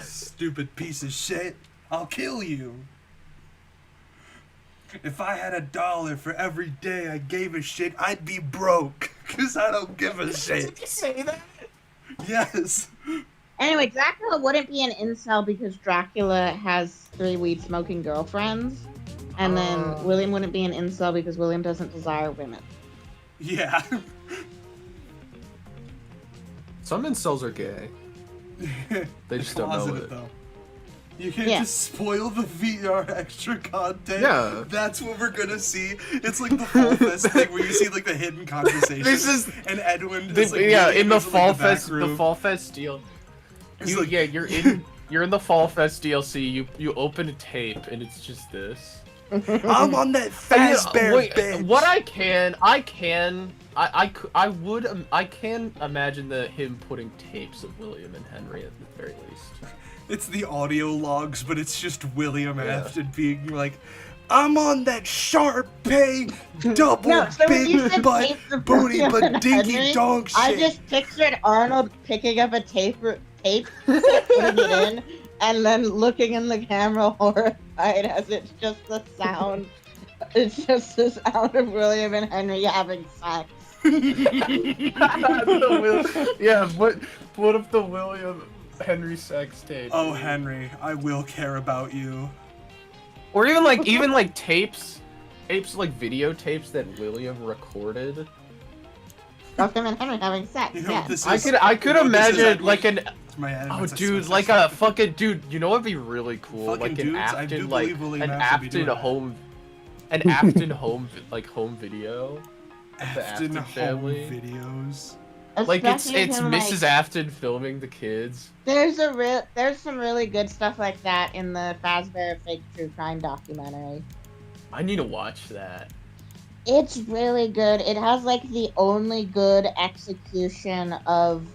Stupid piece of shit. I'll kill you. If I had $1 for every day I gave a shit, I'd be broke. Because I don't give a shit. Did you say that? Yes. Anyway, Dracula wouldn't be an incel because Dracula has 3 weed-smoking girlfriends. And then William wouldn't be an incel because William doesn't desire women. Yeah. Some incels are gay. They just don't know Closeted, it. though. You can Yeah. just spoil the VR extra content. Yeah. That's what we're gonna see. It's like the Fall Fest thing where you see like the hidden conversations. This is- and Edwin is like Yeah, William in the is, like, Fall back Fest, room. the Fall Fest deal. It's like- You're in the Fall Fest DLC. You open a tape and it's just this. I'm on that Fazbear bitch. What I can imagine him putting tapes of William and Henry at the very least. It's the audio logs, but it's just William Yeah. Afton being like, I'm on that Sharpay double No, so when you big said butt tapes of booty William but and dinky Henry, dong shit. I just pictured Arnold picking up a tape, putting it in, and then looking in the camera horrified as it's just the sound. It's just the sound of William and Henry having sex. Yeah, what if the William Henry sex tape? Oh, Henry, I will care about you. Or even like tapes like videotapes that William recorded. Of him and Henry having sex, You know yeah. what this I is? could You know what this is, imagine Edwin? like an It's my Edwin, oh it's dude a like sex- a fucking dude. You know what'd be really cool? Fucking Like dudes, I do believe William an Afton be doing Afton that. home, an Afton home home video. The Afton Afton home family. videos. Like it's Especially him, Mrs. like, Afton filming the kids. There's some really good stuff like that in the Fazbear Fake True Crime documentary. I need to watch that. It's really good. It has like the only good execution of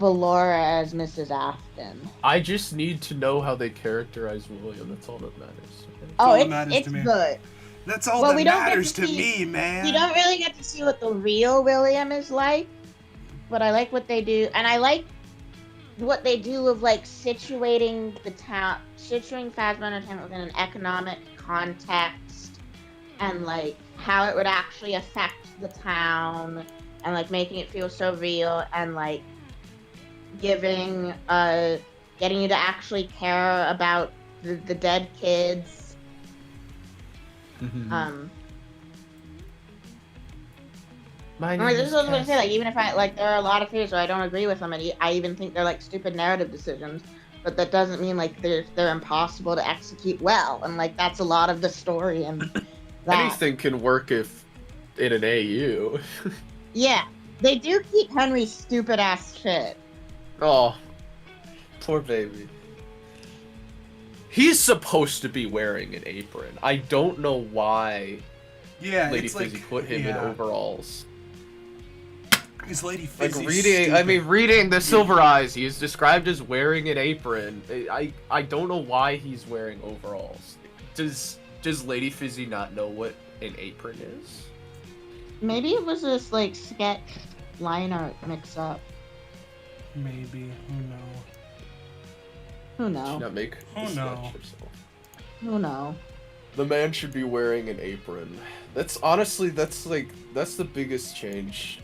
Valora as Mrs. Afton. I just need to know how they characterize William. That's all that matters. Okay? Oh, all that matters it's to me. good. That's all Well, that we don't get matters to to see- me, man. We don't really get to see what the real William is like, but I like what they do, and I like what they do of like situating the town, situating Phasma Entertainment within an economic context, and like how it would actually affect the town, and like making it feel so real, and like getting you to actually care about the dead kids. My This is what I was gonna say. Cass. Like, even if I like, there are a lot of theories where I don't agree with them, and I even think they're like stupid narrative decisions. But that doesn't mean like they're impossible to execute well, and like that's a lot of the story and that. Anything can work if in an AU. Yeah, they do keep Henry's stupid ass shit. Oh, poor baby. He's supposed to be wearing an apron. I don't know why Yeah, Lady it's Fizzy like, put him in yeah. overalls. Because Lady Like Fizzy. reading the Silver Eyes, he is described as wearing an apron. I don't know why he's wearing overalls. Does Lady Fizzy not know what an apron is? Maybe it was this like sketch line art mix up. Maybe. Who knows? Who Should knows? not make Oh, the no. sketch herself. Who knows? The man should be wearing an apron. That's honestly that's the biggest change.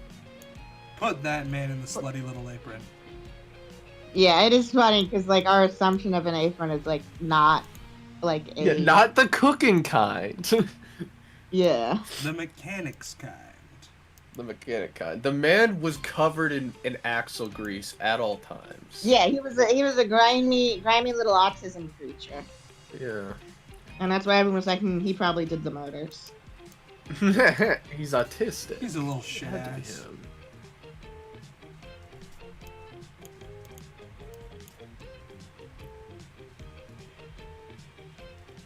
Put that man in the slutty little apron. Yeah, it is funny because like our assumption of an apron is like not like a Yeah, not the cooking kind. yeah. The mechanics kind. The mechanic kind. The man was covered in axle grease at all times. Yeah, he was a grimy little autism creature, Yeah. and that's why everyone was like, he probably did the murders. He's autistic. He's a little shit Had to be ass. him.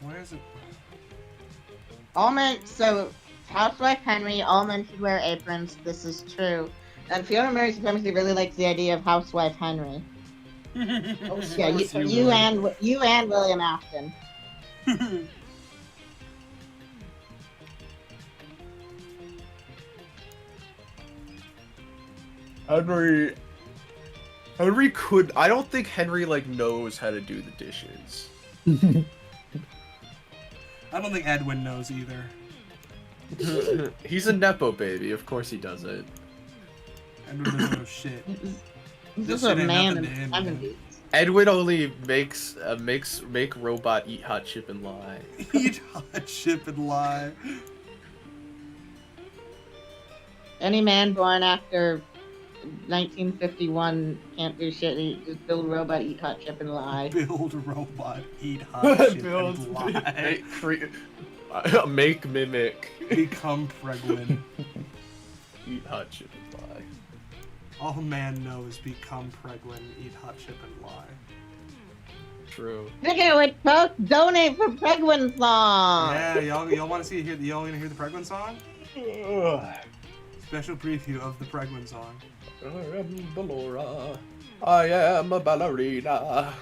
Where is it? So Housewife Henry, all men should wear aprons. This is true. And Fiona Mary Supremacy really likes the idea of Housewife Henry. Yeah, you and William Afton. Henry could. I don't think Henry like knows how to do the dishes. I don't think Edwin knows either. He's a nepo baby. Of course he doesn't. Edwin doesn't know shit. He's This just a shit ain't man nothing in to the him, man. 70s. Edwin only make robot eat hot chip and lie. Eat hot chip and lie. Any man born after 1951 can't do shit. He just build robot, eat hot chip, and lie. Build robot, eat hot chip Build- and lie. Make mimic. Become pregnant. Eat hot chip and lie. All man knows become pregnant, eat hot chip and lie. True. Speaking of which, folks, donate for Pregwin song. Yeah, y'all want to see y'all want to hear the Pregwin song? Special preview of the Pregwin song. I am Ballora. I am a ballerina.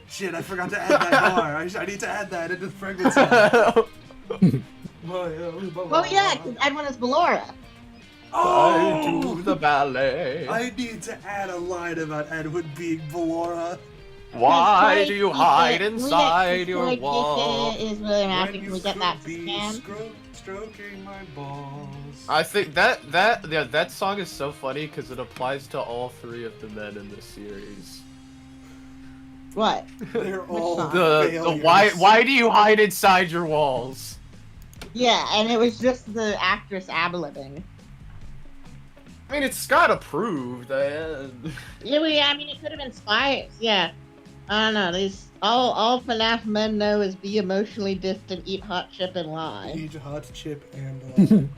Shit, I forgot to add that bar. I need to add that into the Pregwin song. Oh yeah, because Edwin is Ballora. I Oh! do the ballet. I need to add a line about Edwin being Ballora. Why do you hide Can we get inside your Troy wall? Kika is William Afton. When Can you we get could that be scan? stroking my balls. I think that song is so funny because it applies to all three of the men in this series. What? They're all song? The failures. why do you hide inside your walls? Yeah, and it was just the actress ad-libbing. I mean, it's Scott approved. Yeah, I mean, it could have been Spice. Yeah. I don't know. These all FNAF men know is be emotionally distant, eat hot chip, and lie. Eat hot chip and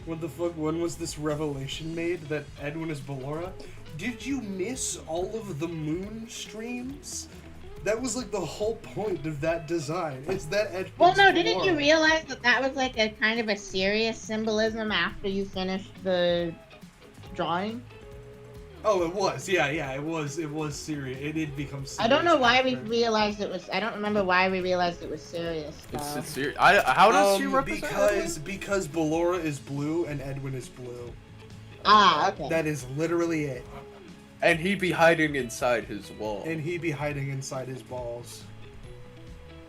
what the fuck? When was this revelation made that Edwin is Ballora? Did you miss all of the moon streams? That was like the whole point of that design. It's that Edwin's Well, no, didn't you Ballora. realize that that was like a kind of a serious symbolism after you finished the drawing? Oh, it was. Yeah, it was serious. It did become serious. I don't know why we after. realized it was. I don't remember why we realized it was serious. It's serious. How does she represent because Ballora is blue and Edwin is blue. Ah, okay. That is literally it. And he be hiding inside his wall. And he be hiding inside his balls.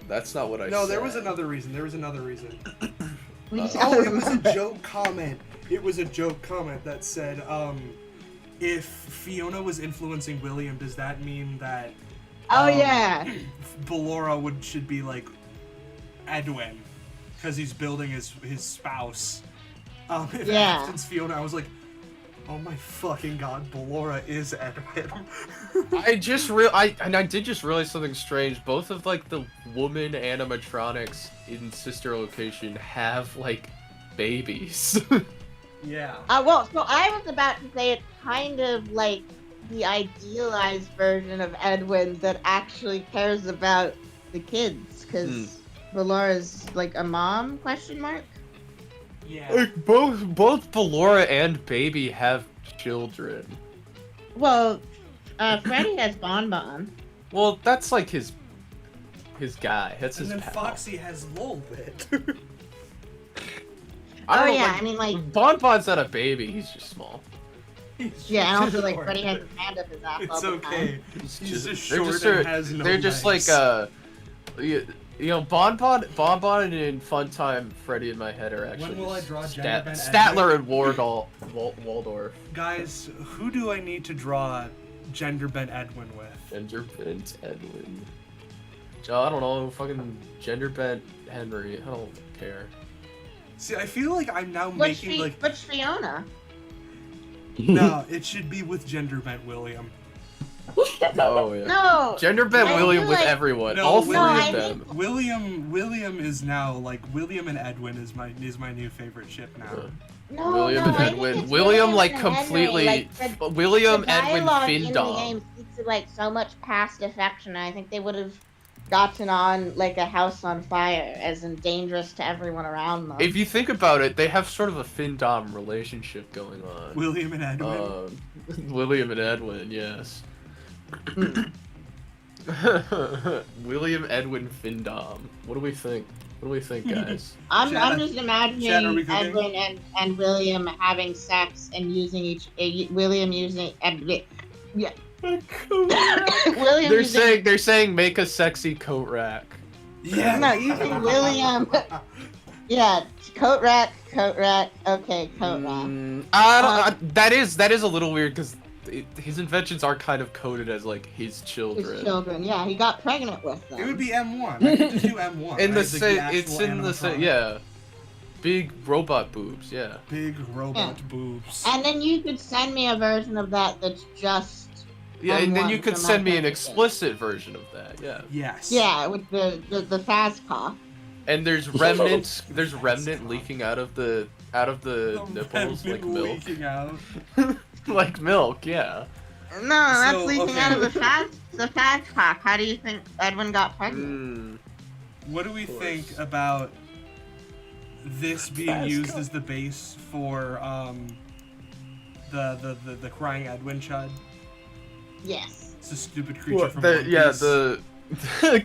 That's not what I said. No, there was another reason. Oh, We just it gotta was a remember. joke comment. It was a joke comment that said, if Fiona was influencing William, does that mean that Oh yeah. Ballora should be like Edwin? Because he's building his spouse. If Yeah. Since Fiona, I was like, oh my fucking god, Ballora is Edwin. I did just realize something strange. Both of like the woman animatronics in Sister Location have like babies. Yeah. Well, so I was about to say it's kind of like the idealized version of Edwin that actually cares about the kids, because Ballora's like a mom? Question mark. Yeah. Like both Ballora and Baby have children. Well, Freddy has Bonbon. Well, that's like his guy. That's And his then pal. Foxy has Lolbit. I don't know, Yeah, I mean like Bonbon's not a baby. He's just small. yeah, and also like Freddy has his hand up his ass all It's the okay. time. He's They're just short just and has no they're just legs. like you know, Bonbon and Funtime, Freddy in my head are actually When will I just draw Gender Bend Statler and Waldorf. Guys, who do I need to draw Gender Bent Edwin with? Gender bent Edwin. I don't know, fucking gender bent Henry. I don't care. See, I feel like I'm now What's making like Fiona? no, it should be with Gender Bent William. Oh yeah. No. Gender bent I William feel with like- everyone. No, All three no, I of them. William is now like William and Edwin is my new favorite ship now. No, William no, and I think Edwin. it's William like and Henry. completely. Like, the William, Edwin, dialogue in the Findom. game speaks to like so much past affection. I think they would have gotten on like a house on fire, as in dangerous to everyone around them. If you think about it, they have sort of a Findom relationship going on. William and Edwin. William and Edwin, yes. William, Edwin, Findom. What do we think? What do we think, guys? I'm Chad, just Chad, are imagining we cooking? Edwin and William having sex and using William using yeah. William using, They're saying make a sexy coat rack. Yeah. no, using William. Yeah, coat rack. Okay, coat rack. That is a little weird because his inventions are kind of coded as like his children. His children. Yeah, he got pregnant with them. It would be M1. I could just do M1. In the right? Like same, it's actual in the same, animatronic. yeah. Big robot boobs, yeah. Big robot boobs. And then you could send me a version of that that's just. Yeah, and then you M1 could from send me an my explicit version of that, yeah. Yes. Yeah, with the fast cock. And there's remnant leaking out of the nipples like Remnant milk. leaking out. Like milk, yeah. No, that's So, leaking okay. out of the fast cock. How do you think Edwin got pregnant? What do we course. think about this being Fast used cut. as the base for the crying Edwin chud? Yes. It's a stupid creature from One Piece.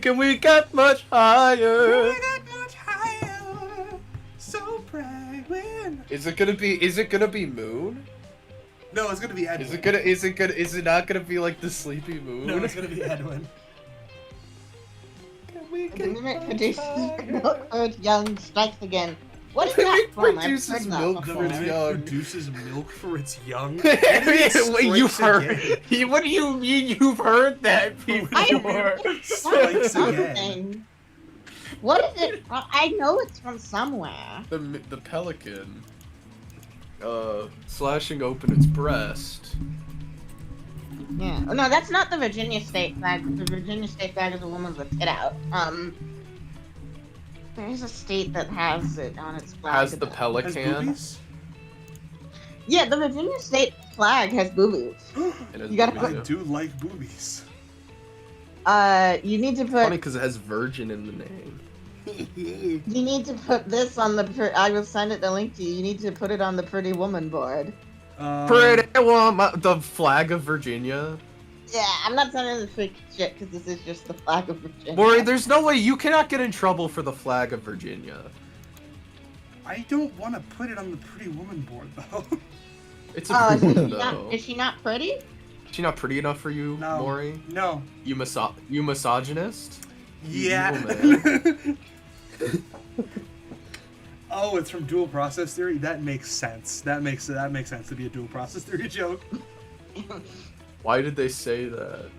Can we get much higher? We got much higher, so pregnant. Is it gonna be Moon? No, it's gonna be Edwin. Is it not gonna be like the Sleepy Moon? No, it's gonna be Edwin. Can we The get mimic much produces higher? milk for its young strikes again. What is The that mimic from? I've produces heard that milk The for its before. mimic young. produces milk for its young. Wait, you've Strikes heard? again. What do you mean you've heard that before? Strikes again. Something. What is it? I know it's from somewhere. The pelican, slashing open its breast. Yeah. Oh, no, that's not the Virginia state flag. The Virginia state flag is a woman with a tit out. There's a state that has it on its flag. Has the Has pelican? boobies? Yeah, the Virginia state flag has boobies. It has You gotta boobies, I yeah. do like boobies. You need to Funny put. because it has virgin in the name. You need to put this on the. I will send it the link to you. You need to put it on the Pretty Woman board. Pretty woman, the flag of Virginia. Yeah, I'm not sending the fake shit because this is just the flag of Virginia. Maury, there's no way you cannot get in trouble for the flag of Virginia. I don't want to put it on the Pretty Woman board though. It's a pretty woman, is though. she not pretty? Is she not pretty enough for you, No. Maury? No. You misogynist? Yeah. You evil man. Oh, it's from dual process theory. That makes sense. That makes sense to be a dual process theory joke. Why did they say that?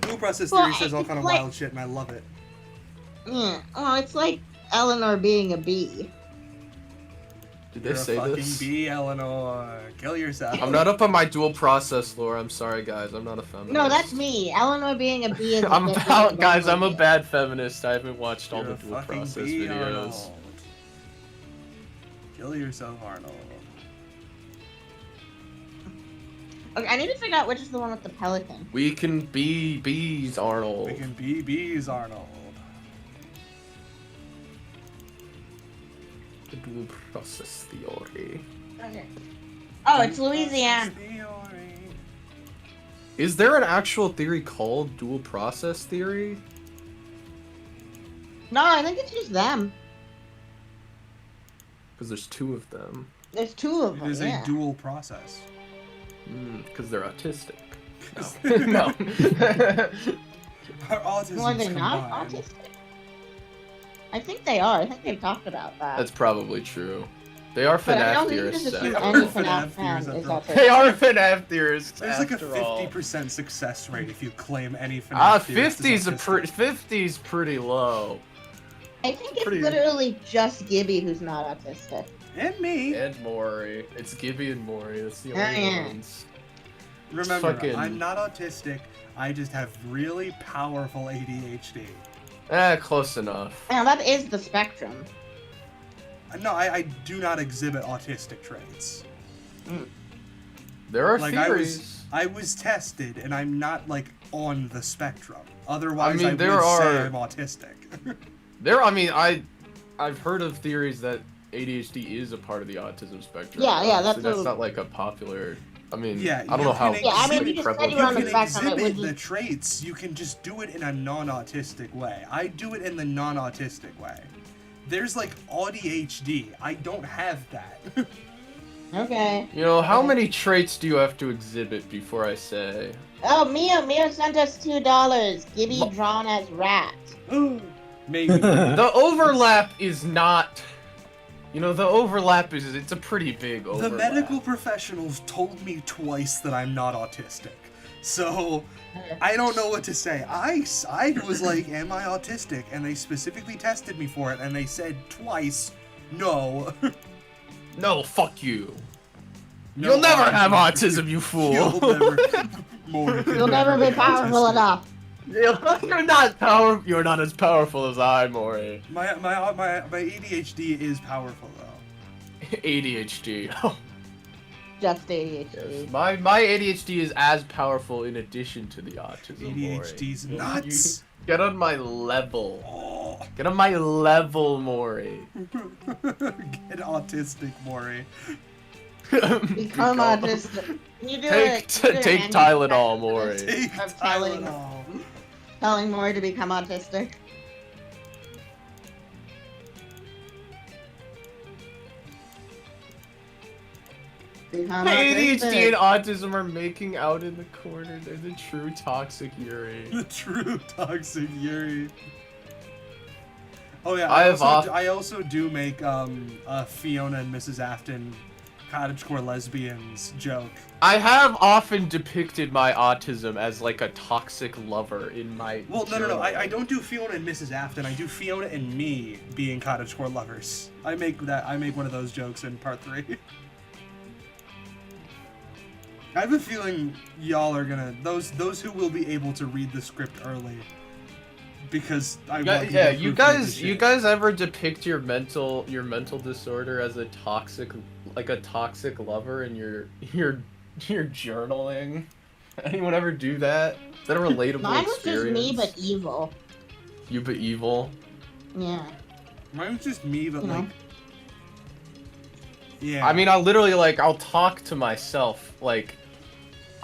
Dual process theory Well, says all kind of like- wild shit, and I love it. Yeah. Oh, it's like Eleanor being a bee. Did they You're say a fucking this? bee, Eleanor. Kill yourself. I'm not up on my dual process lore. I'm sorry, guys. I'm not a feminist. No, that's me. Eleanor being a bee is. I'm a about, guys. I'm a bad feminist. I haven't watched all You're the a dual fucking process bee, videos. Arnold. Kill yourself, Arnold. Okay, I need to figure out which is the one with the pelican. We can be bees, Arnold. We can be bees, Arnold. The dual process theory. Okay. Oh, it's Louisiana. Theory. Is there an actual theory called dual process theory? No, I think it's just them. Because there's two of them. There's two of It them. is Yeah. a dual process. Because they're autistic. No. No. Our autism's Well, are they not combined. autistic? I think they are. I think they've talked about that. That's probably true. They are But I FNAF don't think theorists. this is after any all. FNAF FNAF fan theorists is after autistic. They are FNAF theorists. There's like a after all. 50% success rate if you claim any FNAF Ah, theorist is 50's autistic. 50's pretty low. I think it's Pretty- literally just Gibby who's not autistic. And me. And Maury. It's Gibby and Maury. That's the Oh, only yeah. ones. Remember, fucking- I'm not autistic. I just have really powerful ADHD. Close enough. Now that is the spectrum. No, I do not exhibit autistic traits. There are Like theories. I was tested, and I'm not like on the spectrum. Otherwise, I mean, would there say are- I'm autistic. I've heard of theories that ADHD is a part of the autism spectrum. Yeah, yeah, Obviously, that's that's a- not like a popular. I mean, Yeah, I don't you know how. can Yeah, I mean, exhibit- you just said prevalent you were on you the can spectrum, it exhibit would the just- traits. You can just do it in a non-autistic way. I do it in the non-autistic way. There's like ADHD. I don't have that. Okay. You know, how many traits do you have to exhibit before I say? Oh, Mia sent us $2. Gibby drawn as rat. Maybe. The overlap is not. You know, the overlap it's a pretty big The overlap. medical professionals told me twice that I'm not autistic. So, I don't know what to say. I was like, am I autistic? And they specifically tested me for it, and they said twice, no. No, fuck you. No, You'll never I'm have not. autism, you fool. You'll never, Maury could You'll never be powerful autistic. enough. You're not powerful. You're not as powerful as I, Maury. My ADHD is powerful, though. ADHD. Just ADHD. Yes. My ADHD is as powerful in addition to the autism. ADHD's Maury. nuts. Get on my level. Oh. Get on my level, Maury. Get autistic, Maury. Become autistic. Can you do it? Take Tylenol, Maury. Take I'm telling- Tylenol. Telling Maury to become autistic. Become ADHD and autistic. autism are making out in the corner. They're the true toxic Yuri. The true toxic Yuri. Oh yeah, I also do make a Fiona and Mrs. Afton cottagecore lesbians joke. I have often depicted my autism as like a toxic lover in my. Well, no, journal. I don't do Fiona and Mrs. Afton. I do Fiona and me being cottagecore lovers. I make one of those jokes in part 3. I have a feeling y'all are gonna those who will be able to read the script early. Because I want people to you proofread guys, this you shit. guys ever depict your mental disorder as a toxic lover in your journaling? Anyone ever do that? Is that a relatable Mine was just experience? me, but evil. You but evil. Yeah. Mine was just me, but like. Yeah. I mean, I literally like I'll talk to myself like,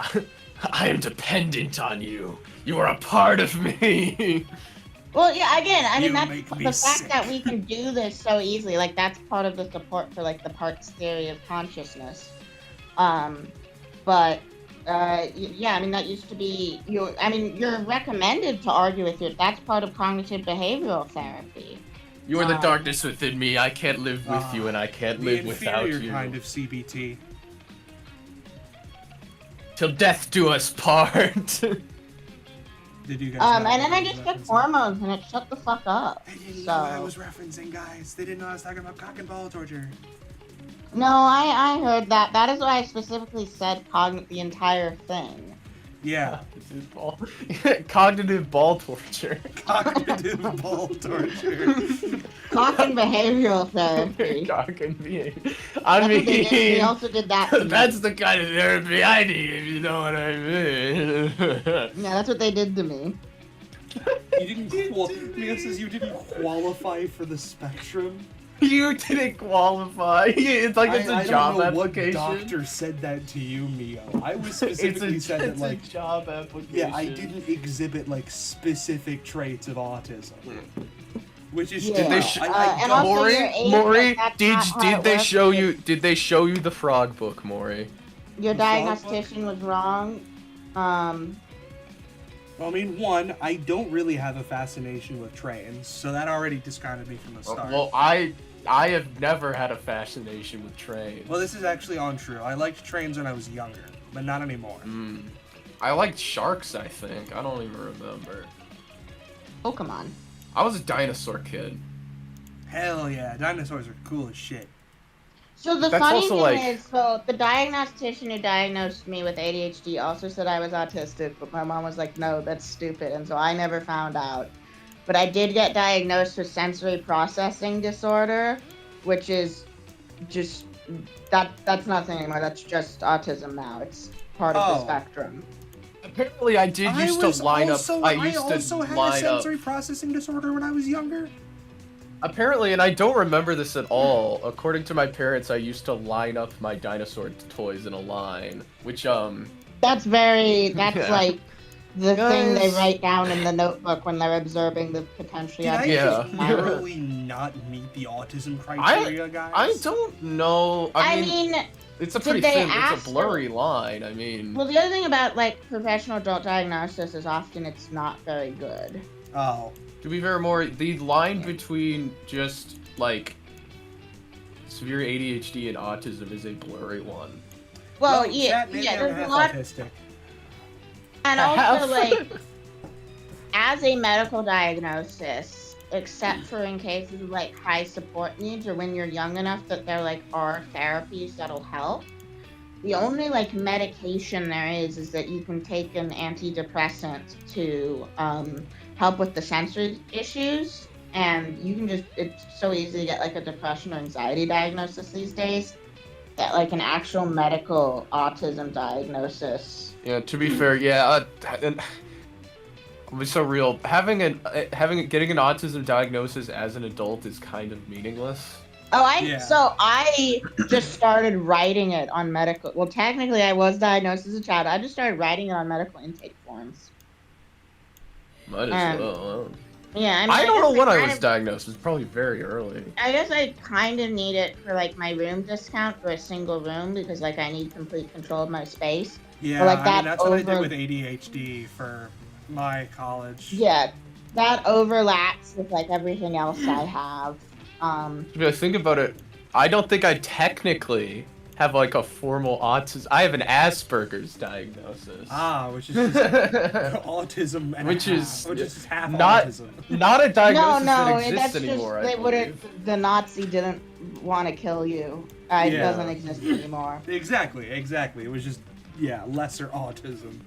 I am dependent on you. You are a part of me. Well, yeah. Again, I mean You that's make me the sick. fact that we can do this so easily. Like that's part of the support for like the parts theory of consciousness. But yeah, I mean that used to be your. I mean, you're recommended to argue with your. That's part of cognitive behavioral therapy. You are the darkness within me. I can't live with you, and I can't live without inferior you. kind of CBT. Till death do us part. Did you guys? And know then what I was just took referencing? hormones and it shut the fuck up. They didn't So know what I was referencing, guys. They didn't know I was talking about cock and ball torture. no, I heard that. That is why I specifically said the entire thing. Yeah. Cognitive ball torture. Cognitive ball torture. Cock and behavioral therapy. Cock and behavior. That's what they did. They mean, also did that. To me. that's the kind of therapy I need, if you know what I mean. Yeah, that's what they did to me. You didn't. Mia says you didn't qualify for the spectrum. You didn't qualify. It's like it's a I job don't know application. What doctor said that to you, Mio? I was It's specifically a, said that it's like a job application. yeah, I didn't exhibit like specific traits of autism, which is Yeah. Did they and also Maury, your age, Maury, like, that's not how did it they works. show you? Did they show you the frog book, Maury? Your The frog diagnostician was wrong. Well, I mean, one, I don't really have a fascination with trains, so that already discounted me from the start. Well, I have never had a fascination with trains. Well, this is actually untrue. I liked trains when I was younger, but not anymore. I liked sharks, I think. I don't even remember. Pokemon. I was a dinosaur kid. Hell yeah, dinosaurs are cool as shit. So the That's funny also, thing like- is, so the diagnostician who diagnosed me with ADHD also said I was autistic, but my mom was like, no, that's stupid, and so I never found out. But I did get diagnosed with sensory processing disorder, which is just, that's nothing anymore, that's just autism now. It's part of the Oh. spectrum. Apparently, I did used to line up. I used also to had a line up. sensory processing disorder when I was younger. Apparently, and I don't remember this at all. According to my parents, I used to line up my dinosaur toys in a line, which That's Yeah. like the thing they Guys. write down in the notebook when they're observing the potentially Did I Yeah. just narrowly not meet the autism criteria, guys? I don't know. I mean, it's a did pretty they thin, it's ask a blurry line. I mean, well, the other thing about like professional adult diagnosis is often it's not very good. Oh. to be fair, more the line between just like severe ADHD and autism is a blurry one. Well, chat, maybe I'm there's a half lot, autistic. and Half. also like as a medical diagnosis, except for in cases of like high support needs or when you're young enough that there like are therapies that'll help. The only like medication there is that you can take an antidepressant to help with the sensory issues, and you can just, it's so easy to get like a depression or anxiety diagnosis these days that like an actual medical autism diagnosis. Yeah, to be fair, yeah, and it's so real. Getting an autism diagnosis as an adult is kind of meaningless. Oh, Yeah. so I just started writing it on medical. Well, technically, I was diagnosed as a child. I just started writing it on medical intake forms. Might as well. Yeah, I mean, I don't know guess when I kind was of- diagnosed. It was probably very early. I guess I kind of need it for like my room discount for a single room because like I need complete control of my space. Yeah, like I that mean, that's what I did over- with ADHD for my college. Yeah, that overlaps with like everything else I have. If I think about it, I don't think I technically have like a formal autism. I have an Asperger's diagnosis. Ah, which is just autism and Which half, is which is half not- autism. Not a diagnosis no, that that's exists just anymore. I they believe. wouldn't. The Nazi didn't want to kill you. It Yeah. doesn't exist anymore. Exactly. It was just lesser autism.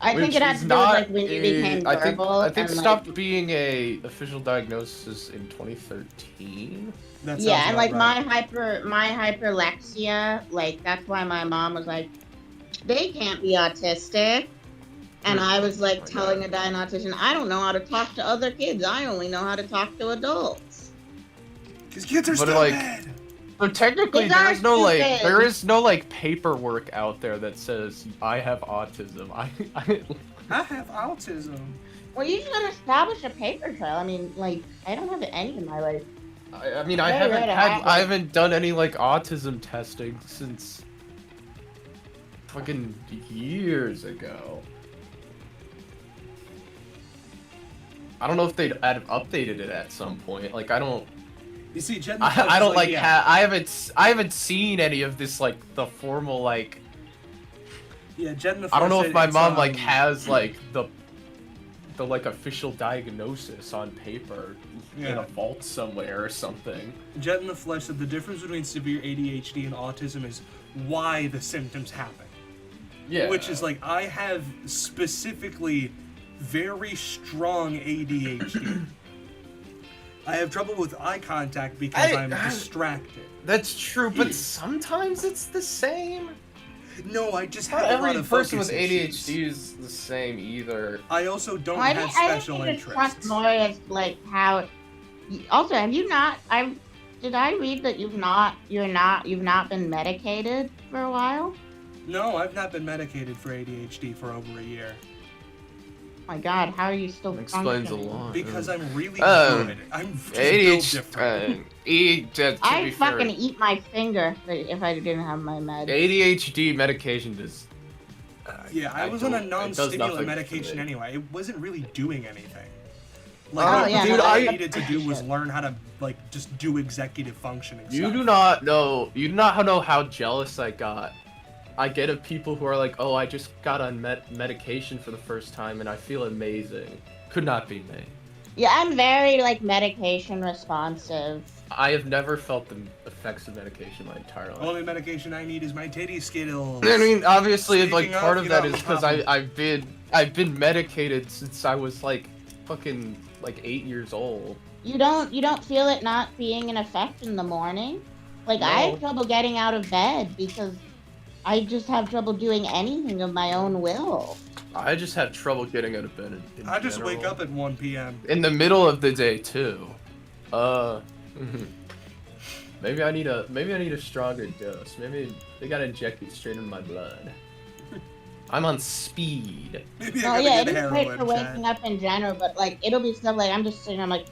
I think Which it has is to do with not like when you became I think verbal. I think and, stopped being a official diagnosis in 2013. That Yeah, and sounds like about right. my hyperlexia, like that's why my mom was like, they can't be autistic. And I was like telling a dying autistic, I don't know how to talk to other kids. I only know how to talk to adults. Because kids are But, stupid. like, So technically, Kids there are is no like, stupid. there is no like paperwork out there that says I have autism. I have autism. Well, you just gotta establish a paper trail. I mean, like, I don't have any in my life. I mean, I Very haven't rare to had, have I it. haven't done any like autism testing since fucking years ago. I don't know if they'd have updated it at some point. Like, I don't. You see, Jen, I don't like. yeah. I haven't seen any of this like the formal like. Yeah, Jen the I don't know said if my it's, mom like has like the like official diagnosis on paper in Yeah. a vault somewhere or something. Jet in the Flesh said the difference between severe ADHD and autism is why the symptoms happen. Yeah. Which is like, I have specifically very strong ADHD. I have trouble with eye contact because I'm distracted. That's true, but sometimes it's the same. No, I just Not have a lot every of person with focus issues. ADHD is the same either. I also don't I have think- I special think it's interests. more as like how. Also, have you not? Did I read that you've not been medicated for a while? No, I've not been medicated for ADHD for over a year. My God, how are you still? That explains a functioning? lot. Because I'm really Oh, good. I'm just built different. I'd fucking eat my finger if I didn't have my med. ADHD medication does. Yeah, I was on a non-stimulant nothing medication for me. anyway. It wasn't really doing anything. Oh, Like, yeah, dude, no, all I that's needed to do was learn how to like just do executive functioning. You stuff. do not know. You do not know how jealous I got. I get of people who are like, "Oh, I just got on medication for the first time and I feel amazing." Could not be me. Yeah, I'm very like medication responsive. I have never felt the effects of medication my entire life. Only medication I need is my titty skittles. I mean, obviously, Speaking like part of, of you that know, is because I've been medicated since I was like fucking like 8 years old. You don't feel it not being an effect in the morning? Like I No. have trouble getting out of bed because I just have trouble doing anything of my own will. I just have trouble getting out of bed. In I just wake general. up at 1 p.m. in the middle of the day too. Maybe I need a stronger dose. Maybe they gotta inject it straight into my blood. I'm on speed. Maybe No, I yeah, gotta it get is great heroin, for Chad. waking up in general, but like it'll be stuff like I'm just sitting, I'm like,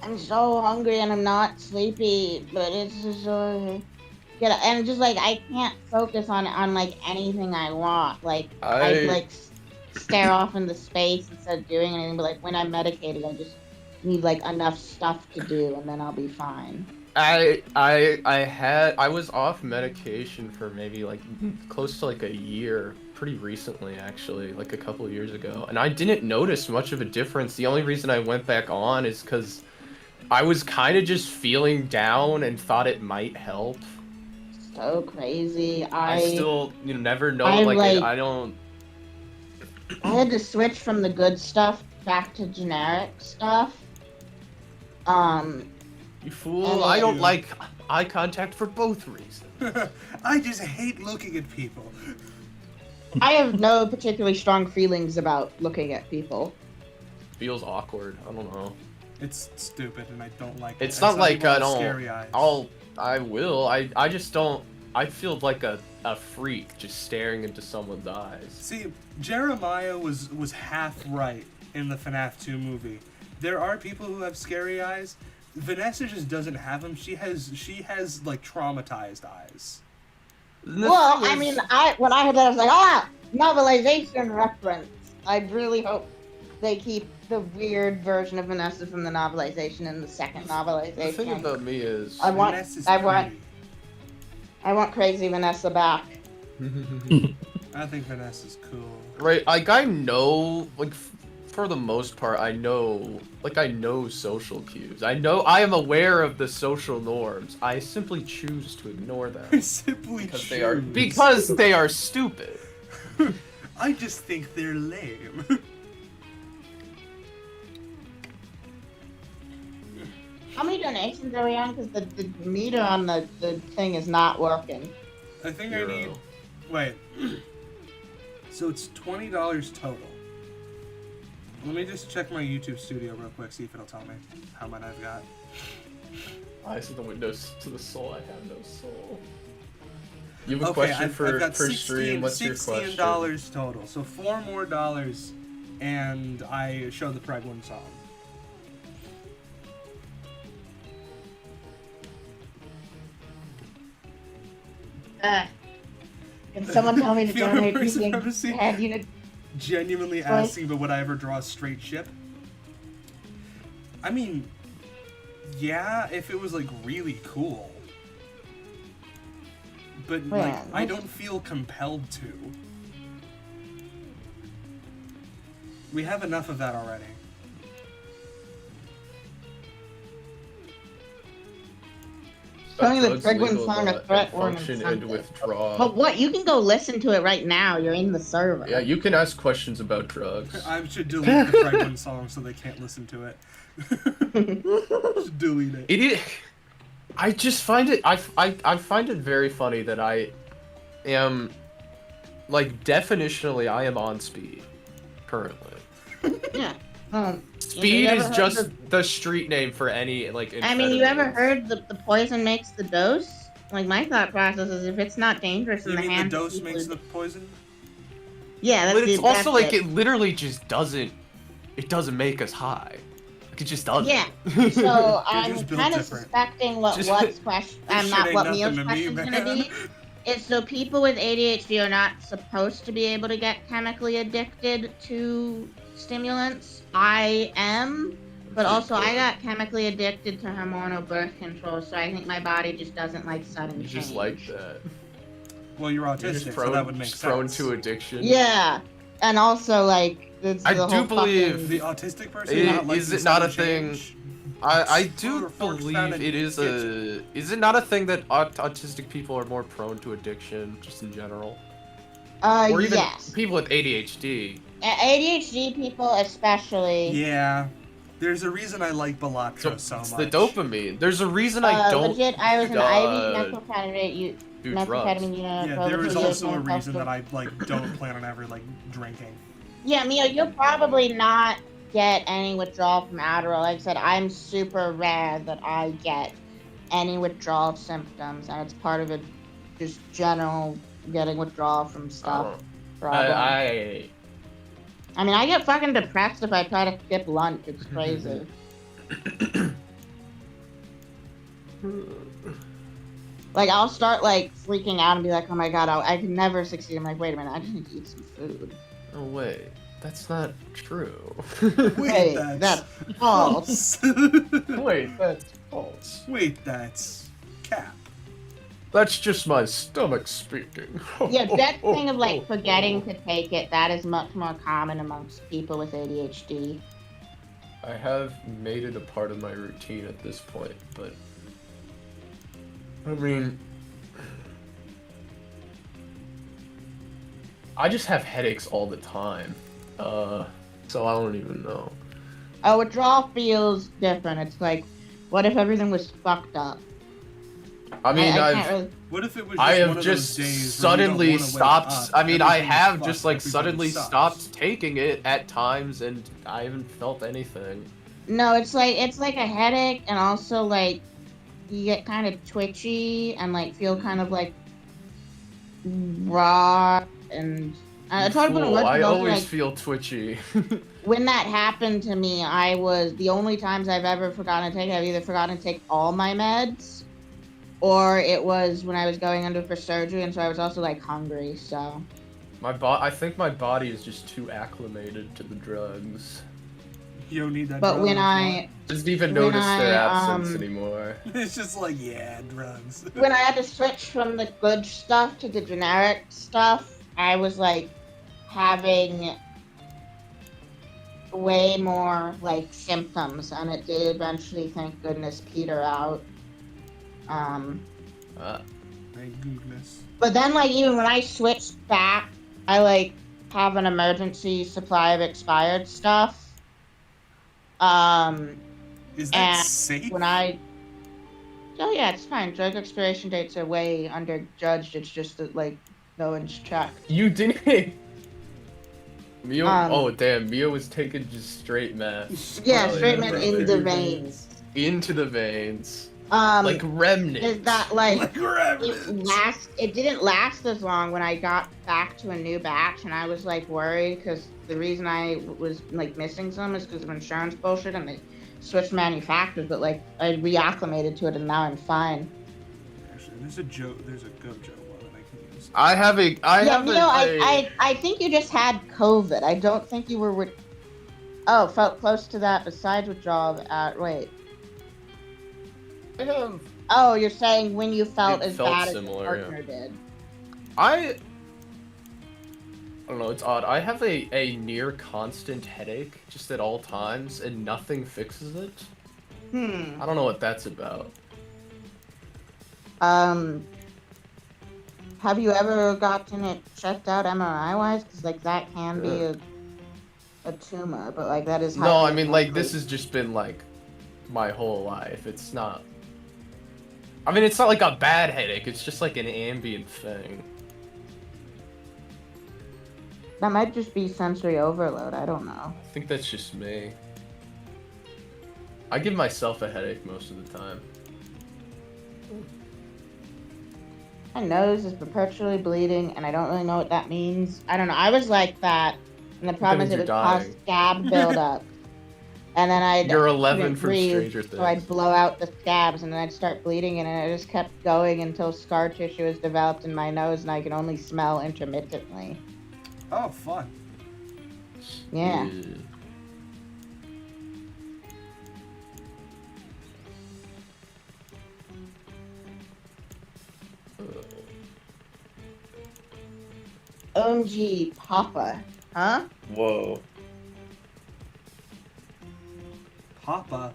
I'm so hungry and I'm not sleepy, but it's just so and just like I can't focus on like anything I want. Like I like stare off into space instead of doing anything. But like when I'm medicated, I just need like enough stuff to do, and then I'll be fine. I was off medication for maybe like close to like a year, pretty recently actually, like a couple of years ago, and I didn't notice much of a difference. The only reason I went back on is because I was kind of just feeling down and thought it might help. So crazy. I still never know I, like I don't. I had to switch from the good stuff back to generic stuff. You fool! I don't like eye contact for both reasons. I just hate looking at people. I have no particularly strong feelings about looking at people. Feels awkward. I don't know. It's stupid and I don't like it. It's not like people I with don't. Scary eyes. I will. I just don't. I feel like a freak just staring into someone's eyes. See, Jeremiah was half right in the FNAF 2 movie. There are people who have scary eyes. Vanessa just doesn't have them. She has like traumatized eyes. Well, I mean, when I heard that, I was like, novelization reference. I really hope they keep the weird version of Vanessa from the novelization in the second novelization. The thing about me is, I want crazy Vanessa back. I think Vanessa's cool. right? Like I know, like for the most part, I know social cues. I am aware of the social norms. I simply choose to ignore them Simply because choose. they are stupid. I just think they're lame. How many donations are we on? Because the meter on the thing is not working. I think Zero. I need. Wait. So it's $20 total. Let me just check my YouTube Studio real quick, see if it'll tell me how much I've got. Eyes of the windows to the soul. I have no soul. You have a Okay, question I've got for stream. What's your question? $16 total. So $4 more, and I show the Preglin song. Can someone tell me to Fiona donate versus using Privacy? head unit? Genuinely asking, but would I ever draw a straight ship? I mean, yeah, if it was like really cool. But like, I don't feel compelled to. We have enough of that already. Telling the Drugs Preglin legal song a not threat warning function and something. withdraw. But what? You can go listen to it right now. You're in the server. Yeah, you can ask questions about drugs. I should delete the Preglin song so they can't listen to it. Should delete it. It is. I just find it. I find it very funny that I am, like, definitionally, I am on speed currently. Yeah. Speed you is ever just heard the street name for any like. I mean, you ever amphetamines. heard the poison makes the dose? Like, my thought process is if it's not dangerous in You the mean hands the of dose people makes who- the poison? Yeah, that's But it's the, also that's like it literally just doesn't. It doesn't make us high. Like it just doesn't. Yeah. So I'm just built kind of different. suspecting what Just- what's question. I'm shit not ain't what nothing Meal's to me, question's gonna man. be. Is so people with ADHD are not supposed to be able to get chemically addicted to stimulants. I am, but also I got chemically addicted to hormonal birth control, so I think my body just doesn't like sudden You change. just like that. Well, you're You're autistic, just so prone, that would make just sense. prone to addiction. Yeah, and also like it's I the do whole believe- The autistic person Is- not liking is it not a sudden thing- change? I do Forks believe found in it is kitchen. a. Is it not a thing that autistic people are more prone to addiction, just in general? Or even yes. people with ADHD. ADHD people especially. Yeah. There's a reason I like Balatro So so it's much. the dopamine. There's a reason I don't Legit, I was an IV methamphetamine. do drugs. Methamphetamine unit. Yeah, for there over is 2 years also a and reason that also- I like don't plan on ever like drinking. Yeah, Mio, you'll probably not get any withdrawal from Adderall. Like I said, I'm super rare that I get any withdrawal symptoms, and it's part of a just general getting withdrawal from stuff. problem. I I mean, I get fucking depressed if I try to skip lunch. It's crazy. Like, I'll start, like, freaking out and be like, oh my god, I can never succeed. I'm like, wait a minute, I just need to eat some food. Oh wait, that's not true. Wait, Hey, that's false. Wait, that's false. Wait, that's cap. That's just my stomach speaking. Yeah, that thing of, like, forgetting to take it, that is much more common amongst people with ADHD. I have made it a part of my routine at this point, but I mean, I just have headaches all the time, so I don't even know. A withdrawal feels different. It's like, what if everything was fucked up? I mean, I I've can't really... What if it was just I one have of just those days where you don't suddenly wanna wake stopped. up, I mean, I everything is have fucked, just like everybody suddenly sucks. stopped taking it at times, and I haven't felt anything. No, it's like a headache, and also like you get kind of twitchy and like feel kind of like raw and it's hard to put in Fool, words, I but also, always like, feel twitchy. when that happened to me, I was the only times I've ever forgotten to take it. I've either forgotten to take all my meds, or it was when I was going under for surgery, and so I was also like hungry. So I think my body is just too acclimated to the drugs. You don't need that. but drug when anymore. Doesn't even When notice their I, absence anymore. It's just like, yeah, drugs. when I had to switch from the good stuff to the generic stuff, I was like having way more like symptoms, and it did eventually, thank goodness, peter out. Thank goodness. But then, like, even when I switched back, I like have an emergency supply of expired stuff. Is that And safe? when oh yeah, it's fine. Drug expiration dates are way under judged. It's just that like no one's checked. You didn't. Mio. Oh damn, Mio was taking just straight meth. Yeah, Oh, straight yeah, man brother. in the veins. Into the veins. Um, Like remnants. Is that like Like remnants. it didn't last as long when I got back to a new batch, and I was like worried because the reason I was like missing some is because of insurance bullshit, and they switched manufacturers. But like I reacclimated to it, and now I'm fine. Actually, there's a Gojo one that I can use. I think you just had COVID. I don't think you were with. Oh, felt close to that. Besides withdrawal, wait. I have. Oh, you're saying when you felt It as felt bad similar, as your partner did. I don't know, it's odd. I have a near constant headache just at all times and nothing fixes it. I don't know what that's about. Have you ever gotten it checked out MRI wise? Because like that can be a tumor, but like that is. No, I mean like this has just been like my whole life. It's not. I mean, it's not like a bad headache. It's just like an ambient thing. That might just be sensory overload. I don't know. I think that's just me. I give myself a headache most of the time. My nose is perpetually bleeding, and I don't really know what that means. I don't know. I was like that, and the problem is it would cause scab buildup. And then You're 11 from Stranger Things. So I'd blow out the scabs, and then I'd start bleeding, and it just kept going until scar tissue was developed in my nose, and I could only smell intermittently. Oh, fun. Yeah. OMG, Papa. Huh? Whoa. Papa.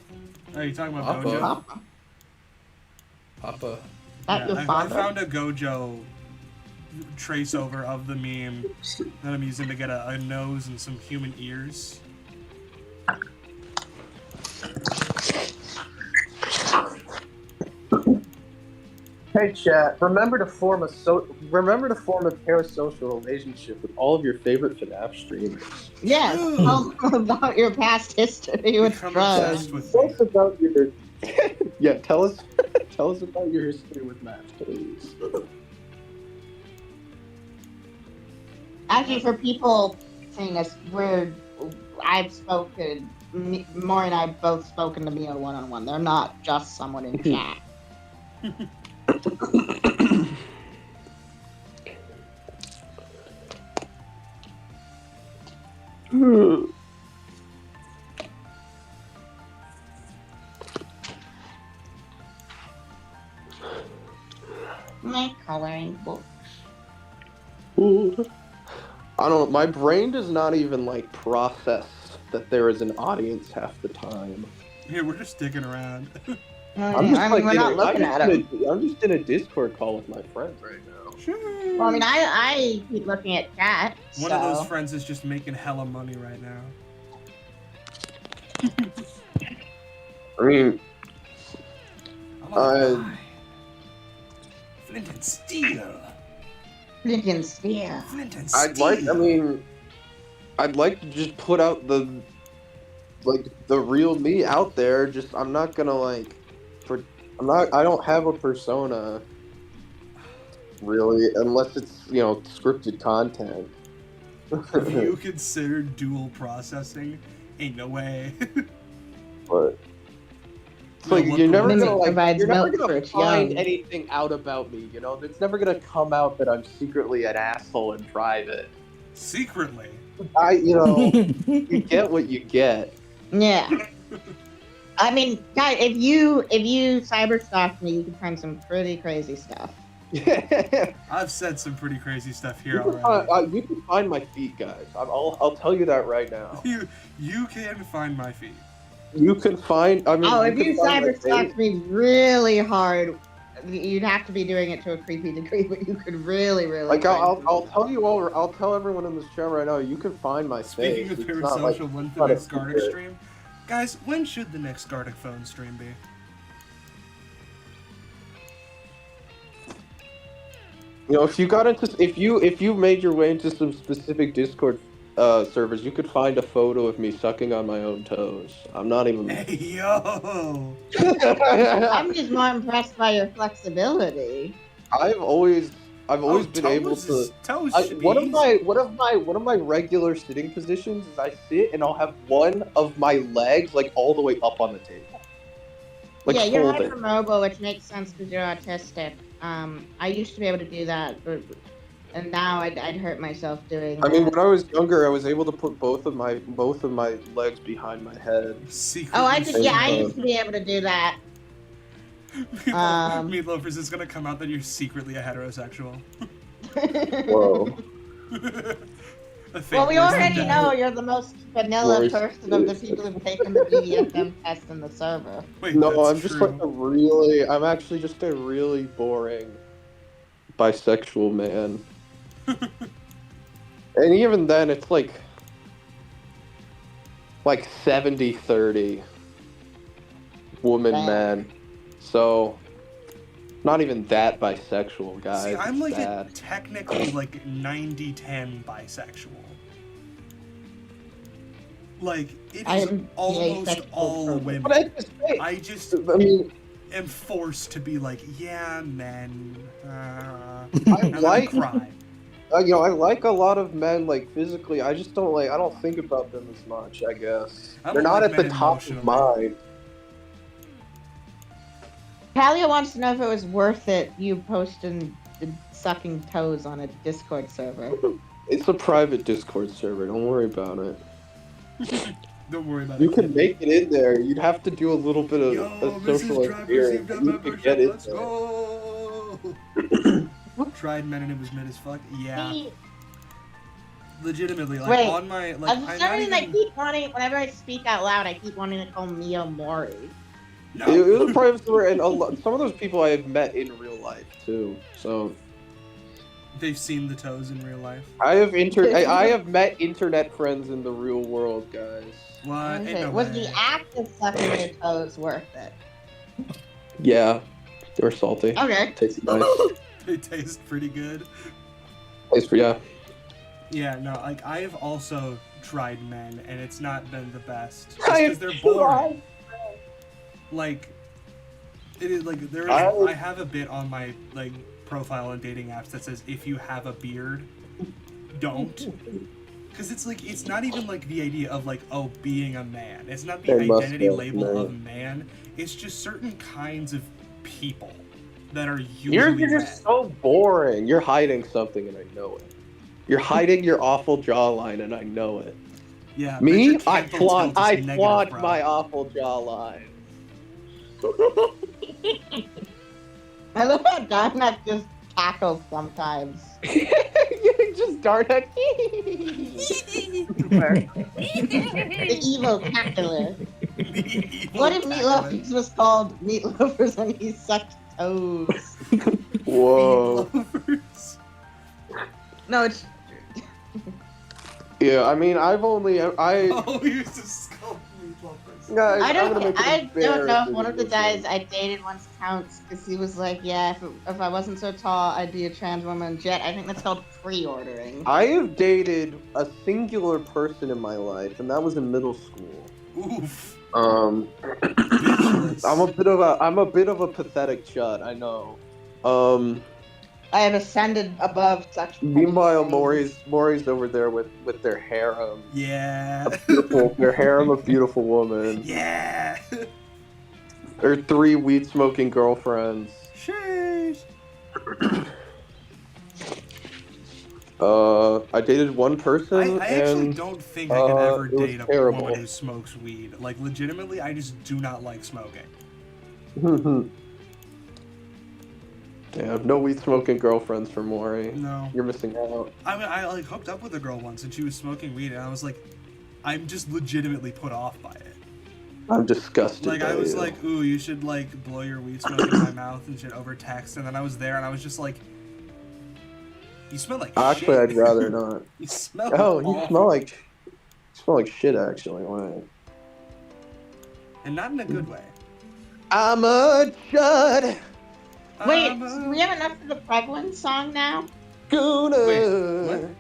Oh, you talking about Papa. Gojo? Papa. Papa. That your I father? found a Gojo trace over of the meme that I'm using to get a nose and some human ears. Hey chat, remember to form a parasocial relationship with all of your favorite FNAF streamers. Yes, tell them about your past history with Become drugs. obsessed with Tell me. us about your tell us about your history with maps, please. Actually, for people saying this, I've spoken, Maury and I have both spoken to Mio one-on-one. They're not just someone in chat. My coloring book. I don't know, my brain does not even like process that there is an audience half the time. Here, we're just sticking around. I'm just we're not looking at them. I'm just in a Discord call with my friends right now. Well, I mean, I keep looking at chat. One of those friends is just making hella money right now. I mean, Flint and steel. Flint and steel. Flint and steel. I'd like to just put out the real me out there. Just I'm not gonna I don't have a persona really, unless it's scripted content. Have you considered dual processing? Ain't no way. But it's No, like what you're the never world gonna provides you're never milk for gonna its find young. anything out about me. It's never gonna come out that I'm secretly an asshole in private. Secretly. You get what you get. Yeah. I mean, guys, if you cyberstalk me, you can find some pretty crazy stuff. I've said some pretty crazy stuff here already. You can find my feet, guys. I'll tell you that right now. You can find my feet. You can find. If you cyberstalk me really hard, you'd have to be doing it to a creepy degree, but you could really. Like I'll tell you all. I'll tell everyone in this chat right now. You can find my face. Speaking of It's not like- parasocial, when's the not a next Gardic secret. stream? Guys, when should the next Gardic phone stream be? If you made your way into some specific Discord servers, you could find a photo of me sucking on my own toes. I'm not even. Hey yo! I'm just more impressed by your flexibility. I've always been able to. Toes should be one easy. of my regular sitting positions is I sit and I'll have one of my legs like all the way up on the table. Like yeah, you're folded. hypermobile, which makes sense because you're autistic. I used to be able to do that, and now I'd hurt myself doing. I mean, that. when I was younger, I was able to put both of my legs behind my head. Secretly Oh, I could. Yeah, I Uh, used to be able to do that. Meatloafers, is gonna come out that you're secretly a heterosexual. Whoa. Well, we already know you. you're the most vanilla Worst person of the people who've taken the BDSM test in the server. Wait, No, that's I'm just true. like I'm actually just a really boring bisexual man. And even then, it's like 70-30 woman, Damn. man. So, not even that bisexual, guys. See, I'm It's like bad. technically like 90-10 bisexual. Like it I is am almost asexual all person. women. But I just I mean, am forced to be like, yeah, men. I and then like, cry. I like a lot of men, like, physically. I just don't I don't think about them as much, I guess. I They're don't not like at the men top of emotionally. mind. Talia wants to know if it was worth it you posting the sucking toes on a Discord server. It's a private Discord server, don't worry about it. Don't worry about You it. can make it in there. You'd have to do a little bit of Yo, a social Mrs. Drive received experience. a You could get membership. in Let's there. go. Tried men and it was mid as fuck. Yeah, See, legitimately. Like Wait, on my like. I'm I'm not starting. I even. keep wanting. Whenever I speak out loud, I keep wanting to call Mia Mori. No. It was a private server, and some of those people I have met in real life too. So They've seen the toes in real life. I have met internet friends in the real world, guys. What? Ain't no Was way. the act of sucking your toes worth it? Yeah, they were salty. Okay. Tasted nice. They taste pretty good. Yeah. Yeah, no, like I've also tried men, and it's not been the best I because they're boring. Like, it is like there is. I have a bit on my like profile on dating apps that says if you have a beard, don't. Because it's like it's not even like the idea of like being a man. It's not the There must identity be a label man. of man. It's just certain kinds of people that are You're usually men. just so boring. You're hiding something, and I know it. You're hiding your awful jawline, and I know it. Yeah. Me? Richard I Canfield flaunt tilt is negative, bro. my awful jawline. I love how Darnak just cackles sometimes. You just darn it. The evil cackler. What if Meatloafers was called Meatloafers when he sucked toes? Whoa. No, it's. Yeah, I mean, Oh, he was just called meatloafers. Guys, I I'm gonna make don't know if one of the embarrassing guys I dated once counts because he was like, yeah, if I wasn't so tall, I'd be a trans woman. Jet, I think that's called pre-ordering. I have dated a singular person in my life, and that was in middle school. Oof. I'm a bit of a pathetic chud, I know. I have ascended above such. Meanwhile, Maury's over there with their harem. Yeah. Their harem of beautiful women. Yeah. Her 3 weed-smoking girlfriends. Sheesh. I dated one person, I actually and don't think I could ever it was date a terrible. woman who smokes weed. Like, legitimately, I just do not like smoking. Yeah, no weed-smoking girlfriends for Maury. No. You're missing out. I mean, I like hooked up with a girl once, and she was smoking weed, and I was like, I'm just legitimately put off by it. I'm disgusted. Like, by I was you. like, ooh, you should, like, blow your weed smoke in my mouth and shit over text, and then I was there, and I was just like, you smell like Actually, shit. I'd rather not. You smell Oh, awful. you smell like shit. Actually, why? And not in a good way. I'm a chud. Wait, do we have enough for the prevalence song now? Gonna. Wait, what?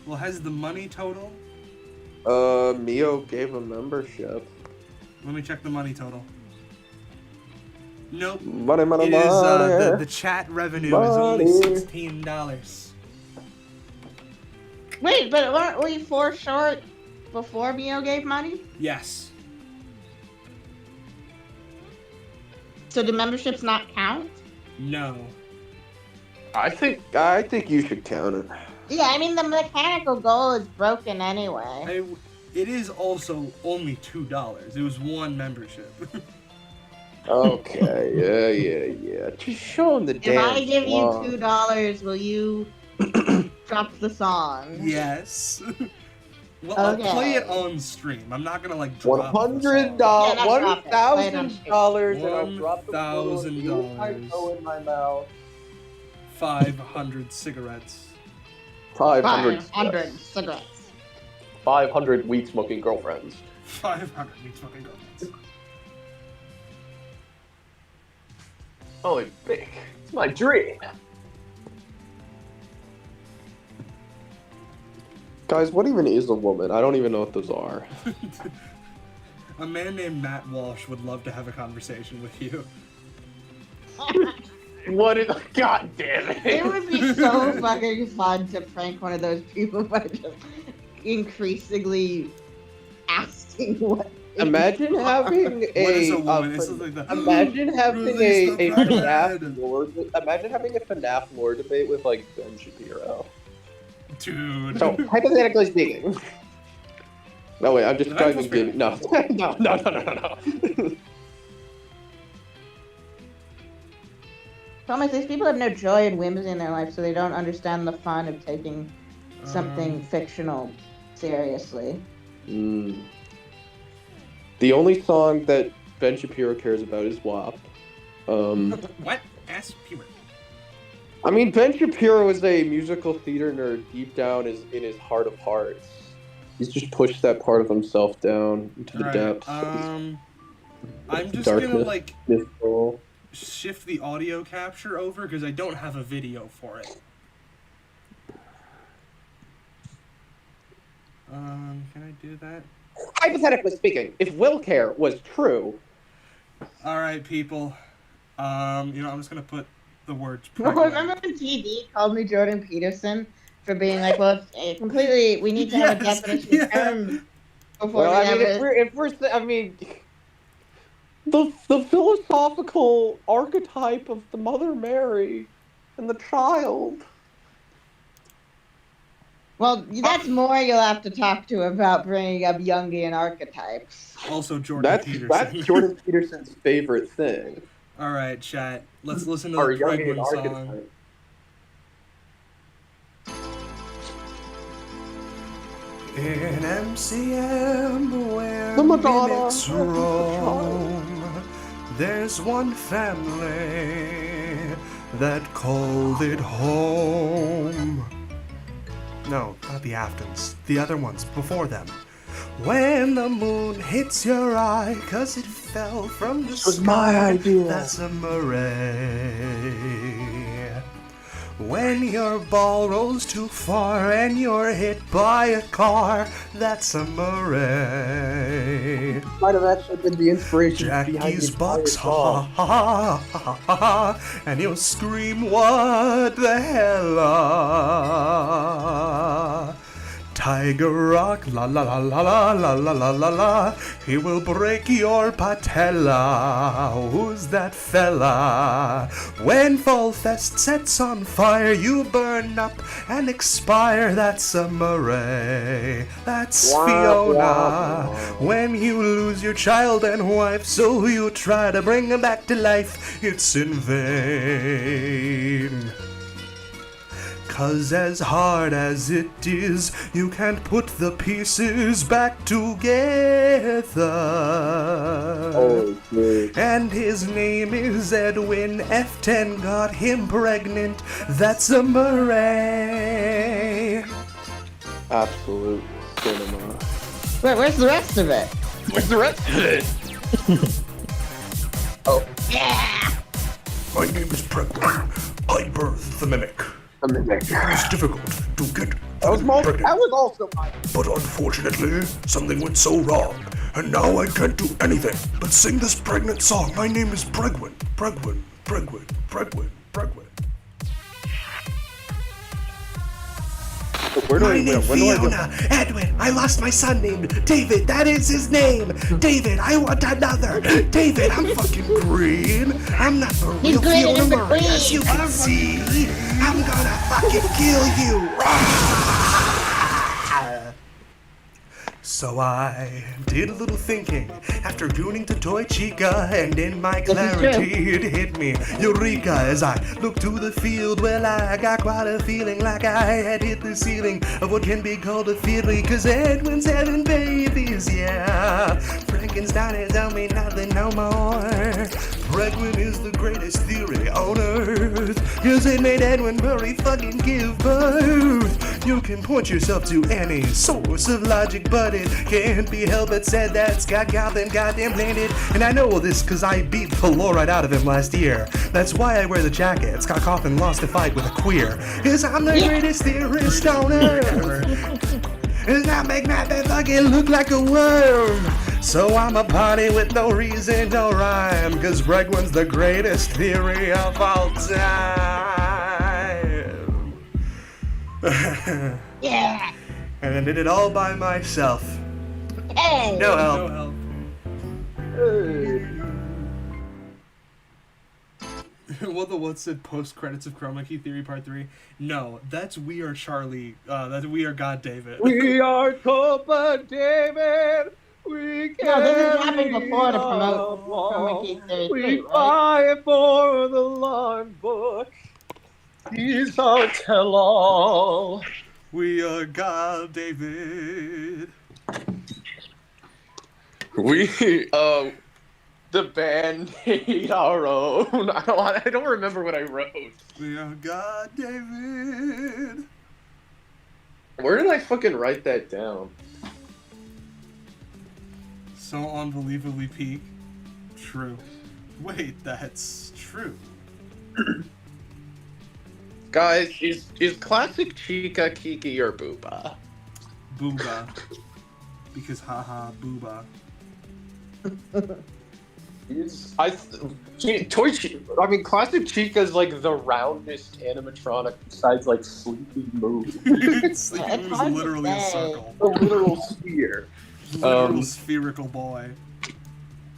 Well, has the money total? Mio gave a membership. Let me check the money total. Nope. Money, money, It is, money. the chat revenue is only $16. Wait, but weren't we 4 short before Mio gave money? Yes. So do memberships not count? No. I think you should count it. Yeah, I mean the mechanical goal is broken anyway. It is also only $2. It was one membership. Okay, yeah. Just show him the If damn I give you song. $2, will you drop the song? Yes. Well, Okay. I'll play it on stream. I'm not gonna like drop $100, Yeah, not drop it. Play it on $1,000, and I'll drop the $1,000. I go in my mouth. 500 cigarettes. 500 cigarettes. 500 weed smoking girlfriends. 500 weeks fucking girlfriends. Holy big. It's my dream. Guys, what even is a woman? I don't even know what those are. A man named Matt Walsh would love to have a conversation with you. What is... God damn It it. would be so fucking fun to prank one of those people by just increasingly asking what. Imagine having What is a a woman? It's like the, imagine having Release the a bread. FNAF lore. Imagine having a FNAF lore debate with like Ben Shapiro. Dude. So hypothetically speaking. No wait, I'm just Did I trying to just give no. No. Thomas, these people have no joy and whimsy in their life, so they don't understand the fun of taking something fictional seriously. The only song that Ben Shapiro cares about is WAP. What? Ask Peter. I mean, Ben Shapiro is a musical theater nerd deep down in his heart of hearts. He's just pushed that part of himself down into the depths. I'm just darkness, gonna like mystical. shift the audio capture over because I don't have a video for it. Can I do that? Hypothetically speaking, if Will Care was true. Alright, people. I'm just gonna put the words Remember when TD called me Jordan Peterson for being like, well, it's completely, we need to have a definition of terms before Well, we I have mean, it. if we're, I mean, the philosophical archetype of the Mother Mary and the child. Well, that's more you'll have to talk to about bringing up Jungian archetypes. Also, Jordan Peterson. That's Jordan Peterson's favorite thing. Alright, chat. Let's listen to Or the Jungian Pregman song. archetype. In MCM, where The Madonna. mimics roam, there's one family that called it home. No, not the Aftons. The other ones before them. When the moon hits your eye, 'cause it fell from the This was sky, my idea. that's a murray. When your ball rolls too far and you're hit by a car, that's a murray. Might have actually been the inspiration behind Jackie's the box, entire ha ha ha ha ha ha, and you'll scream, what the hell? Tiger Rock, la la la la la la la la la la, he will break your patella. Who's that fella? When Fall Fest sets on fire, you burn up and expire. That's a Murray. That's Wah, Fiona. wah, wah. When you lose your child and wife, so you try to bring them back to life, it's in vain. 'Cause as hard as it is, you can't put the pieces back together. Oh, dude. And his name is Edwin. F10 got him pregnant. That's a Murray. Absolute cinema. Wait, where's the rest of it? Where's the rest of it? Oh. Yeah! My name is Pregnant. I birthed the mimic. A mimic. It is difficult to get That was also my. But unfortunately, something went so wrong, and now I can't do anything but sing this pregnant song. My name is Pregwin. Pregwin. Pregwin. Pregwin. Pregwin. My name Fiona. Edwin. I lost my son named David. That is his name. David. I want another. David. I'm fucking green. I'm not the real Fiona Murray, as you can see. I'm gonna fucking kill you. So I did a little thinking after tuning to Toy Chica, and in my clarity it hit me Eureka as I looked to the field. Well, I got quite a feeling like I had hit the ceiling of what can be called a theory, cause Edwin's having babies, yeah. Frankenstein has told me nothing no more. Pregwin is the greatest theory on earth, cause it made Edwin Murray fucking give birth. You can point yourself to any source of logic, but it can't be helped but said that Scott Gotham goddamn landed. And I know this cause I beat the lore right out of him last year. That's why I wear the jacket. Scott Gotham lost a fight with a queer, cause I'm the greatest theorist on earth. Does not make nothing fucking look like a worm. So I'm a party with no reason, no rhyme, cause Pregwin's the greatest theory of all time. Yeah. And I did it all by myself. Hey. No help. No help. Well, the what said post credits of Chroma Key Theory Part 3? No, that's We Are Charlie. That's We Are God David. We are Copa David. We No, this is happening before to promote Chroma Key Theory 3, We right? fight for the Lord book. He's our tell-all. We Are God David. We the band made our own. I don't remember what I wrote. We Are God David. Where did I fucking write that down? So unbelievably peak. True. Wait, that's true. Guys, is classic Chica Kiki or Booba? Booba. Because haha, Booba. Classic Chica's like the roundest animatronic besides like Sleepy Moo. Sleepy Moo's literally a circle. A literal sphere. Literal spherical boy.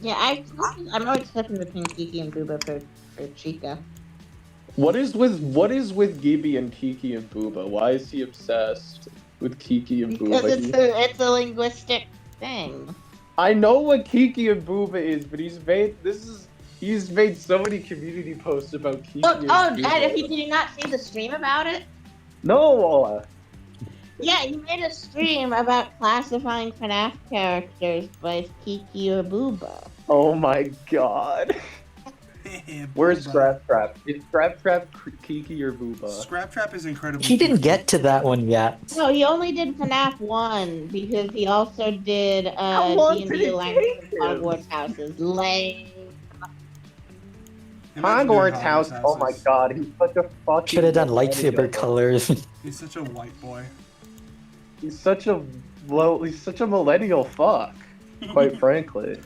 Yeah, I'm always flipping between Kiki and Booba for Chica. What is with Gibby and Kiki and Booba? Why is he obsessed with Kiki and Booba? Because it's a linguistic thing. I know what Kiki and Booba is, but he's made so many community posts about Kiki and Booba. Dad, did you not see the stream about it? No. Yeah, he made a stream about classifying FNAF characters by Kiki or Booba. Oh my god. Where's Scrap Trap? Is Scrap Trap Kiki or Booba? Scrap Trap is incredibly. He didn't get to that one yet. No, he only did FNAF 1 because he also did D&D Language Hogwarts Houses. Lame. Hogwarts House. Oh my god, he's such a fucking. Should have done lightsaber colors. He's such a white boy. He's such a millennial fuck. Quite frankly.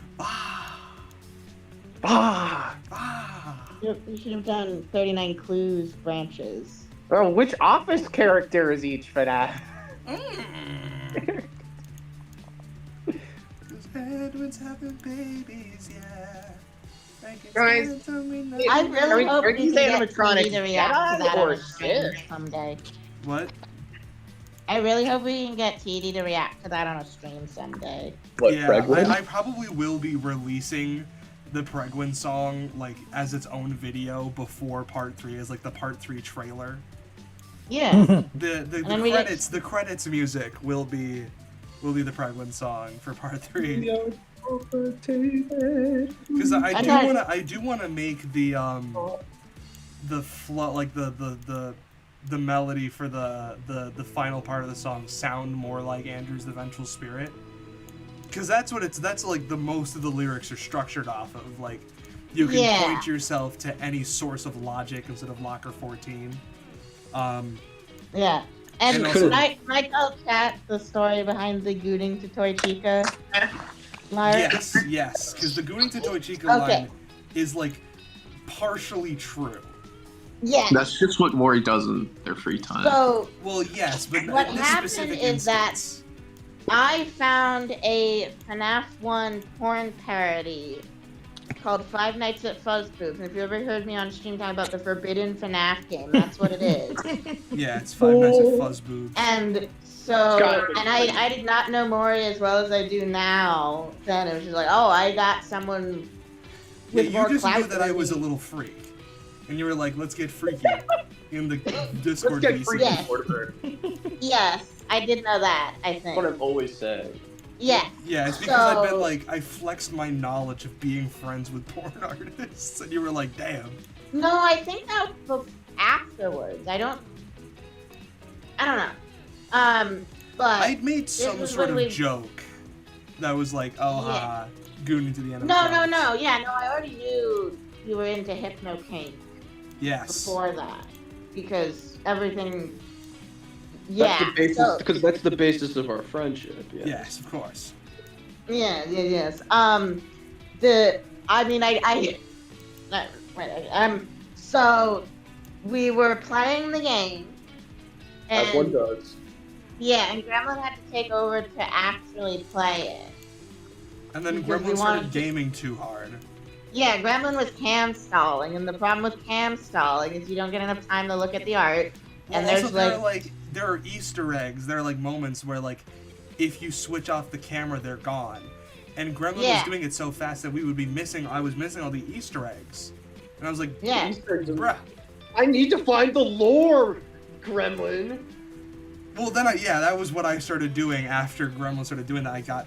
You should have done 39 Clues branches. Oh, which office character is each FNAF? Edwin's having babies, yeah. Guys, I really hope are we these can get animatronics TD to react to that or on a stream shit? someday. What? I really hope we can get TD to react to that on a stream someday. What, Yeah, Pregwin? I probably will be releasing the Pregwin song like as its own video before Part 3, as like the Part 3 trailer. Yeah. The credits music will be the Pregwin song for Part 3. Because I do wanna make the flow, like the melody for the final part of the song sound more like Andrew's The Vengeful Spirit. Because that's like the most of the lyrics are structured off of. Like, you can point yourself to any source of logic instead of Locker 14. Yeah. And also- Michael chat the story behind the Gooning to Toy Chica line. Yes, because the Gooning to Toy Chica Okay. line is like partially true. Yes. That's just what Mori does in their free time. So Well, yes, but what in this happened specific is that instance, I found a FNAF 1 porn parody called Five Nights at Fuzzbooth. And if you ever heard me on stream talk about the forbidden FNAF game, that's what it is. yeah, it's Five Nights at Fuzzbooth. And so, and I did not know Maury as well as I do now. Then it was just like, oh, I got someone Yeah, with more you just clout knew that than I was a me. little freak, and you were like, "Let's get freaky" in the Discord. Let's get VC. freaky, Yes. Mortimer. Yes, I did know that, I That's think. what I've always said. Yeah. Yeah, it's because I've been So- like, I flexed my knowledge of being friends with porn artists, and you were like, "Damn." No, I think that was afterwards. I don't know. But I'd made some was sort when of joke that was like, "Oh, Yeah. haha, gooning to the end of no, the yeah, no, I already knew you were into Hypno Kink Yes. before that because everything. That's Yeah. the basis, so- because that's the basis of our friendship. Yeah. Yes, of course. Yes. So we were playing the game, As one and does. yeah, and Gremlin had to take over to actually play it. And then Because we Gremlin started wanted to- gaming too hard. Yeah, Gremlin was cam stalling, and the problem with cam stalling is you don't get enough time to look at the art, Well, and also, there's there are like, like there are Easter eggs. There are like moments where like if you switch off the camera, they're gone. And Gremlin Yeah. was doing it so fast that we would be missing. I was missing all the Easter eggs, and I was like, yeah. "Bruh." I need to find the lore, Gremlin. Well, then that was what I started doing after Gremlin started doing that.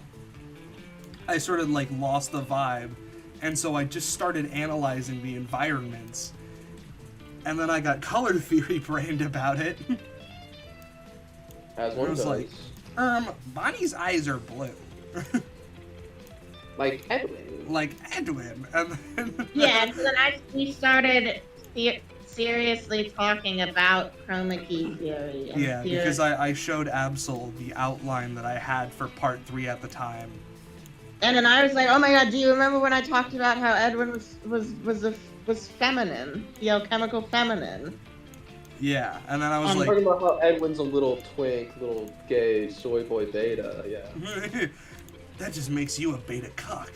I sort of like lost the vibe, and so I just started analyzing the environments, and then I got color theory brained about it. As I one was does. like, Bonnie's eyes are blue, Like Edwin. like Edwin, and then, Yeah, and so then we started seriously talking about chroma key theory. And yeah, because I showed Absol the outline that I had for part 3 at the time. And then I was like, oh my god, do you remember when I talked about how Edwin was feminine, the alchemical feminine? Yeah, and then I was I'm like, talking about how Edwin's a little twink, little gay soy boy beta. Yeah. that just makes you a beta cuck.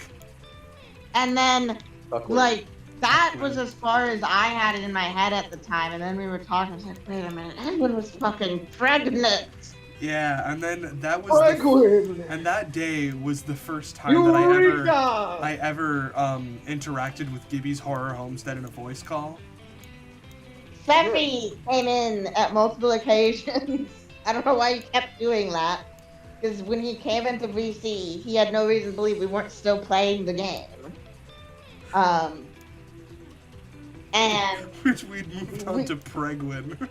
And then, Awkward. like, that was as far as I had it in my head at the time. And then we were talking, I was like, wait a minute, Edwin was fucking pregnant. Yeah, and then that was and that day was the first time Eureka! that I ever interacted with Gibby's Horror Homestead in a voice call. Seffi came in at multiple occasions. I don't know why he kept doing that. Because when he came into VC, he had no reason to believe we weren't still playing the game. And Which we'd moved on to Pregwin.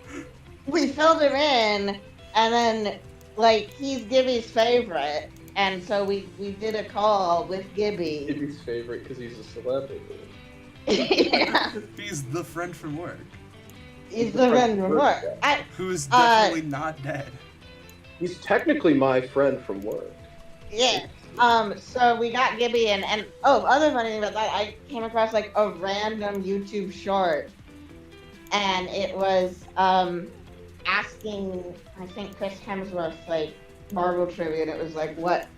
we filled him in, and then, like, he's Gibby's favorite. And so we did a call with Gibby. Gibby's favorite because he's a celebrity. Yeah, He's the friend from work, he's the friend from work. who's definitely not dead. He's technically my friend from work. Yeah. So we got Gibby and other funny thing about that, I came across like a random YouTube short, and it was asking, I think, Chris Hemsworth like Marvel trivia, and it was like what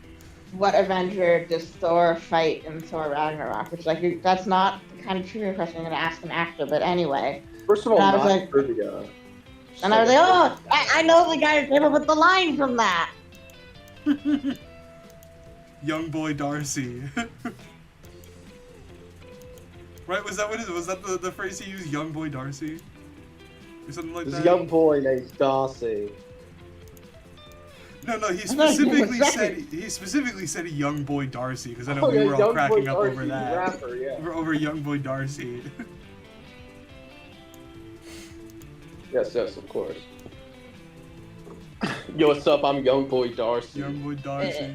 Avenger does Thor fight in Thor Ragnarok? Which like that's not the kind of trivia question I'm gonna ask an actor, but anyway. First of all, And I was not like- trivia. And I was like, oh, I know the guy who came up with the line from that. Young boy Darcy. Right? Was that what it was? Was that the phrase he used? Young boy Darcy, or something like There's that. a young boy named Darcy. No, he thought he specifically was said a young boy Darcy because I know Oh, we yeah, were all young cracking boy up Darcy, over the that. rapper, yeah. Over young boy Darcy. Yes, of course. Yo, what's up? I'm young boy Darcy. Young boy Darcy.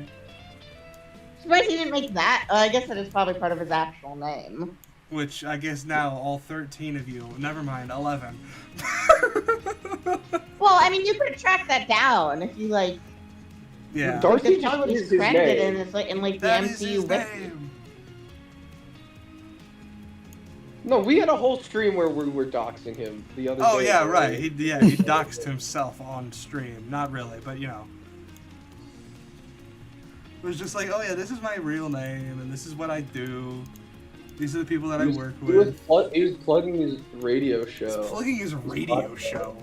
Surprised he didn't make that. I guess that is probably part of his actual name. Which I guess now all 13 of you, never mind, 11. Well, I mean, you could track that down if you like. Yeah. Darcy Tell what just he's used his credited name. in, it's like in like the That is MCU his wiki. name. No, we had a whole stream where we were doxing him the other day. Oh yeah, right. He doxed himself on stream. Not really, but you know. It was just like, oh yeah, this is my real name, and this is what I do. These are the people that I work with. He was plugging his radio show. He's plugging his radio show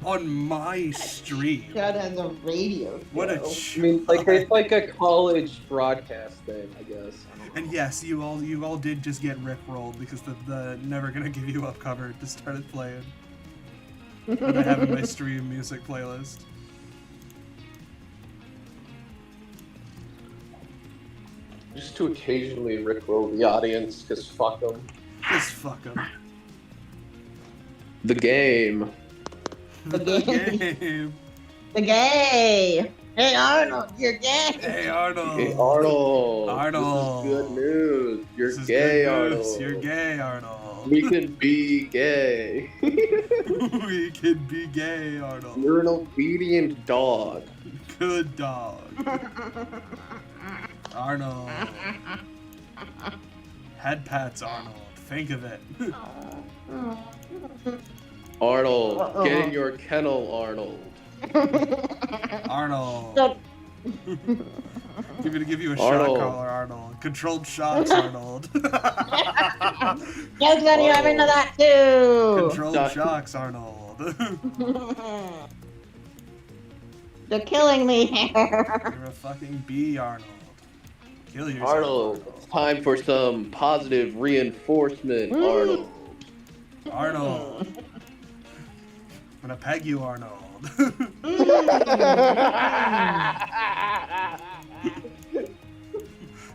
on my stream. God has a radio show. What a I mean, like it's like a college broadcast thing, I guess. And yes, you all did just get rickrolled because the Never Gonna Give You Up cover just started playing. That I have in my stream music playlist. Just to occasionally rickroll the audience, cause fuck them. Just fuck them. The game. The game. The gay. Hey Arnold, you're gay. Hey Arnold. Hey Arnold. Arnold. This is good news. You're This is gay, good news. Arnold. You're gay, Arnold. We can be gay. We can be gay, Arnold. You're an obedient dog. Good dog. Arnold. Head pats, Arnold. Think of it. Arnold, get in your kennel, Arnold. Arnold. I'm gonna give you a Arnold. shot collar, Arnold. Controlled shots, Arnold. Yes, Gunny, I'm into that too. Controlled shocks, Arnold. They're killing me here. You're a fucking bee, Arnold. Kill yourself. Arnold, it's time for some positive reinforcement, Arnold. Arnold. I'm gonna peg you, Arnold.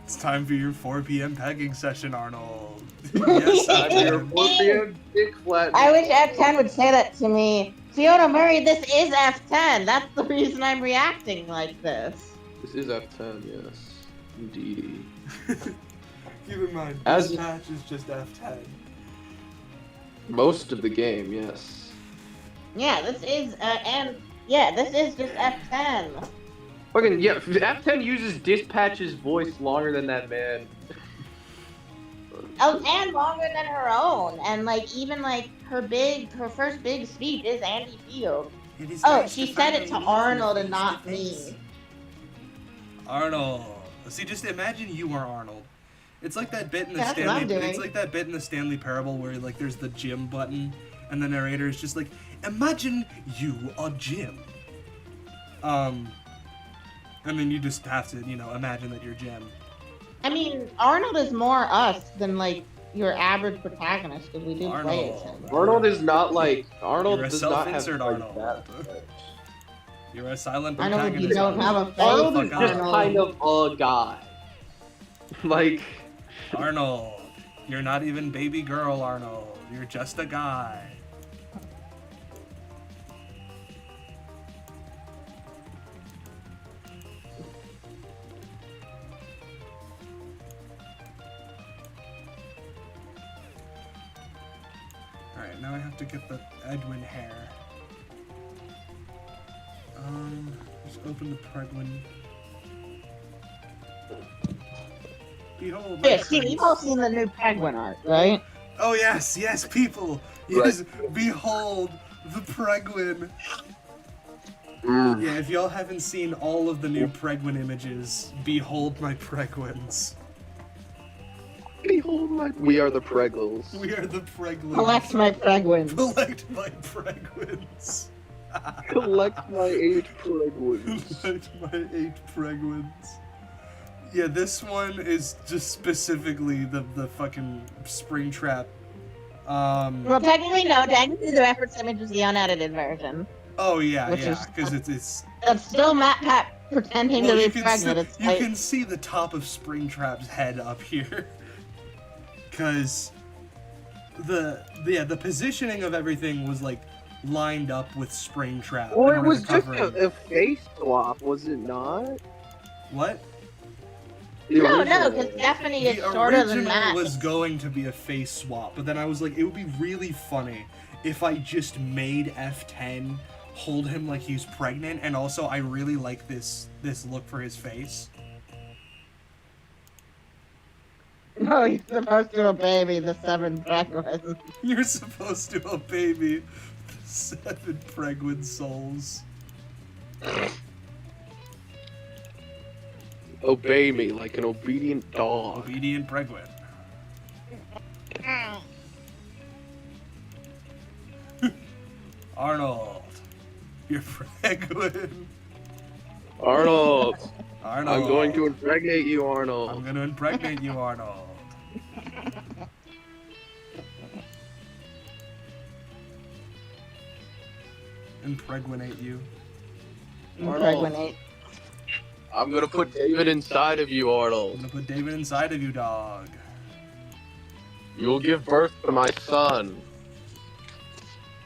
It's time for your 4 p.m. pegging session, Arnold. Yes, Time for your 4 p.m. dick flat. I wish F10 would say that to me. Fiona Murray, this is F10. That's the reason I'm reacting like this. This is F10, yes. Indeed. Keep in mind, As- this match is just F10. Most of the game, yes. Yeah, this is, this is just F10. Fucking, yeah, F10 uses Dispatch's voice longer than that man. Oh, and longer than her own. And, like, even, like, her first big speech is Andy Field. Oh, she said it to Arnold and not me. Arnold. See, just imagine you are Arnold. It's like that bit in the That's what I'm Stanley. doing. It's like that bit in the Stanley Parable where like there's the Jim button, and the narrator is just like, imagine you are Jim. And then you just have to, imagine that you're Jim. I mean, Arnold is more us than, like, your average protagonist, because we do play as him. Arnold is not like Arnold You're a does not have self-insert like, Arnold. that. You're a silent I know protagonist. you don't have a face. Arnold is Fuck just Arnold. kind of a guy. Like Arnold. You're not even baby girl, Arnold. You're just a guy. Alright, now I have to get the Edwin hair. Just open the Pregwin. Behold. my Yeah, see, prince. you've all seen the new Penguin art, right? Oh yes, yes, people. Yes, behold the Pregwin. Yeah, if y'all haven't seen all of the new Pregwin images, behold my Pregwins. behold my we are the Pregles. We are the Pregwins. Collect my Penguins. Collect my Pregwins. Collect my 8 Pregwins. Collect my 8 Pregwins. Yeah, this one is just specifically the fucking Springtrap. Well, technically, no. Technically, the reference image is the unedited version. Oh yeah, Which yeah, is- because it's. It's still Matt Pat pretending Well, to you be can pregnant. see, It's you like, can see the top of Springtrap's head up here, because the positioning of everything was like lined up with Springtrap. Or in it order was to just cover it. a face swap, was it not? What? No, because Stephanie is The shorter than original that. was going to be a face swap, but then I was like, it would be really funny if I just made F10 hold him like he's pregnant, and also I really like this look for his face. No, you're supposed to obey me, the 7 penguins. You're supposed to obey me, the 7 pregnant souls. Obey me like an obedient dog. Obedient pregnant. Arnold, you're pregnant. Arnold, Arnold. I'm going to impregnate you, Arnold. I'm going to impregnate you, Arnold. Impregnate you. Impregnate. I'm gonna put David inside of you, I'm Arnold. gonna put David inside of you, dog. You'll give birth to my son.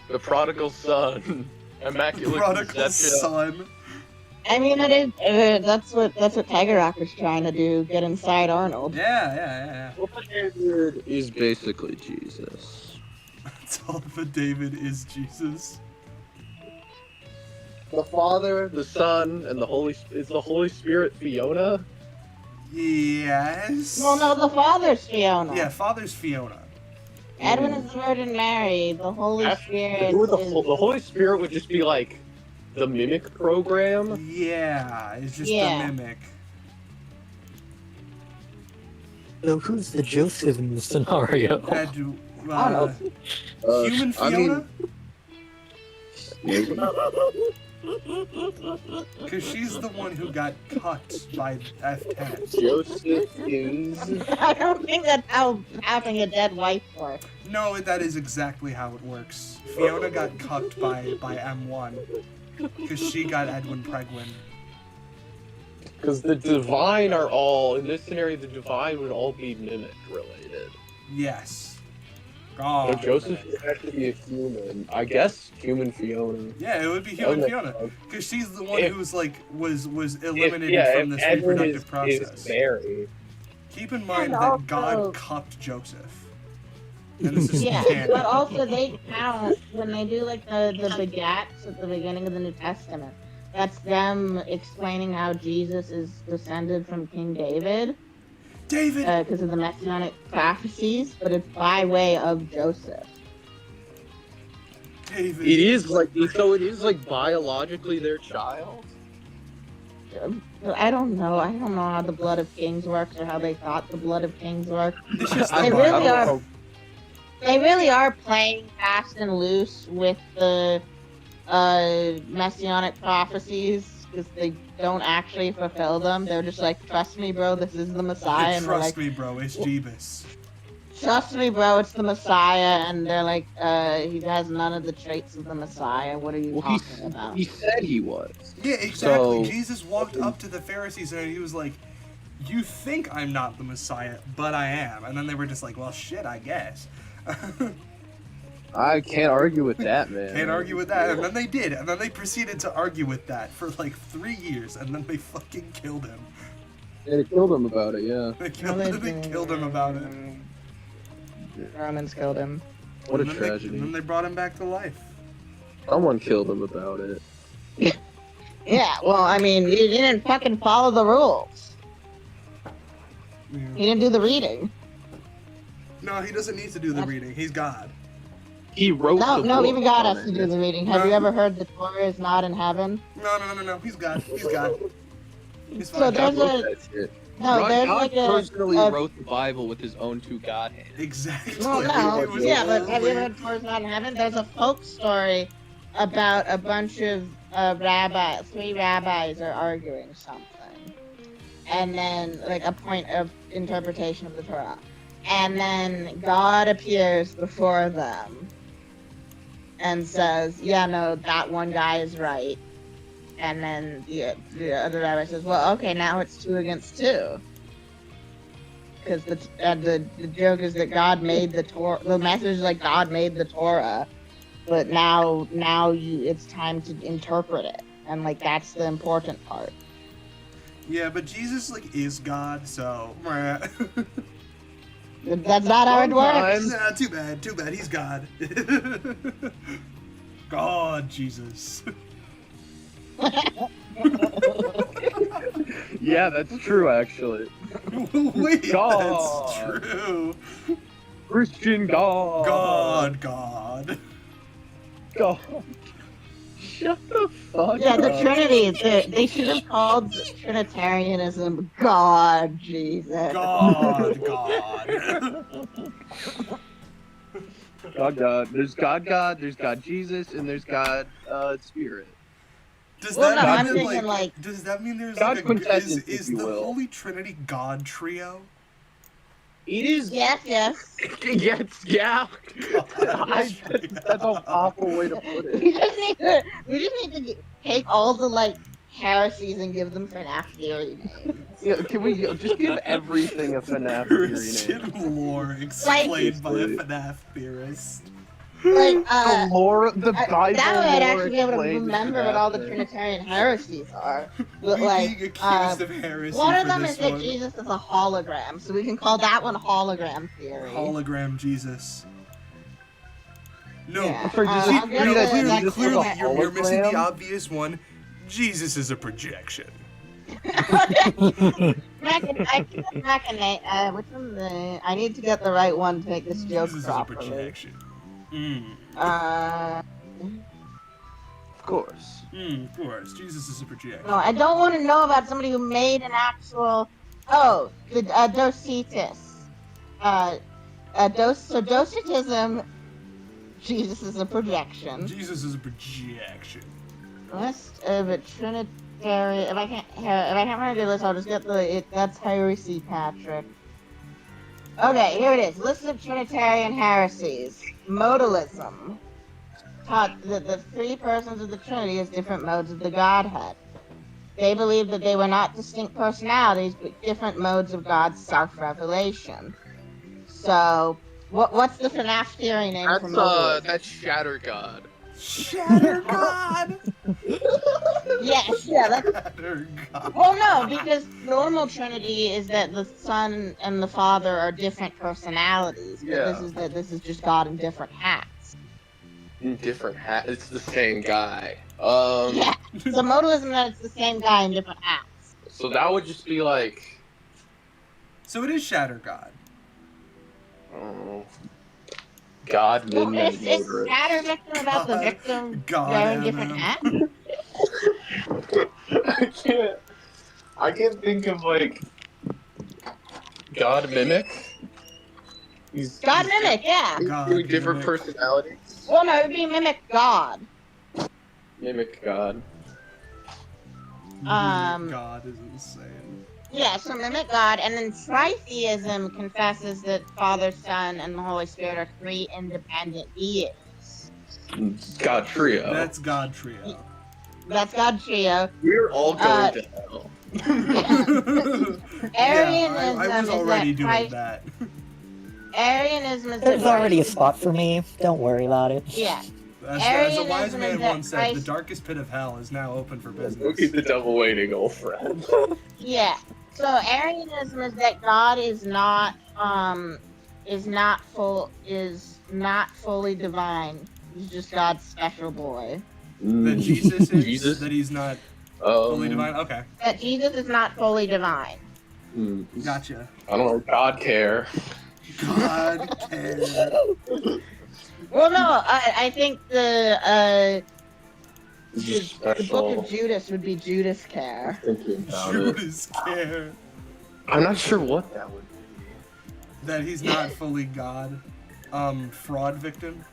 The prodigal son. Immaculate Prodigal conception. son. I mean, it is, that's what Tiger Rock was trying to do, get inside Arnold. Yeah. David is basically Jesus. That's all but David is Jesus. The Father, the Son, and the Holy Spirit Fiona? Yes. Well, no, the father's Fiona. Yeah, Father's Fiona. Edwin is the Virgin Mary. The Holy Spirit The Holy Spirit would just be like the mimic program. Yeah, it's just Yeah. the mimic. So who's the Joseph in the scenario? Human Fiona? Because she's the one who got cut by F10. Joseph is... I don't think that's how having a dead wife works. No, that is exactly how it works. Fiona got cucked by M1. Because she got Edwin pregnant. Because the divine are all, in this scenario, the divine would all be mimic related. Yes. So Oh. Joseph would have to be a human. I guess human Fiona. Yeah, it would be human Fiona. Because she's the one who's was eliminated from this Edwin reproductive process. Is Mary. Keep in mind And that also- God cucked Joseph. And this is Yeah, canon. but also they count when they do like the begats at the beginning of the New Testament. That's them explaining how Jesus is descended from King David. David! Because of the messianic prophecies, but it's by way of Joseph. David. It is like, so it is like biologically their child? I don't know. I don't know how the blood of kings works or how they thought the blood of kings worked. It's just They the really Bible. are. They really are playing fast and loose with the messianic prophecies because they don't actually fulfill them. They're just like, trust me, bro, this is the Messiah. And we're Trust like, me, bro, it's Jeebus. trust me, bro, it's the Messiah. And they're like, he has none of the traits of the Messiah. What are you talking about? He said he was. Yeah, exactly. So- Jesus walked up to the Pharisees and he was like, you think I'm not the Messiah, but I am. And then they were just like, well, shit, I guess. I can't argue with that, man. Can't argue with that. And then they did. And then they proceeded to argue with that for like 3 years. And then they fucking killed him. Yeah, they killed him about it, yeah. They killed him about it. Romans killed him. What a And then tragedy. and then they brought him back to life. Someone killed him about it. Yeah, well, I mean, you didn't fucking follow the rules. Yeah. You didn't do the reading. No, he doesn't need to do the reading. He's God. He wrote No, the no, book even God on has it. to do the reading. Have you ever heard the Torah is not in heaven? No. He's God. He's God. He's So fine. there's a no, there's God like personally a wrote the Bible with his own 2 God hands. Exactly. well, It no, was yeah, but have you only- ever heard Torah is not in heaven? There's a folk story about a bunch of rabbis. 3 rabbis are arguing something, and then like a point of interpretation of the Torah, and then God appears before them and says, yeah, no, that one guy is right. And then the other rabbi says, well, okay, now it's 2 against 2. Because the joke is that God made the Torah. The message is like God made the Torah, but now it's time to interpret it, and like that's the important part. Yeah, but Jesus like is God, so. That's not how it works. Nah, too bad. Too bad. He's God. God, Jesus. Yeah, that's true, actually. Wait, God. that's true. Christian God. God. God. Shut the fuck Yeah, up. the Trinity. They should have called Trinitarianism God Jesus. God. God. There's God, there's God Jesus, and there's God Spirit. Does Well, that no, mean I'm that, thinking like does that mean there's God's like quintessence, if is you the will. Holy Trinity God trio? It is. yes. Yes, yeah. That's an awful way to put it. We just need to take all the like heresies and give them FNAF theory names. Yeah, can we just give everything a FNAF theory name? Christian lore explained by a Seriously. FNAF theorist. Like The lore, the Bible that way I'd lore actually be able to explained remember in what all the FNAF. Trinitarian heresies are. But We like, being accused of heresy one of for them this is that one. Jesus is a hologram, so we can call that one hologram theory. Hologram Jesus. No, Yeah. For Jesus, I'll get the next clearly one. you're missing the hologram? obvious one. Jesus is a projection. Which one? I need to get the right one to make this joke Jesus is a properly. projection. Of course. Of course. Jesus is a projection. No, I don't want to know about somebody who made an actual. Oh, the Docetus. So Docetism. Jesus is a projection. Jesus is a projection. List of a Trinitarian. If I can't remember the list, I'll just get that's heresy, Patrick. Okay, here it is. List of Trinitarian heresies. Modalism. Taught that the three persons of the Trinity as different modes of the Godhead. They believed that they were not distinct personalities, but different modes of God's self-revelation. So, what's the FNAF theory name for modalism? That's Shatter God. Shatter God! Yes, yeah, that's... Shatter God. Well, no, because normal Trinity is that the Son and the Father are different personalities. But Yeah. this is just God in different hats. In different hats. It's the same guy. Yeah. So modalism that it's the same guy in different hats. So that would just be like. So it is Shatter God. God Well, Midnight is Motorist. Shatter Victim about the victim God, wearing different hats? I can't think of like God Mimic. God Mimic, yeah. He's God doing different Mimic. personalities. Well, no, it would be Mimic God. Mimic God. God is insane. Yeah, so Mimic God, and then Tritheism confesses that Father, Son, and the Holy Spirit are three independent beings. God Trio. That's God Trio. That's God Trio. We're all going to hell. Arianism I was is already that doing Christ. that. Arianism is There's that already a Christ- spot for me. Don't worry about it. Yeah. As a Arianism wise is man that once said, the Christ- darkest pit of hell is now open for business. Look the devil waiting, old friend. Yeah. So Arianism is that God is not fully divine. He's just God's special boy. That Jesus is? Jesus? That he's not fully divine? Okay. That Jesus is not fully divine. Gotcha. I don't know. God care. God care. Well, no, I think the Book of Judas would be Judas care. Thinking about it. Judas care. I'm not sure what that would be. That he's not fully God. Fraud victim.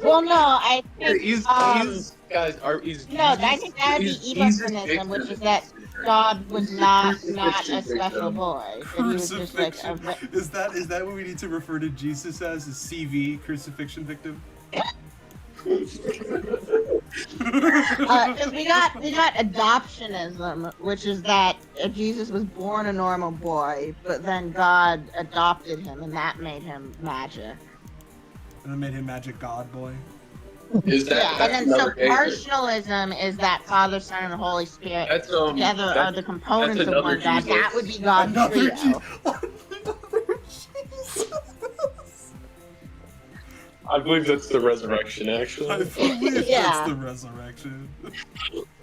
Well, no, I think He's guys are he's. no, I think that would be Evocanism, which is that God was not a special boy. That he was just like Crucifixion. Is that what we need to refer to Jesus as? A CV, crucifixion victim? Because we got adoptionism, which is that Jesus was born a normal boy, but then God adopted him, and that made him magic. And it made him magic god boy. Is that Yeah, that's and then so another gay thing. partialism is that Father, Son, and Holy Spirit That's together are that's the components of another one God. Jesus. That would be God Another trio. I believe that's the resurrection, I actually. believe Yeah. that's the resurrection.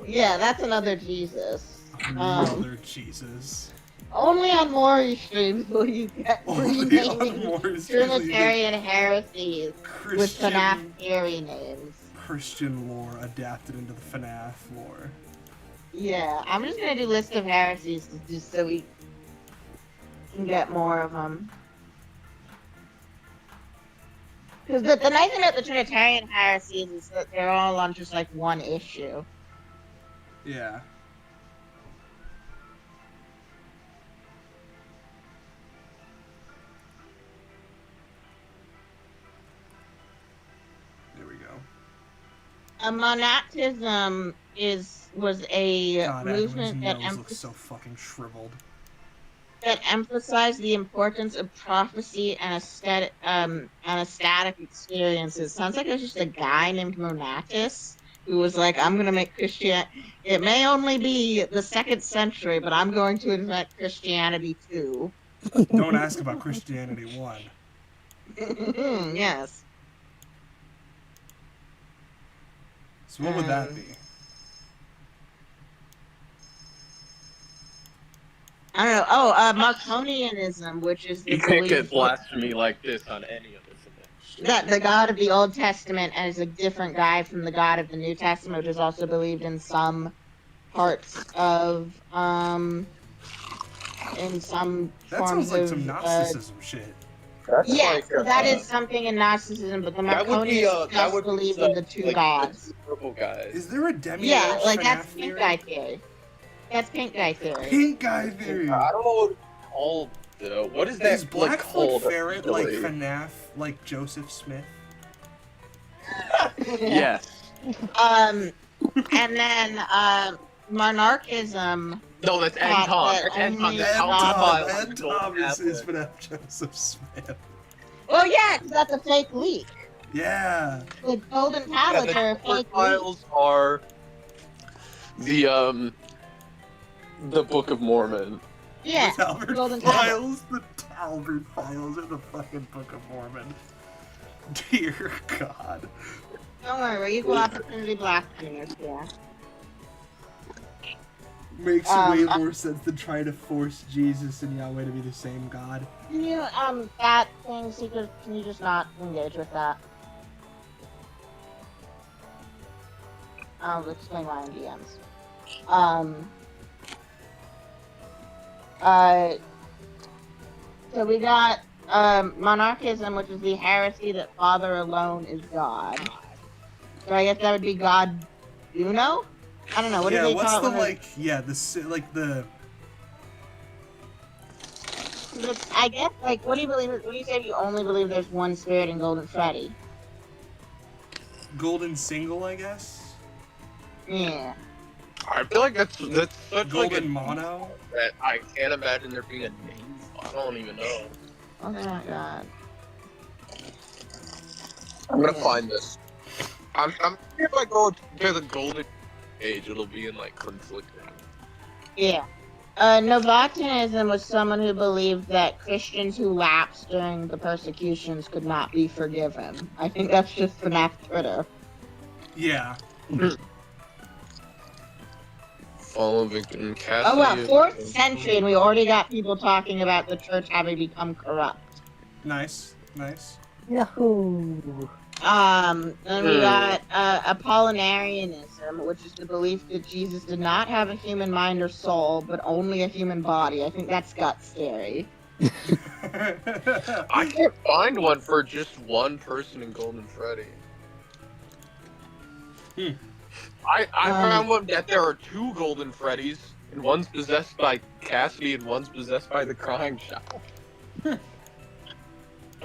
Yeah, that's another Jesus. Another Jesus. Only on Maury streams will you get Only on renaming Maury streams will you get Trinitarian heresies with Christian- FNAF theory names. Christian lore adapted into the FNAF lore. Yeah, I'm just gonna do list of heresies just so we can get more of them. Because the nice thing about the Trinitarian heresies is that they're all on just like one issue. Yeah. There we go. Monasticism was a God, movement Agnes' nose looks so fucking shriveled. that emphasized the importance of prophecy and ecstatic experiences. Sounds like there's just a guy named Monatus who was like, I'm going to make Christianity. It may only be the 2nd century, but I'm going to invent Christianity too. Don't ask about Christianity 1. Yes. So what would that be? I don't know. Oh, Marconianism, which is the You can't belief get blasphemy like this on any of this. that the God of the Old Testament is a different guy from the God of the New Testament, which is also believed in some parts of in some That forms sounds like of some Gnosticism shit. yes, that is something in Gnosticism, but the That would be, Marconians that just would be believe the- in the two like, gods. Purple guys. Is there a demi? Yeah, like that's pink guy theory. That's pink guy theory. Pink guy theory. I don't know what it's called though. What is that? Is Blackfoot called Ferret like officially? FNAF, like Joseph Smith? Yes. And then monarchism. No, that's thought Anton. that That's Anton. only That's God- Anton. And Thomas is FNAF Joseph Smith. Well, yeah, 'cause that's a fake leak. Yeah. The golden tablets are a the fake leak. files are the Book of Mormon. Yeah, The Talbert golden tablets. Files. The Talbert Files are the fucking Book of Mormon. Dear God. Don't worry, we're equal opportunity blasphemers, yeah. Makes way more sense than trying to force Jesus and Yahweh to be the same God. Can you, that thing, Secret, can you just not engage with that? I'll explain why in DMs. So we got, monarchism, which is the heresy that Father alone is God. So I guess that would be God Uno? I don't know, what do they what's call the, it? like, yeah, like the... I guess, like, what do you believe? What do you say you only believe there's one spirit in Golden Freddy? Golden Single, I guess? Yeah. I feel like that's such Golden like a Mono? that I can't imagine there being a name. I don't even know. Oh my god. I'm gonna find this. I'm if I go to the Golden Age, it'll be in like conflicting. Yeah. Novatianism was someone who believed that Christians who lapsed during the persecutions could not be forgiven. I think that's just FNAF Twitter. Yeah. Following Cassidy. Oh well, 4th century, and we already got people talking about the church having become corrupt. Nice, nice. Yahoo! And we got Apollinarianism, which is the belief that Jesus did not have a human mind or soul, but only a human body. I think that's guts theory. I can't find one for just one person in Golden Freddy. I found one that there are 2 Golden Freddys, and one's possessed by Cassidy and one's possessed by the Crying Child.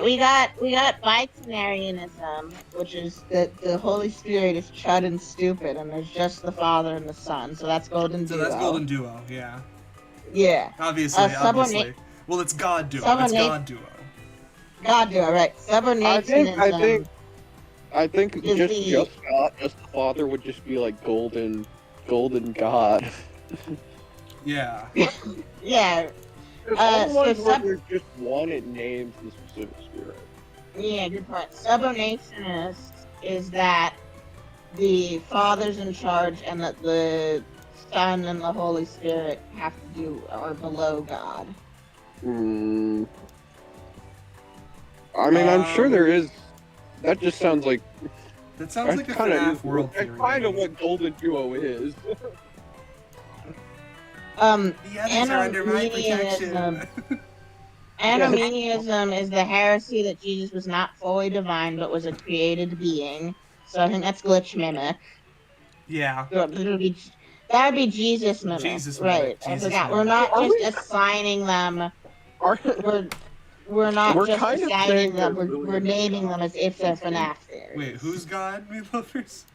We got Bicenarianism, which is that the Holy Spirit is chud and stupid, and there's just the Father and the Son. So that's Golden Duo. So that's Golden Duo, yeah. Yeah. Obviously. Well, it's God Duo. It's God Duo. God Duo, right? Subornationism. I think Is just God, just the Father would just be like golden God. Yeah. Yeah. There's all the ones where so there's just one, it names the specific spirit. Yeah, good point. Subonationist is that the Father's in charge and that the Son and the Holy Spirit have to do are below God. I mean, I'm sure there is. That just sounds like. That sounds like a FNAF world theory. That's kind of what Golden Duo is. The others are under my protection. Anomianism is the heresy that Jesus was not fully divine but was a created being. So I think that's glitch mimic. Yeah. That would be Jesus mimic. Jesus right. mimic. I Jesus forgot. mimic. We're not just assigning them. We're not We're just kind of assigning saying them. they're We're naming them as if they're FNAF theories. Wait, who's God, me lovers?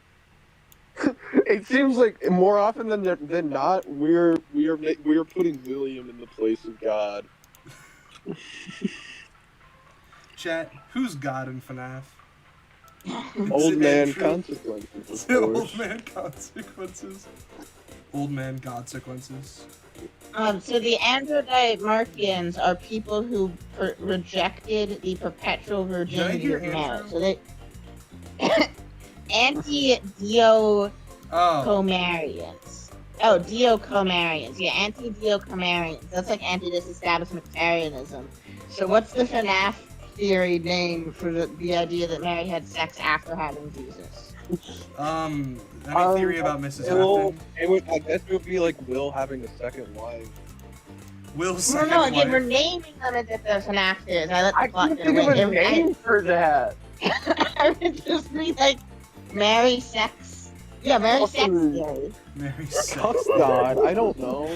It seems like more often than not, we're putting William in the place of God. Chat, who's God in FNAF? Old man consequences. Is it old man consequences? Old man God sequences. So the Androdite Markians are people who rejected the perpetual virginity of marriage. So they anti-Dio-Comarians. Oh, Dio-Comarians. Yeah, anti-Dio-Comarians. That's like anti-disestablishmentarianism. So what's the FNAF theory name for the idea that Mary had sex after having Jesus? Any theory about Mrs. Afton? I guess it would be like Will having a second wife. Will's second wife? Again, we're naming them as if they're FNAF theories. I let the plot can't think of a name for that. I would just be like, Mary sex. Yeah, Mary sex theory. Mary sex. God, I don't know.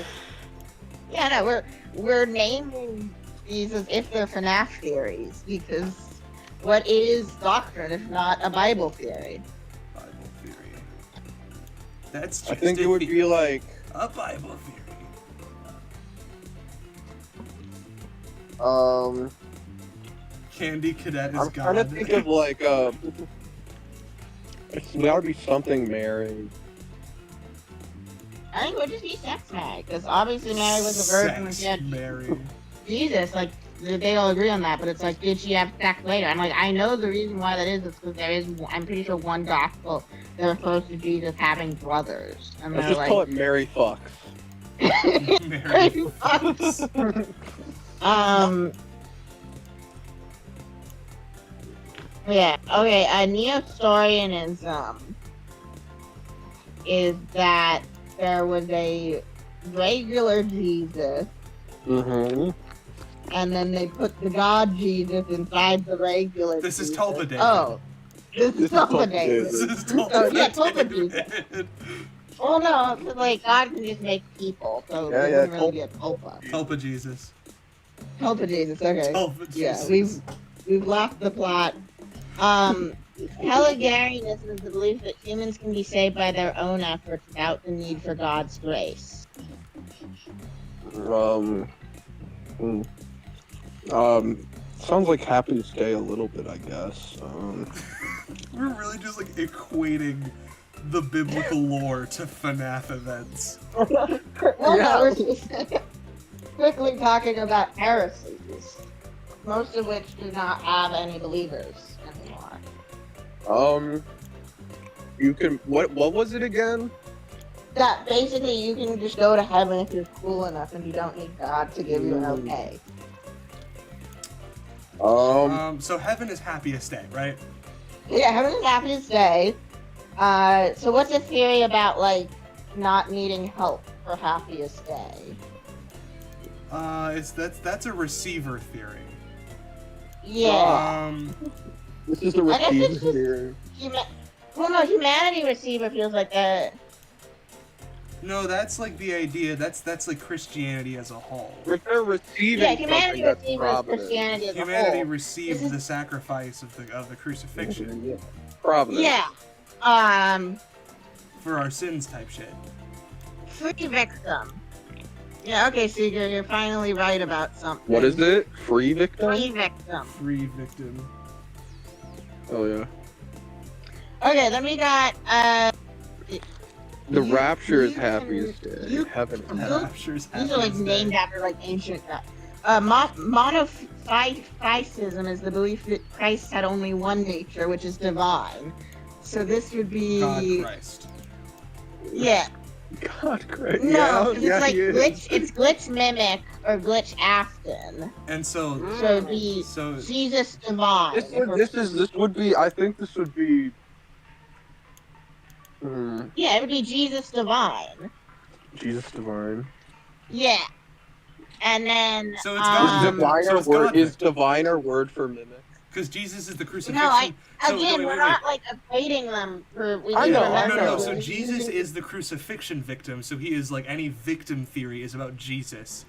Yeah, no, we're naming these as if they're FNAF theories, because what is doctrine if not a Bible theory? Bible theory. That's just I think it would be like a Bible theory. Candy Cadet is I'm God. trying to think of like it's gotta be something Mary. I think it would just be sex Mary, because obviously Mary was a virgin when she had Mary. Jesus. Like, they all agree on that, but it's like, did she have sex later? I'm like, I know the reason why that is because there is, I'm pretty sure, one gospel that refers to Jesus having brothers. And Let's just like, call it Mary fucks. Mary fucks. Yeah, okay, Neostorianism is that there was a regular Jesus, and then they put the God Jesus inside the regular This Jesus. is Tulpa David. Oh, this is Tulpa David. This is Tulpa Oh, yeah, Tulpa David. Jesus. Well, no, because, like, God can just make people, so Yeah, it yeah, wouldn't really be a Tulpa. Tulpa Jesus. Tulpa Jesus, okay. Tulpa Jesus. Yeah, we've left the plot. Heligarianism is the belief that humans can be saved by their own efforts without the need for God's grace. Sounds like Happy's Day a little bit, I guess. We're really just like equating the biblical lore to FNAF events. Well, no, we're just quickly talking about heresies, most of which do not have any believers anymore. You can what was it again? That basically you can just go to heaven if you're cool enough and you don't need God to give you an okay. So heaven is happiest day, right? Yeah, heaven is happiest day. So what's a theory about, like, not needing help for happiest day? That's a receiver theory. Yeah. This is the I guess it's receiver just theory. Well, no, humanity receiver feels like a... No, that's like the idea. That's like Christianity as a whole. If they're receiving Yeah, humanity something, that's receiver is providence. Christianity as a Humanity whole. received the sacrifice of the crucifixion Yeah. Providence. Yeah. for our sins type shit. Free victim. Yeah, okay, so you're finally right about something. What is it? Free victim? Free victim. Free victim. Oh yeah. Okay, then we got The rapture is you happiest can- day. you- Heaven. Rapture's these are like happiest named day. after like ancient monotheism is the belief that Christ had only one nature, which is divine. So this would be God Christ. yeah. God, great. No, 'cause yeah, it's like he is. glitch. It's glitch mimic or glitch afton. And so, So it'd be so Jesus divine. This would be. I think this would be. Yeah, it would be Jesus divine. Jesus divine. Yeah. And then So it's God. Is diviner word for mimic? Because Jesus is the crucifixion. no, So, again, wait, we're wait, not like equating them for. We I need to know, remember No. that So we're Jesus using- is the crucifixion victim. So he is like any victim theory is about Jesus,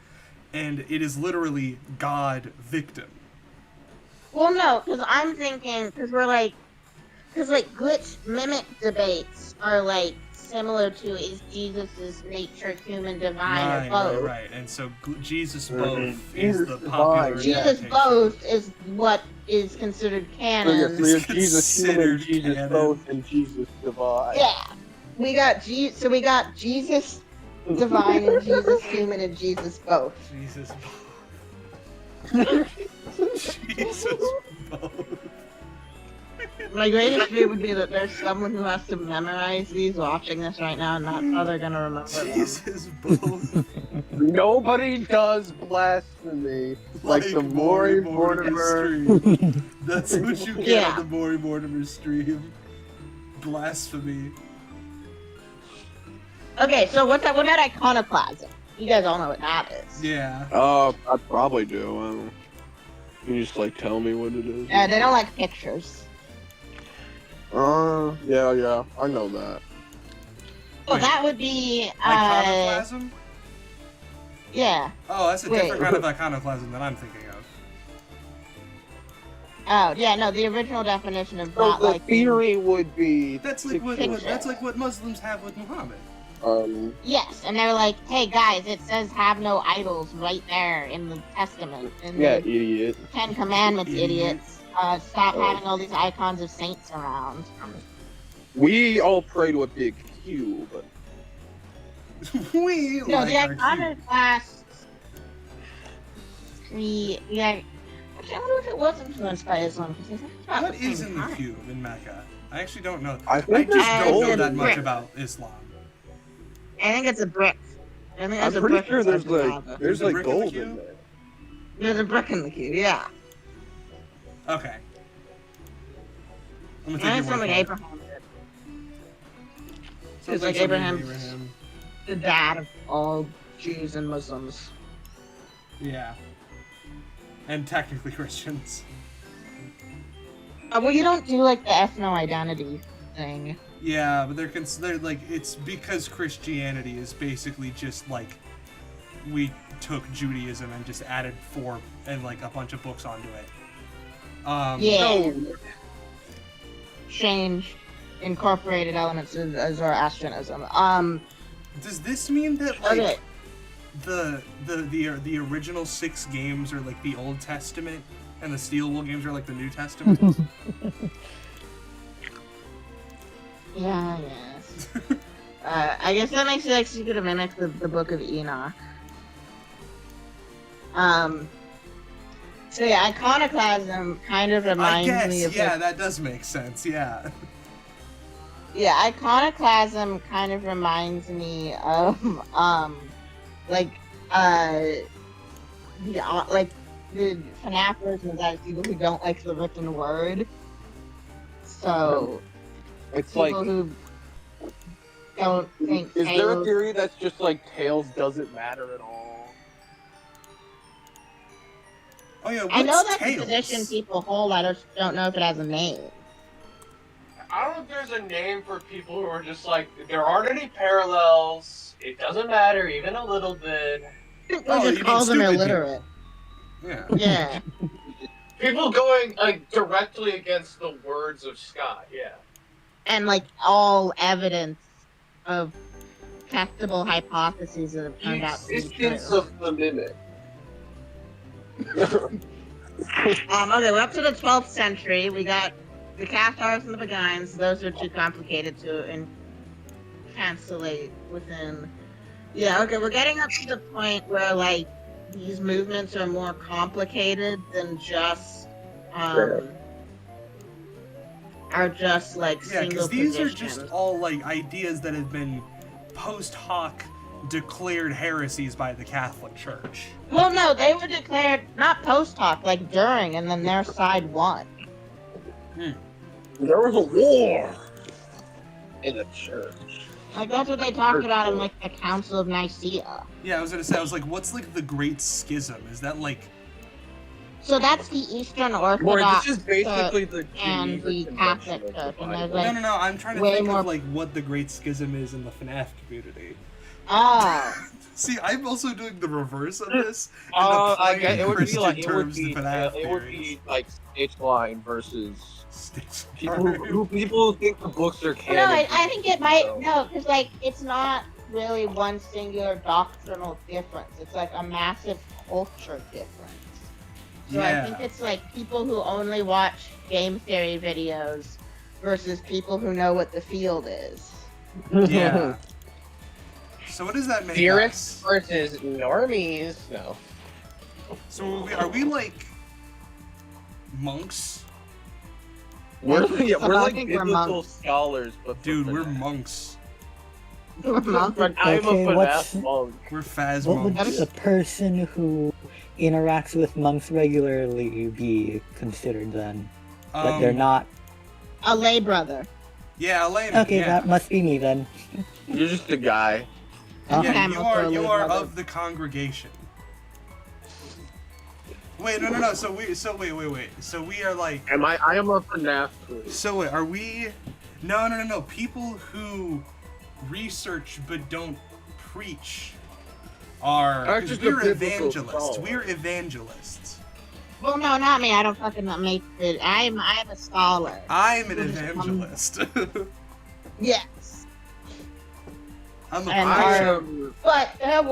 and it is literally God victim. Well, no, because I'm thinking because glitch mimic debates are like similar to is Jesus's nature human divine or both. Right. And so Jesus both Jesus is the divine, popular. Jesus interpretation. both is what is considered canon. So you're Jesus human, Considered Jesus canon. both, and Jesus divine. Yeah, we got Jesus divine and Jesus human and Jesus both. Jesus both. Jesus both. My greatest fear would be that there's someone who has to memorize these watching this right now, and that's how they're gonna remember them. Jesus both. Nobody does blasphemy like the Maury Mortimer. stream. That's what you get Yeah. on the Maury Mortimer stream. Blasphemy. Okay, so what's that? What about iconoclasm? You guys all know what that is. Yeah. I probably do. Can you just like tell me what it is? They don't like pictures. Yeah, I know that. Well, that would be Iconoclasm? yeah. Oh, that's a Wait. different kind of iconoclasm than I'm thinking of. Oh, yeah, no, the original definition of So not the like theory would be That's like what Muslims have with Muhammad. yes, and they're like, hey guys, it says have no idols right there in the Testament. In yeah, the idiot. Ten Commandments, Idiot. idiots. Stop having all these icons of saints around. We all pray to a big Q, but We No, like the our cute. iconoclasts. Yeah. I wonder if it was influenced by Islam. 'Cause they think it's about What the same is in the time. cube in Mecca? I actually don't know. I I think just there's don't know gold that in much brick. about Islam. I think it's a brick. I think I'm there's a pretty brick sure inside there's the like Kaaba. there's There's a like brick in the gold queue? in there. There's a brick in the queue, yeah. Okay. I'm gonna I take think your it's word something for it. Abraham did. Sounds like something Abraham's- Abraham. The dad of all Jews and Muslims. Yeah. And technically Christians. Well, you don't do like the ethno-identity thing. Yeah, but they're like it's because Christianity is basically just like we took Judaism and just added 4 and like a bunch of books onto it. Yeah. Change incorporated elements of Zoroastrianism. Does this mean that like Okay. the original 6 games are like the Old Testament and the Steel Wool games are like the New Testament? Yeah, yes. I guess that makes it like easier to mimic the Book of Enoch. So yeah, iconoclasm kind of I reminds guess, me of yeah, like, that does make sense, yeah. yeah, iconoclasm kind of reminds me of like the FNAFers and that people who don't like the written word. So It's people like, who don't think is there a Tails- theory that's just like Tails doesn't matter at all? Oh yeah, what's I know that's Tails? a position people hold. I just don't know if it has a name. I don't know if there's a name for people who are just like, there aren't any parallels, it doesn't matter even a little bit. Oh, Just you calls mean them stupid illiterate. Yeah. Yeah. People going like directly against the words of Scott, yeah. And like all evidence of testable hypotheses that have turned out to be true. Existence of the mimic. Okay, we're up to the 12th century. We got The Cathars and the Beguines, those are too complicated to encapsulate within. Yeah, okay, we're getting up to the point where, like, these movements are more complicated than just, are just, like, Yeah, single because these are positions. just all, like, ideas that have been post hoc declared heresies by the Catholic Church. Well, no, they were declared not post hoc, like during, and then their side won. There was a war in the church. Like, that's what they talked about in, like, the Council of Nicaea. Yeah, I was gonna say, I was like, what's, like, the Great Schism? Is that, like... So that's the Eastern More, Orthodox this is basically Church the and the Geneva Catholic Convention of Church, the and there's, Bible. like, No, I'm trying to way think more... of, like, what the Great Schism is in the FNAF community. Oh. See, I'm also doing the reverse of this. I guess it would be Christian like it would terms be the FNAF it would theories. be like stage line versus Stage people who think the books are canon. No, I think it might, no, because, like, it's not really one singular doctrinal difference. It's, like, a massive culture difference. So I think it's, like, people who only watch game theory videos versus people who know what the field is. Yeah. So what does that make Theorists us? versus normies. No. So are we like monks? We're I like think we're biblical monks. scholars, but Dude, we're monks. But I'm a Okay, FNAF monk. We're Phas What would monks. a person who interacts with monks regularly be considered then? But they're not. A lay brother. Yeah, a layman. Okay, yeah. that must be me then. You're just a guy. Huh? Yeah, I'm also a you lay are brother. of the congregation. Wait, no. So wait. So we are like. I am a FNAF queen. So wait, are we? No. People who research but don't preach are. Are 'cause just we're a biblical evangelists. scholar. We're evangelists. Well, no, not me. I don't fucking make it. I'm a scholar. I'm an We're just evangelist. Yes. I'm a And preacher. but there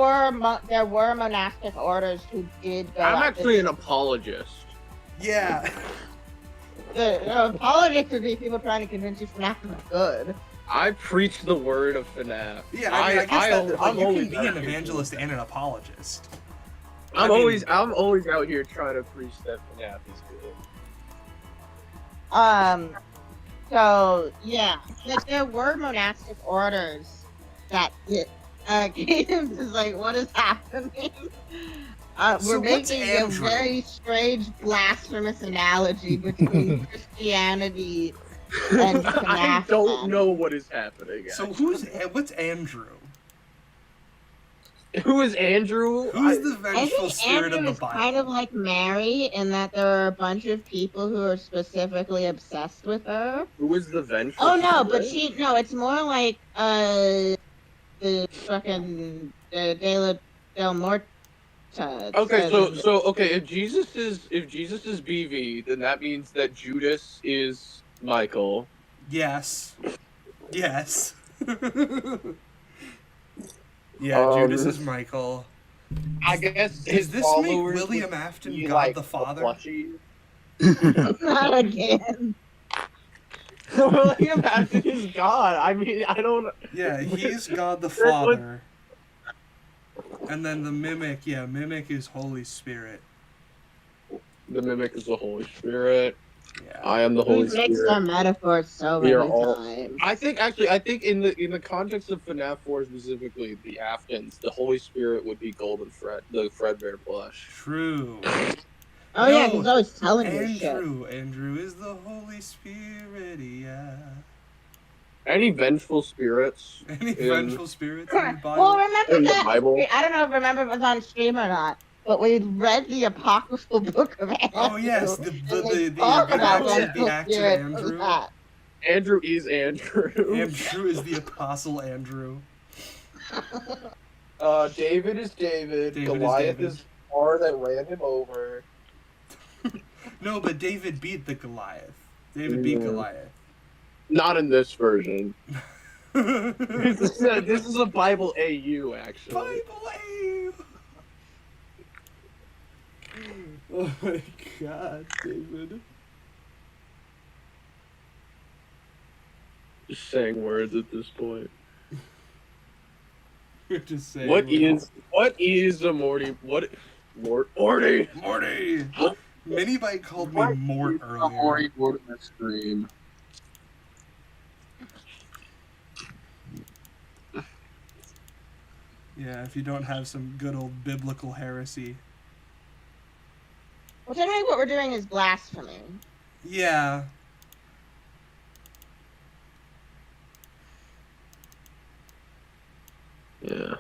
were monastic orders who did go. I'm up actually this- an apologist. Yeah. The apologists would be people trying to convince you FNAF is good. I preach the word of FNAF. Yeah, I mean, I guess that, like, I'm you can always be out an here evangelist doing and an apologist. that. I'm I mean- always out here trying to preach that FNAF is good. So yeah, like there were monastic orders that did. Games is like, what is happening? So We're what's making Andrew? a very strange, blasphemous analogy between Christianity and I FNAF. don't know what is happening. So actually. what's Andrew? Who is Andrew? Who's the I vengeful think spirit Andrew of the is Bible? kind of like Mary in that there are a bunch of people who are specifically obsessed with her. Who is the vengeful? Oh no, but spirit? it's more like the fucking De Del Morta. Okay, okay, if Jesus is BV, then that means that Judas is Michael. Yes. Yeah, Judas is Michael. I guess Does his this make followers William would Afton be God like the Father? plushie. Not again. William Afton is God. I mean, I don't. Yeah, he's God the That's what- Father. And then the mimic, mimic is Holy Spirit. The mimic is the Holy Spirit. Yeah. I am the Holy We've mixed Spirit. our metaphors so We many are all. times. I think in the context of FNAF 4 specifically, the Aftons, the Holy Spirit would be Golden Fred, the Fredbear plush. True. Oh yeah, he's always telling you shit. Andrew is the Holy Spirit, yeah. Any vengeful spirits? Any in- vengeful spirits in the Bible? Well, remember In the that? Bible? I don't know if it was on stream or not, but we read the apocryphal book of Andrew. Oh yes, the talk about acts vengeful of spirits Andrew. with that. Andrew is Andrew. Andrew is the Apostle Andrew. David is David. David is Goliath David. is R that ran him over. No, but David beat the Goliath. David beat Goliath. Not in this version. This is a Bible AU, actually. Bible AU. Oh my God, David. Just saying words at this point. We're just saying. What is a Morty? Morty? Morty. Minibite called me Mort earlier. Morty word in the stream. Yeah, if you don't have some good old biblical heresy. Well, technically what we're doing is blasphemy. Yeah. Yeah.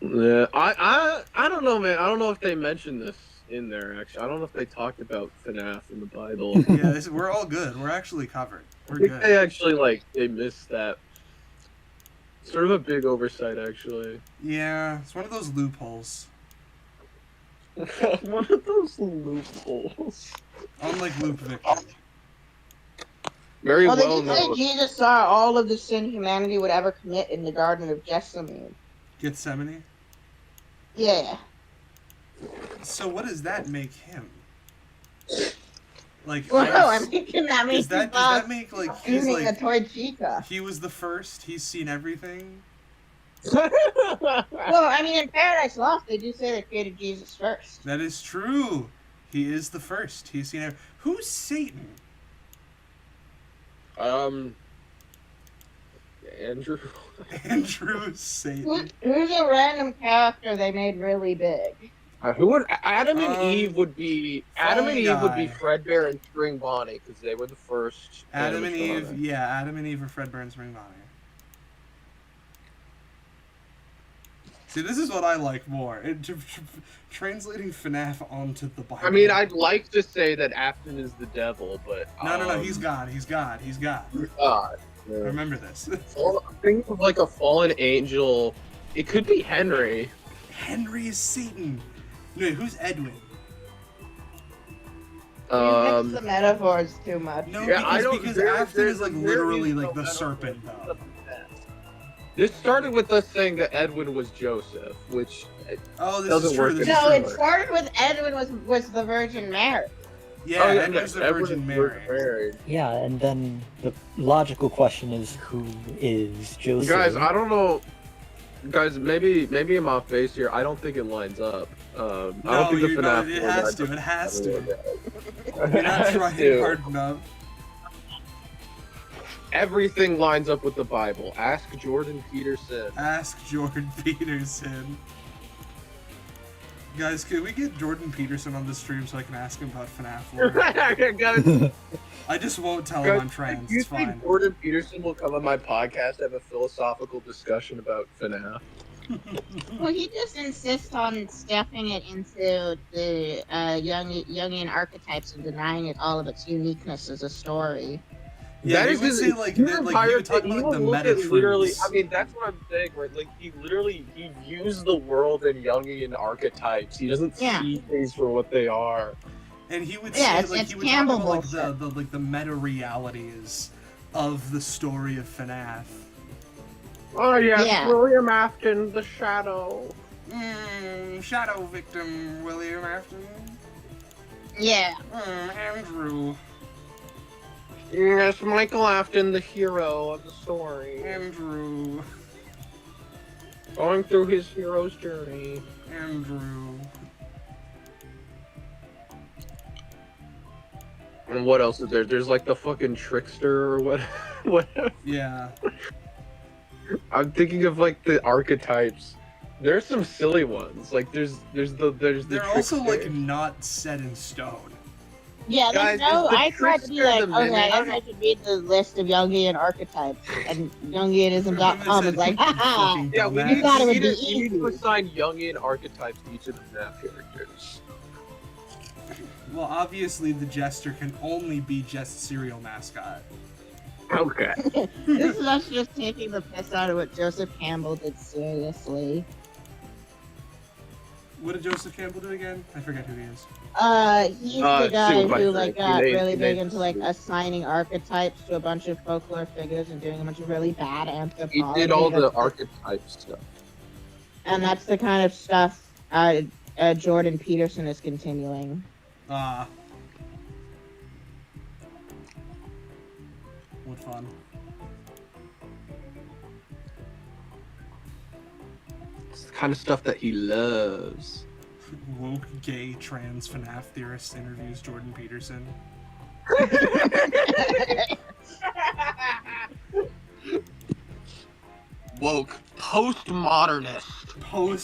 Yeah. I don't know, man. I don't know if they mentioned this in there, actually. I don't know if they talked about FNAF in the Bible. Yeah, we're all good. We're actually covered. We're I think good. they actually, they missed that. Sort of a big oversight, actually. Yeah, it's one of those loopholes. One of those loopholes. Unlike Loop Victor. Very well well they did say known. Jesus saw all of the sin humanity would ever commit in the Garden of Gethsemane. Gethsemane? Yeah. So what does that make him? Like, well, I'm thinking that makes does that make like he's like a toy chica? He was the first. He's seen everything. Well, I mean, in Paradise Lost, they do say they created Jesus first. That is true. He is the first. He's seen everything. Who's Satan? Andrew. Andrew Satan. Who's a random character they made really big? Who would Adam and Eve would be? Adam and Eve would be guy. Fredbear and Spring Bonnie because they were the first. Adam and Eve. animatronic. Yeah, Adam and Eve are Fred Burns Ring Bonnie. See, this is what I like more. Translating FNAF onto the Bible. I mean, I'd like to say that Afton is the devil, but No, he's God. He's God. He's God. God. Yeah. Remember this. Think of like a fallen angel. It could be Henry. Henry is Satan. No, who's Edwin? You mix the metaphors too much. No, Yeah, because Afton is like literally like the serpent, though. This started with us saying that Edwin was Joseph, which doesn't work. No, it started with Edwin was the Virgin Mary. Yeah, Edwin's the Virgin Mary. Yeah, and then the logical question is, who is Joseph? Guys, I don't know. Guys, maybe I'm off base here. I don't think it lines up. I don't think the FNAF. It has to. It has to. You're not Has trying to. hard enough. Everything lines up with the Bible. Ask Jordan Peterson. Ask Jordan Peterson. Guys, could we get Jordan Peterson on the stream so I can ask him about FNAF lore? I just won't tell him I'm trans. Do you It's think fine. Jordan Peterson will come on my podcast and have a philosophical discussion about FNAF? Well, he just insists on stuffing it into the Jungian archetypes and denying it all of its uniqueness as a story. Yeah, that he is would his say like his he entire would talk thing. about like the He would look meta at literally. truths. I mean, that's what I'm saying, right? Like he views the world in Jungian archetypes. He doesn't see things for what they are. And he would Yeah, say it's- like it's he would talk Campbell about like the meta realities of the story of FNAF. Oh yes, Yeah. William Afton, the Shadow. Shadow victim William Afton. Yeah. Andrew. Yes, Michael Afton, the hero of the story. Andrew. Going through his hero's journey. Andrew. And what else is there? There's like the fucking trickster or what? Whatever. Yeah. I'm thinking of like the archetypes. There's some silly ones. Like there's the They're also trickster. like not set in stone. Yeah, Guys, there's no. is the I tried to be trickster like, the okay, I mimic? tried to read the list of Jungian archetypes, and Jungianism.com is like, haha. Yeah, we dumbass. need, thought it we would need, be we need to easy. assign Jungian archetypes to each of the FNAF characters. Well, obviously the jester can only be just cereal mascot. Okay. This is us just taking the piss out of what Joseph Campbell did seriously. What did Joseph Campbell do again? I forget who he is. He's the guy Supervisor. who like got He made- really he big made- into like assigning archetypes to a bunch of folklore figures and doing a bunch of really bad He anthropology. did all the That's- archetype stuff. and that's the kind of stuff Jordan Peterson is continuing. Ah. What fun. kind of stuff that he loves. Woke gay trans FNAF theorist interviews Jordan Peterson. Woke postmodernist. Cultural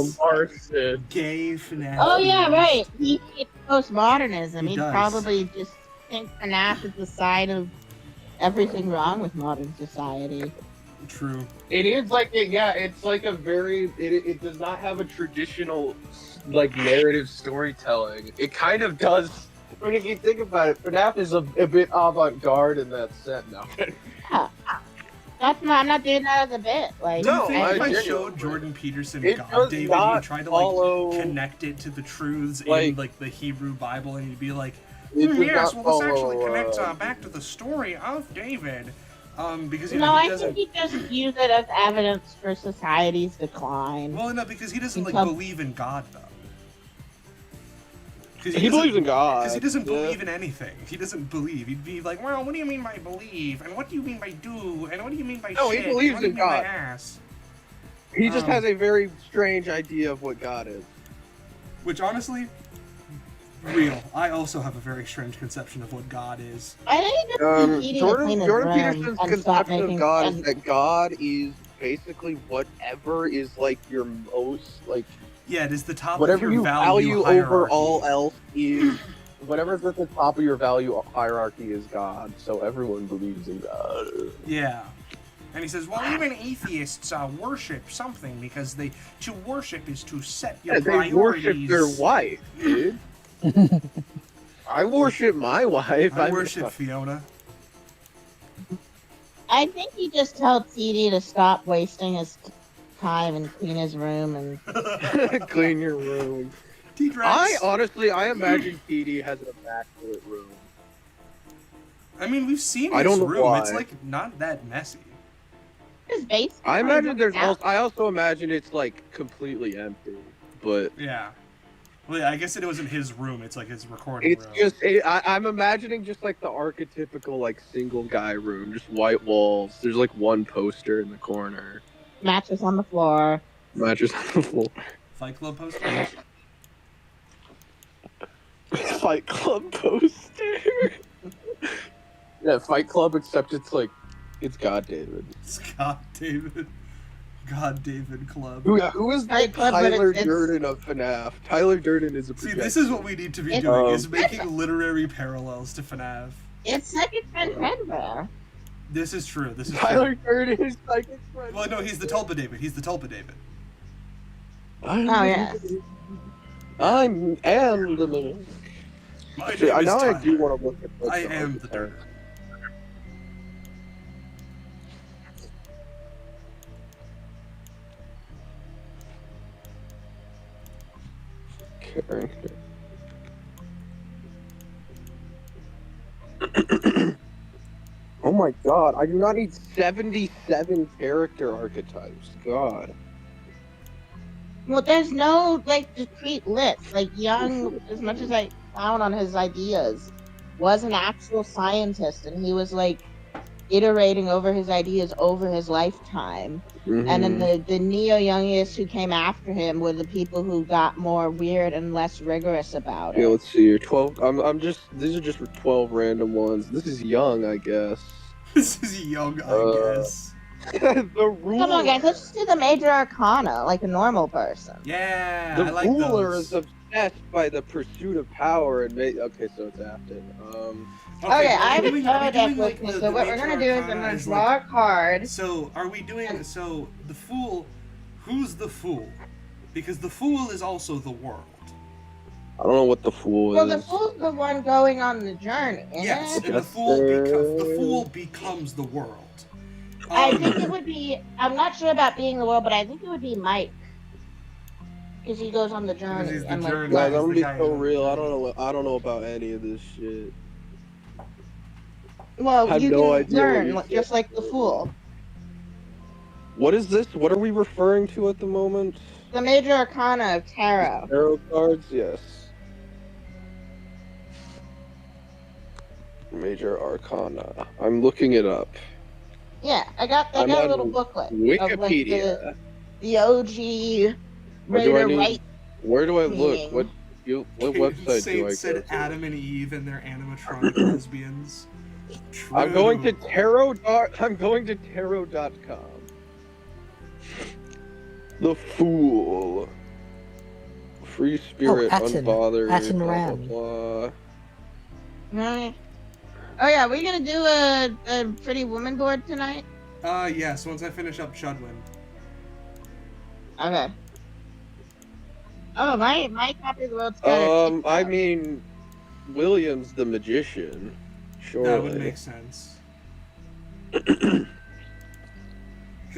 Postmodernist Marxist. gay FNAF. Oh yeah, theorist. right. He hates postmodernism. He He'd does. probably just think FNAF is the side of everything wrong with modern society. True. It is like it's like a very it does not have a traditional like narrative storytelling. It kind of does. I mean, if you think about it, FNAF is a bit avant-garde in that sense. No. Yeah. I'm not doing that as a bit. Like, Do you think if I genuinely- showed Jordan Peterson It God does David, not he'd try to follow- connect it to the truths in like- like the Hebrew Bible, and he'd be like, It does yes, not well, this actually follow, connects back to the story of David. Because you no, know, he I doesn't. think he just use it as evidence for society's decline. Well, no, because he doesn't like Because- believe in God though. He believes in God. Because he doesn't yeah. believe in anything. He doesn't believe. He'd be like, well, what do you mean by believe? And what do you mean by do? And what do you mean by No, he shit? believes and what do you in mean by God. ass? He just has a very strange idea of what God is. Which honestly, real. I also have a very strange conception of what God is. I think he just needs to clean his Jordan room Peterson's and stop conception of making God is and- that God is basically whatever is like your most like Yeah, it is the top whatever of your you value over hierarchy. all else is whatever's at the top of your value hierarchy is God. So everyone believes in God. Yeah. And he says, well, even atheists worship something because to worship is to set your Yeah, they priorities. worship their wife, dude. I worship my wife. I worship Fiona. I think he just told TD to stop wasting his time and clean his room and clean your room. T-Drex. I imagine PD has an immaculate room. I mean, we've seen I his don't know room. why. It's like not that messy. his basement. I imagine I also imagine it's like completely empty, but Yeah. Well, yeah, I guess it wasn't his room. It's like his recording it's room. just I'm imagining just like the archetypical like single guy room, just white walls. There's like one poster in the corner, Mattress on the floor. mattress on the floor. Fight Club poster. Fight Club poster. Yeah, Fight Club, except it's God David. Scott David. God David Club. Who is the Fight Club, but Tyler it's- Durden of FNAF? Tyler Durden is a See, projection. this is what we need to be It's- doing: is making literary parallels to FNAF. It's Second Friend Redbear. This is true. This is Tyler true. Durden is psychic friend. Well, no, he's the Tulpa David. He's the Tulpa David. Oh yes. I am the man. My Actually, name is now I Tyler. do want to look at I am the Dirt. character. Oh my god, I do not need 77 character archetypes. God. Well, there's no like discrete list. Like Young, as much as I found on his ideas, was an actual scientist, and he was like iterating over his ideas over his lifetime. Mm-hmm. And then the neo-youngists who came after him were the people who got more weird and less rigorous about Yeah, it. let's see here. 12. These are just 12 random ones. This is Young, I guess. This is Young, I guess. The ruler. Come on, guys, let's just do the major arcana like a normal person. Yeah, The I like ruler those. is obsessed by the pursuit of power and okay, so it's Afton. Okay, I are we have doing- a are we doing, deck with me, so what we're major gonna do is I'm arcana gonna is, draw a card. So, are we doing... So, the Fool... Who's the Fool? Because the Fool is also the world. I don't know what the fool Well, is. the fool's the one going on the journey, isn't Yes, it? and the Fool becomes the world. I think it would be. I'm not sure about being the world, but I think it would be Mike, because he goes on the journey. he's the and, like, journey. Guys, He's I'm the gonna guy be so who- real. I don't know about any of this shit. Well, I have you no can idea what learn you're just like the fool. What is this? What are we referring to at the moment? The major arcana of tarot. Tarot cards, yes. Major Arcana. I'm looking it up. Yeah, I got I'm a on little booklet. Of, like, Wikipedia. the OG Where do I Raider need? right Where do I look? meaning. What Caden website do I Saint go said to? Adam and Eve and their animatronic lesbians. True. I'm going to tarot. I'm going to tarot.com. The Fool. Free spirit, Aten. unbothered. Aten blah, Ram. blah, blah. Right. Oh yeah, we're gonna do a Pretty Woman board tonight. Yes. Once I finish up Chudwin. Okay. Oh, my copy of the world's got it. I mean, William's the magician. Surely. That would make sense. Because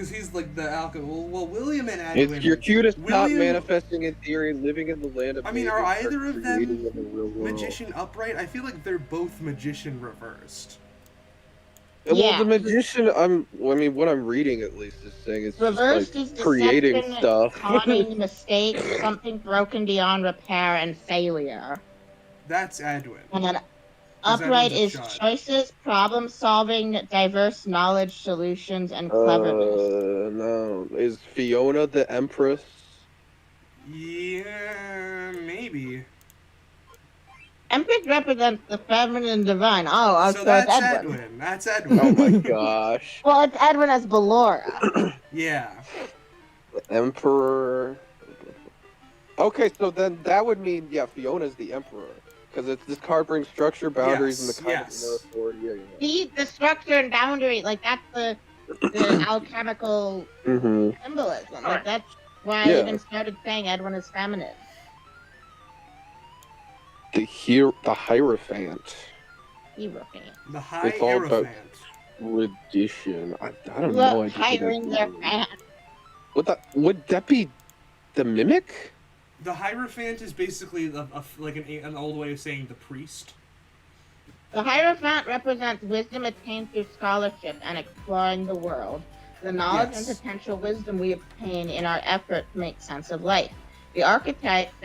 he's like the alchemist. Well, William and Edwin. It's your cutest top William- manifesting in theory, living in the land of. I mean, are mages, either of creating them in the real world. magician upright? I feel like they're both magician reversed. Well, Yeah. the magician. I mean, what I'm reading at least is saying it's Reversed just is like creating deception, stuff. conning, mistake, something broken beyond repair, and failure. That's Edwin. And then 'Cause upright Edwin's is a chud. choices, problem solving, diverse knowledge, solutions, and cleverness. No. Is Fiona the Empress? Yeah, maybe. Empress represents the feminine and divine. Oh, So it's that's Edwin. Edwin. That's Edwin. Oh my gosh. Well, it's Edwin as Ballora. Yeah. Emperor. Okay, so then that would mean, yeah, Fiona's the Emperor. Because it's this card brings structure, boundaries, and the kind of inner authority. Yeah, yeah. The structure and boundary, like that's the alchemical Mm-hmm. symbolism. Like that's why I Yeah. even started saying Edwin is feminine. The Hierophant. The High It's all about Hierophant. tradition. I don't Look, know. hiring their fan. Would that be the Mimic? The Hierophant is basically like an old way of saying the priest. The Hierophant represents wisdom attained through scholarship and exploring the world, the knowledge Yes. and potential wisdom we obtain in our effort to make sense of life. The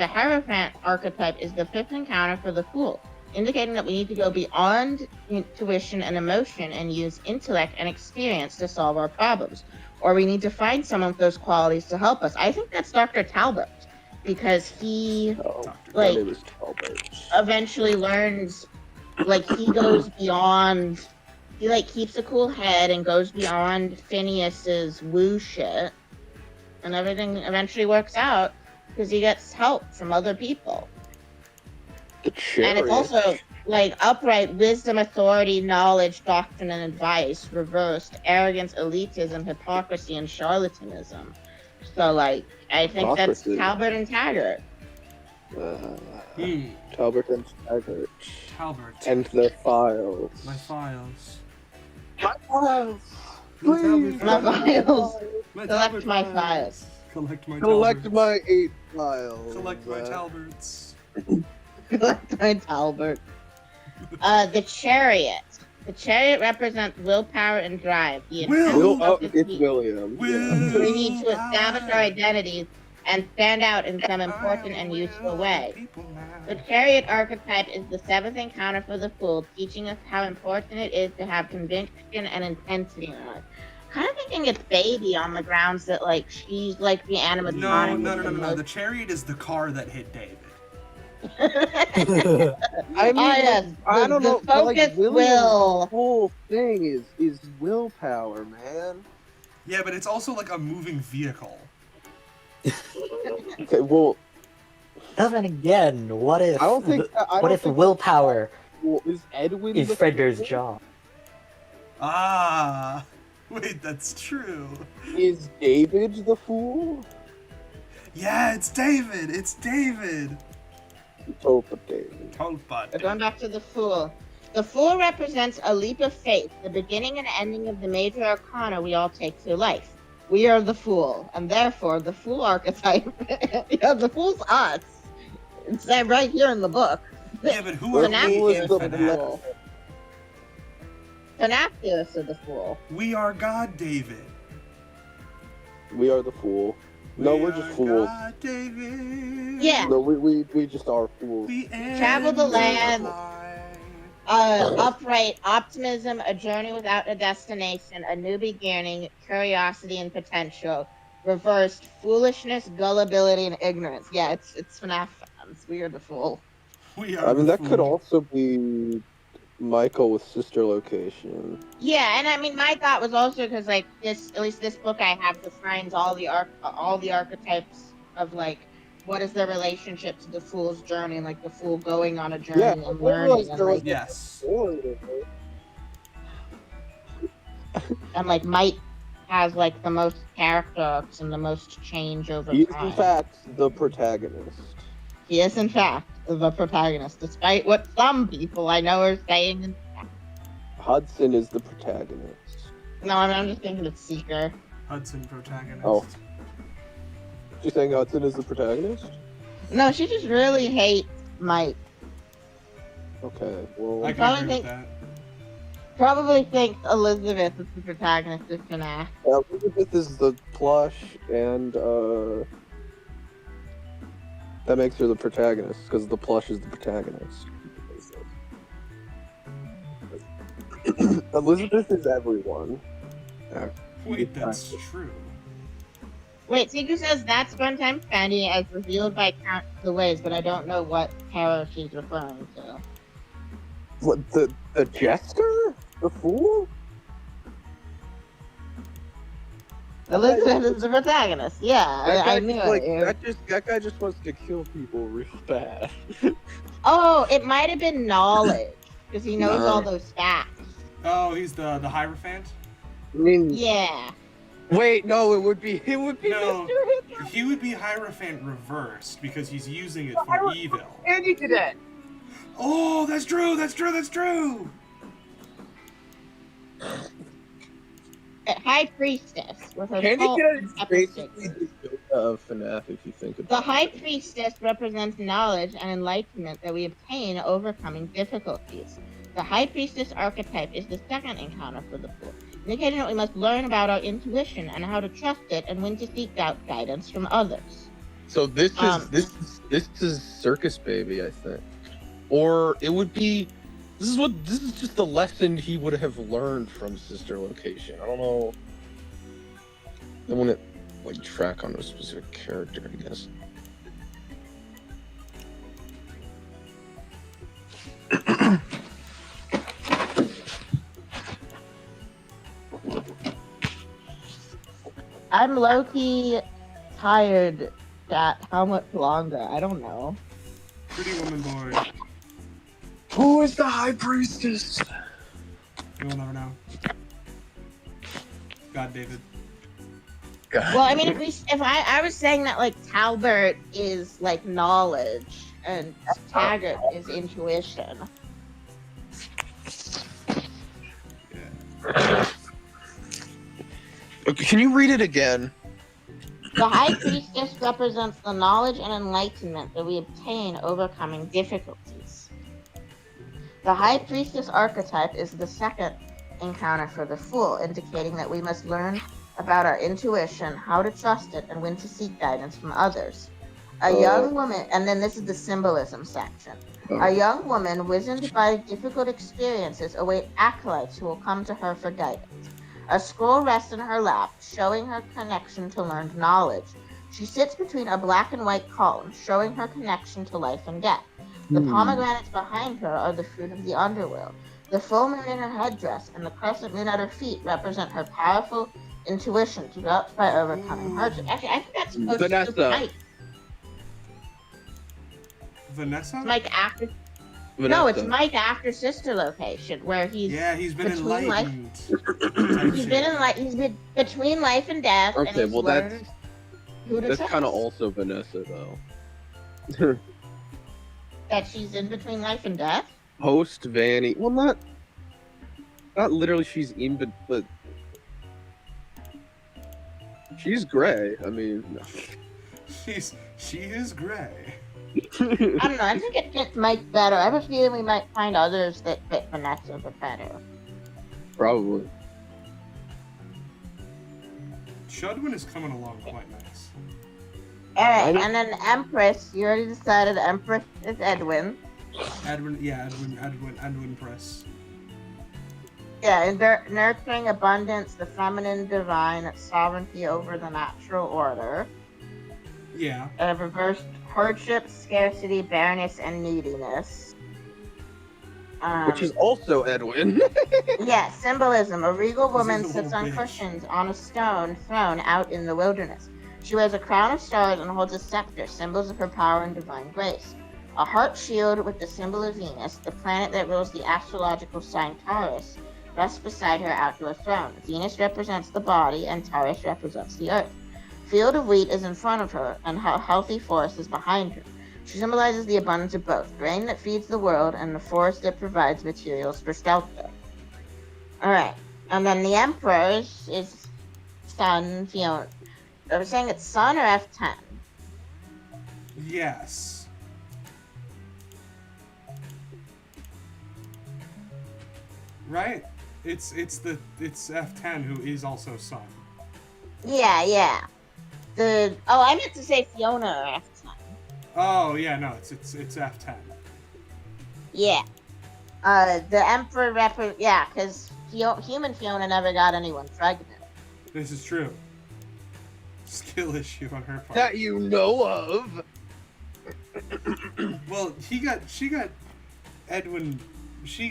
Hierophant archetype is the fifth encounter for the Fool, indicating that we need to go beyond intuition and emotion and use intellect and experience to solve our problems. Or we need to find someone with those qualities to help us. I think that's Dr. Talbot, because he My name is Talbot. eventually learns, like, he goes beyond, he like keeps a cool head and goes beyond Phineas's woo shit, and everything eventually works out because he gets help from other people. The Chariot. And it's also like upright wisdom, authority, knowledge, doctrine, and advice, reversed arrogance, elitism, hypocrisy, and charlatanism. So like I think that's Hypocrisy. Talbot and Taggart. Talbot and Taggart. Talbot. And their files. My files. My files. Please. My files. My Collect Talbot my files. Collect my Collect Talbots. my 8 files. Collect my Talbots. Collect my Talbot. The Chariot. The Chariot represents willpower and drive. The intent of the It's William. We need to establish our identities and stand out in some important and useful way. The Chariot archetype is the seventh encounter for the Fool, teaching us how important it is to have conviction and intensity in life. Kind of thinking it's Baby on the grounds that like she's like the animatronic. No. The Chariot is the car that hit David. I mean, yes, I don't know. the but, like, focus William's will. whole thing is willpower, man. Yeah, but it's also like a moving vehicle. Okay, well, Then again, what if I don't think. what if willpower Well, is Edwin is the Fredbear's Fool? job? Ah, wait, that's true. Is David the Fool? Yeah, it's David. It's David. Talbot David. Talbot. Going back to the Fool. The Fool represents a leap of faith, the beginning and ending of the major arcana we all take through life. We are the Fool, and therefore the Fool archetype. Yeah, the Fool's us. It's right here in the book. Yeah, but who are we in Fanatic? Thanapius is the Fool. We are God, David. We are the Fool. No, we're just fools. God, David. Yeah. No, we just are fools. Travel the land. Upright optimism, a journey without a destination, a new beginning, curiosity and potential, reversed foolishness, gullibility, and ignorance. Yeah, it's FNAF fans. We are the fool. We are I mean, the that could fool. also be Michael with sister location. Yeah, and I mean, my thought was also because like this, at least this book I have defines all the archetypes of like what is their relationship to the fool's journey, and like the fool going on a journey Yeah, and I learning, realized and there was like Yes. story to it. and like Mike has like the most character arcs and the most change over He is, time. in fact, the protagonist. He is, in fact, the protagonist, despite what some people I know are saying. Hudson is the protagonist. No, I'm just thinking of Seeker. Hudson protagonist. Oh. She's saying Hudson is the protagonist? No, she just really hates Mike. Okay, well... I can agree with that. Probably thinks Elizabeth is the protagonist of FNAF. Elizabeth is the plush, and, that makes her the protagonist, because the plush is the protagonist. Elizabeth is everyone. Wait, that's true. Wait, Seeker says that's Funtime Fanny as revealed by Count the Ways, but I don't know what terror she's referring to. What, the jester? The fool? Elizabeth is the protagonist. Yeah, I knew it. That guy just wants to kill people real bad. Oh, it might have been knowledge because he knows all those facts. Oh, he's the Hierophant? I mean, yeah. Wait, no, it would be No, Mr. Hitler. he would be Hierophant reversed because he's using it for evil. Andy did it. Oh, that's true. That's true. That's true. High Priestess with her Candy cult is episode. basically the Yoda of FNAF if you think The about High it. Priestess represents knowledge and enlightenment that we obtain overcoming difficulties. The High Priestess archetype is the second encounter for the fool, indicating that we must learn about our intuition and how to trust it and when to seek out guidance from others. So this is Circus Baby, I think, or it would be. This is just the lesson he would have learned from Sister Location. I don't know. I want to like track on a specific character, I guess. I'm low-key tired. That how much longer? I don't know. Pretty Woman Boy. Who is the High Priestess? You will never know. God, David. God. Well, I mean, if I was saying that like Talbert is like knowledge and Taggart is intuition. Can you read it again? The High Priestess represents the knowledge and enlightenment that we obtain overcoming difficulties. The High Priestess archetype is the second encounter for the Fool, indicating that we must learn about our intuition, how to trust it, and when to seek guidance from others. A young woman, and then this is the symbolism section. A young woman, wizened by difficult experiences, awaits acolytes who will come to her for guidance. A scroll rests in her lap, showing her connection to learned knowledge. She sits between a black and white column, showing her connection to life and death. The pomegranates behind her are the fruit of the underworld. The full moon in her headdress and the crescent moon at her feet represent her powerful intuition to go by overcoming hardship. Actually, I think that's supposed Vanessa. to be Mike. Vanessa? It's Mike after. Vanessa. No, it's Mike after Sister Location, where he's he's been between enlightened. He's been between life and death. And Okay, he's well learned who to that's trust. kind of also Vanessa though. That she's in between life and death. Host Vanny. Well, not literally. She's in, but she's gray. I mean, she is gray. I don't know. I think it fits Mike better. I have a feeling we might find others that fit Vanessa better. probably. Shudwin is coming along quite nice. Alright, and then Empress. You already decided Empress is Edwin. Edwin Press. Yeah, nurturing abundance, the feminine divine, sovereignty over the natural order. Yeah. Reversed hardship, scarcity, barrenness, and neediness. Which is also Edwin. Yeah, symbolism. A regal 'Cause he's woman a sits little on bitch. cushions on a stone throne out in the wilderness. She wears a crown of stars and holds a scepter, symbols of her power and divine grace. A heart shield with the symbol of Venus, the planet that rules the astrological sign Taurus, rests beside her outdoor throne. Venus represents the body and Taurus represents the earth. Field of wheat is in front of her, and a healthy forest is behind her. She symbolizes the abundance of both, grain that feeds the world and the forest that provides materials for shelter. Alright, and then the Emperor is Sun, Fiona. I was saying it's Sun or F10? Yes. Right? It's F10 who is also Sun. Yeah. I meant to say Fiona or F10. Oh yeah, no, it's F10. Yeah. The Emperor because human Fiona never got anyone pregnant. This is true. Skill issue on her part. That you know of. Well, she got Edwin. She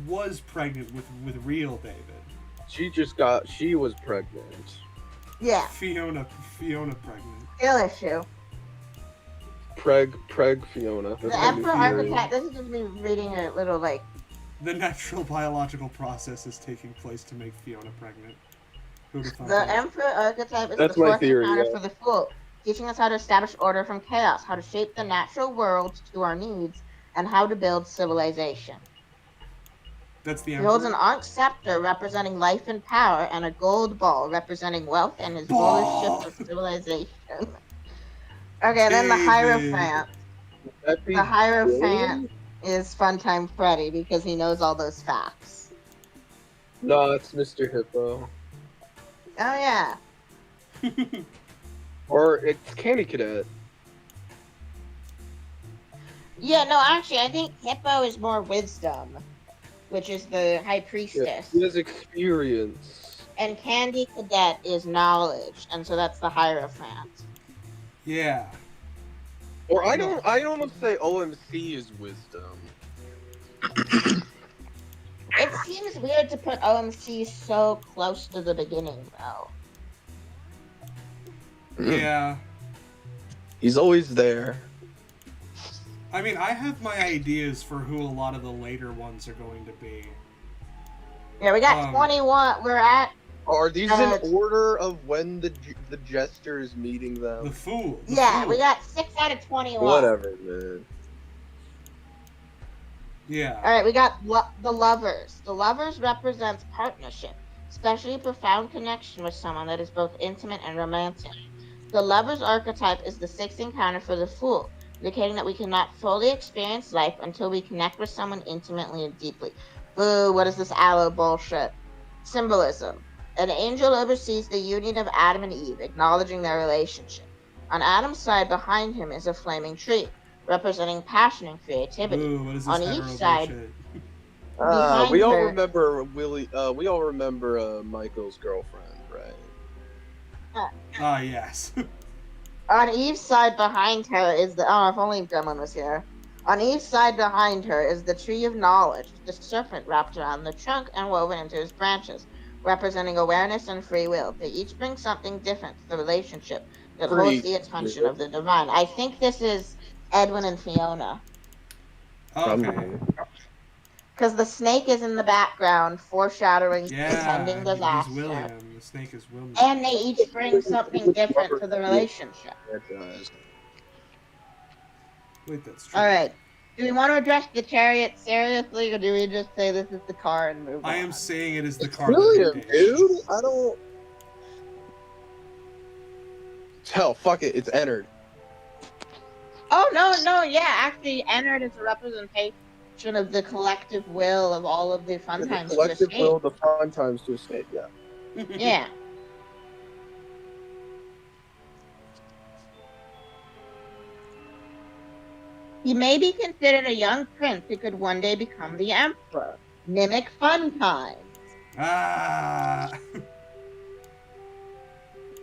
was pregnant with real David. She was pregnant. Yeah. Fiona pregnant. Skill issue. Preg Fiona. The Emperor archetype. This is just me reading a little like. The natural biological process is taking place to make Fiona pregnant. The Emperor archetype is That's the my fourth theory, encounter yeah. for the Fool, teaching us how to establish order from chaos, how to shape the natural world to our needs, and how to build civilization. That's the He Emperor. holds an Ankh scepter representing life and power, and a gold ball representing wealth and his rulership of civilization. Okay, then the Hierophant. The Hierophant is Funtime Freddy because he knows all those facts. No, it's Mr. Hippo. Oh yeah. Or it's Candy Cadet. Yeah, no, actually, I think Hippo is more wisdom, which is the High Priestess. Yeah, he has experience. And Candy Cadet is knowledge, and so that's the Hierophant. Yeah. Or I don't say OMC is wisdom. It seems weird to put OMC so close to the beginning, though. Yeah. He's always there. I mean, I have my ideas for who a lot of the later ones are going to be. Yeah, we got 21. We're at. Are these in order of when the jester is meeting them? The Fool. Yeah, we got 6 out of 21. Whatever, man. Yeah. Alright, we got the Lovers. The Lovers represents partnership, especially a profound connection with someone that is both intimate and romantic. The Lover's archetype is the 6th encounter for the Fool, indicating that we cannot fully experience life until we connect with someone intimately and deeply. Boo, what is this aloe bullshit? Symbolism. An angel oversees the union of Adam and Eve, acknowledging their relationship. On Adam's side behind him is a flaming tree, representing passion and creativity. Ooh, what is this On each side, we all her- remember we all remember Michael's girlfriend, right? Ah, yes. on Eve's side behind her is the if only Gremlin was here. On each side behind her is the tree of knowledge, the serpent wrapped around the trunk and woven into his branches, representing awareness and free will. They each bring something different to the relationship that holds the attention of the divine. I think this is Edwin and Fiona. Okay. Because the snake is in the background, foreshadowing impending Yeah, disaster. he's William. The snake is William. And they each bring something different to the relationship. It does. Wait, that's true. Alright. Do we want to address the chariot seriously, or do we just say this is the car and move on? I am saying it is the car. William, dude. I don't. Hell, fuck it. It's entered. Oh, no, yeah. Actually, Ennard is a representation of the collective will of all of the fun times to Collective escape. will, the fun times to escape. Yeah. Yeah. He may be considered a young prince who could one day become the emperor. Mimic fun times. Ah.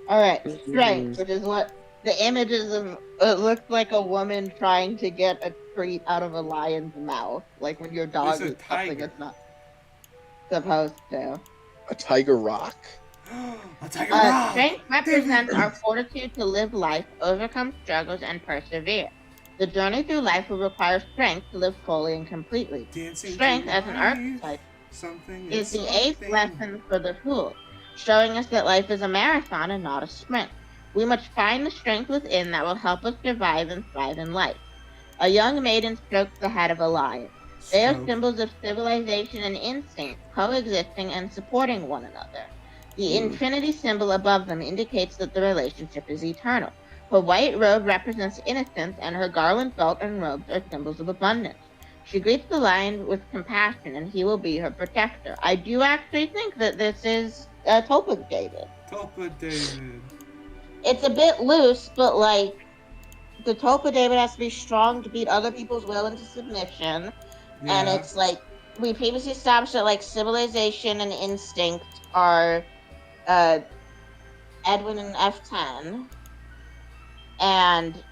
Alright, strength, which is what the images of it looks like a woman trying to get a treat out of a lion's mouth. Like when your dog There's a eats something tiger. it's not supposed to. A tiger rock? A tiger rock. Strength represents our fortitude to live life, overcome struggles, and persevere. The journey through life will require strength to live fully and completely. Strength as an archetype is the eighth lesson for the fool, showing us that life is a marathon and not a sprint. We must find the strength within that will help us survive and thrive in life. A young maiden strokes the head of a lion. They are symbols of civilization and instinct, coexisting and supporting one another. The infinity symbol above them indicates that the relationship is eternal. Her white robe represents innocence, and her garland belt and robes are symbols of abundance. She greets the lion with compassion, and he will be her protector. I do actually think that this is Tulpa David. Tulpa David. It's a bit loose, but like, the Tulpa David has to be strong to beat other people's will into submission. Yeah. And it's like, we previously established that like civilization and instinct are Edwin and F10. And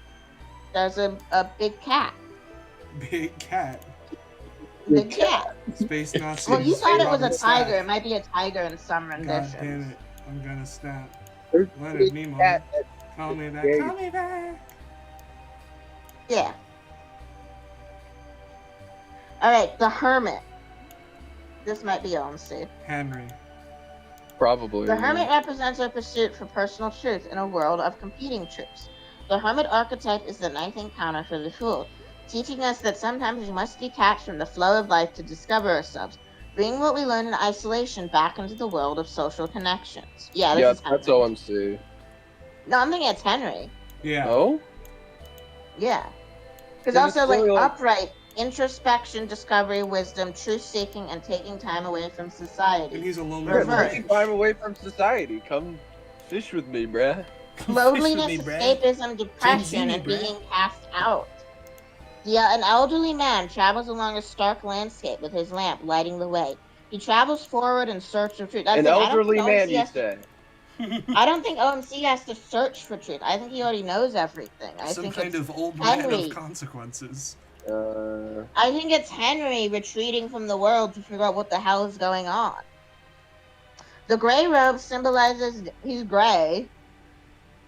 there's a big cat. Big cat. Big cat. Space Nazi. Well, you thought it was a tiger. It might be a tiger in some renditions. God damn it. I'm gonna snap. Leonard Nimoy. Call me back. Call me back. Yeah. Alright, the Hermit. This might be OMC. Henry. Probably. The Hermit represents our pursuit for personal truth in a world of competing truths. The Hermit archetype is the ninth encounter for the Fool, teaching us that sometimes we must detach from the flow of life to discover ourselves, bring what we learn in isolation back into the world of social connections. Yeah, this is that's Henry. OMC. No, I'm thinking it's Henry. Yeah. Oh? Yeah. Because Then also, it's really like, like- upright, introspection, discovery, wisdom, truth-seeking, and taking time away from society. And he's a lonely Reverse. Taking time away from society. Come fish with me, bruh. Loneliness, Fish with me, bruh. escapism, depression, me, and bruh. being cast out. Yeah, an elderly man travels along a stark landscape with his lamp lighting the way. He travels forward in search of truth. An elderly man, you has to, say? I don't think OMC has to search for truth. I think he already knows everything. I Some think kind it's of old man Henry. of consequences. I think it's Henry retreating from the world to figure out what the hell is going on. The gray robe symbolizes he's gray,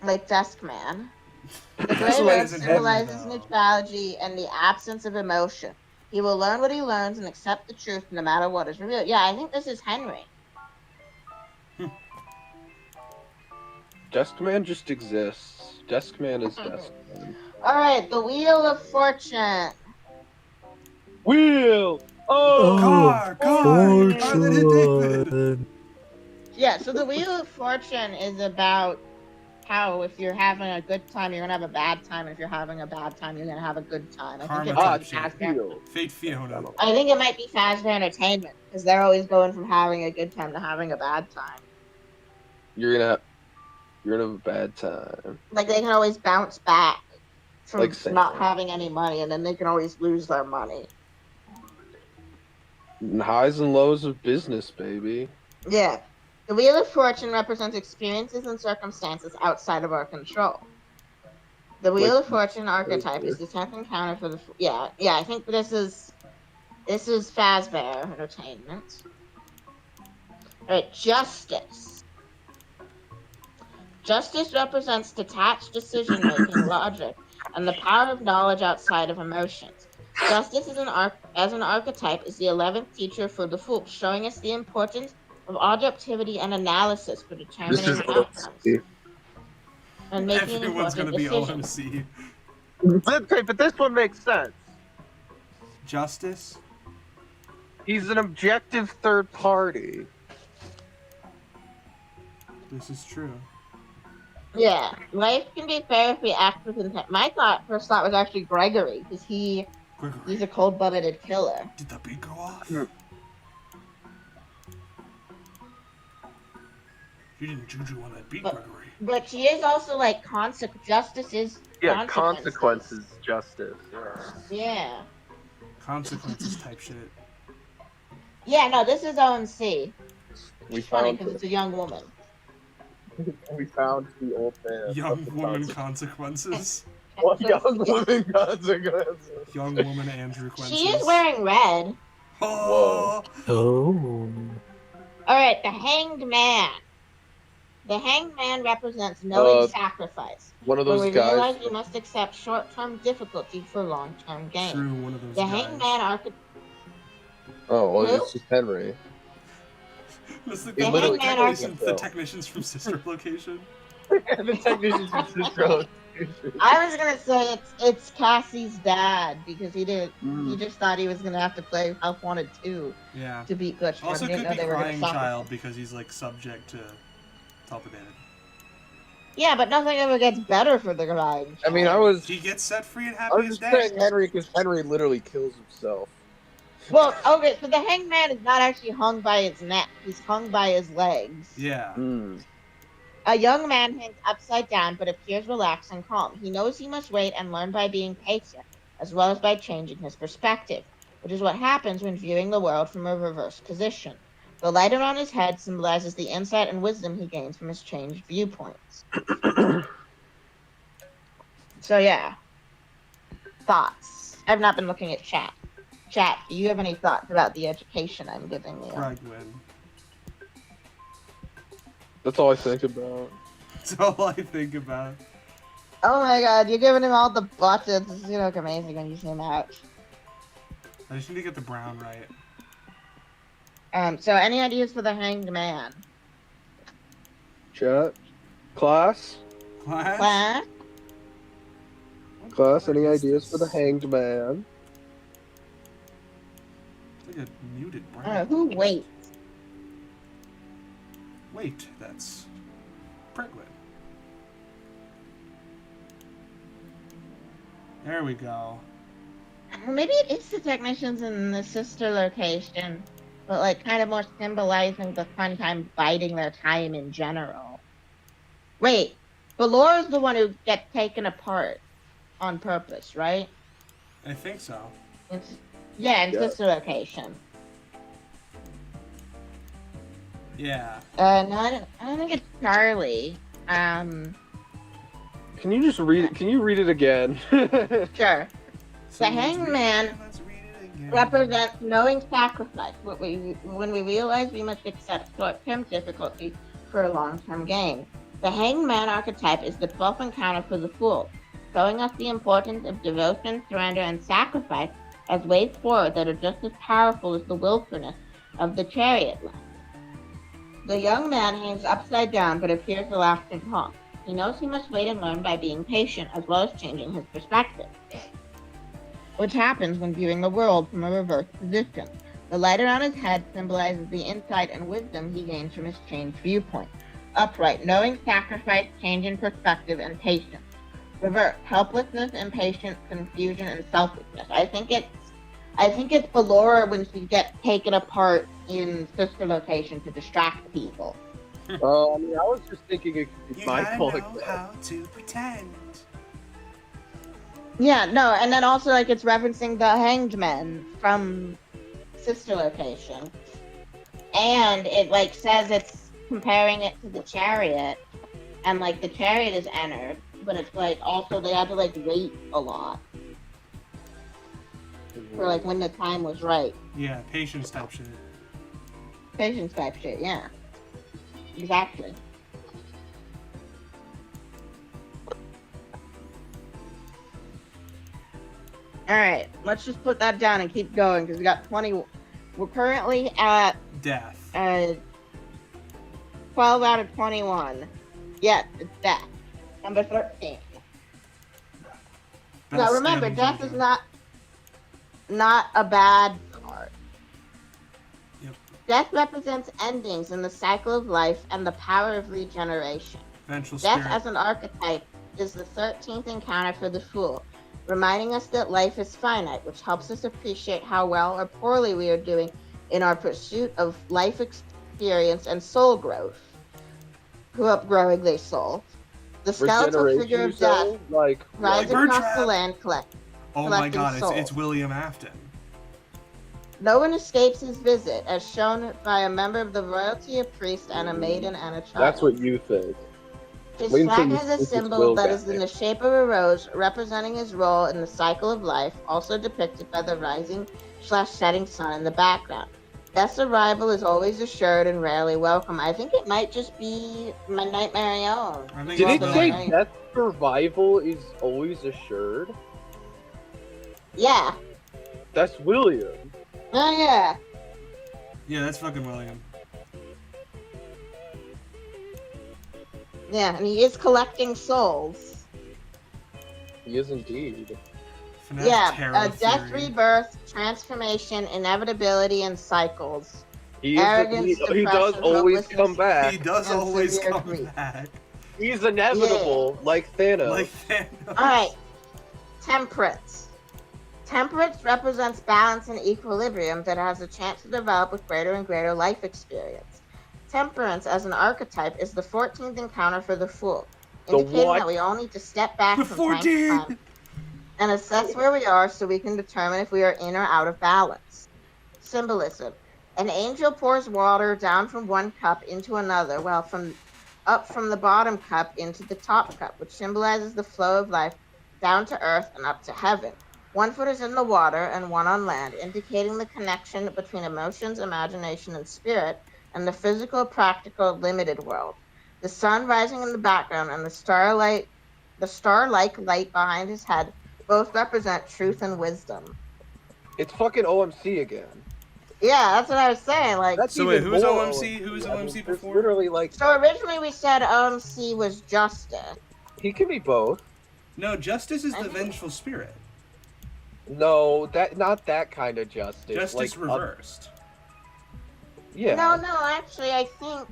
like Desk Man. The gray That's why robe he's in symbolizes heaven, though. neutrality and the absence of emotion. He will learn what he learns and accept the truth no matter what is revealed. Yeah, I think this is Henry. Deskman just exists. Deskman is Deskman. Alright, the Wheel of Fortune. Wheel! Car! David! Yeah, so the Wheel of Fortune is about how if you're having a good time, you're gonna have a bad time. If you're having a bad time, you're gonna have a good time. I think, Karma it's type like shit. Fate Fiona. I think it might be Fazbear Entertainment because they're always going from having a good time to having a bad time. You're gonna have a bad time. Like they can always bounce back from Like Santa. not having any money, and then they can always lose their money. Highs and lows of business, baby. Yeah. The Wheel of Fortune represents experiences and circumstances outside of our control. The Wheel of Fortune archetype is the 10th encounter for the... Yeah, I think this is Fazbear Entertainment. Alright, Justice. Justice represents detached decision-making, logic, and the power of knowledge outside of emotions. Justice as an archetype is the 11th teacher for the Fool, showing us the importance of objectivity and analysis for determining outcomes and making Everyone's gonna important be decisions. OMC. Okay, but this one makes sense. Justice? He's an objective third party. This is true. Yeah, life can be fair if we act with intent. My first thought was actually Gregory, because he's a cold-blooded killer. Did the beat go off? You didn't juju on that beat, Gregory. But she is also like justice is Yeah, consequences. consequences, justice. Yeah. Yeah. Consequences type shit. Yeah, no, this is ONC. We It's funny found because it's a young woman. we found the old man. Young woman consequences. Well, young woman consequences. Young woman Andrew Quinces. She is wearing red. Oh. Oh. Alright, the Hanged Man. The Hanged Man represents knowing sacrifice. One of When those we guys. realize we must accept short-term difficulty for long-term gain. True, one of those The guys. Hanged Man archetype. Oh, well, Who? it's just Henry. This is The Hanged Man the technicians from Sister Location. The technicians from Sister Location. I was gonna say it's Cassie's dad because he just thought he was gonna have to play Elf Wanted 2 Yeah. to beat Glitch. Also Didn't could know be they were gonna Crying suffer. Child because he's like subject to Tulpated. Yeah, but nothing ever gets better for the Crying I mean, I was. He gets set free and I happy was as just day. saying Henry because Henry literally kills himself. Well, okay, so the Hanged Man is not actually hung by his neck; he's hung by his legs. Yeah. A young man hangs upside down but appears relaxed and calm. He knows he must wait and learn by being patient, as well as by changing his perspective, which is what happens when viewing the world from a reversed position. The light around his head symbolizes the insight and wisdom he gains from his changed viewpoints. So yeah. Thoughts. I've not been looking at chat. Chat, do you have any thoughts about the education I'm giving you? Fragwin. That's all I think about. That's all I think about. Oh my god, you're giving him all the buttons. It's gonna look amazing when you zoom out. I just need to get the brown right. So any ideas for the Hanged Man? Chat. Class. Class? Class. Any ideas for the Hanged Man? It's like a muted brown. Who waits? Wait, that's Fragwin. There we go. Maybe it is the technicians in the sister location, but like kind of more symbolizing the fun time biding their time in general. Wait, but Laura's the one who gets taken apart on purpose, right? I think so. In sister location. Yeah. No, I don't think it's Charlie. Can you just read it? Can you read it again? Sure. The Hanged Man represents knowing sacrifice. When we realize we must accept short-term difficulty for a long-term gain. The Hanged Man archetype is the 12th encounter for the Fool, showing us the importance of devotion, surrender, and sacrifice as ways forward that are just as powerful as the willfulness of the Chariot line. The young man hangs upside down but appears relaxed and calm. He knows he must wait and learn by being patient as well as changing his perspective, which happens when viewing the world from a reversed position. The light around his head symbolizes the insight and wisdom he gains from his changed viewpoint. Upright, knowing sacrifice, change in perspective, and patience. Reverse, helplessness, impatience, confusion, and selfishness. I think it's Ballora when she gets taken apart in sister location to distract people. I mean, I was just thinking it could be You my gotta fault. know how to pretend. Yeah, no, and then also like it's referencing the Hanged Men from sister location. And it like says it's comparing it to the Chariot, and like the Chariot is entered, but it's like also they had to like wait a lot for like when the time was right. Yeah, patience type shit. Patience type shit, yeah. Exactly. Alright, let's just put that down and keep going because we got 20. We're currently at Death. 12 out of 21. Yes, it's death. Number 13. Now remember, death is not a bad card. Yep. Death represents endings in the cycle of life and the power of regeneration. Vengeful Death spirit. as an archetype is the 13th encounter for the Fool, reminding us that life is finite, which helps us appreciate how well or poorly we are doing in our pursuit of life experience and soul growth. Who up growing their soul. The skeletal figure of death rides across the land Oh my collecting god, souls. it's William Afton. No one escapes his visit, as shown by a member of the royalty, a priest, and a maiden and a child. That's what you think. His Wait until flag you has a think it's symbol Will that is guy. in the shape of a rose, representing his role in the cycle of life, also depicted by the rising/setting sun in the background. Death's arrival is always assured and rarely welcome. I think it might just be my Nightmare own. Did it say death survival is always assured? Yeah. That's William. Oh, yeah. Yeah, that's fucking William. Yeah, and he is collecting souls. He is indeed. Death, rebirth, transformation, inevitability, and cycles. He Arrogance, does depression, always hopelessness, come back. He does and always severe come grief. back. He's inevitable, like Thanos. Alright. Temperance. Temperance represents balance and equilibrium that has a chance to develop with greater and greater life experience. Temperance as an archetype is the 14th encounter for the Fool, indicating that we all need to step back from time to time and assess where we are so we can determine if we are in or out of balance. Symbolism. An angel pours water down from one cup into another, while up from the bottom cup into the top cup, which symbolizes the flow of life down to earth and up to heaven. One foot is in the water and one on land, indicating the connection between emotions, imagination, and spirit, and the physical, practical, limited world. The sun rising in the background and the starlike light behind his head both represent truth and wisdom. It's fucking OMC again. Yeah, that's what I was saying. Like, So wait, who's OMC? Who was OMC before? Literally like. So originally we said OMC was Justice. He can be both. No, Justice is the vengeful spirit. No, not that kind of justice. Justice like, reversed. Yeah. No, actually, I think.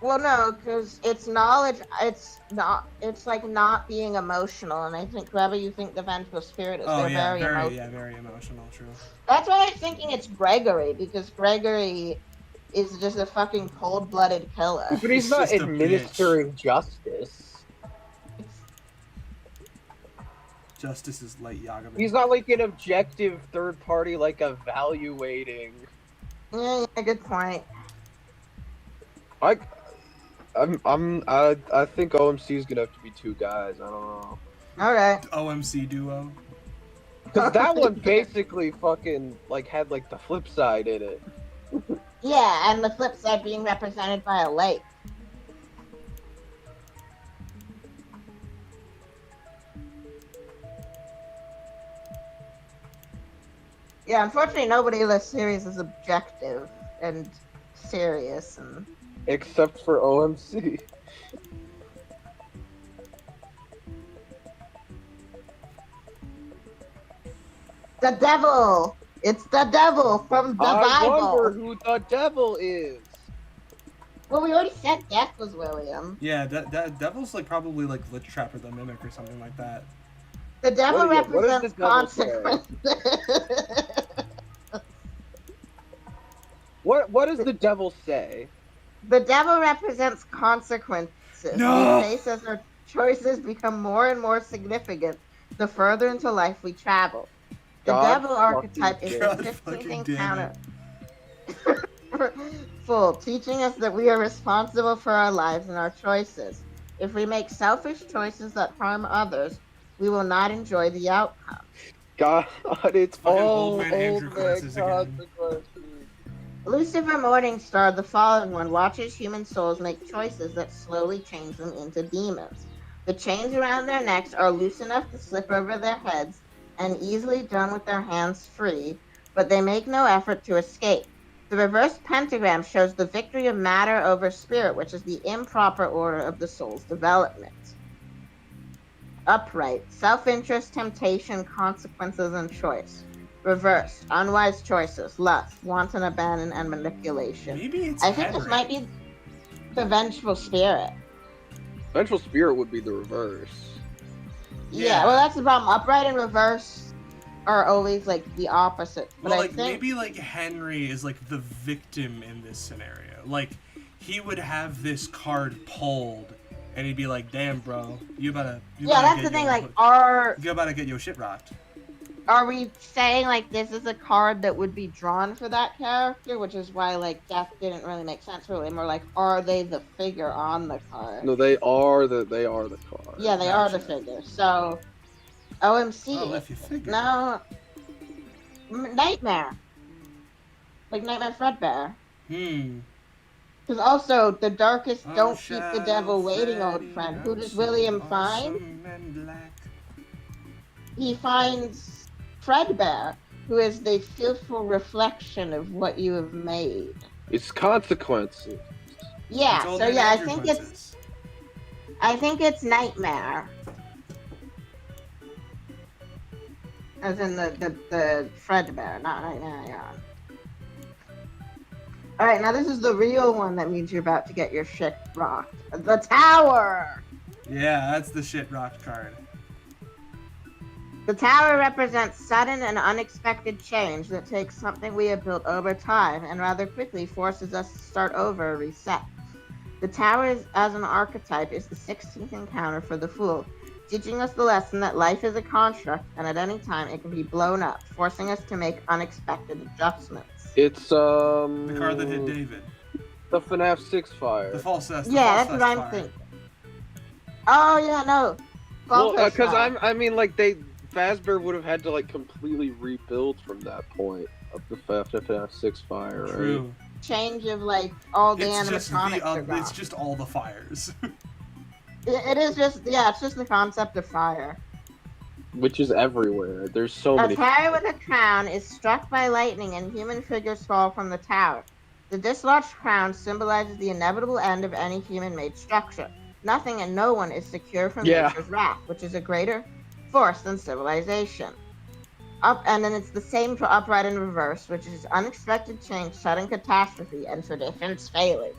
Well, no, because it's knowledge. It's not. It's like not being emotional, and I think whoever you think the vengeful spirit is, they're very emotional. very emotional. True. That's why I'm thinking it's Gregory, because Gregory is just a fucking cold-blooded killer. But he's not administering justice. Justice is light Yagami. He's not like an objective third party, like evaluating. Yeah, good point. I think OMC is gonna have to be two guys. I don't know. Alright. OMC duo. Cause that one basically fucking like had like the flip side in it. Yeah, and the flip side being represented by a lake. Yeah, unfortunately nobody in this series is objective and serious and... Except for OMC. The devil! It's the devil from the Bible! I wonder who the devil is! Well, we already said Death was William. Yeah, that devil's like probably like Lich Trap or the Mimic or something like that. The devil represents consequences. What does the devil say? The devil represents consequences. No! We face as our choices become more and more significant the further into life we travel. The devil archetype is the 15th encounter. Full, teaching us that we are responsible for our lives and our choices. If we make selfish choices that harm others, we will not enjoy the outcome. God, it's Fucking all old man Andrew consequences again. Lucifer Morningstar, the fallen one, watches human souls make choices that slowly change them into demons. The chains around their necks are loose enough to slip over their heads and easily done with their hands free, but they make no effort to escape. The reversed pentagram shows the victory of matter over spirit, which is the improper order of the soul's development. Upright, self-interest, temptation, consequences, and choice. Reversed, unwise choices, lust, wanton abandon, and manipulation. Maybe it's I think this might be the vengeful spirit. Vengeful spirit would be the reverse. Yeah, well, that's the problem. Upright and reverse are always like the opposite. But Well, I like think maybe like Henry is like the victim in this scenario. Like he would have this card pulled, and he'd be like, "Damn, bro, you that's the thing. Like, our you about to get your shit rocked." are we saying like this is a card that would be drawn for that character, which is why like death didn't really make sense for him, or like are they the figure on the card? No, they are the card. Yeah, they are the figure. So OMC. Oh, if you figure. No, Nightmare. Like Nightmare Fredbear. Because also, the darkest don't keep the devil waiting, old friend. Who does William find? He finds Fredbear, who is the fearful reflection of what you have made. It's consequences. Yeah, so yeah, I think it's Nightmare. As in the Fredbear, not Nightmare, yeah. Alright, now this is the real one that means you're about to get your shit rocked. The Tower! Yeah, that's the shit rocked card. The Tower represents sudden and unexpected change that takes something we have built over time and rather quickly forces us to start over or reset. The Tower as an archetype is the 16th encounter for the Fool, teaching us the lesson that life is a construct and at any time it can be blown up, forcing us to make unexpected adjustments. It's the card that hit David. The FNAF 6 fire. The false test. Yeah, that's what I'm thinking. Oh yeah, no. Well, because I mean, like Fazbear would have had to like completely rebuild from that point of the FNAF 6 fire, right? True. Change of like all the animatronics are gone. It's just all the fires. It is just, yeah, it's just the concept of fire. Which is everywhere. There's so many. A tower with a crown is struck by lightning and human figures fall from the tower. The dislodged crown symbolizes the inevitable end of any human-made structure. Nothing and no one is secure from nature's wrath, which is a greater force than civilization. And then it's the same for upright and reverse, which is unexpected change, sudden catastrophe, and traditions failing.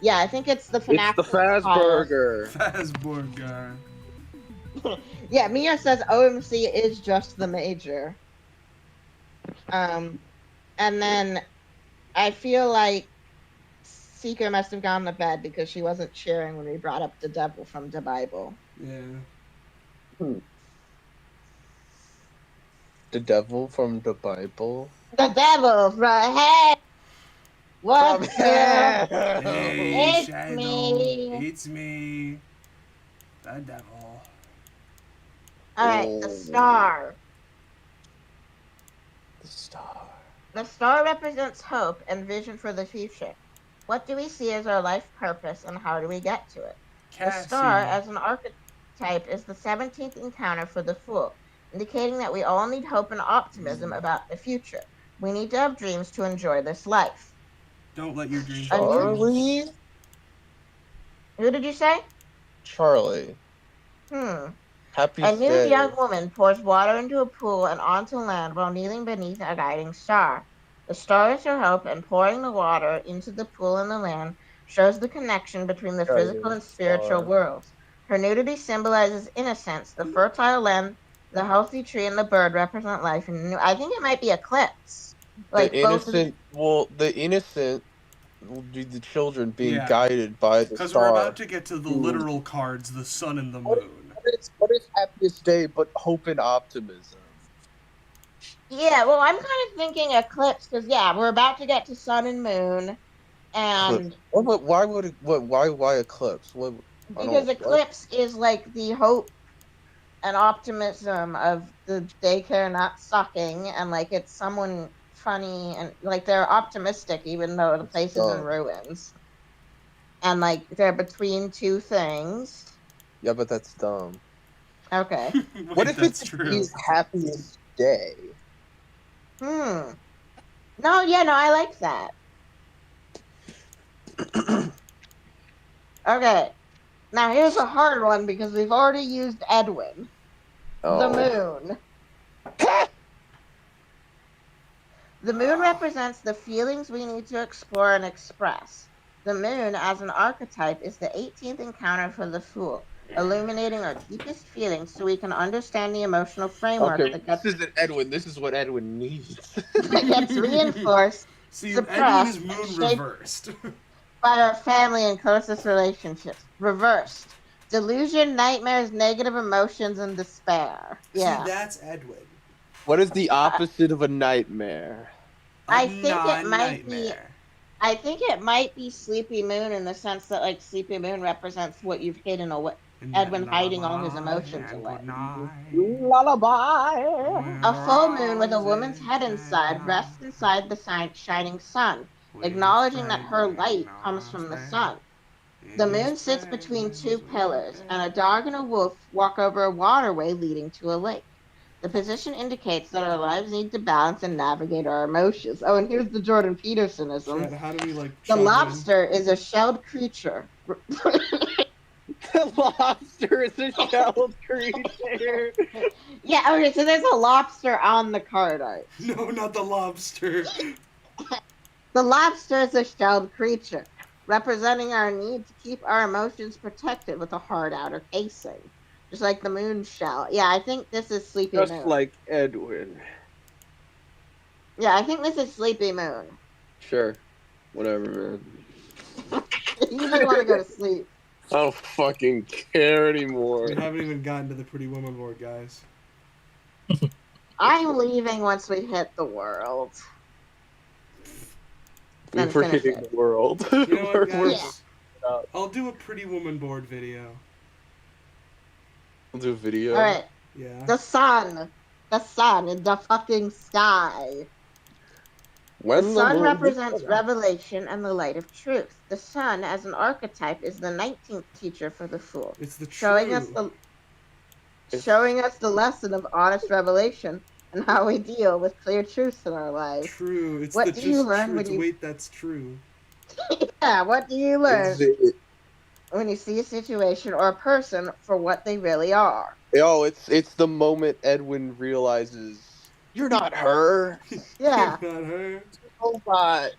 Yeah, I think it's the FNAF. It's the Fazburger. Fazburger. Yeah, Mia says OMC is just the major. And then I feel like Seeker must have gone to bed because she wasn't cheering when we brought up the devil from the Bible. Yeah. The devil from the Bible? The devil from hey! What's up? Hey, It's Shadow. me. It's me. The devil. Alright, the star. The star. The star represents hope and vision for the future. What do we see as our life purpose and how do we get to it? The star as an archetype is the 17th encounter for the Fool, indicating that we all need hope and optimism about the future. We need to have dreams to enjoy this life. Don't let your dreams Charlie? Who did you say? Charlie. Happy A new day. young woman pours water into a pool and onto land while kneeling beneath a guiding star. The star is her hope, and pouring the water into the pool and the land shows the connection between the physical and spiritual worlds. Her nudity symbolizes innocence. The fertile land, the healthy tree, and the bird represent life. And I think it might be eclipse. Like the innocent, the innocent will be the children being guided by the star. Because we're about to get to the literal cards, the sun and the moon. What is happiest day but hope and optimism? Yeah, well, I'm kind of thinking eclipse because we're about to get to sun and moon, and why eclipse? Because eclipse is like the hope and optimism of the daycare not sucking, and like it's someone funny and like they're optimistic even though the place is in ruins, and like they're between two things. Yeah, but that's dumb. Okay. What if it's his happiest day? No, I like that. Okay. Now here's a hard one because we've already used Edwin. The moon. The moon represents the feelings we need to explore and express. The moon, as an archetype, is the 18th encounter for the Fool, illuminating our deepest feelings so we can understand the emotional framework that gets... This isn't Edwin. This is what Edwin needs. that gets reinforced, suppressed, Edwin is moon reversed. By our family and closest relationships. Reversed. Delusion, nightmares, negative emotions, and despair. Yeah. See, that's Edwin. What is the opposite of a nightmare? I think it might be. nightmare. I think it might be Sleepy Moon in the sense that like Sleepy Moon represents what you've hidden away. Edwin hiding all his emotions away. Lullaby. A full moon with a woman's head inside rests inside the shining sun, acknowledging that her light comes from the sun. The moon sits between two pillars, and a dog and a wolf walk over a waterway leading to a lake. The position indicates that our lives need to balance and navigate our emotions. Oh, and here's the Jordan Petersonism. Chad, how do we like? The chug in? lobster is a shelled creature. The lobster is a shelled creature. Yeah, okay, so there's a lobster on the card art. No, not the lobster. The lobster is a shelled creature, representing our need to keep our emotions protected with a hard outer casing. Just like the moon shell. Yeah, I think this is Sleepy Just Moon. like Edwin. Yeah, I think this is Sleepy Moon. Sure. Whatever, man. You just want to go to sleep. I don't fucking care anymore. We haven't even gotten to the Pretty Woman board, guys. I'm leaving once we hit the world. Then We're finish hitting it. the world. You know what, We're- guys? I'll do a Pretty Woman board video. We'll do a video. Alright. Yeah. The sun in the fucking sky. When The sun Lord- represents revelation and the light of truth. The sun, as an archetype, is the 19th teacher for the fool, It's the showing us the lesson of honest revelation and how we deal with clear truths in our lives. True. It's What the do just you learn true. when It's you- wait, that's true. Yeah, what do you learn It's it. when you see a situation or a person for what they really are? Oh, it's the moment Edwin realizes you're not her. Yeah. Not her. Robot.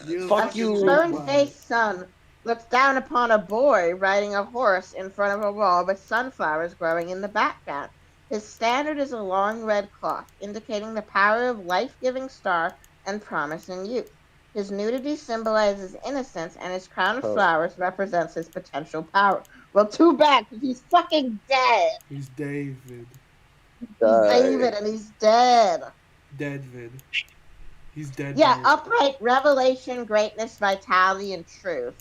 You Fuck fucking you. Stern-faced sun looks down upon a boy riding a horse in front of a wall with sunflowers growing in the background. His standard is a long red cloth, indicating the power of life-giving star and promise in youth. His nudity symbolizes innocence, and his crown of flowers represents his potential power. Well, too bad, because he's fucking dead. He's David. He's David, and he's dead. Deadvid. He's dead. Yeah, David. upright revelation, greatness, vitality, and truth.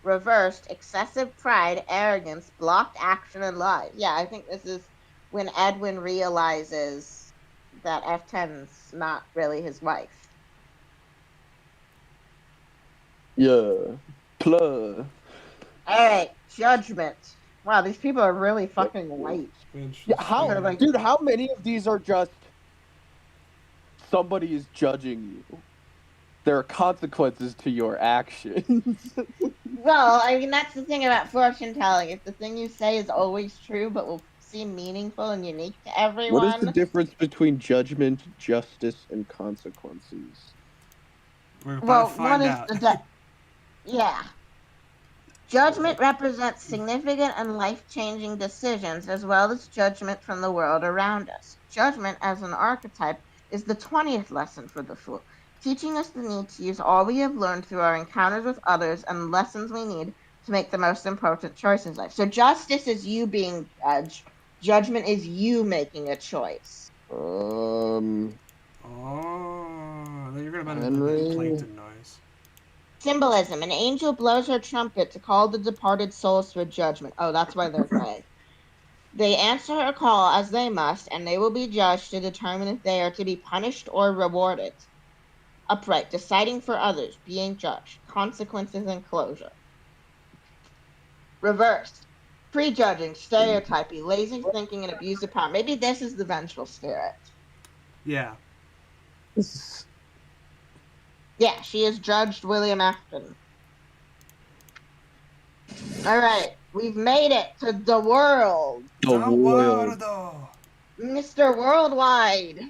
Reversed, excessive pride, arrogance, blocked action, and lies. Yeah, I think this is when Edwin realizes that F10's not really his wife. Yeah. Plug. Alright, judgment. Wow, these people are really fucking white. Yeah, dude, how many of these are just somebody is judging you? There are consequences to your actions. Well, I mean, that's the thing about fortune telling. If the thing you say is always true but will seem meaningful and unique to everyone. What is the difference between judgment, justice, and consequences? We're about Well, to find out. Yeah. Judgment represents significant and life-changing decisions as well as judgment from the world around us. Judgment as an archetype is the 20th lesson for the Fool, teaching us the need to use all we have learned through our encounters with others and lessons we need to make the most important choice in life. So justice is you being judged. Judgment is you making a choice. Oh, you're gonna about to Henry. plankton noise. Symbolism. An angel blows her trumpet to call the departed souls to a judgment. Oh, that's why they're gray. They answer her call as they must, and they will be judged to determine if they are to be punished or rewarded. Upright. Deciding for others. Being judged. Consequences and closure. Reversed. Prejudging. Stereotyping. Lazy thinking and abuse of power. Maybe this is the vengeful spirit. Yeah. Yeah, she has judged William Afton. Alright, we've made it to the world. The world. Mr. Worldwide.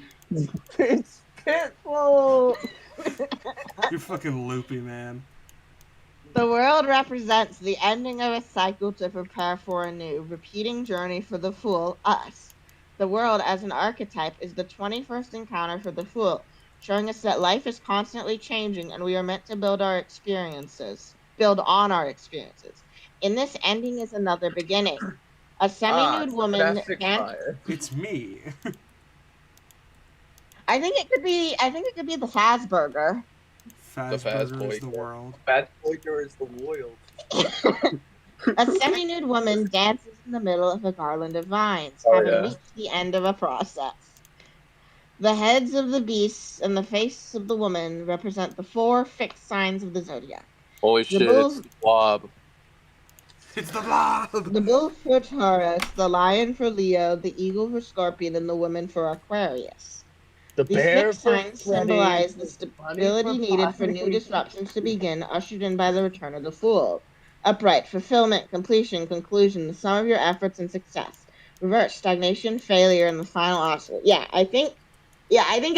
It's Pitbull. You're fucking loopy, man. The world represents the ending of a cycle to prepare for a new, repeating journey for the Fool, us. The world, as an archetype, is the 21st encounter for the Fool, showing us that life is constantly changing and we are meant to build on our experiences. In this ending is another beginning. A semi-nude woman Fantastic can't... Fire. It's me. I think it could be the Fazburger. Fazburger is the world. Fazburger is the world. A semi-nude woman dances in the middle of a garland of vines, Oh, having yeah. reached the end of a process. The heads of the beasts and the face of the woman represent the 4 fixed signs of the zodiac. Holy The shit, bull- it's the blob. It's the blob! The bull for Taurus, the lion for Leo, the eagle for Scorpion, and the woman for Aquarius. The These bear fixed for signs Freddy, symbolize the the bunny stability for needed for new disruptions to begin, ushered in by the return of the Fool. Upright, fulfillment, completion, conclusion, the sum of your efforts and success. Reverse, stagnation, failure, and the final obstacle. I think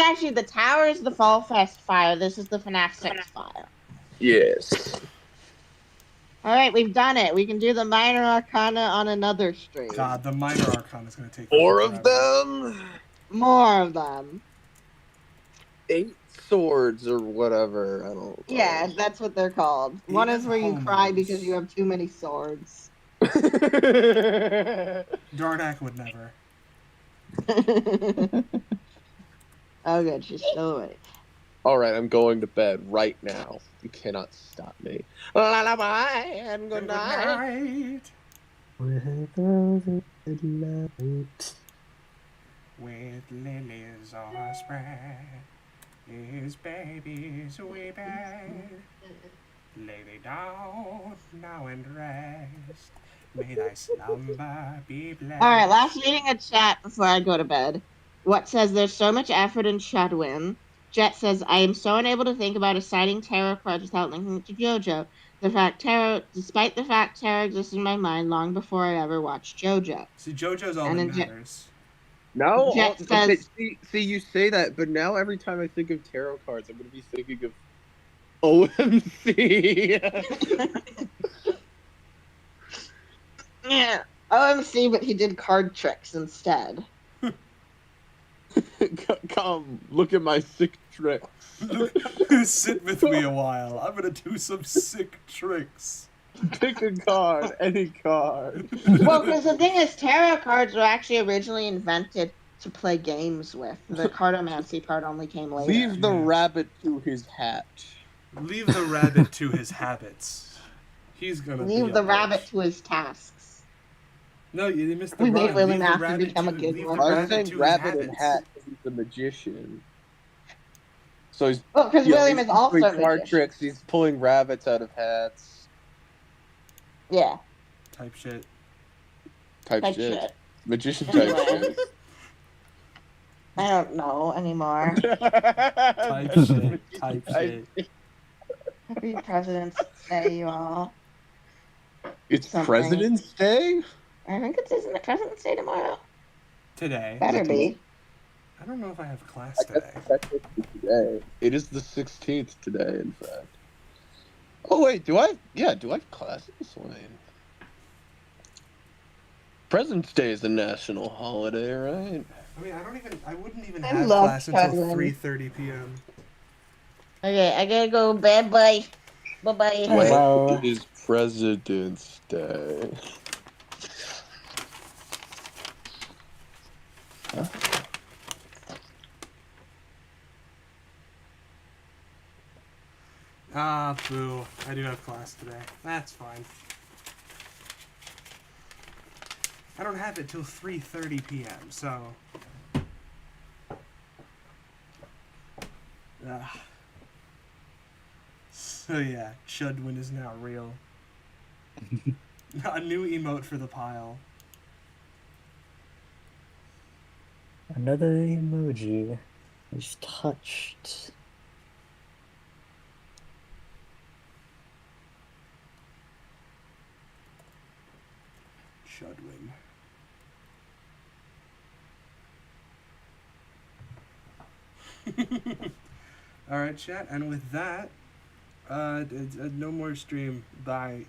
actually the Tower is the Fall Fest fire. This is the FNAF 6 fire. Yes. All right, we've done it. We can do the minor arcana on another stream. God, the minor arcana is going to take 4 of forever. them? More of them. 8 swords or whatever. I don't know. Yeah, that's what they're called. One is where you cry because you have too many swords. Dardak would never. Oh, good. She's still awake. Alright, I'm going to bed right now. You cannot stop me. Lullaby and good night. With velvet light. With lilies all spread, his babies weeping. Lay thee down now and rest. May thy slumber be blessed. All right, last meeting in chat before I go to bed. What says there's so much effort in Shadwin. Jet says I am so unable to think about assigning tarot cards without linking it to JoJo. Despite the fact tarot exists in my mind long before I ever watched JoJo. See, JoJo's all that matters. No, Jet okay, says- see, you say that, but now every time I think of tarot cards, I'm going to be thinking of OMC. Yeah, OMC, but he did card tricks instead. Come, look at my sick tricks. Sit with me a while. I'm gonna do some sick tricks. Pick a card, any card. Well, because the thing is, tarot cards were actually originally invented to play games with. The cardomancy part only came later. Leave the rabbit to his hat. Leave the rabbit to his habits. He's gonna Leave the rabbit to his tasks. No, you missed the We rhyme. made Willie Leave the Math rabbit become a to- good leave one. the I was rabbit saying to his rabbit and habits. hat because he's a magician. So he's Well, because William he's is also a doing card magician. tricks. He's pulling rabbits out of hats. Yeah. Type shit. Type Type shit. shit. Magician type Anyway. shit. I don't know anymore. Type shit. Type shit. Happy President's Day, you all. It's Something. President's Day? I think it's isn't it President's Day tomorrow? Today. Better be. I don't know if I have class today. Today. It is the 16th today, in fact. Oh wait, do I have classes? Wait. President's Day is a national holiday, right? I mean, I wouldn't even I have love class until Chadwin. 3:30 p.m. Okay, I gotta go. Bye bye. Bye bye. Well- It is President's Day. Huh? Ah, boo. I do have class today. That's fine. I don't have it till 3:30 p.m., so... So yeah, Chudwin is now real. A new emote for the pile. Another emoji is touched. Chudwin. Alright, chat, and with that, no more stream by